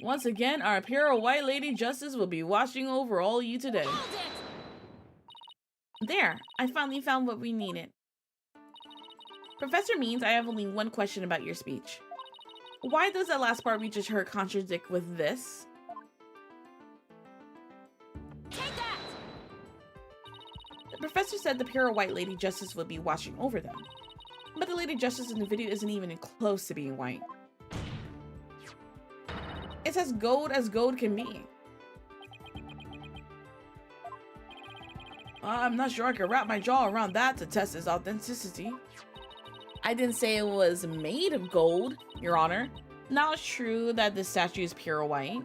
Once again, our pure white lady justice will be watching over all you today. There, I finally found what we needed. Professor Means, I have only one question about your speech. Why does that last part we just heard contradict with this? Take that! The professor said the pure white lady justice would be watching over them. But the lady justice in the video isn't even close to being white. It's as gold can be. I'm not sure I can wrap my jaw around that to test its authenticity. I didn't say it was made of gold, Your Honor. Now it's true that this statue is pure white,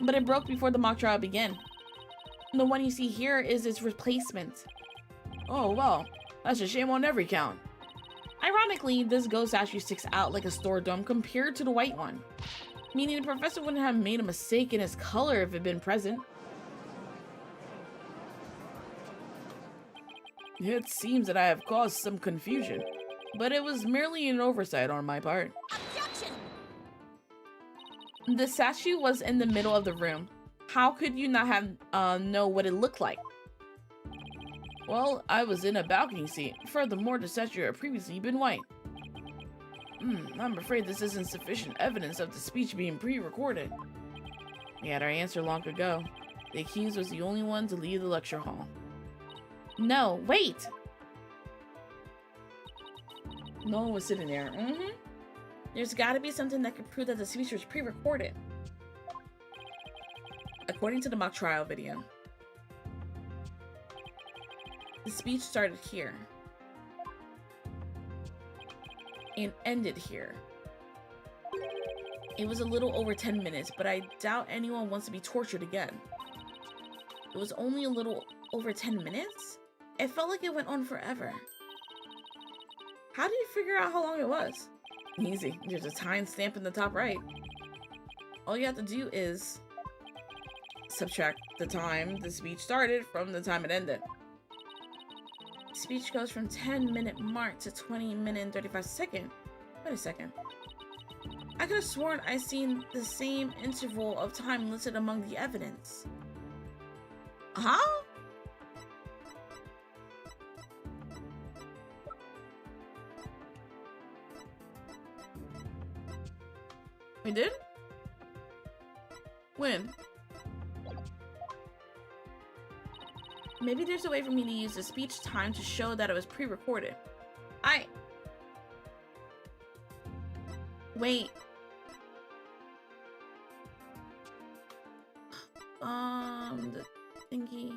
but it broke before the mock trial began. The one you see here is its replacement. Oh well, that's a shame on every count. Ironically, this gold statue sticks out like a store dome compared to the white one, meaning the professor wouldn't have made a mistake in its color if it had been present. It seems that I have caused some confusion, but it was merely an oversight on my part. Objection! The statue was in the middle of the room. How could you not have know what it looked like? Well, I was in a balcony seat. Furthermore, the statue had previously been white. I'm afraid this isn't sufficient evidence of the speech being pre-recorded. We had our answer long ago. The accused was the only one to leave the lecture hall. No, wait! No one was sitting there. There's gotta be something that could prove that the speech was pre-recorded. According to the mock trial video, the speech started here and ended here. It was a little over 10 minutes, but I doubt anyone wants to be tortured again. It was only a little over 10 minutes? It felt like it went on forever. How did you figure out how long it was? Easy. There's a timestamp in the top right. All you have to do is subtract the time the speech started from the time it ended. Speech goes from 10-minute mark to 20-minute and 35-second. Wait a second. I could have sworn I seen the same interval of time listed among the evidence. Huh? We did? When? Maybe there's a way for me to use the speech time to show that it was pre-recorded. Wait. on the thingy.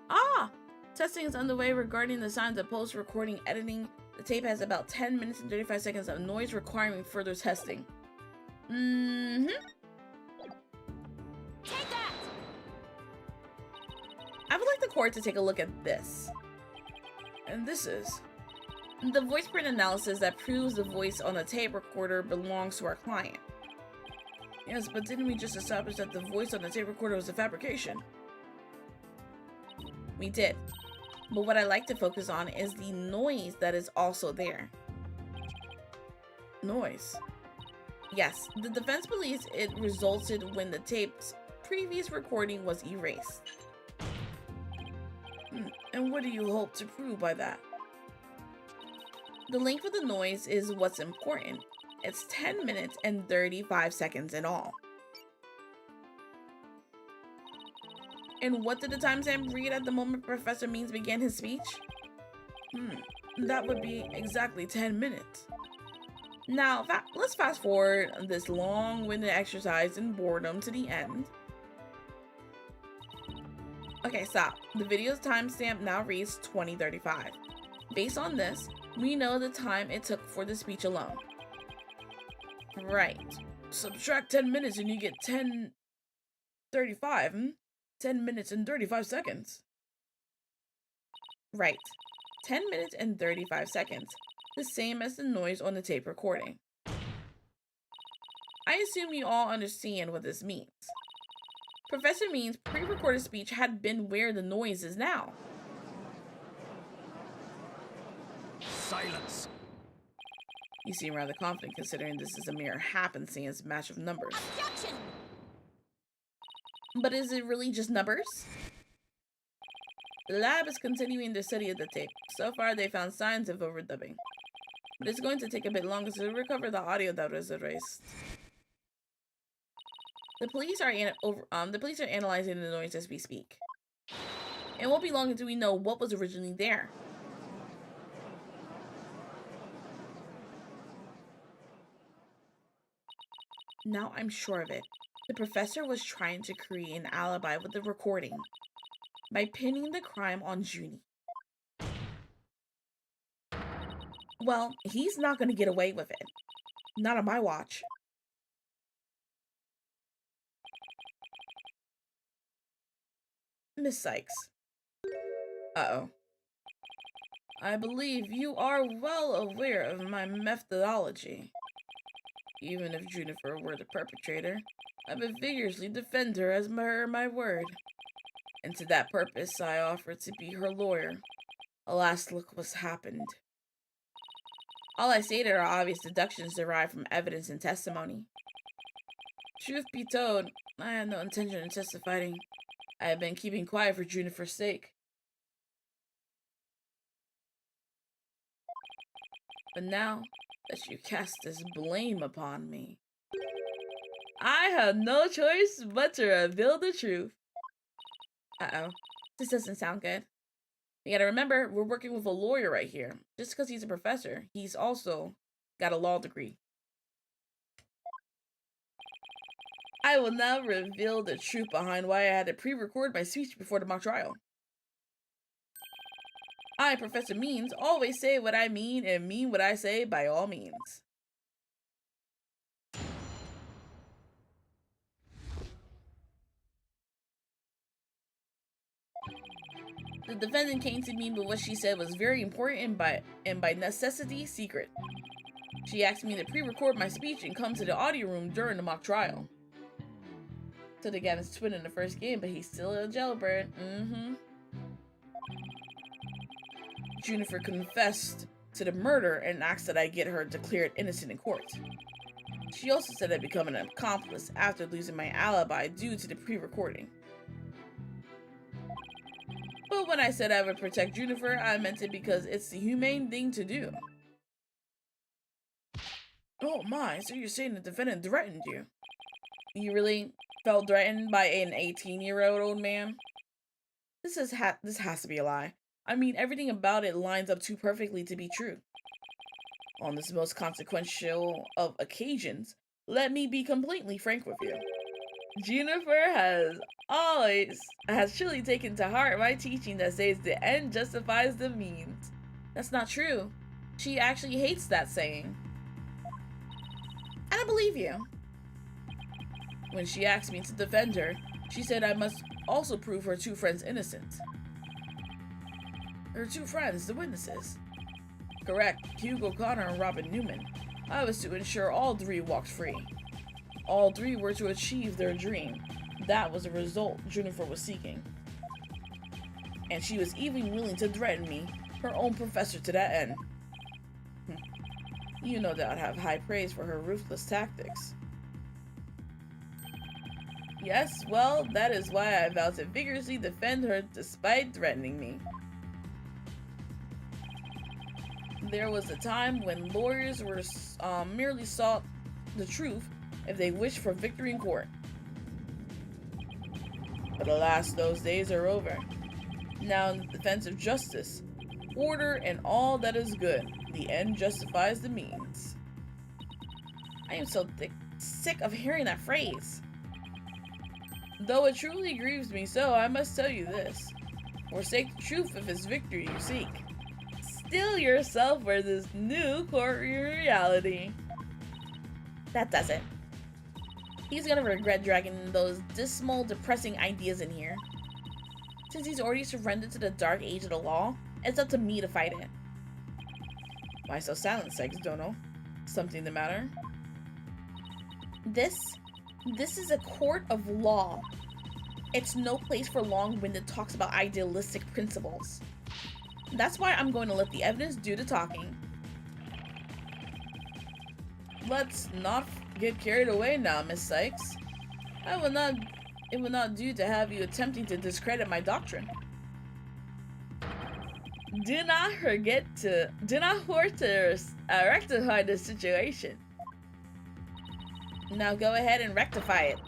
Ah! Testing is underway regarding the signs of post-recording editing. The tape has about 10 minutes and 35 seconds of noise requiring further testing. Mm-hmm. Take that! I would like the court to take a look at this. And this is the voice print analysis that proves the voice on the tape recorder belongs to our client. Yes, but didn't we just establish that the voice on the tape recorder was a fabrication? We did. But what I like to focus on is the noise that is also there. Noise. Yes, the defense believes it resulted when the tape's previous recording was erased. And what do you hope to prove by that? The length of the noise is what's important. It's 10 minutes and 35 seconds in all. And what did the timestamp read at the moment Professor Means began his speech? That would be exactly 10 minutes. Now, let's fast forward this long-winded exercise in boredom to the end. Okay, stop. The video's timestamp now reads 2035. Based on this, we know the time it took for the speech alone. Right. Subtract 10 minutes and you get 10:35. 10 minutes and 35 seconds. Right. 10 minutes and 35 seconds. The same as the noise on the tape recording. I assume you all understand what this means. Professor Means' pre-recorded speech had been where the noise is now. Silence. You seem rather confident considering this is a mere happenstance match of numbers. Objection! But is it really just numbers? The lab is continuing their study of the tape. So far, they found signs of overdubbing. But it's going to take a bit longer to recover the audio that was erased. The police are analyzing the noise as we speak. It won't be long until we know what was originally there. Now I'm sure of it. The professor was trying to create an alibi with the recording by pinning the crime on Junie. Well, he's not going to get away with it. Not on my watch. Miss Sykes. Uh-oh. I believe you are well aware of my methodology. Even if Juniper were the perpetrator, I would vigorously defend her as my word. And to that purpose, I offered to be her lawyer. Alas, look what's happened. All I stated are obvious deductions derived from evidence and testimony. Truth be told, I had no intention of testifying. I have been keeping quiet for Juniper's sake. But now that you cast this blame upon me, I have no choice but to reveal the truth. Uh-oh. This doesn't sound good. You gotta remember, we're working with a lawyer right here. Just because he's a professor, he's also got a law degree. I will now reveal the truth behind why I had to pre-record my speech before the mock trial. I, Professor Means, always say what I mean and mean what I say by all means. The defendant came to me, but what she said was very important and by necessity secret. She asked me to pre-record my speech and come to the audio room during the mock trial. Could have got his twin in the first game, but he's still a jailbird. Juniper confessed to the murder and asked that I get her declared innocent in court. She also said I'd become an accomplice after losing my alibi due to the pre-recording. But when I said I would protect Juniper, I meant it because it's the humane thing to do. Oh my, so you're saying the defendant threatened you? You really felt threatened by an 18-year-old old man? This has to be a lie. I mean, everything about it lines up too perfectly to be true. On this most consequential of occasions, Let me be completely frank with you. Juniper has truly taken to heart my teaching that says the end justifies the means. That's not true. She actually hates that saying. I don't believe you. When she asked me to defend her, she said I must also prove her two friends innocent. Her two friends, the witnesses. Correct, Hugo Connor and Robin Newman. I was to ensure all three walked free. All three were to achieve their dream. That was the result Juniper was seeking. And she was even willing to threaten me, her own professor, to that end. You no doubt have high praise for her ruthless tactics. Yes, well, that is why I vow to vigorously defend her despite threatening me. There was a time when lawyers were merely sought the truth if they wished for victory in court. But alas, those days are over. Now in the defense of justice, order, and all that is good, the end justifies the means. I am so sick of hearing that phrase. Though it truly grieves me so, I must tell you this. Forsake the truth if it's victory you seek. Steel yourself for this new courtroom reality. That does it. He's gonna regret dragging those dismal, depressing ideas in here. Since he's already surrendered to the dark age of the law, it's up to me to fight it. Why so silent, Sykes Dono? Something the matter? This is a court of law. It's no place for long-winded talks about idealistic principles. That's why I'm going to let the evidence do the talking. Let's not get carried away now, Miss Sykes. It will not do to have you attempting to discredit my doctrine. Do not hurt to rectify the situation. Now go ahead and rectify it.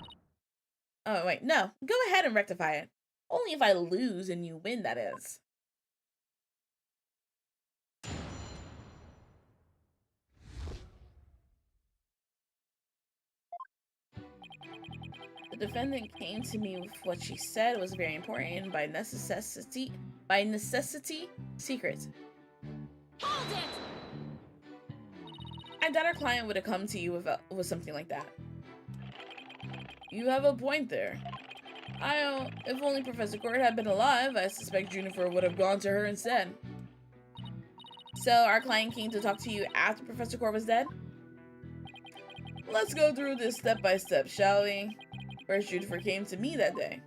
Oh, wait, no. Go ahead and rectify it. Only if I lose and you win, that is. The defendant came to me with what she said was very important and by necessity, secret. Hold it! I doubt our client would have come to you with something like that. You have a point there. If only Professor Court had been alive, I suspect Juniper would have gone to her instead. So our client came to talk to you after Professor Court was dead? Let's go through this step by step, shall we? First, Juniper came to me that day.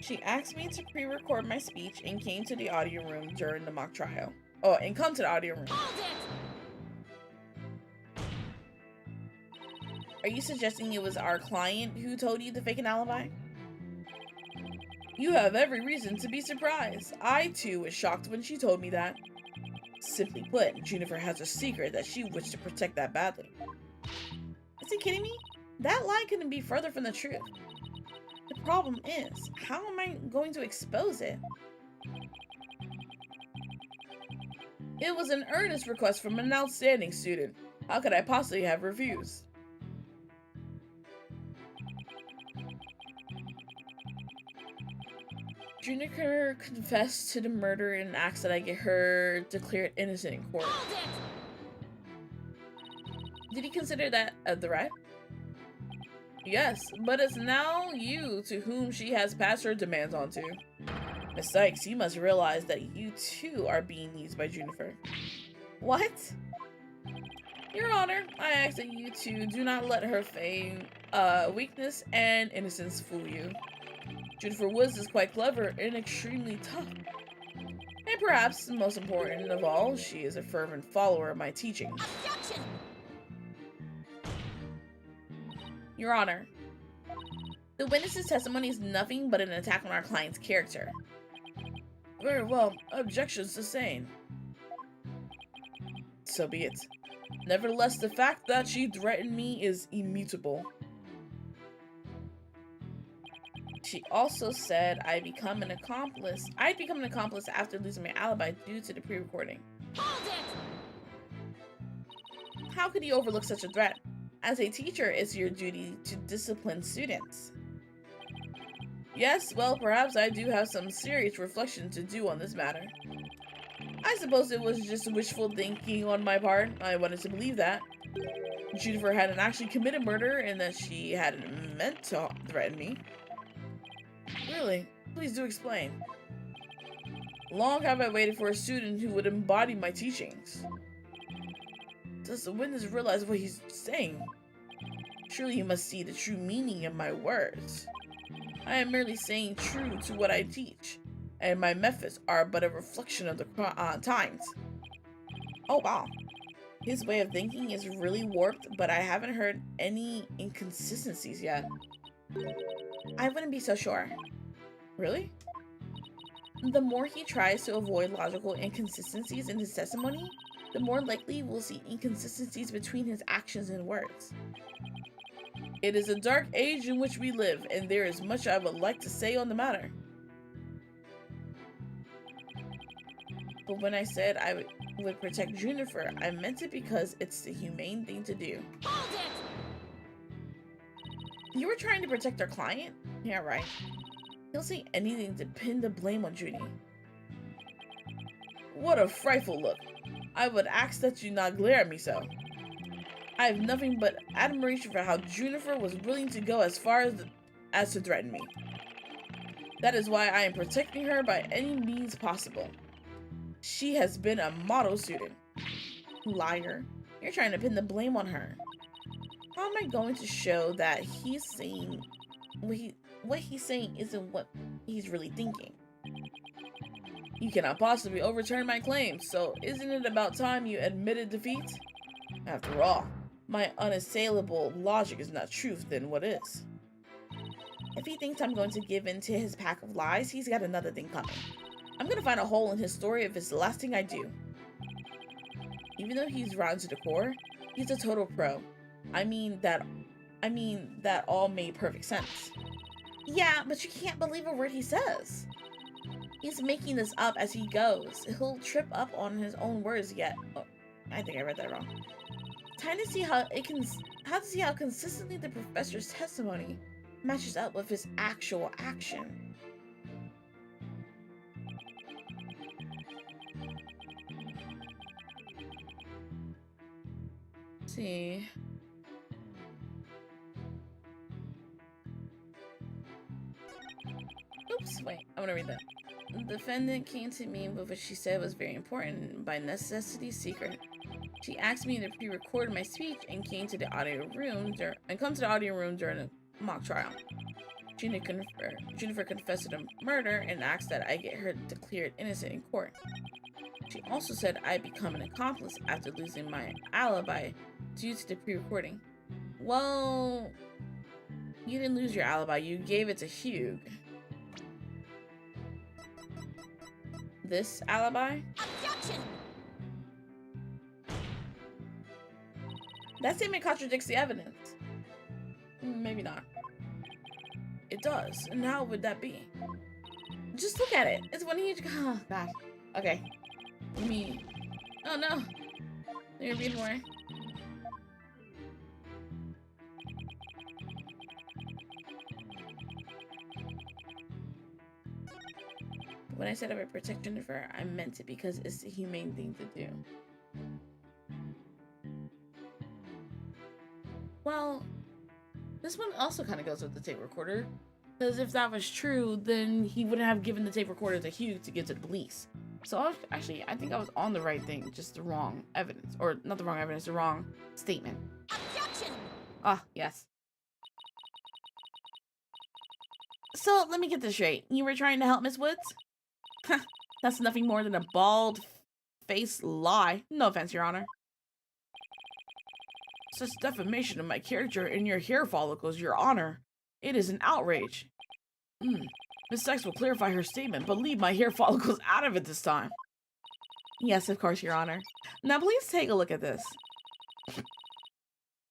She asked me to pre-record my speech and came to the audio room during the mock trial. Oh, and come to the audio room. Hold it! Are you suggesting it was our client who told you to fake an alibi? You have every reason to be surprised. I, too, was shocked when she told me that. Simply put, Juniper has a secret that she wished to protect that badly. Is he kidding me? That lie couldn't be further from the truth. The problem is, how am I going to expose it? It was an earnest request from an outstanding student. How could I possibly have refused? Juniper confessed to the murder and asked that I get her declared innocent in court. Hold it! Did he consider that a threat? Yes, but it's now you to whom she has passed her demands on to. Miss Sykes, you must realize that you too are being used by Juniper. What? Your Honor, I ask that you two do not let her feign weakness and innocence fool you. Juniper Woods is quite clever and extremely tough. And perhaps, most important of all, she is a fervent follower of my teachings. Objection! Your Honor, the witness's testimony is nothing but an attack on our client's character. Very well, objection sustained. So be it. Nevertheless, the fact that she threatened me is immutable. She also said I'd become an accomplice after losing my alibi due to the pre-recording. Hold How could you overlook such a threat? As a teacher, it's your duty to discipline students. Yes, well, perhaps I do have some serious reflection to do on this matter. I suppose it was just wishful thinking on my part. I wanted to believe that Juniper hadn't actually committed murder and that she hadn't meant to threaten me. Really? Please do explain. Long have I waited for a student who would embody my teachings. Does the witness realize what he's saying? Surely he must see the true meaning of my words. I am merely saying true to what I teach, and my methods are but a reflection of the times. Oh wow. His way of thinking is really warped, but I haven't heard any inconsistencies yet. I wouldn't be so sure. Really? The more he tries to avoid logical inconsistencies in his testimony, the more likely we'll see inconsistencies between his actions and words. It is a dark age in which we live, and there is much I would like to say on the matter. But when I said I would protect Juniper, I meant it because it's the humane thing to do. Hold it! You were trying to protect our client? Yeah, right. He'll say anything to pin the blame on Judy. What a frightful look. I would ask that you not glare at me so. I have nothing but admiration for how Juniper was willing to go as far as to threaten me. That is why I am protecting her by any means possible. She has been a model student. Liar. You're trying to pin the blame on her. How am I going to show that he's saying what he's saying isn't what he's really thinking? You cannot possibly overturn my claims, so isn't it about time you admitted defeat? After all, my unassailable logic is not truth, then what is? If he thinks I'm going to give in to his pack of lies, he's got another thing coming. I'm gonna find a hole in his story if it's the last thing I do. Even though he's rotten to the core, he's a total pro. I mean that all made perfect sense. Yeah, but you can't believe a word he says. He's making this up as he goes. He'll trip up on his own words yet. Oh, I think I read that wrong. Time to see how consistently the professor's testimony matches up with his actual action. Let's see. Oops, wait, I want to read that. The defendant came to me with what she said was very important, by necessity secret. She asked me to pre-record my speech and come to the audio room during a mock trial. Juniper confessed to the murder and asked that I get her declared innocent in court. She also said I become an accomplice after losing my alibi due to the pre-recording. Well, you didn't lose your alibi, you gave it to Hugh. This alibi? Objection! That statement contradicts the evidence. Maybe not. It does. And how would that be? Just look at it. It's one huge... Oh, God. Okay. Let me... Oh, no. You're reading more. When I said I would protect Juniper, I meant it because it's the humane thing to do. Well, this one also kind of goes with the tape recorder. Because if that was true, then he wouldn't have given the tape recorder to Hugh to give to the police. So actually, I think I was on the right thing, just the wrong evidence. Or not the wrong evidence, the wrong statement. Objection! Ah, yes. So, let me get this straight. You were trying to help Miss Woods? That's nothing more than a bald-faced lie. No offense, Your Honor. Such defamation of my character and your hair follicles, Your Honor. It is an outrage. Miss Sykes will clarify her statement, but leave my hair follicles out of it this time. Yes, of course, Your Honor. Now, please take a look at this.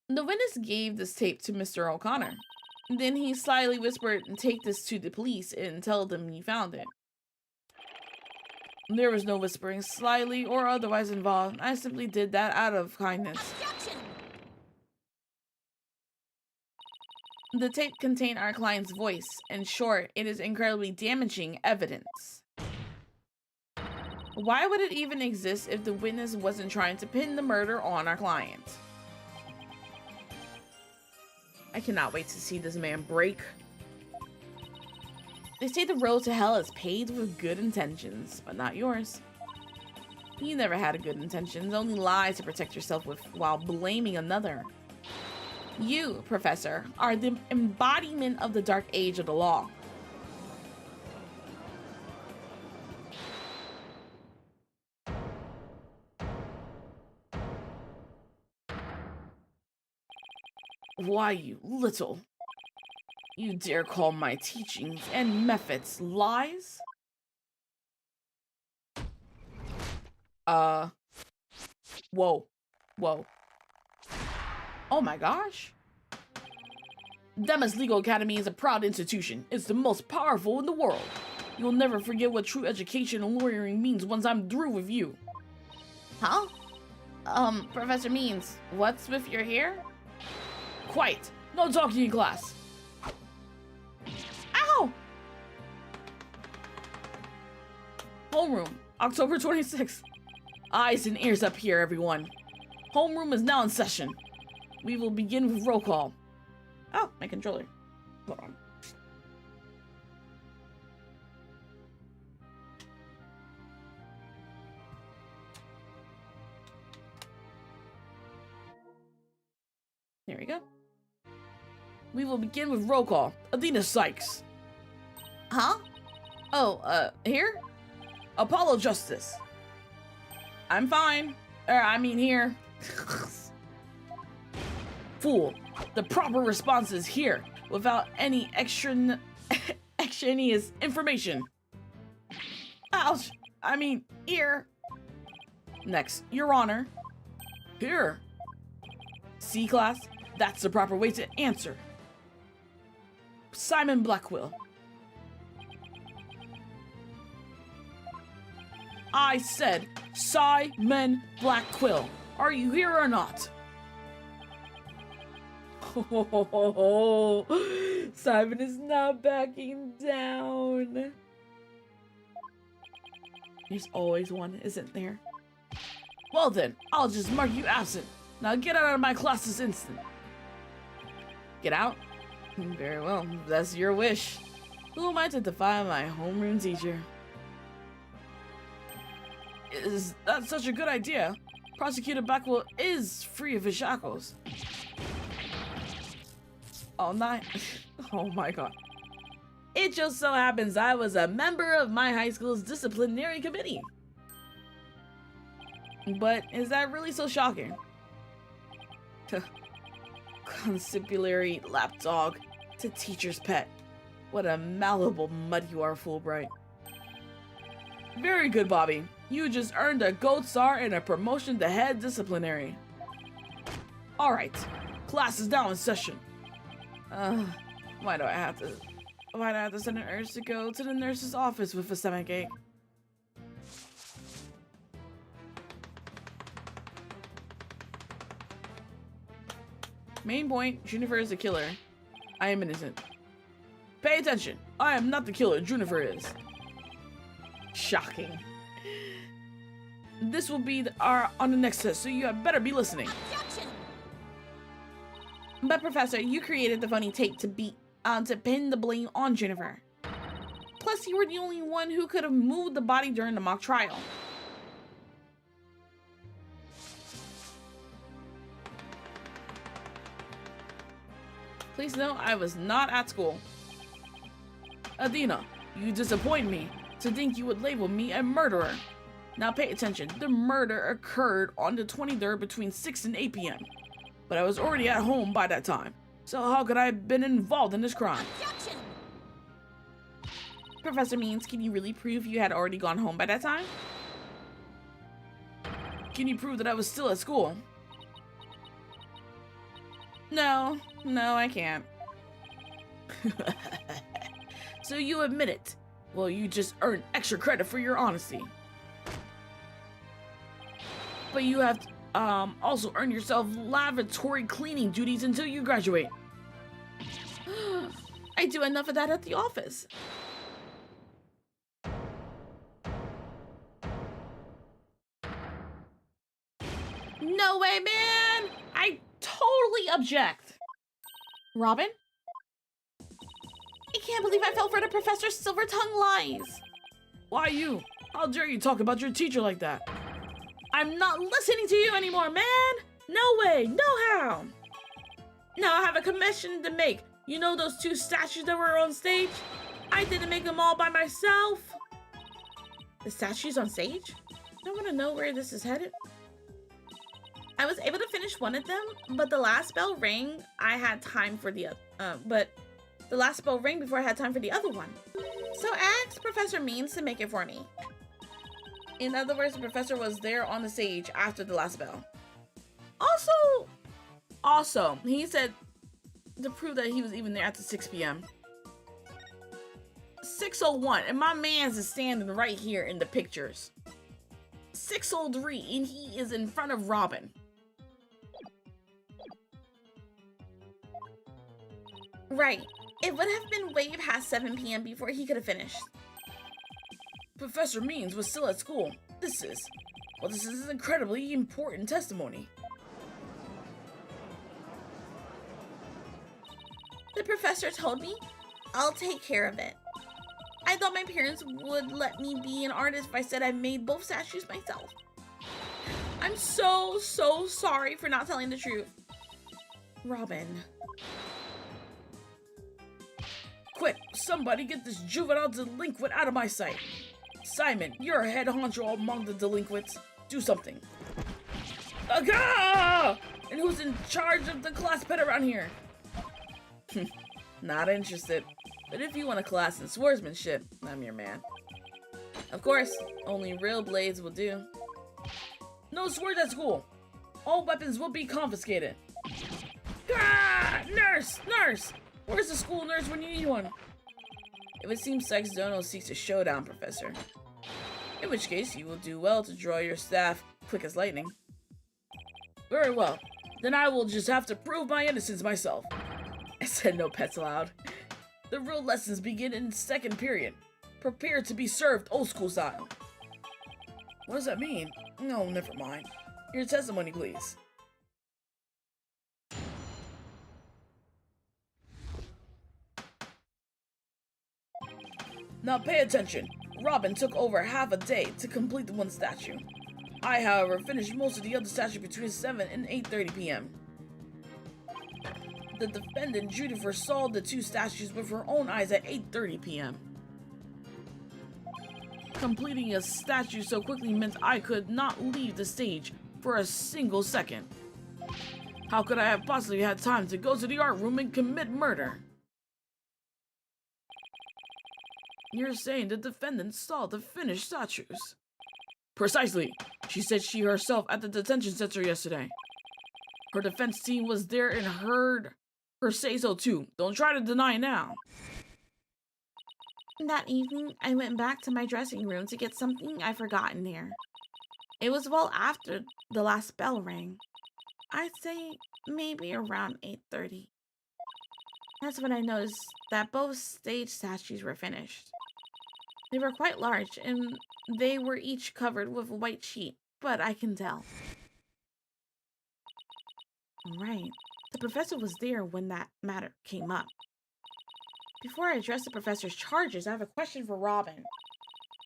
The witness gave this tape to Mr. O'Connor. Then he slyly whispered, "Take this to the police and tell them you found it." There was no whispering, slyly or otherwise involved. I simply did that out of kindness. Objection! The tape contained our client's voice. In short, it is incredibly damaging evidence. Why would it even exist if the witness wasn't trying to pin the murder on our client? I cannot wait to see this man break. They say the road to hell is paved with good intentions, but not yours. You never had good intentions, only lies to protect yourself with while blaming another. You, Professor, are the embodiment of the dark age of the law. Why, you little... You dare call my teachings and methods lies? Whoa. Whoa. Oh my gosh. Demas Legal Academy is a proud institution. It's the most powerful in the world. You'll never forget what true education and lawyering means once I'm through with you. Huh? Professor Means, what's with your hair? Quiet. No talking in class. Ow! Homeroom, October 26th. Eyes and ears up here, everyone. Homeroom is now in session. We will begin with roll call. Oh, my controller. Hold on. There we go. We will begin with roll call. Athena Sykes. Huh? Oh, here? Apollo Justice. I'm fine. I mean here. Fool. The proper response is here, without any extraneous information. Ouch. I mean, here. Next, Your Honor. Here. C-class. That's the proper way to answer. Simon Blackquill. I said Simon Blackquill. Are you here or not? Oh, Simon is not backing down. There's always one, isn't there? Well then, I'll just mark you absent. Now get out of my class this instant. Get out? Very well, that's your wish. Who am I to defy my homeroom teacher? Is that such a good idea? Prosecutor Blackwell is free of his shackles. Oh, oh my god. It just so happens I was a member of my high school's disciplinary committee. But is that really so shocking? Conscripulary lapdog to teacher's pet. What a malleable mud you are, Fulbright. Very good, Bobby. You just earned a gold star and a promotion to head disciplinary. Alright, class is now in session. Why do I have to send an urge to go to the nurse's office with a stomachache? Main point, Juniper is the killer. I am innocent. Pay attention. I am not the killer, Juniper is. Shocking. This will be on the next test, so you had better be listening. Objection! But Professor, you created the funny tape to pin the blame on Juniper. Plus, you were the only one who could have moved the body during the mock trial. Please know I was not at school. Athena, you disappoint me to think you would label me a murderer. Now pay attention. The murder occurred on the 23rd between 6 and 8 p.m. But I was already at home by that time. So how could I have been involved in this crime? Objection! Professor Means, can you really prove you had already gone home by that time? Can you prove that I was still at school? No, I can't. So you admit it. Well, you just earned extra credit for your honesty. But you have to also earn yourself lavatory cleaning duties until you graduate. I do enough of that at the office. No way, man! I totally object. Robin? I can't believe I fell for the Professor's silver tongue lies. Why you? How dare you talk about your teacher like that? I'm not listening to you anymore, man! No way, no how! Now I have a commission to make. You know those 2 statues that were on stage? I didn't make them all by myself. The statues on stage? I want to know where this is headed. I was able to finish one of them, but the last bell rang. I had time for the the last bell rang before I had time for the other one. So I asked Professor Means to make it for me. In other words, the professor was there on the stage after the last bell. Also, he said to prove that he was even there after 6 p.m. 6:01, and my man's is standing right here in the pictures. 6:03, and he is in front of Robin. Right. It would have been way past 7 p.m. before he could have finished. Professor Means was still at school. This is an incredibly important testimony. The professor told me, I'll take care of it. I thought my parents would let me be an artist if I said I made both statues myself. I'm so sorry for not telling the truth. Robin. Quick, somebody get this juvenile delinquent out of my sight. Simon, you're a head honcho among the delinquents. Do something. Aga! And who's in charge of the class pet around here? Not interested. But if you want a class in swordsmanship, I'm your man. Of course, only real blades will do. No swords at school. All weapons will be confiscated. Ah! Nurse! Nurse! Where's the school nurse when you need one? It would seem Sykes Dono seeks a showdown, Professor. In which case, you will do well to draw your staff quick as lightning. Very well. Then I will just have to prove my innocence myself. I said no pets allowed. The real lessons begin in 2nd period. Prepare to be served old school style. What does that mean? No, never mind. Your testimony, please. Now pay attention. Robin took over half a day to complete the one statue. I, however, finished most of the other statues between 7 and 8:30 p.m. The defendant Judith saw the 2 statues with her own eyes at 8:30 p.m. Completing a statue so quickly meant I could not leave the stage for a single second. How could I have possibly had time to go to the art room and commit murder? You're saying the defendant saw the finished statues? Precisely. She said she herself at the detention center yesterday. Her defense team was there and heard her say so too. Don't try to deny now. That evening, I went back to my dressing room to get something I forgot in there. It was well after the last bell rang. I'd say maybe around 8:30. That's when I noticed that both stage statues were finished. They were quite large, and they were each covered with a white sheet, but I can tell. Right. The professor was there when that matter came up. Before I address the professor's charges, I have a question for Robin.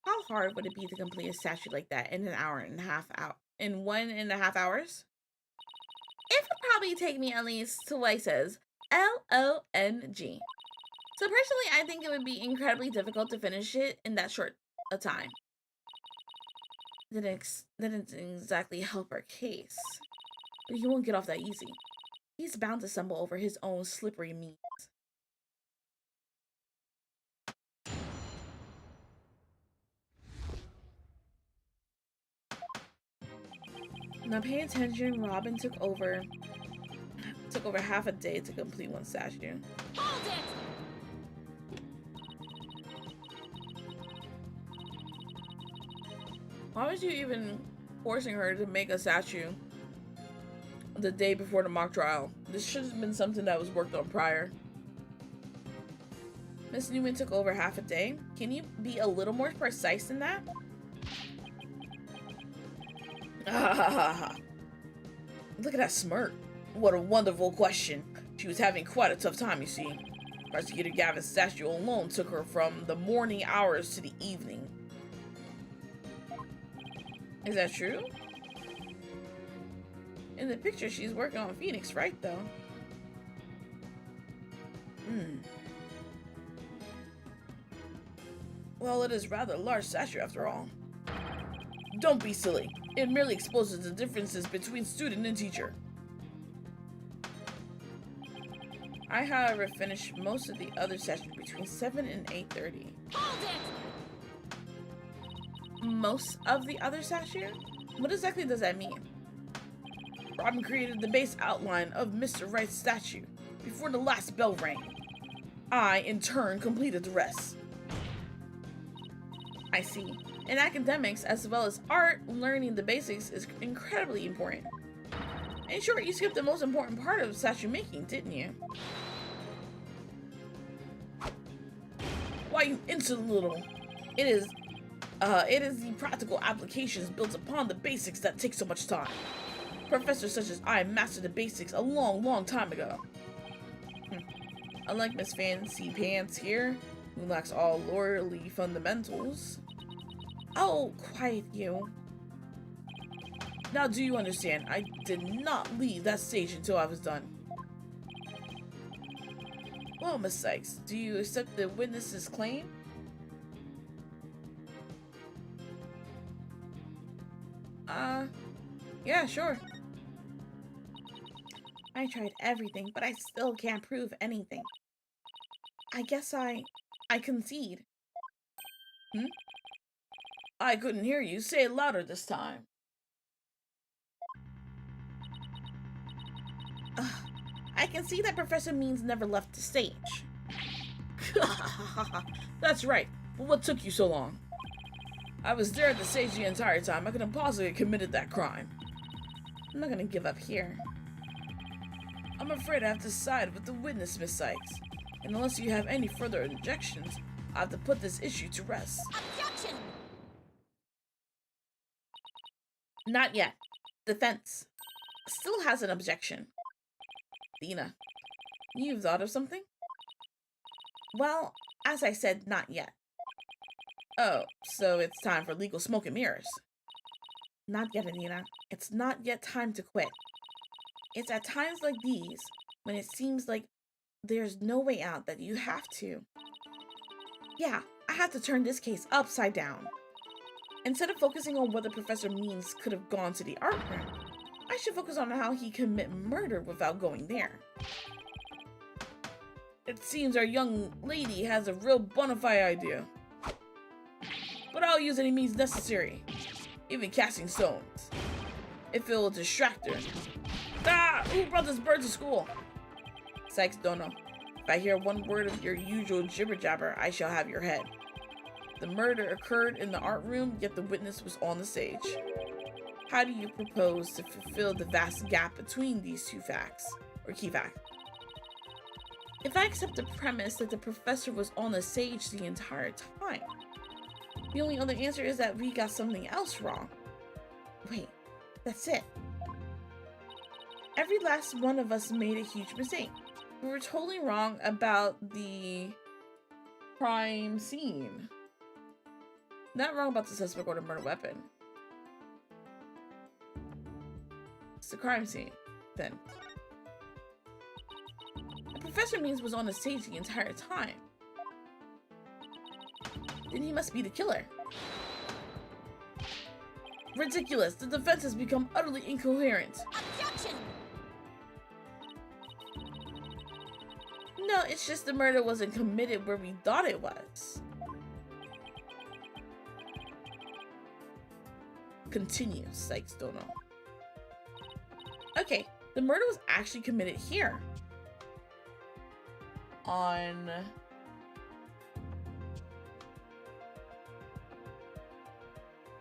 How hard would it be to complete a statue like that in 1.5 hours? It would probably take me at least twice as LONG. So personally, I think it would be incredibly difficult to finish it in that short a time. Didn't exactly help our case. But he won't get off that easy. He's bound to stumble over his own slippery means. Now pay attention, Robin took over half a day to complete one statue. Hold it! Why was you even forcing her to make a statue the day before the mock trial? This should have been something that was worked on prior. Miss Newman took over half a day. Can you be a little more precise than that? Look at that smirk. What a wonderful question. She was having quite a tough time, you see. Prosecutor Gavin's statue alone took her from the morning hours to the evening. Is that true? In the picture, she's working on Phoenix, right, though? Well, it is rather a large statue after all. Don't be silly. It merely exposes the differences between student and teacher. I, however, finished most of the other sessions between 7 and 8:30. Hold it! Most of the other statue? What exactly does that mean? Robin created the base outline of Mr. Wright's statue before the last bell rang. I, in turn, completed the rest. I see. In academics, as well as art, learning the basics is incredibly important. In short, you skipped the most important part of statue making, didn't you? Why, you insolent little... It is the practical applications built upon the basics that take so much time. Professors such as I mastered the basics a long time ago. Unlike Miss Fancy Pants here, who lacks all lawyerly fundamentals. Oh, quiet you. Now do you understand? I did not leave that stage until I was done. Well, Miss Sykes, do you accept the witness's claim? Yeah, sure. I tried everything, but I still can't prove anything. I guess I concede. I couldn't hear you. Say it louder this time. I can see that Professor Means never left the stage. That's right. But what took you so long? I was there at the stage the entire time. I couldn't possibly have committed that crime. I'm not gonna give up here. I'm afraid I have to side with the witness, Miss Sykes. And unless you have any further objections, I have to put this issue to rest. Objection! Not yet. Defense still has an objection. Dina, you've thought of something? Well, as I said, not yet. Oh, so it's time for legal smoke and mirrors. Not yet, Adina. It's not yet time to quit. It's at times like these, when it seems like there's no way out, that you have to. Yeah, I have to turn this case upside down. Instead of focusing on whether Professor Means could have gone to the art room, I should focus on how he commit murder without going there. It seems our young lady has a real bona fide idea. But I'll use any means necessary, even casting stones, if it will distract her. Ah! Who brought this bird to school? Sykes don't know. If I hear one word of your usual jibber-jabber, I shall have your head. The murder occurred in the art room, yet the witness was on the stage. How do you propose to fulfill the vast gap between these two facts, or key facts? If I accept the premise that the professor was on the stage the entire time, the only other answer is that we got something else wrong. Wait, that's it. Every last one of us made a huge mistake. We were totally wrong about the crime scene. Not wrong about the suspect or the murder weapon. It's the crime scene, then. The Professor Means was on the stage the entire time. Then he must be the killer. Ridiculous! The defense has become utterly incoherent. Objection! No, it's just the murder wasn't committed where we thought it was. Continue, Sykes don't know. Okay, the murder was actually committed here. On...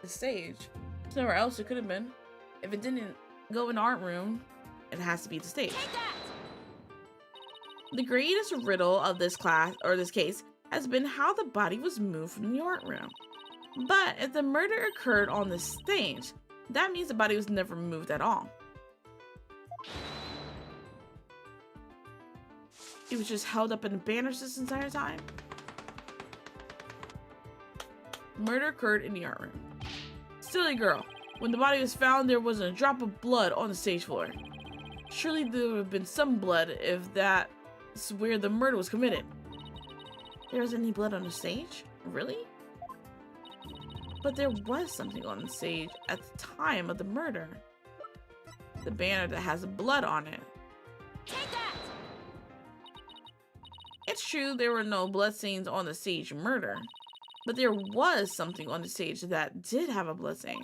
the stage. There's nowhere else it could have been. If it didn't go in the art room, it has to be the stage. Take that! The greatest riddle of this class, or this case, has been how the body was moved from the art room. But if the murder occurred on the stage, that means the body was never moved at all. It was just held up in banners this entire time. Murder occurred in the art room. Silly girl. When the body was found, there wasn't a drop of blood on the stage floor. Surely there would have been some blood if that's where the murder was committed. There wasn't any blood on the stage? Really? But there was something on the stage at the time of the murder. The banner that has blood on it. Take that! It's true there were no bloodstains on the stage murder, but there was something on the stage that did have a bloodstain.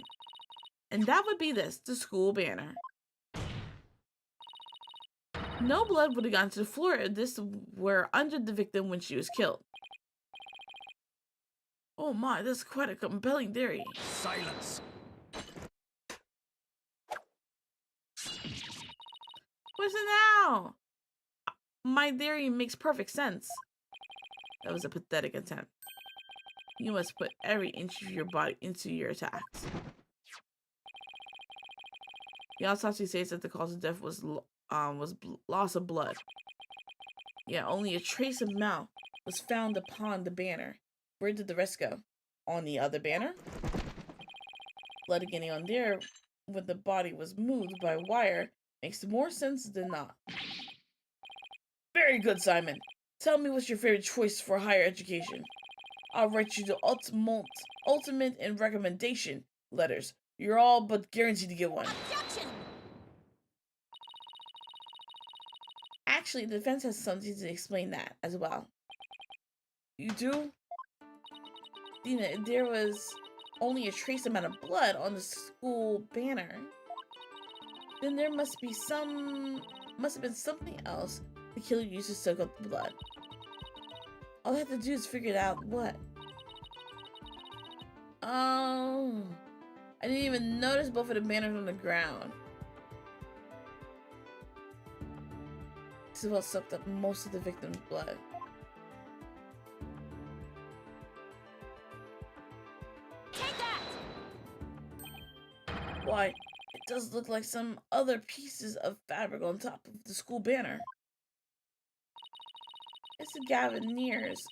And that would be this, the school banner. No blood would have gotten to the floor if this were under the victim when she was killed. Oh my, that's quite a compelling theory. Silence. What's it now? My theory makes perfect sense. That was a pathetic attempt. You must put every inch of your body into your attacks. The autopsy states that the cause of death was loss of blood. Yeah, only a trace amount was found upon the banner. Where did the rest go? On the other banner? Blood getting on there when the body was moved by wire makes more sense than not. Very good, Simon. Tell me what's your favorite choice for higher education. I'll write you the ultimate and recommendation letters. You're all but guaranteed to get one. Objection! Actually, the defense has something to explain that as well. You do? Dina, if there was only a trace amount of blood on the school banner, then there must have been something else the killer used to soak up the blood. All I have to do is figure it out what. Oh, I didn't even notice both of the banners on the ground. This is what sucked up most of the victim's blood. Take that! Why, it does look like some other pieces of fabric on top of the school banner. It's a Gavineer's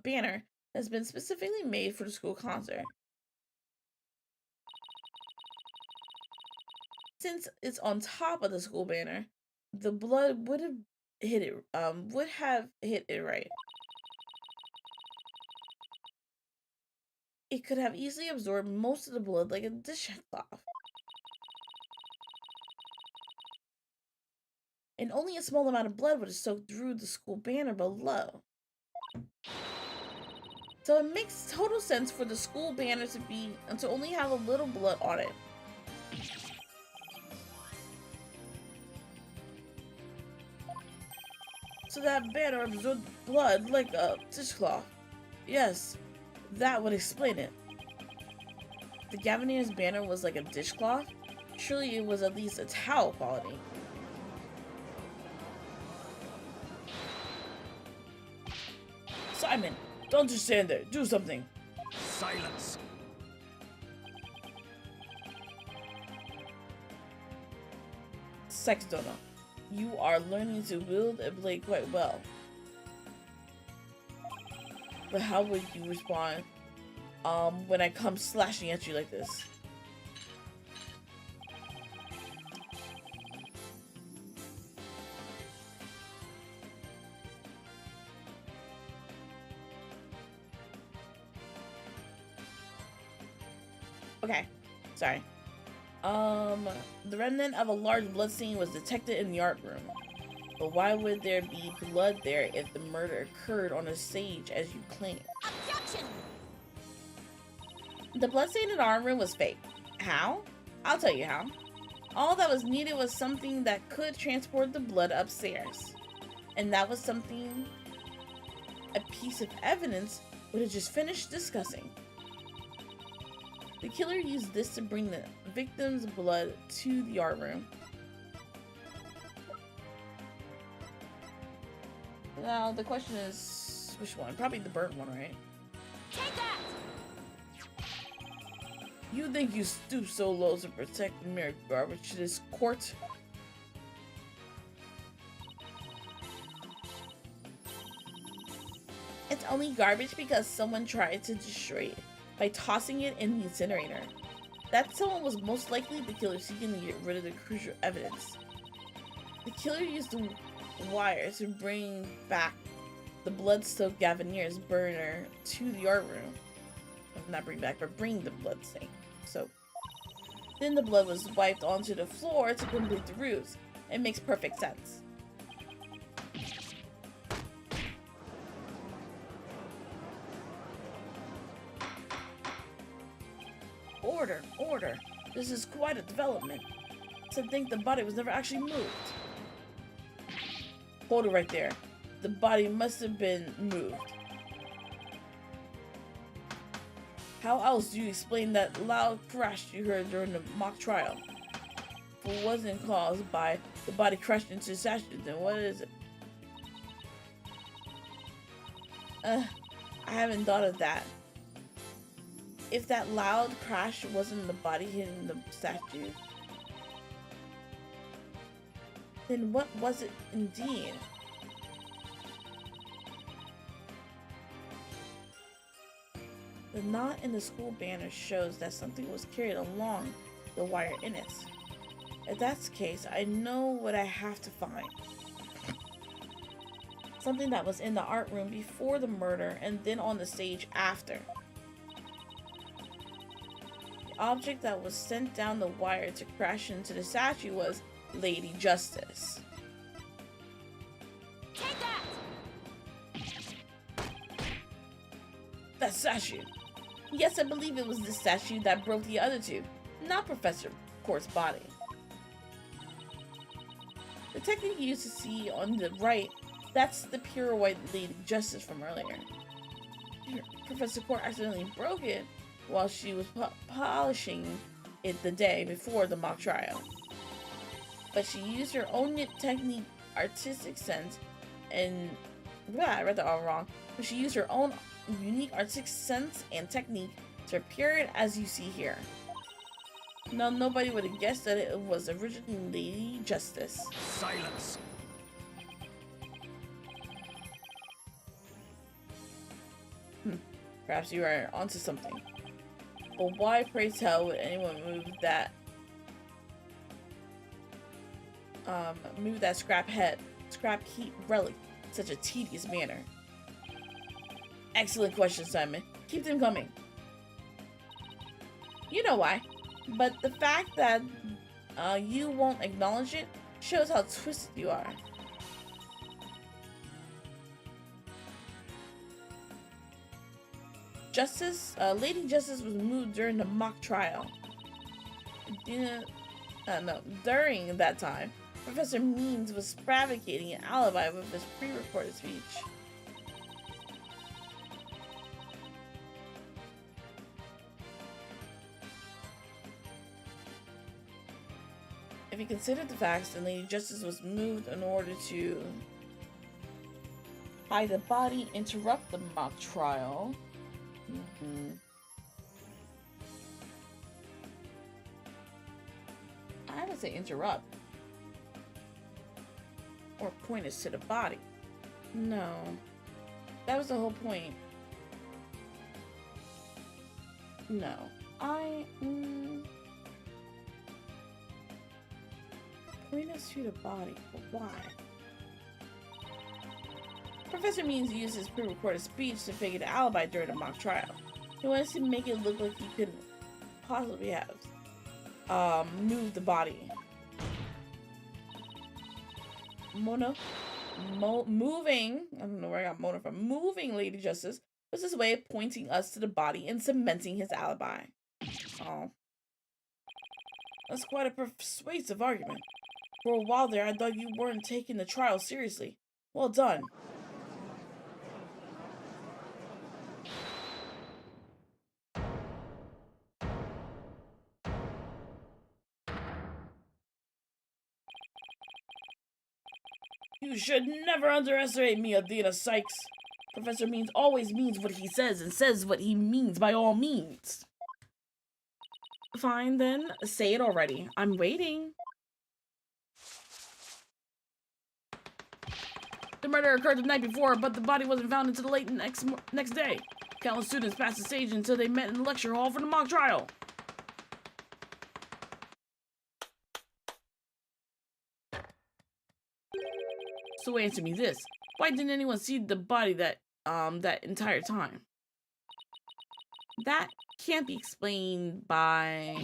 banner that's been specifically made for the school concert. Since it's on top of the school banner, the blood would have hit it right. It could have easily absorbed most of the blood like a dishcloth. And only a small amount of blood would have soaked through the school banner below. So it makes total sense for the school banner to only have a little blood on it. So that banner absorbed blood like a dishcloth. Yes, that would explain it. The Gavineer's banner was like a dishcloth. Surely it was at least a towel quality. Simon, don't just stand there. Do something. Silence. Sex donor, you are learning to wield a blade quite well. But how would you respond when I come slashing at you like this? Okay, sorry. The remnant of a large blood stain was detected in the art room. But why would there be blood there if the murder occurred on a stage as you claim? Objection! The blood stain in the art room was fake. How? I'll tell you how. All that was needed was something that could transport the blood upstairs. And that was something a piece of evidence would have just finished discussing. The killer used this to bring the victim's blood to the art room. Now, the question is, Which one? Probably the burnt one, right? Take that! You think you stoop so low to protect the mere garbage to this court? It's only garbage because someone tried to destroy it by tossing it in the incinerator. That someone was most likely the killer seeking to get rid of the crucial evidence. The killer used the wire to bring back the blood-soaked Gavinier's burner to the art room. Not bring back, but bring the blood-soaked. So then the blood was wiped onto the floor to complete the ruse. It makes perfect sense. Order, order. This is quite a development. To think the body was never actually moved. Hold it right there. The body must have been moved. How else do you explain that loud crash you heard during the mock trial? If it wasn't caused by the body crashed into the statue, then what is it? I haven't thought of that. If that loud crash wasn't the body hitting the statue, then what was it indeed? The knot in the school banner shows that something was carried along the wire in it. If that's the case, I know what I have to find. Something that was in the art room before the murder and then on the stage after. The object that was sent down the wire to crash into the statue was Lady Justice. Take that! That statue! Yes, I believe it was the statue that broke the other two, not Professor Court's body. The technique you used to see on the right, that's the pure white Lady Justice from earlier. Professor Court accidentally broke it while she was polishing it the day before the mock trial. But she used her own technique, artistic sense, and... I read that all wrong. But she used her own unique artistic sense and technique to repair it as you see here. Now, nobody would have guessed that it was originally Lady Justice. Silence. Perhaps you are onto something. But why, pray tell, would anyone move that scrap heap relic in such a tedious manner? Excellent question, Simon. Keep them coming. You know why. But the fact that you won't acknowledge it shows how twisted you are. Lady Justice was moved during the mock trial. During that time, Professor Means was fabricating an alibi with his pre-recorded speech. If you consider the facts, then Lady Justice was moved in order to hide the body, interrupt the mock trial. I would say interrupt. Or point us to the body. No. That was the whole point. No. Point us to the body, but why? Professor Means used his pre-recorded speech to figure the alibi during the mock trial. He wanted to make it look like he couldn't possibly have moved the body. Moving, I don't know where I got Mona from, moving Lady Justice was his way of pointing us to the body and cementing his alibi. Oh. That's quite a persuasive argument. For a while there, I thought you weren't taking the trial seriously. Well done. You should never underestimate me, Adina Sykes. Professor Means always means what he says and says what he means by all means. Fine then, say it already. I'm waiting. The murder occurred the night before, but the body wasn't found until the late next day. Countless students passed the stage until they met in the lecture hall for the mock trial. So answer me this. Why didn't anyone see the body that entire time? That can't be explained by...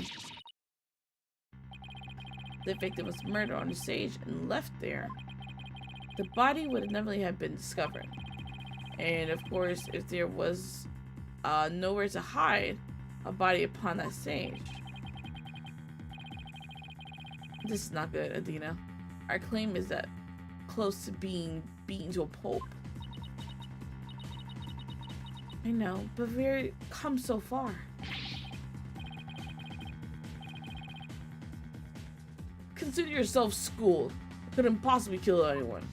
The victim was murdered on the stage and left there. The body would never have been discovered. And of course, if there was nowhere to hide a body upon that stage. This is not good, Adina. Our claim is that close to being beaten to a pulp. I know, but we've come so far. Consider yourself schooled. Couldn't possibly kill anyone.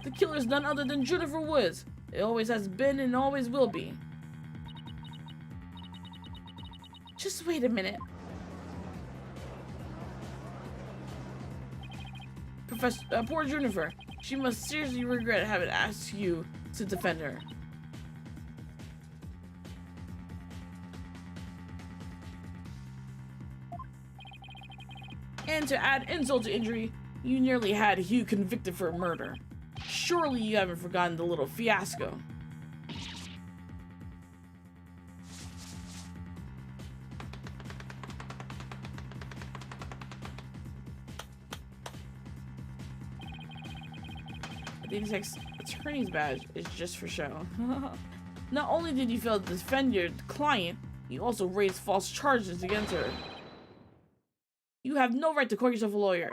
The killer is none other than Jennifer Woods. It always has been and always will be. Just wait a minute. Poor Jennifer. She must seriously regret having asked you to defend her. And to add insult to injury, you nearly had Hugh convicted for murder. Surely you haven't forgotten the little fiasco. The exact attorney's badge is just for show. Not only did you fail to defend your client, you also raised false charges against her. You have no right to call yourself a lawyer.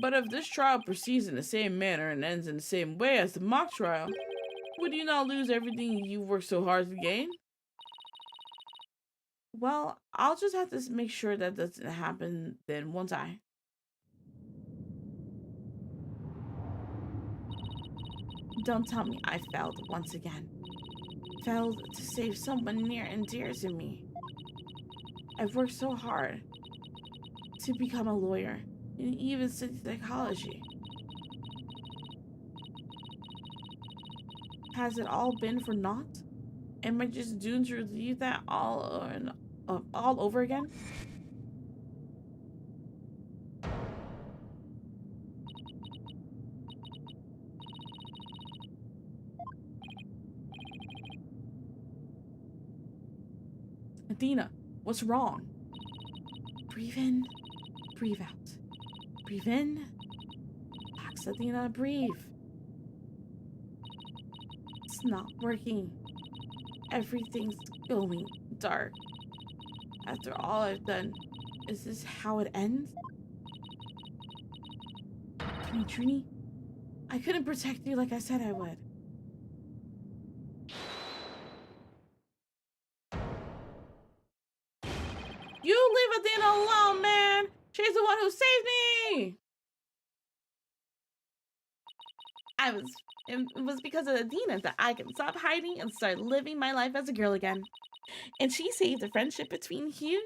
But if this trial proceeds in the same manner and ends in the same way as the mock trial, would you not lose everything you worked so hard to gain? Well, I'll just have to make sure that doesn't happen then, won't I? Don't tell me I failed once again. Failed to save someone near and dear to me. I've worked so hard to become a lawyer and even study psychology. Has it all been for naught? Am I just doomed to relive that all over again? Athena, what's wrong? Breathe in, breathe out. Breathe in. Relax, Athena, breathe. It's not working. Everything's going dark. After all I've done, is this how it ends? Trini, I couldn't protect you like I said I would. You leave Athena alone, man! She's the one who saved me! It was because of Athena that I can stop hiding and start living my life as a girl again. And she saved the friendship between Hugh,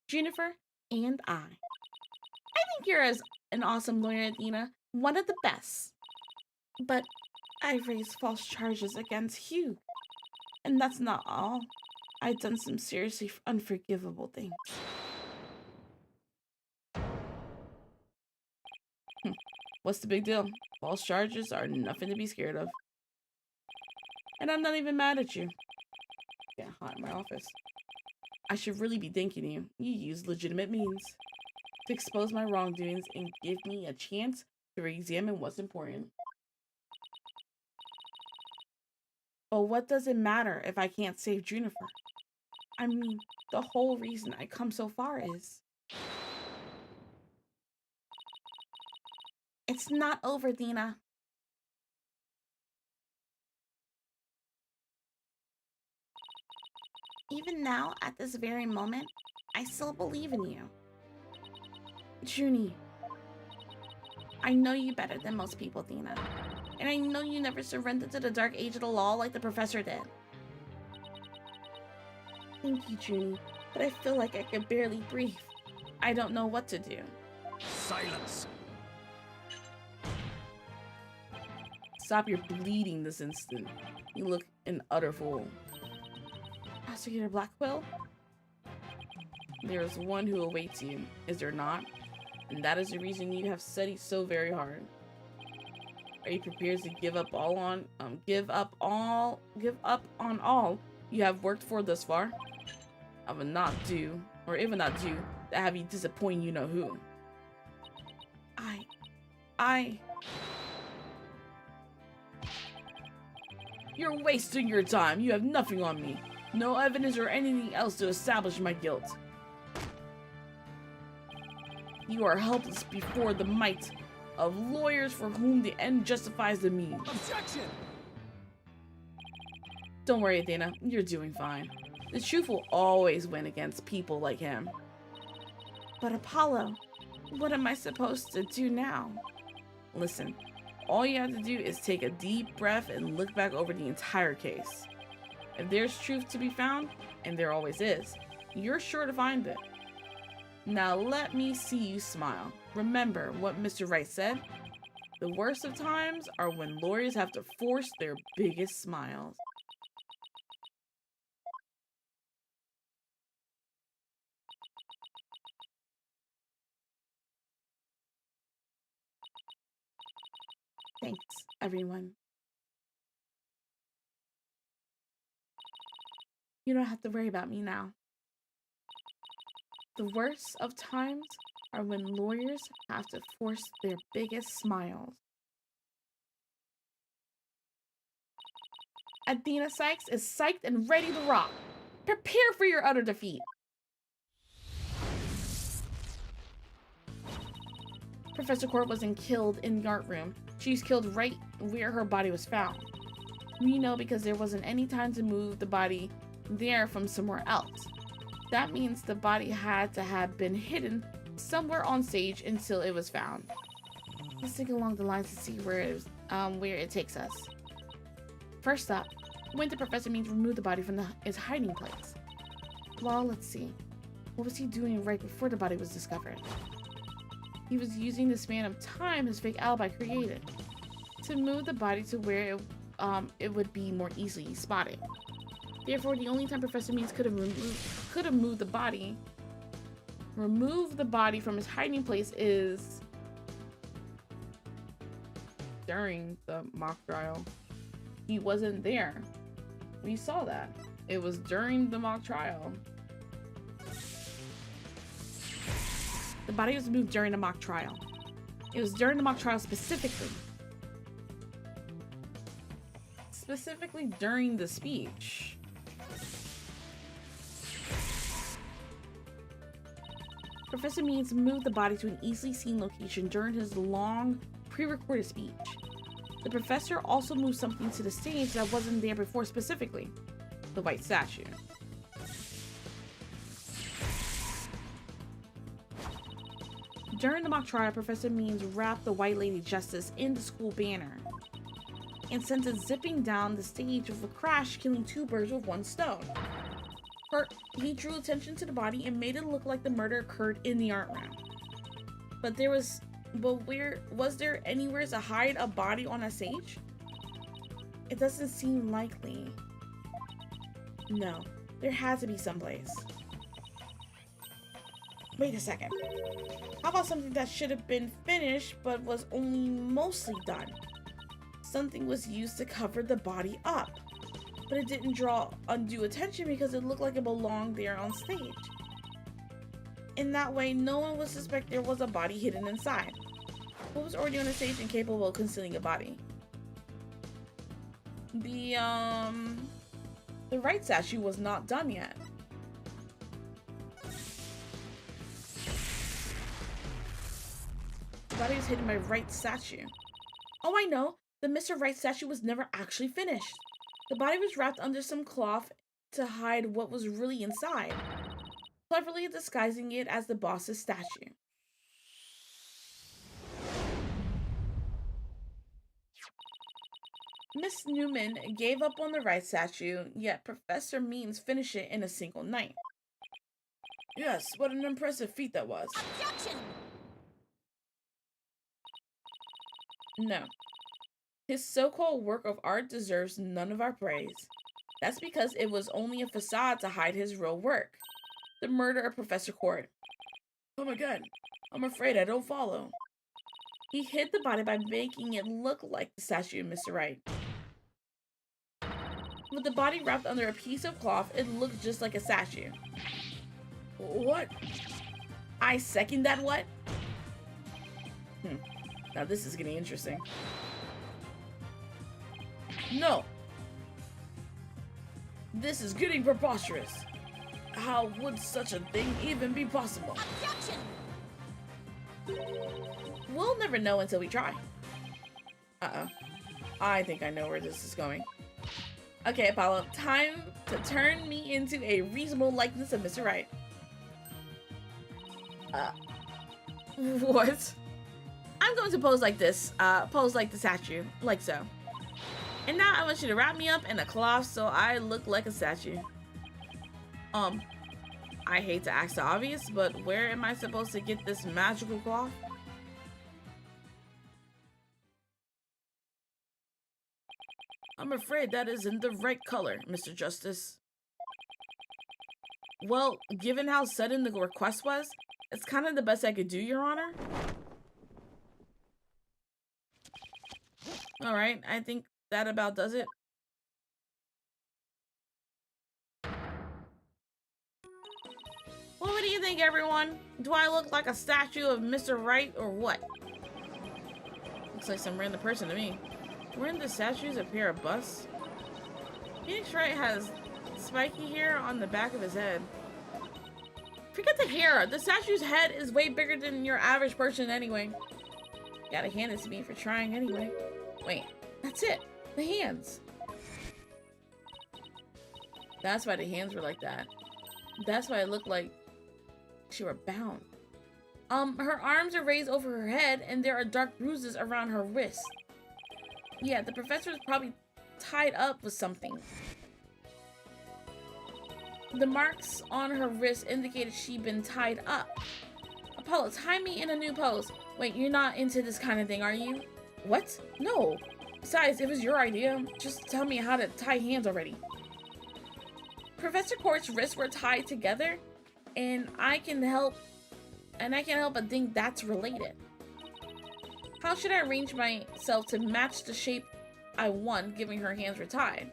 Jennifer, and I. I think you're an awesome lawyer, Athena. One of the best. But I raised false charges against Hugh. And that's not all. I've done some seriously unforgivable things. What's the big deal? False charges are nothing to be scared of. And I'm not even mad at you. Get hot in my office. I should really be thanking you. You used legitimate means to expose my wrongdoings and give me a chance to re-examine what's important. But what does it matter if I can't save Jennifer? I mean, the whole reason I come so far is... It's not over, Dina. Even now, at this very moment, I still believe in you. Junie, I know you better than most people, Dina. And I know you never surrendered to the dark age of the law like the professor did. thank you, Junie, but I feel like I could barely breathe. I don't know what to do. Silence. Stop your bleeding this instant. You look an utter fool. Prosecutor Blackwell? There is one who awaits you, is there not? And that is the reason you have studied so very hard. Are you prepared to give up on all you have worked for thus far? I will not do, or even not do, that have you disappoint you know who. You're wasting your time. You have nothing on me. No evidence or anything else to establish my guilt. You are helpless before the might of lawyers for whom the end justifies the means. Objection! Don't worry, Dana. You're doing fine. The truth will always win against people like him. But Apollo, what am I supposed to do now? Listen, all you have to do is take a deep breath and look back over the entire case. If there's truth to be found, and there always is, you're sure to find it. Now let me see you smile. Remember what Mr. Wright said? The worst of times are when lawyers have to force their biggest smiles. Thanks, everyone. You don't have to worry about me now. The worst of times are when lawyers have to force their biggest smiles. Athena Sykes is psyched and ready to rock. Prepare for your utter defeat. Professor Court wasn't killed in the art room. She was killed right where her body was found. We know because there wasn't any time to move the body there from somewhere else. That means the body had to have been hidden somewhere on stage until it was found. Let's think along the lines to see where it takes us. First up, when the professor means remove the body from its hiding place. Well, let's see. What was he doing right before the body was discovered? He was using the span of time his fake alibi created to move the body to where it would be more easily spotted. Therefore, the only time Professor Means could have moved the body, removed the body from its hiding place is during the mock trial. He wasn't there. We saw that. It was during the mock trial. The body was moved during the mock trial. It was during the mock trial specifically. Specifically during the speech. Professor Means moved the body to an easily seen location during his long pre-recorded speech. The professor also moved something to the stage that wasn't there before specifically, the white statue. During the mock trial, Professor Means wrapped the White Lady Justice in the school banner and sent it zipping down the stage with a crash, killing two birds with one stone. He drew attention to the body and made it look like the murder occurred in the art room. Was there anywhere to hide a body on a stage? It doesn't seem likely. No, there had to be someplace. Wait a second. How about something that should have been finished but was only mostly done? Something was used to cover the body up, but it didn't draw undue attention because it looked like it belonged there on stage. In that way, no one would suspect there was a body hidden inside. What was already on the stage and capable of concealing a body? The Wright statue was not done yet. body was hidden by Wright's statue. Oh, I know. The Mr. Wright statue was never actually finished. The body was wrapped under some cloth to hide what was really inside, cleverly disguising it as the boss's statue. Miss Newman gave up on the Wright statue, yet Professor Means finished it in a single night. Yes, what an impressive feat that was. Objection! No. His so-called work of art deserves none of our praise. That's because it was only a facade to hide his real work. The murder of Professor Cord. Come again. I'm afraid I don't follow. He hid the body by making it look like the statue of Mr. Wright. With the body wrapped under a piece of cloth, it looked just like a statue. What? I second that what? Now this is getting interesting. No. This is getting preposterous. How would such a thing even be possible? Objection! We'll never know until we try. Uh-oh. I think I know where this is going. Okay, Apollo, time to turn me into a reasonable likeness of Mr. Wright. What? I'm going to pose like this. Pose like the statue. Like so. And now I want you to wrap me up in a cloth so I look like a statue. I hate to ask the obvious, but where am I supposed to get this magical cloth? I'm afraid that isn't the right color, Mr. Justice. Well, given how sudden the request was, it's kind of the best I could do, Your Honor. Alright, I think that about does it. Well, what do you think, everyone? Do I look like a statue of Mr. Wright or what? Looks like some random person to me. Weren't the statues a pair of busts? Phoenix Wright has spiky hair on the back of his head. Forget the hair. The statue's head is way bigger than your average person anyway. Gotta hand it to me for trying anyway. Wait, that's it. The hands. That's why the hands were like that. That's why it looked like she were bound. Her arms are raised over her head and there are dark bruises around her wrists. Yeah, the professor is probably tied up with something. The marks on her wrist indicated she'd been tied up. Apollo, tie me in a new pose. Wait, you're not into this kind of thing, are you? What? No. Besides, it was your idea. Just tell me how to tie hands already. Professor Court's wrists were tied together, and I can't help but think that's related. How should I arrange myself to match the shape I want, given her hands were tied?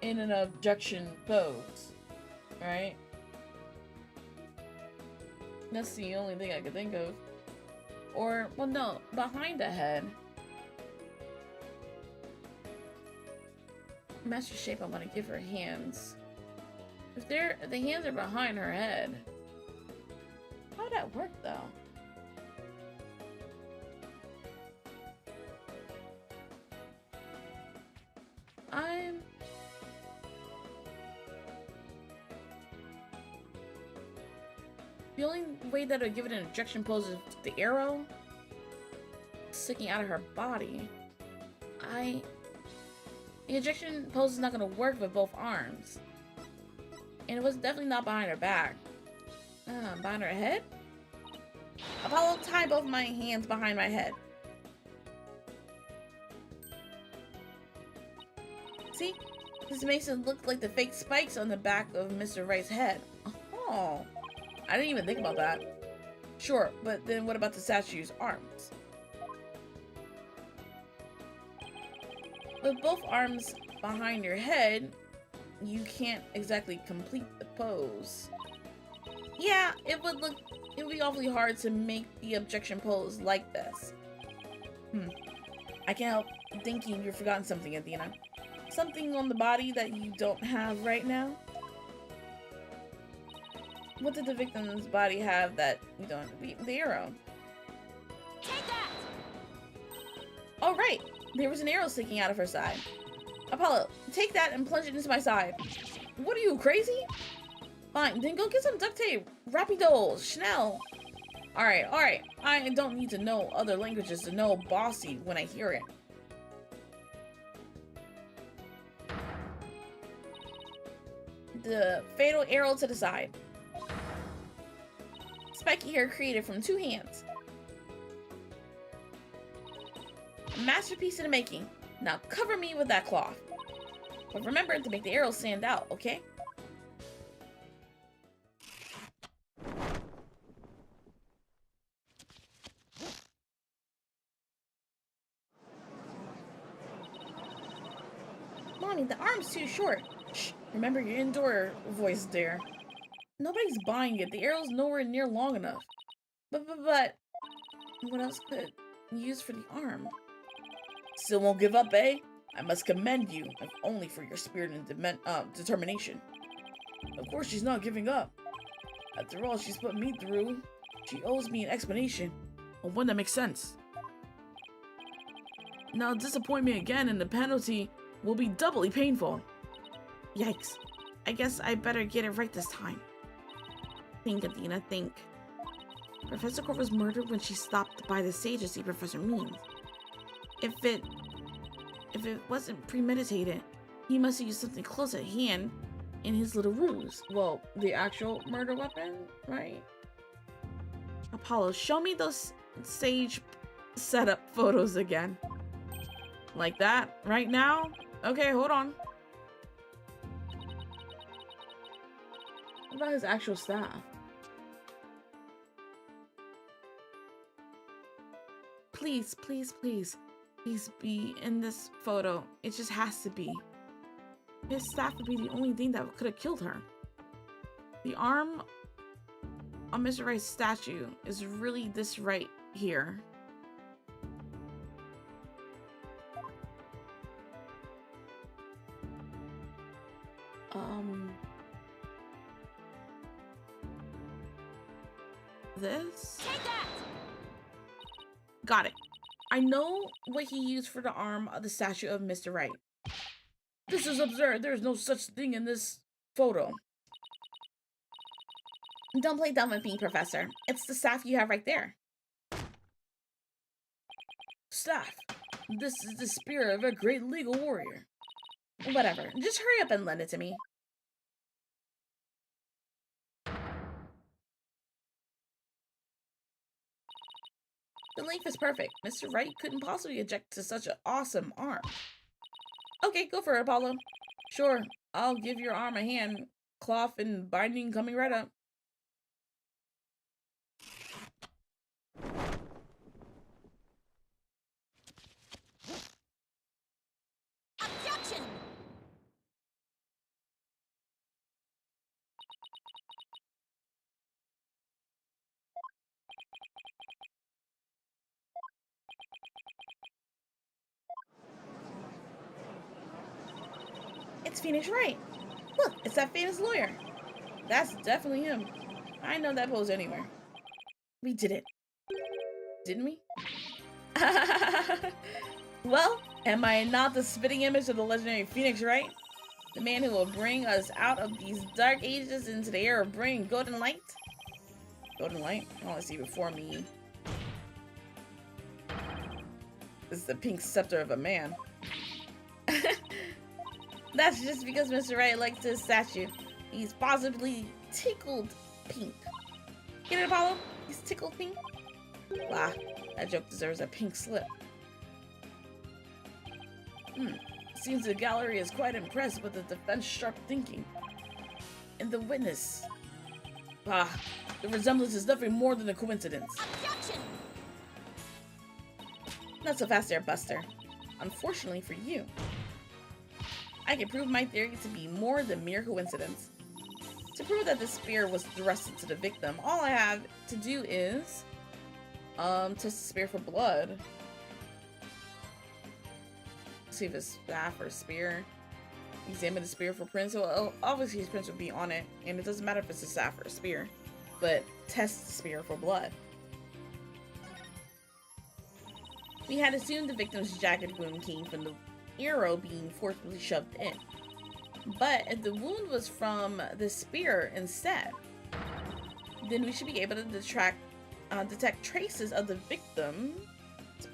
In an objection pose, right? That's the only thing I could think of. Or, well, no, behind the head. Match the shape I want to give her hands. If the hands are behind her head, how would that work though? The only way that I'd give it an ejection pose is the arrow sticking out of her body. The ejection pose is not gonna work with both arms. And it was definitely not behind her back. Behind her head? Apollo, tie both my hands behind my head. See? This makes it look like the fake spikes on the back of Mr. Wright's head. Oh. I didn't even think about that. Sure, but then what about the statue's arms? With both arms behind your head, you can't exactly complete the pose. Yeah, it would be awfully hard to make the objection pose like this. I can't help thinking you've forgotten something, Athena. Something on the body that you don't have right now? What did the victim's body have that you don't? The arrow. Take that! Oh, right. There was an arrow sticking out of her side. Apollo, take that and plunge it into my side. What are you, crazy? Fine, then go get some duct tape. Rapido, Schnell. Alright. I don't need to know other languages to know bossy when I hear it. The fatal arrow to the side. Spiky hair created from 2 hands. A masterpiece in the making. Now cover me with that cloth. But remember to make the arrow stand out, okay? Mommy, the arm's too short. Shh, remember your indoor voice there. Nobody's buying it. The arrow's nowhere near long enough. But what else could use for the arm? Still won't give up, eh? I must commend you, if only for your spirit and determination. Of course she's not giving up. After all she's put me through, she owes me an explanation, and one that makes sense. Now disappoint me again and the penalty will be doubly painful. Yikes. I guess I better get it right this time. Think, Athena, think. Professor Core was murdered when she stopped by the stage to see Professor Means. If it wasn't premeditated, he must have used something close at hand in his little ruse. Well, the actual murder weapon, right? Apollo, show me those stage setup photos again. Like that? Right now? Okay, hold on. What about his actual staff? Please, please, please. Please be in this photo. It just has to be. His staff would be the only thing that could have killed her. The arm on Mr. Wright's statue is really this right here. This? Take that! Got it. I know what he used for the arm of the statue of Mr. Wright. This is absurd. There is no such thing in this photo. Don't play dumb with me, Professor. It's the staff you have right there. Staff. This is the spirit of a great legal warrior. Whatever. Just hurry up and lend it to me. The length is perfect. Mr. Wright couldn't possibly object to such an awesome arm. Okay, go for it, Apollo. Sure, I'll give your arm a hand. Cloth and binding coming right up. Objection! It's Phoenix Wright. Look, it's that famous lawyer. That's definitely him. I know that pose anywhere. We did it. Didn't we? Well, am I not the spitting image of the legendary Phoenix Wright? The man who will bring us out of these dark ages into the era of bringing golden light? Golden light? I want to see before me. This is the pink scepter of a man. That's just because Mr. Wright likes his statue. He's possibly tickled pink. Get it, Apollo? He's tickled pink? Wow, that joke deserves a pink slip. Seems the gallery is quite impressed with the defense sharp thinking. And the witness. The resemblance is nothing more than a coincidence. Objection! Not so fast there, Buster. Unfortunately for you, I can prove my theory to be more than mere coincidence. To prove that the spear was thrust into the victim, all I have to do is test the spear for blood. See if it's staff or spear. Examine the spear for prints. So obviously his prints would be on it, and it doesn't matter if it's a staff or a spear. But test the spear for blood. We had assumed the victim's jagged wound came from the arrow being forcibly shoved in. But if the wound was from the spear instead, then we should be able to detect traces of the victim's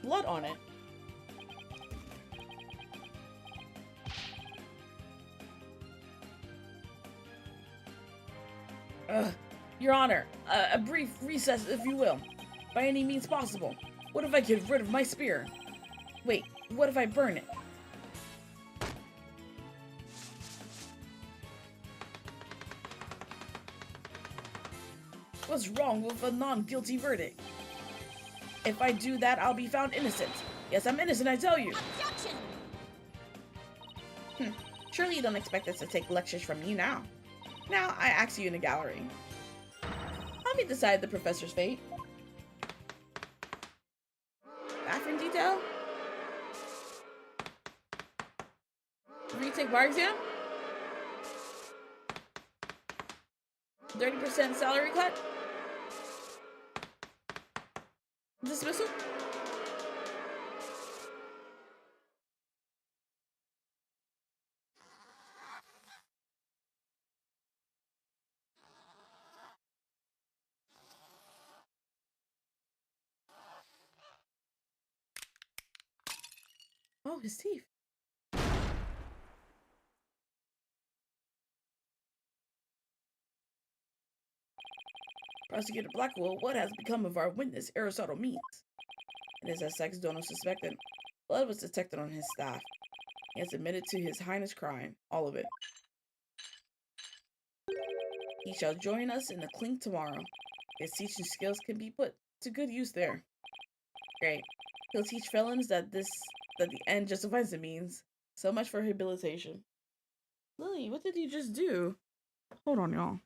blood on it. Your Honor, a brief recess, if you will, by any means possible. What if I get rid of my spear? Wait, what if I burn it? What's wrong with a non-guilty verdict? If I do that, I'll be found innocent. Yes, I'm innocent, I tell you. Objection! Surely you don't expect us to take lectures from you now. Now, I ask you in the gallery. How we decide the professor's fate? Bathroom detail? Retake bar exam? 30% salary cut? Dismissal? Oh, his teeth. Prosecutor Blackwell, what has become of our witness, Aristotle Means? It is as Saxdono suspected. Blood was detected on his staff. He has admitted to his highness crime, all of it. He shall join us in the clink tomorrow. His teaching skills can be put to good use there. Great. He'll teach felons that the end justifies the means. So much for rehabilitation. Lily, what did you just do? Hold on, y'all.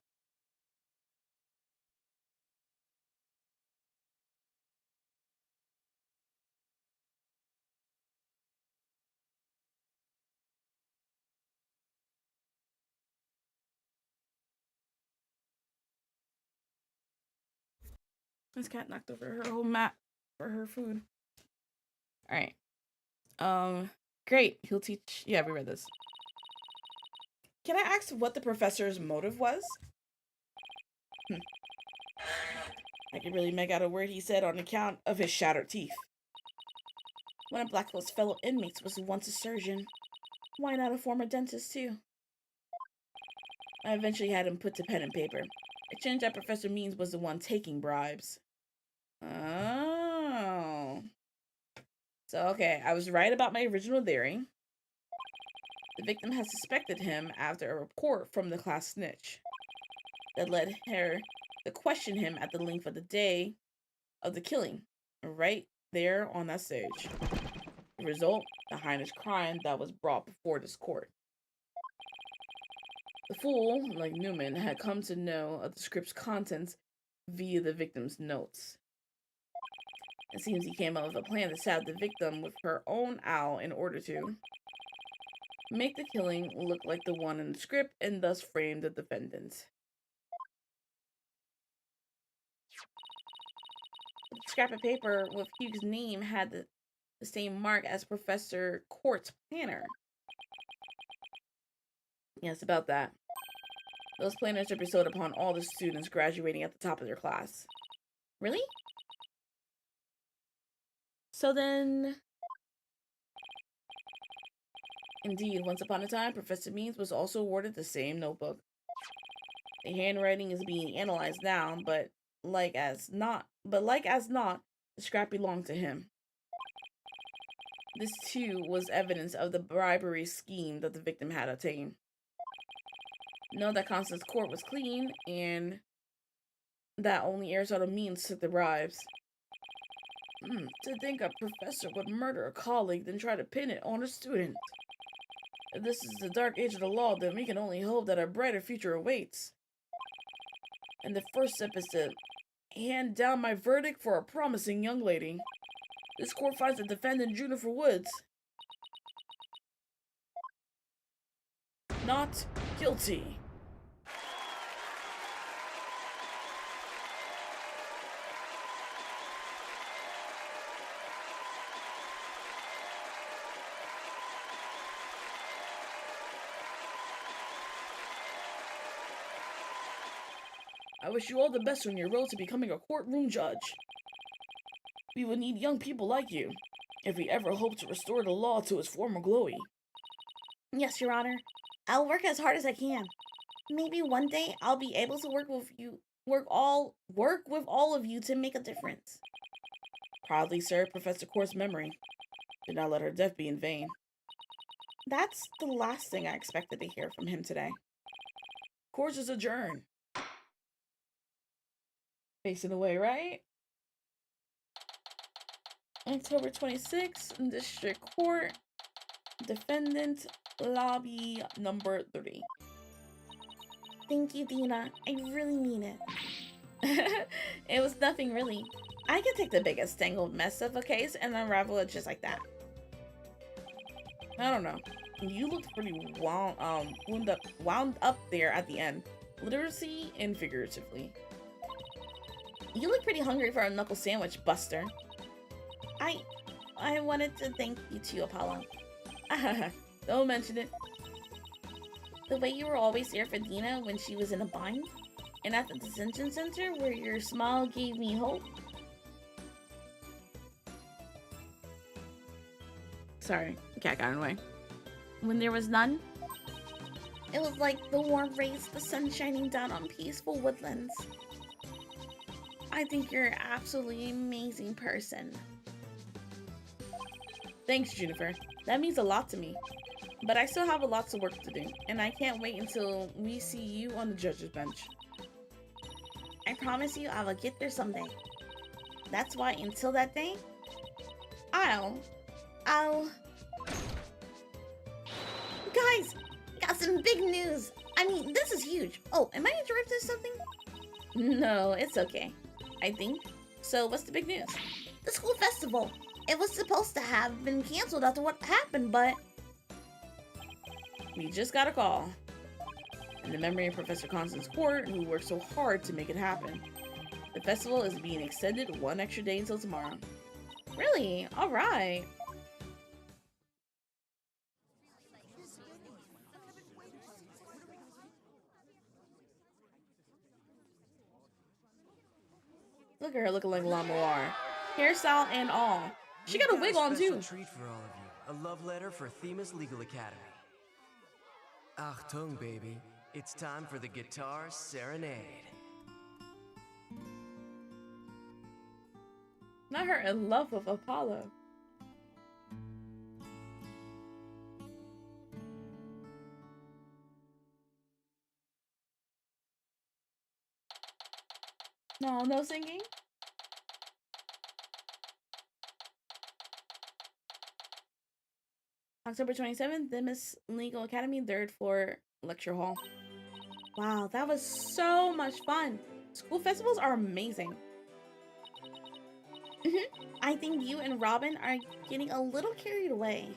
This cat knocked over her whole mat for her food. Alright. Great. He'll teach. Yeah, we read this. Can I ask what the professor's motive was? I could really make out a word he said on account of his shattered teeth. One of Blackwell's fellow inmates was once a surgeon. Why not a former dentist, too? I eventually had him put to pen and paper. It changed that Professor Means was the one taking bribes. Oh. So, okay, I was right about my original theory. The victim has suspected him after a report from the class snitch that led her to question him at the length of the day of the killing, right there on that stage. The result, the heinous crime that was brought before this court. The fool, like Newman, had come to know of the script's contents via the victim's notes. It seems he came up with a plan to stab the victim with her own owl in order to make the killing look like the one in the script and thus frame the defendant. The scrap of paper with Hugh's name had the same mark as Professor Court's planner. Yes, about that. Those planners are bestowed upon all the students graduating at the top of their class. Really? So then... Indeed, once upon a time, Professor Means was also awarded the same notebook. The handwriting is being analyzed now, but like as not, the scrap belonged to him. This too was evidence of the bribery scheme that the victim had obtained. Know that Constance Court was clean, and that only Aristotle Means took the bribes. To think a professor would murder a colleague, then try to pin it on a student. If this is the dark age of the law, then we can only hope that a brighter future awaits. And the first step is to hand down my verdict for a promising young lady. This court finds the defendant Juniper Woods. Not guilty. I wish you all the best on your road to becoming a courtroom judge. We will need young people like you if we ever hope to restore the law to its former glory. Yes, Your Honor. I'll work as hard as I can. Maybe one day I'll be able to work with all of you to make a difference. Proudly serve Professor Court's memory. Do not let her death be in vain. That's the last thing I expected to hear from him today. Court is adjourned. Facing away, right? October 26th, District Court, Defendant Lobby number 3. Thank you, Dina. I really mean it. It was nothing really. I can take the biggest tangled mess of a case and unravel it just like that. I don't know. You looked pretty wound up there at the end, literally and figuratively. You look pretty hungry for a knuckle sandwich, Buster. I wanted to thank you too, Apollo. Don't mention it. The way you were always there for Dina when she was in a bind, and at the detention center where your smile gave me hope. Sorry, cat got in the way. When there was none, it was like the warm rays of the sun shining down on peaceful woodlands. I think you're an absolutely amazing person. Thanks, Juniper. That means a lot to me. But I still have a lot of work to do, and I can't wait until we see you on the judge's bench. I promise you I will get there someday. That's why until that day, I'll... Guys, got some big news. I mean, this is huge. Oh, am I interrupting something? No, it's okay. I think. So what's the big news? The school festival. It was supposed to have been canceled after what happened, but... We just got a call. In the memory of Professor Constance Court, who worked so hard to make it happen. The festival is being extended 1 extra day until tomorrow. Really? Alright. Look at her looking like Lamoir. Hairstyle and all. She got a wig on too. Treat for all of you. A love letter for Themis Legal Academy. Achtung, baby. It's time for the guitar serenade. Not her in love with Apollo. No, no singing? October 27th, Themis Legal Academy, 3rd floor lecture hall. Wow, that was so much fun. School festivals are amazing. I think you and Robin are getting a little carried away.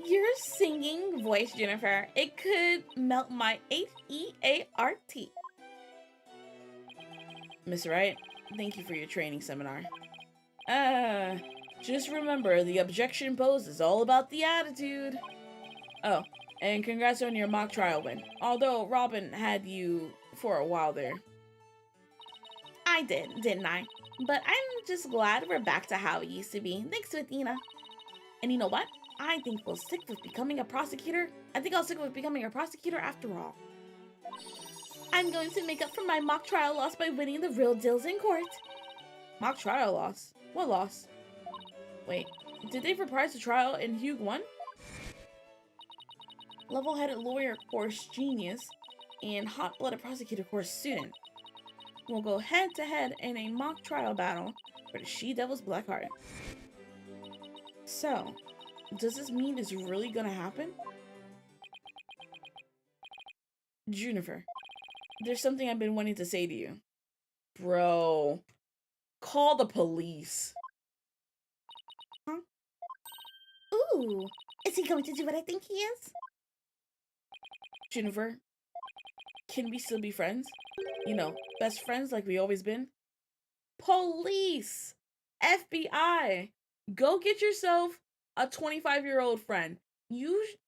Your singing voice, Jennifer, it could melt my H-E-A-R-T. Miss Wright, thank you for your training seminar. Just remember, the objection posed is all about the attitude. Oh, and congrats on your mock trial win. Although Robin had you for a while there. I did, didn't I? But I'm just glad we're back to how it used to be, thanks to Athena. And you know what? I think we'll stick with becoming a prosecutor. I think I'll stick with becoming a prosecutor after all. I'm going to make up for my mock trial loss by winning the real deals in court. Mock trial loss? What loss? Wait, did they reprise the trial and Hugh won? Level-headed lawyer course genius and hot-blooded prosecutor course student will go head-to-head in a mock trial battle for the She-Devil's Black Heart. So, does this mean it's really gonna happen? Juniper, there's something I've been wanting to say to you. Bro, call the police. Huh? Ooh, is he going to do what I think he is? Jennifer, can we still be friends? You know, best friends like we always been? Police! FBI! Go get yourself a 25-year-old friend.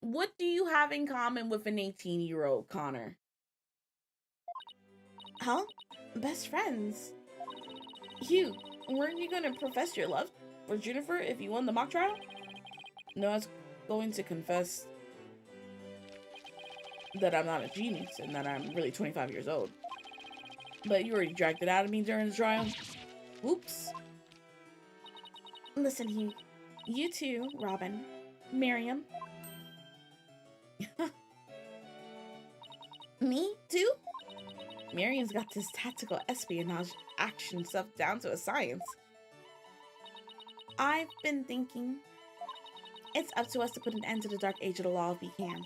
What do you have in common with an 18-year-old, Connor? Huh? Best friends. Hugh, weren't you gonna profess your love for Jennifer if you won the mock trial? No, I was going to confess that I'm not a genius and that I'm really 25 years old. But you already dragged it out of me during the trial. Oops. Listen, Hugh. You too, Robin. Miriam. Me too? Miriam's got this tactical espionage action stuff down to a science. I've been thinking. It's up to us to put an end to the dark age of the law if we can.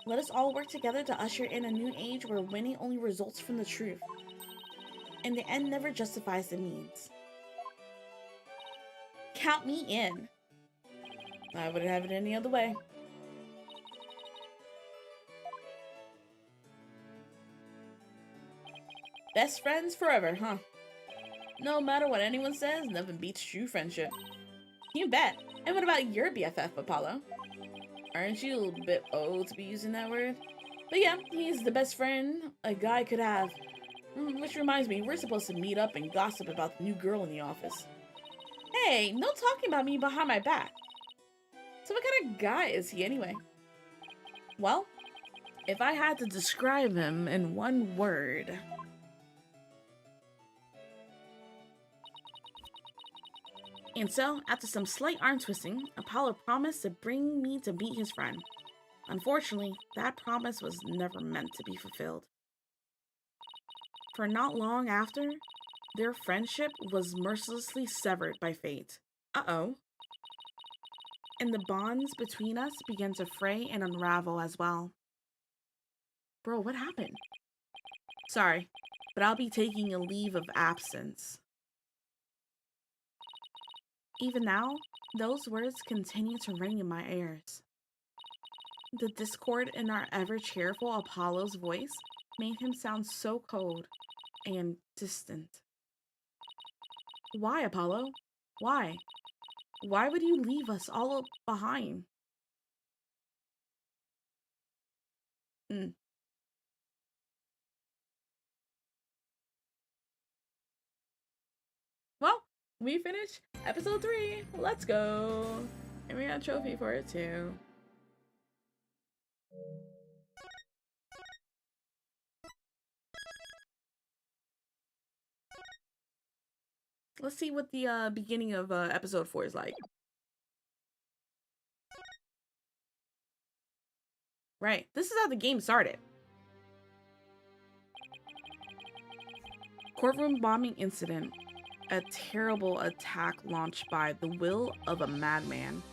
Let us all work together to usher in a new age where winning only results from the truth. And the end never justifies the means. Count me in. I wouldn't have it any other way. Best friends forever, huh? No matter what anyone says, nothing beats true friendship. You bet. And what about your BFF, Apollo? Aren't you a little bit old to be using that word? But yeah, he's the best friend a guy could have. Which reminds me, we're supposed to meet up and gossip about the new girl in the office. Hey, no talking about me behind my back. So what kind of guy is he anyway? Well, if I had to describe him in one word... And so, after some slight arm twisting, Apollo promised to bring me to meet his friend. Unfortunately, that promise was never meant to be fulfilled. For not long after, their friendship was mercilessly severed by fate. Uh-oh. And the bonds between us began to fray and unravel as well. Bro, what happened? Sorry, but I'll be taking a leave of absence. Even now, those words continue to ring in my ears. The discord in our ever-cheerful Apollo's voice made him sound so cold and distant. Why, Apollo? Why? Why would you leave us all behind? Well, we finished episode 3. Let's go. And we got a trophy for it too. Let's see what the beginning of episode 4 is like. Right, this is how the game started. Courtroom bombing incident. A terrible attack launched by the will of a madman.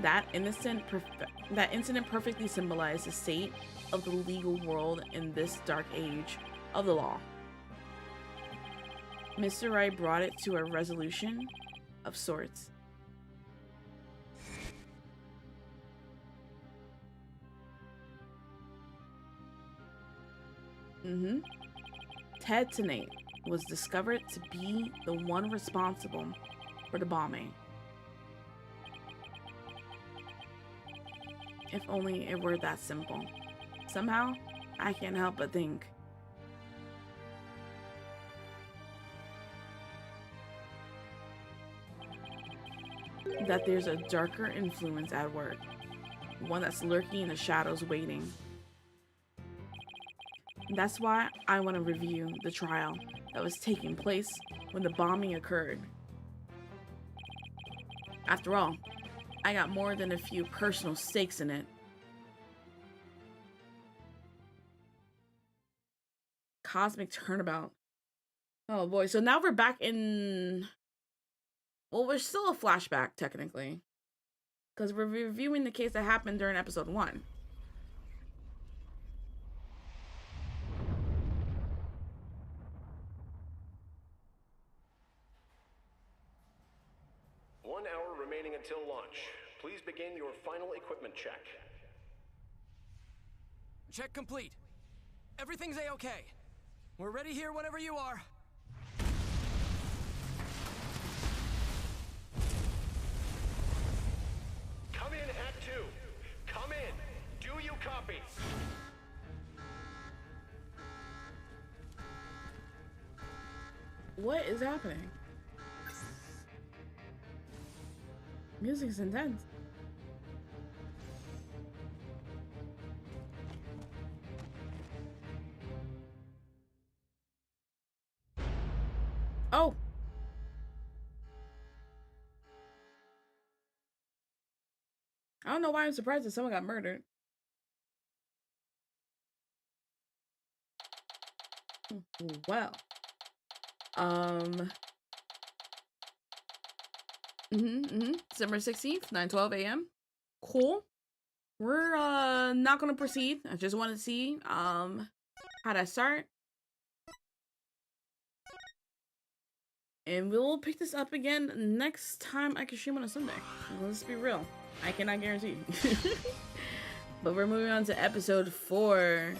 That incident perfectly symbolized the state of the legal world in this dark age of the law. Mr. Wright brought it to a resolution of sorts. Ted Tenate was discovered to be the one responsible for the bombing. If only it were that simple. Somehow, I can't help but think that there's a darker influence at work, one that's lurking in the shadows waiting. That's why I want to review the trial that was taking place when the bombing occurred. After all, I got more than a few personal stakes in it. Cosmic Turnabout. Oh boy, so now we're back in... Well, we're still a flashback, technically. Because we're reviewing the case that happened during episode 1. One hour remaining until launch. Please begin your final equipment check. check complete. Everything's A-okay. We're ready here whenever you are. Come in, Act 2. Come in. Do you copy? What is happening? Music's intense. Oh. I don't know why I'm surprised that someone got murdered. Well. December 16th, 9:12 a.m. Cool. We're not gonna proceed. I just want to see how'd I start. And we'll pick this up again next time I can stream on a Sunday. Let's be real. I cannot guarantee. But we're moving on to episode 4.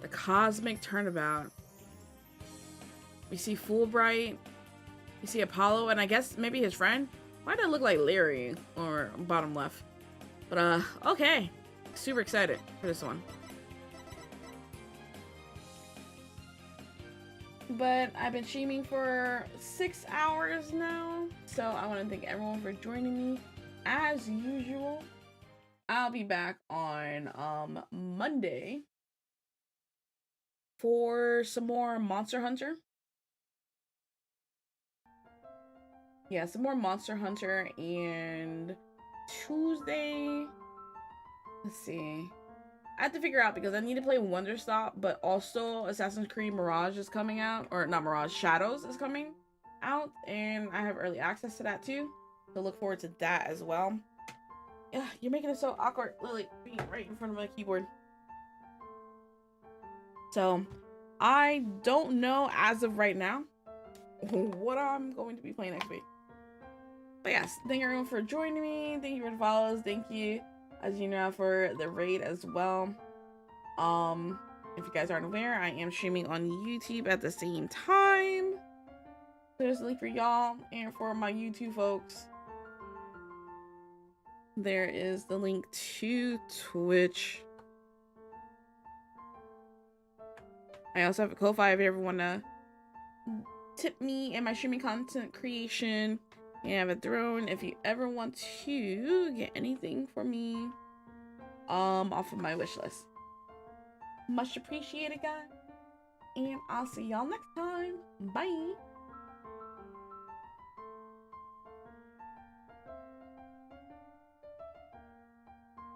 The Cosmic Turnabout. We see Fulbright. We see Apollo, and I guess maybe his friend. Why did it look like Larry or bottom left? But okay. Super excited for this one. But I've been streaming for 6 hours now, so I want to thank everyone for joining me as usual. I'll be back on Monday for some more Monster Hunter. Yeah, some more Monster Hunter, and Tuesday, let's see. I have to figure out because I need to play Wonder Stop, but also Assassin's Creed Mirage is coming out, or not Mirage, Shadows is coming out, and I have early access to that too. So look forward to that as well. Yeah, you're making it so awkward, Lily, being right in front of my keyboard. So I don't know as of right now what I'm going to be playing next week. But yes, thank you everyone for joining me. Thank you for the follows. Thank you, as you know, for the raid as well. If you guys aren't aware, I am streaming on YouTube at the same time. There's a link for y'all and for my YouTube folks. There is the link to Twitch. I also have a Ko-Fi if you ever want to tip me in my streaming content creation. I have a throne if you ever want to get anything for me off of my wish list. Much appreciated, guys, and I'll see y'all next time. Bye.